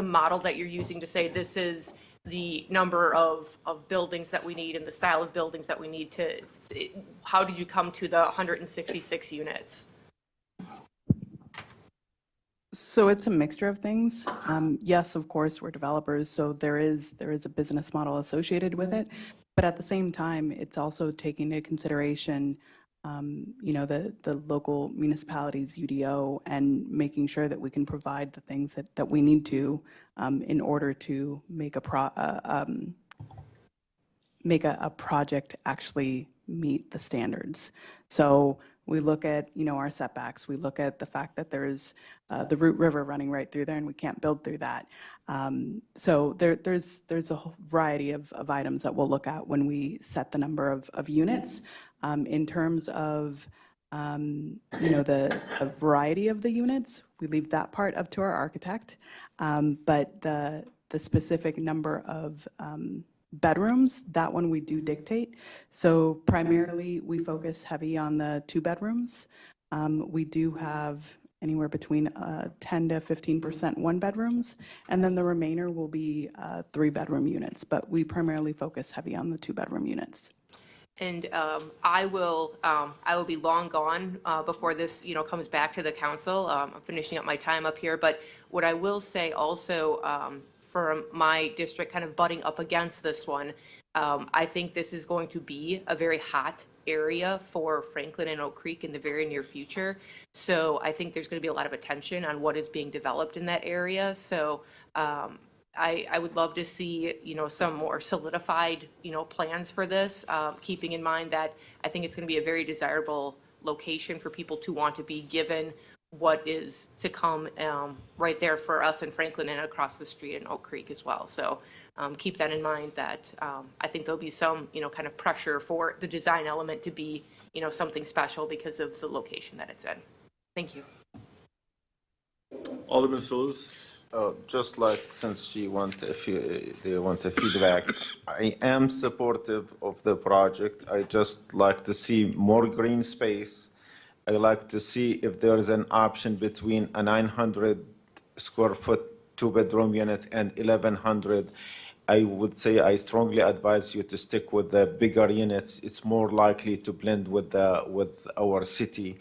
model that you're using to say this is the number of buildings that we need and the style of buildings that we need to, how did you come to the 166 units? So it's a mixture of things. Yes, of course, we're developers, so there is a business model associated with it. But at the same time, it's also taking into consideration, the local municipalities, UDO, and making sure that we can provide the things that we need to in order to make a project actually meet the standards. So we look at, our setbacks. We look at the fact that there's the Root River running right through there, and we can't build through that. So there's a whole variety of items that we'll look at when we set the number of units. In terms of, the variety of the units, we leave that part up to our architect. But the specific number of bedrooms, that one we do dictate. So primarily, we focus heavy on the 2 bedrooms. We do have anywhere between 10 to 15% 1 bedrooms, and then the remainder will be 3 bedroom units. But we primarily focus heavy on the 2 bedroom units. And I will be long gone before this, comes back to the council. I'm finishing up my time up here, but what I will say also for my district, kind of butting up against this one, I think this is going to be a very hot area for Franklin and Oak Creek in the very near future. So I think there's going to be a lot of attention on what is being developed in that area. So I would love to see, some more solidified, plans for this, keeping in mind that I think it's going to be a very desirable location for people to want to be, given what is to come right there for us in Franklin and across the street in Oak Creek as well. So keep that in mind, that I think there'll be some, kind of pressure for the design element to be, something special because of the location that it's in. Thank you. Alderman Salus. Just like since they want a feedback, I am supportive of the project. I just like to see more green space. I like to see if there is an option between a 900 square foot 2-bedroom unit and 1,100. I would say I strongly advise you to stick with the bigger units. It's more likely to blend with our city.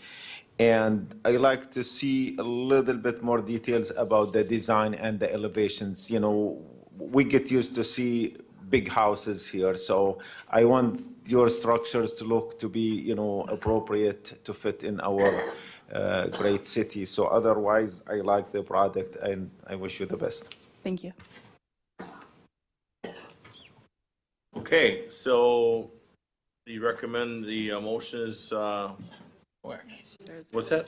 And I like to see a little bit more details about the design and the elevations. We get used to see big houses here, so I want your structures to be, appropriate to fit in our great city. So otherwise, I like the product, and I wish you the best. Thank you. Okay, so you recommend the motion is, what's that?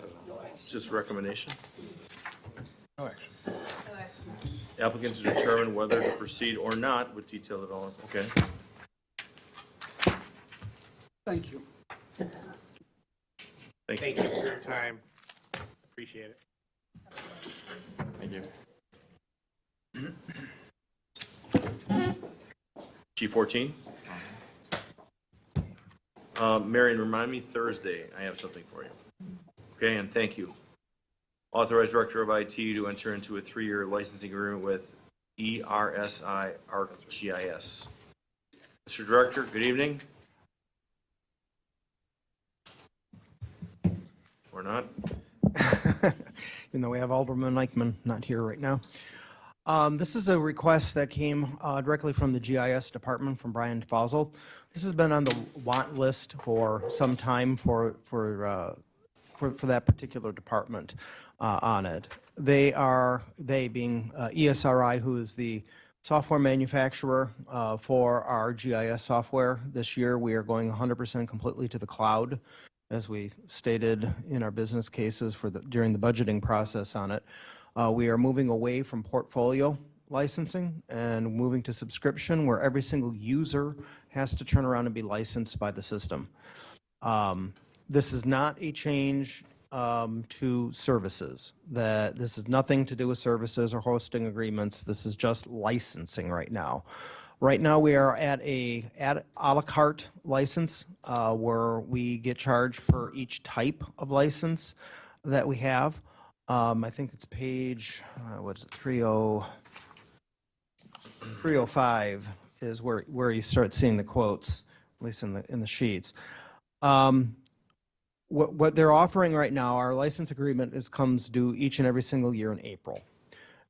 Just recommendation? No action. Applicant to determine whether to proceed or not with detailed development. Okay. Thank you. Thank you for your time. Appreciate it. Thank you. G14. Marion, remind me Thursday, I have something for you. Okay, and thank you. Authorized Director of IT to enter into a 3-year licensing agreement with ERSI ArcGIS. Mr. Director, good evening. Or not? Even though we have Alderman Eichman not here right now. This is a request that came directly from the GIS department from Brian Fossil. This has been on the want list for some time for that particular department on it. They being ESRI, who is the software manufacturer for our GIS software. This year, we are going 100% completely to the cloud, as we stated in our business cases during the budgeting process on it. We are moving away from portfolio licensing and moving to subscription, where every single user has to turn around and be licensed by the system. This is not a change to services. This is nothing to do with services or hosting agreements. This is just licensing right now. Right now, we are at a la carte license where we get charged per each type of license that we have. I think it's page, what is it, 305 is where you start seeing the quotes, at least in the sheets. What they're offering right now, our license agreement comes due each and every single year in April.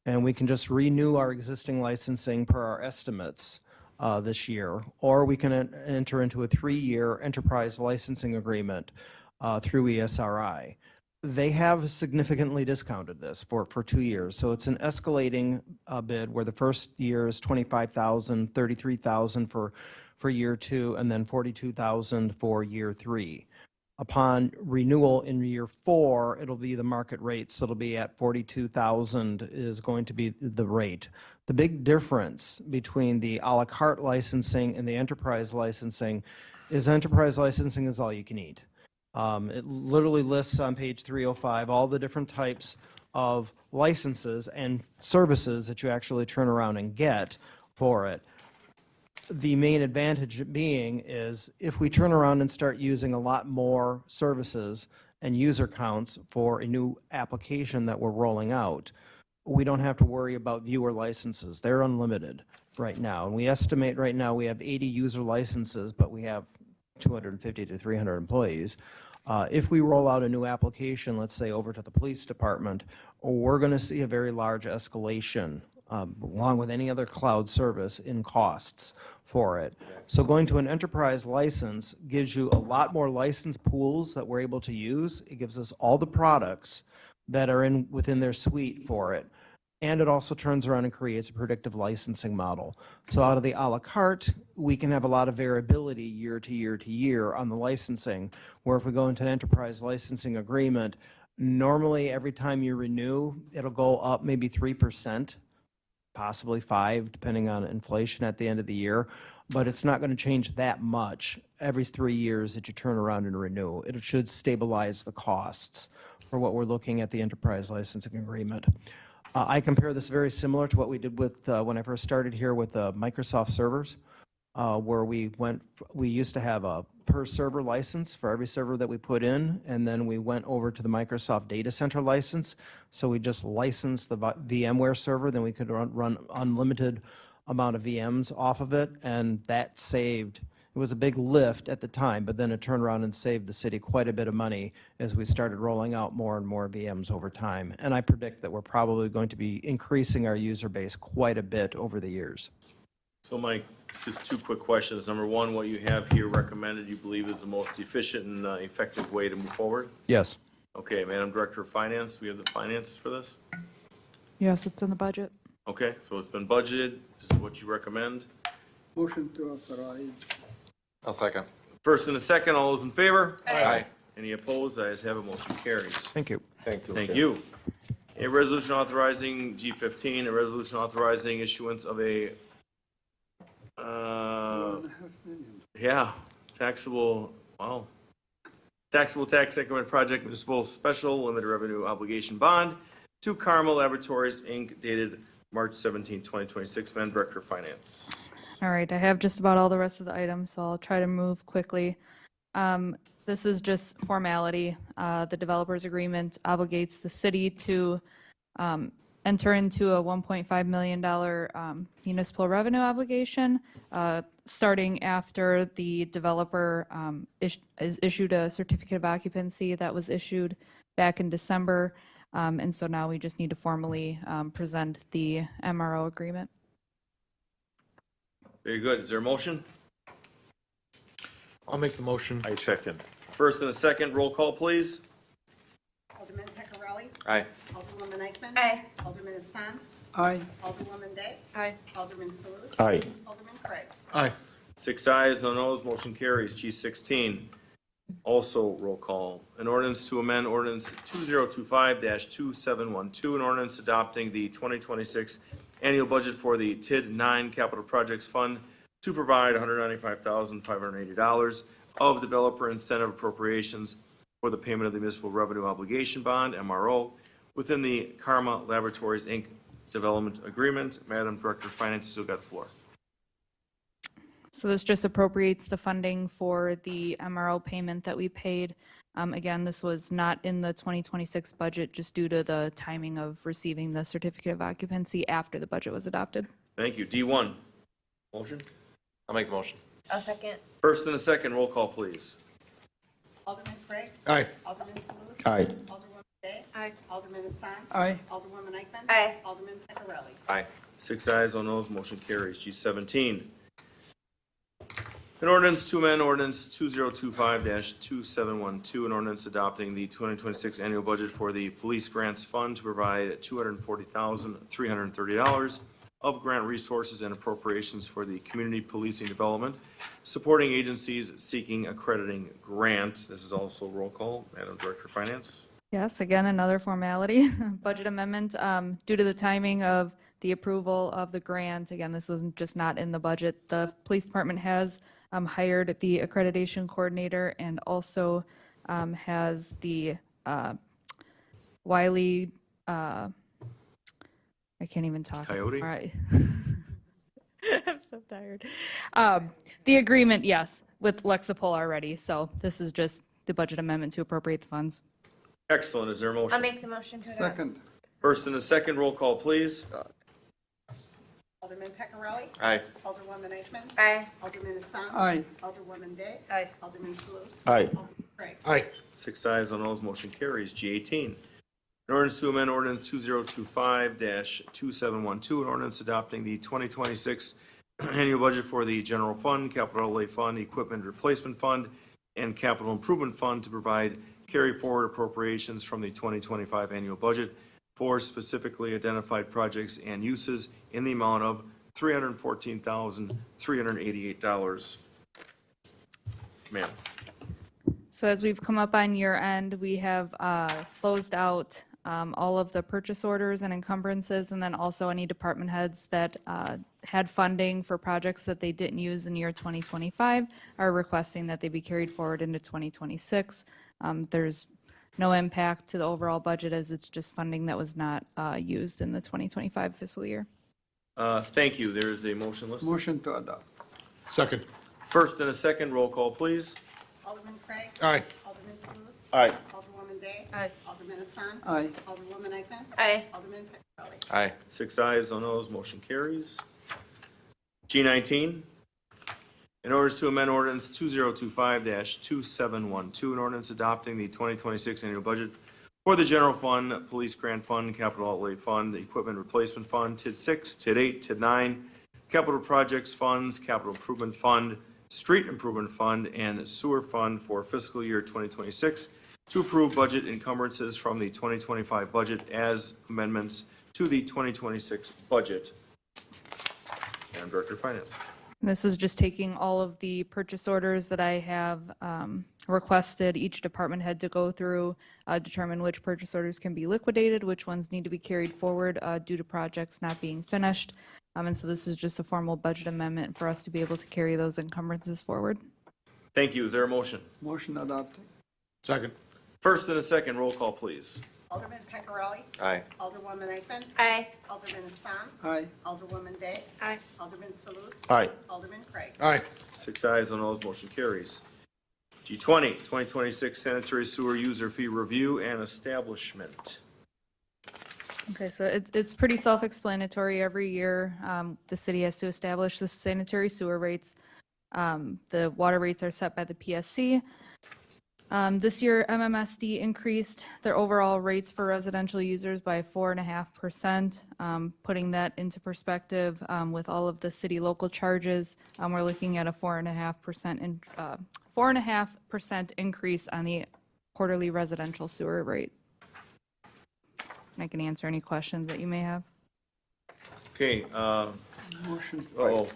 And we can just renew our existing licensing per our estimates this year, or we can enter into a 3-year enterprise licensing agreement through ESRI. They have significantly discounted this for 2 years. So it's an escalating bid where the first year is $25,000, $33,000 for year 2, and then $42,000 for year 3. Upon renewal in year 4, it'll be the market rate, so it'll be at $42,000 is going to be the rate. The big difference between the a la carte licensing and the enterprise licensing is enterprise licensing is all you can eat. It literally lists on page 305 all the different types of licenses and services that you actually turn around and get for it. The main advantage being is if we turn around and start using a lot more services and user counts for a new application that we're rolling out, we don't have to worry about viewer licenses. They're unlimited right now. And we estimate right now we have 80 user licenses, but we have 250 to 300 employees. If we roll out a new application, let's say over to the police department, we're going to see a very large escalation along with any other cloud service in costs for it. So going to an enterprise license gives you a lot more license pools that we're able to use. It gives us all the products that are within their suite for it. And it also turns around and creates a predictive licensing model. So out of the a la carte, we can have a lot of variability year to year to year on the licensing, where if we go into an enterprise licensing agreement, normally every time you renew, it'll go up maybe 3%. Possibly 5, depending on inflation at the end of the year, but it's not going to change that much every 3 years that you turn around and renew. It should stabilize the costs for what we're looking at the enterprise licensing agreement. I compare this very similar to what we did with when I first started here with Microsoft servers, where we used to have a per server license for every server that we put in, and then we went over to the Microsoft Data Center license. So we just licensed the VMware server, then we could run unlimited amount of VMs off of it, and that saved, it was a big lift at the time, but then it turned around and saved the city quite a bit of money as we started rolling out more and more VMs over time. And I predict that we're probably going to be increasing our user base quite a bit over the years. So Mike, just 2 quick questions. Number 1, what you have here recommended you believe is the most efficient and effective way to move forward? Yes. Okay, Madam Director of Finance, we have the finances for this? Yes, it's in the budget. Okay, so it's been budgeted. This is what you recommend. Motion to authorize. I'll second. First and a second, all those in favor? Aye. Any opposed? Ayes have it, motion carries. Thank you. Thank you. Thank Chair. you. A resolution authorizing G15, a resolution authorizing issuance of a, taxable tax increment project municipal special limited revenue obligation bond to Karma Laboratories, Inc., dated March 17, 2026. Madam Director of Finance. All right, I have just about all the rest of the items, so I'll try to move quickly. This is just formality. The developers agreement obligates the city to enter into a $1.5 million municipal revenue obligation, starting after the developer is issued a certificate of occupancy that was issued back in December. And so now we just need to formally present the MRO agreement. Very good. Is there a motion? I'll make the motion. I second. First and a second, roll call, please. Alderman Peccarelli. Aye. Alderwoman Eichman. Aye. Alderman Hassan. Aye. Alderwoman Day. Aye. Alderman Salus. Aye. Alderman Craig. Aye. 6 ayes, no noes, motion carries. G16, also roll call. An ordinance to amend ordinance 2025-2712, an ordinance adopting the 2026 annual budget for the TID 9 Capital Projects Fund to provide $195,580 of developer incentive appropriations for the payment of the municipal revenue obligation bond, MRO, within the Karma Laboratories, Inc. development agreement. Madam Director of Finance, you still got the floor. So this just appropriates the funding for the MRO payment that we paid. Again, this was not in the 2026 budget just due to the timing of receiving the certificate of occupancy after the budget was adopted. Thank you. D1, motion? I'll make the motion. I'll second. First and a second, roll call, please. Alderman Craig? Aye. Alderman Sluse? Aye. Alderwoman Day? Aye. Alderman Hassan? Aye. Alderwoman Eichman? Aye. Alderman Peccarelli? Aye. 6 ayes, no noes, motion carries. G17. An ordinance to amend ordinance 2025-2712, an ordinance adopting the 2026 annual budget for the Police Grants Fund to provide $240,330 of grant resources and appropriations for the community policing development, supporting agencies seeking accrediting grant. This is also roll call. Madam Director of Finance. Yes, again, another formality, budget amendment. Due to the timing of the approval of the grant, again, this was just not in the budget. The police department has hired the accreditation coordinator and also has the Wiley, I can't even talk. Coyote? All right. I'm so tired. The agreement, yes, with Lexipol already. So this is just the budget amendment to appropriate the funds. Excellent. Is there a motion? I'll make the motion to adopt. Second. First and a second, roll call, please. Alderman Peccarelli? Aye. Alderwoman Eichman? Aye. Alderman Hassan? Aye. Alderwoman Day? Aye. Alderman Sluse? Aye. Alderman Craig? Aye. 6 ayes, no noes, motion carries. G18. An ordinance to amend ordinance 2025-2712, an ordinance adopting the 2026 annual budget for the general fund, capital outlay fund, equipment replacement fund, and capital improvement fund to provide carry forward appropriations from the 2025 annual budget for specifically identified projects and uses in the amount of $314,388. Ma'am. So as we've come up on year end, we have closed out all of the purchase orders and encumbrances, and then also any department heads that had funding for projects that they didn't use in year 2025 are requesting that they be carried forward into 2026. There's no impact to the overall budget as it's just funding that was not used in the 2025 fiscal year. Thank you. There is a motion listed. Motion to adopt. Second. First and a second, roll call, please. Alderman Craig? Aye. Alderman Sluse? Aye. Alderwoman Day? Aye. Alderman Hassan? Aye. Alderwoman Eichman? Aye. Alderman Peccarelli? Aye. 6 ayes, no noes, motion carries. G19, in orders to amend ordinance 2025-2712, an ordinance adopting the 2026 annual budget for the general fund, police grant fund, capital outlay fund, equipment replacement fund, TID 6, TID 8, TID 9, capital projects funds, capital improvement fund, street improvement fund, and sewer fund for fiscal year 2026 to approve budget encumbrances from the 2025 budget as amendments to the 2026 budget. Madam Director of Finance. And this is just taking all of the purchase orders that I have requested each department head to go through, determine which purchase orders can be liquidated, which ones need to be carried forward due to projects not being finished. And so this is just a formal budget amendment for us to be able to carry those encumbrances forward. Thank you. Is there a motion? Motion adopted. Second. First and a second, roll call, please. Alderman Peccarelli? Aye. Alderwoman Eichman? Aye. Alderman Hassan? Aye. Alderwoman Day? Aye. Alderman Sluse? Aye. Alderman Craig? Aye. 6 ayes, no noes, motion carries. G20, 2026 sanitary sewer user fee review and establishment. Okay, so it's pretty self-explanatory. Every year, the city has to establish the sanitary sewer rates. The water rates are set by the PSC. This year, MMSD increased their overall rates for residential users by 4.5%. Putting that into perspective, with all of the city local charges, we're looking at a 4.5% increase on the quarterly residential sewer rate. I can answer any questions that you may have. Okay, Motion. oh,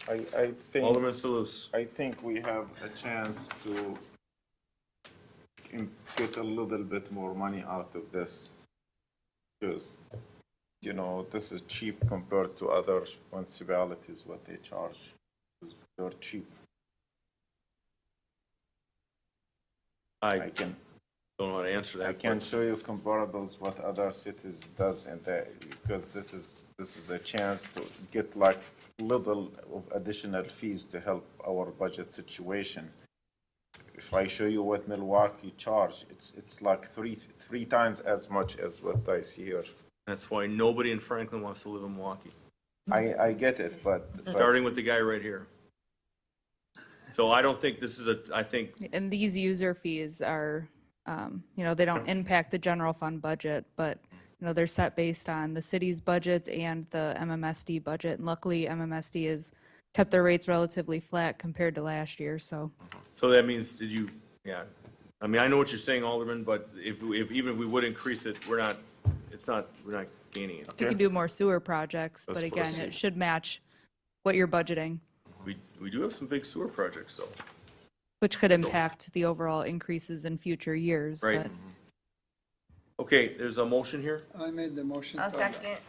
I think, Alderman Salus. I think we have a chance to get a little bit more money out of this. Because, you know, this is cheap compared to other municipalities, what they charge. They're cheap. I I can, don't know how to answer that. I can but- show you comparables what other cities does in that, because this is the chance to get like little of additional fees to help our budget situation. If I show you what Milwaukee charge, it's like three times as much as what I see here. That's why nobody in Franklin wants to live in Milwaukee, I get it, but. starting with the guy right here. So I don't think this is I think, And these user fees are, they don't impact the general fund budget, but, they're set based on the city's budget and the MMSD budget. And luckily, MMSD has kept their rates relatively flat compared to last year, so. so that means, I mean, I know what you're saying, Alderman, but if even if we would increase it, we're not gaining it. You can do more sewer projects, Let's but again, proceed. it should match what you're budgeting, We do have some big sewer projects, though. which could impact the overall increases in future years. Right. But Okay, there's a motion here. I made the motion. I'll second.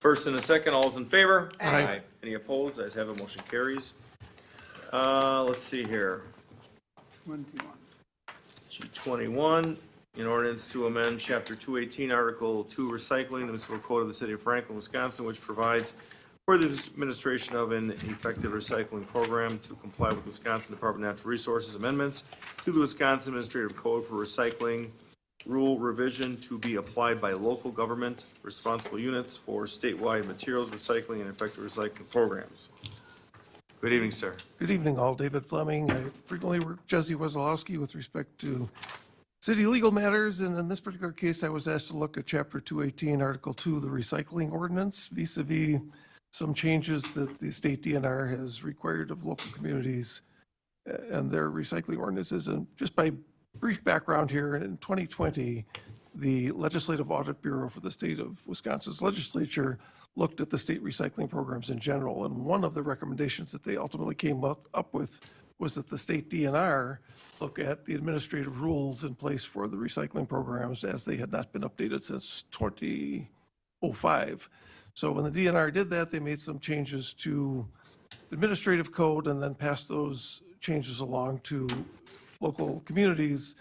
First and a second, all's in favor? Aye. Any opposed? Ayes have it, motion carries. Let's see here. 21. G21, an ordinance to amend Chapter 218, Article 2, Recycling, the Municipal Code of the City of Franklin, Wisconsin, which provides for the administration of an effective recycling program to comply with Wisconsin Department of Natural Resources amendments to the Wisconsin Administrative Code for Recycling Rule revision to be applied by local government responsible units for statewide materials recycling and effective recycling programs. Good evening, sir. Good evening, all. David Fleming. I frequently work with Jesse Wazalowski with respect to city legal matters, and in this particular case, I was asked to look at Chapter 218, Article 2, the recycling ordinance, vis-a-vis some changes that the state DNR has required of local communities and their recycling ordinances. And just by brief background here, in 2020, the Legislative Audit Bureau for the state of Wisconsin's legislature looked at the state recycling programs in general, and one of the recommendations that they ultimately came up with was that the state DNR look at the administrative rules in place for the recycling programs, as they had not been updated since 2005. So when the DNR did that, they made some changes to the administrative code and then passed those changes along to local communities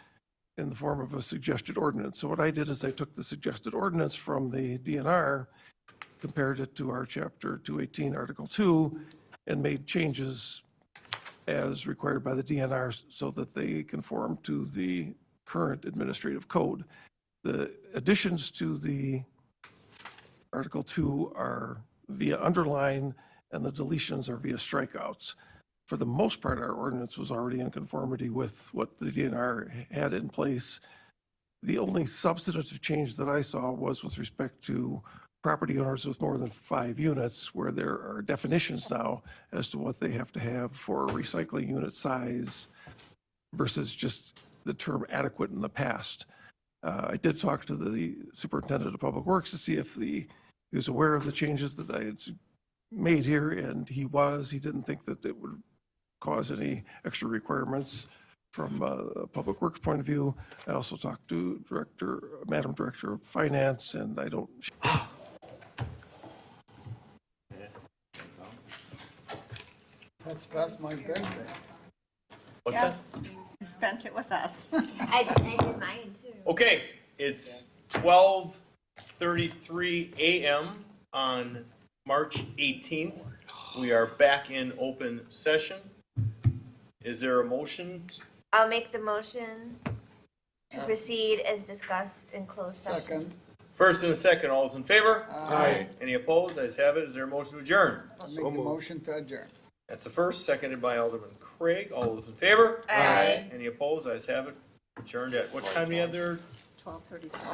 in the form of a suggested ordinance. So what I did is I took the suggested ordinance from the DNR, compared it to our Chapter 218, Article 2, and made changes as required by the DNR so that they conform to the current administrative code. The additions to the Article 2 are via underline, and the deletions are via strikeouts. For the most part, our ordinance was already in conformity with what the DNR had in place. The only substantive change that I saw was with respect to property owners with more than 5 units, where there are definitions now as to what they have to have for a recycling unit size versus just the term adequate in the past. I did talk to the superintendent of public works to see if he was aware of the changes that I had made here, and he was. He didn't think that it would cause any extra requirements from a public works point of view. I also talked to Madam Director of Finance, and I don't. That's past my birthday. What's Yeah. that? You spent it with us. I did mine too. Okay, it's 12:33 a.m. on March 18th. We are back in open session. Is there a motion? I'll make the motion to proceed as discussed in closed session. Second. First and a second, all those in favor? Aye. Any opposed? Ayes have it. Is there a motion to adjourn? I'll make the motion to adjourn. That's the first, seconded by Alderman Craig. All those in favor? Aye. Any opposed? Ayes have it. Adjourned at what time do you have there? 12:34.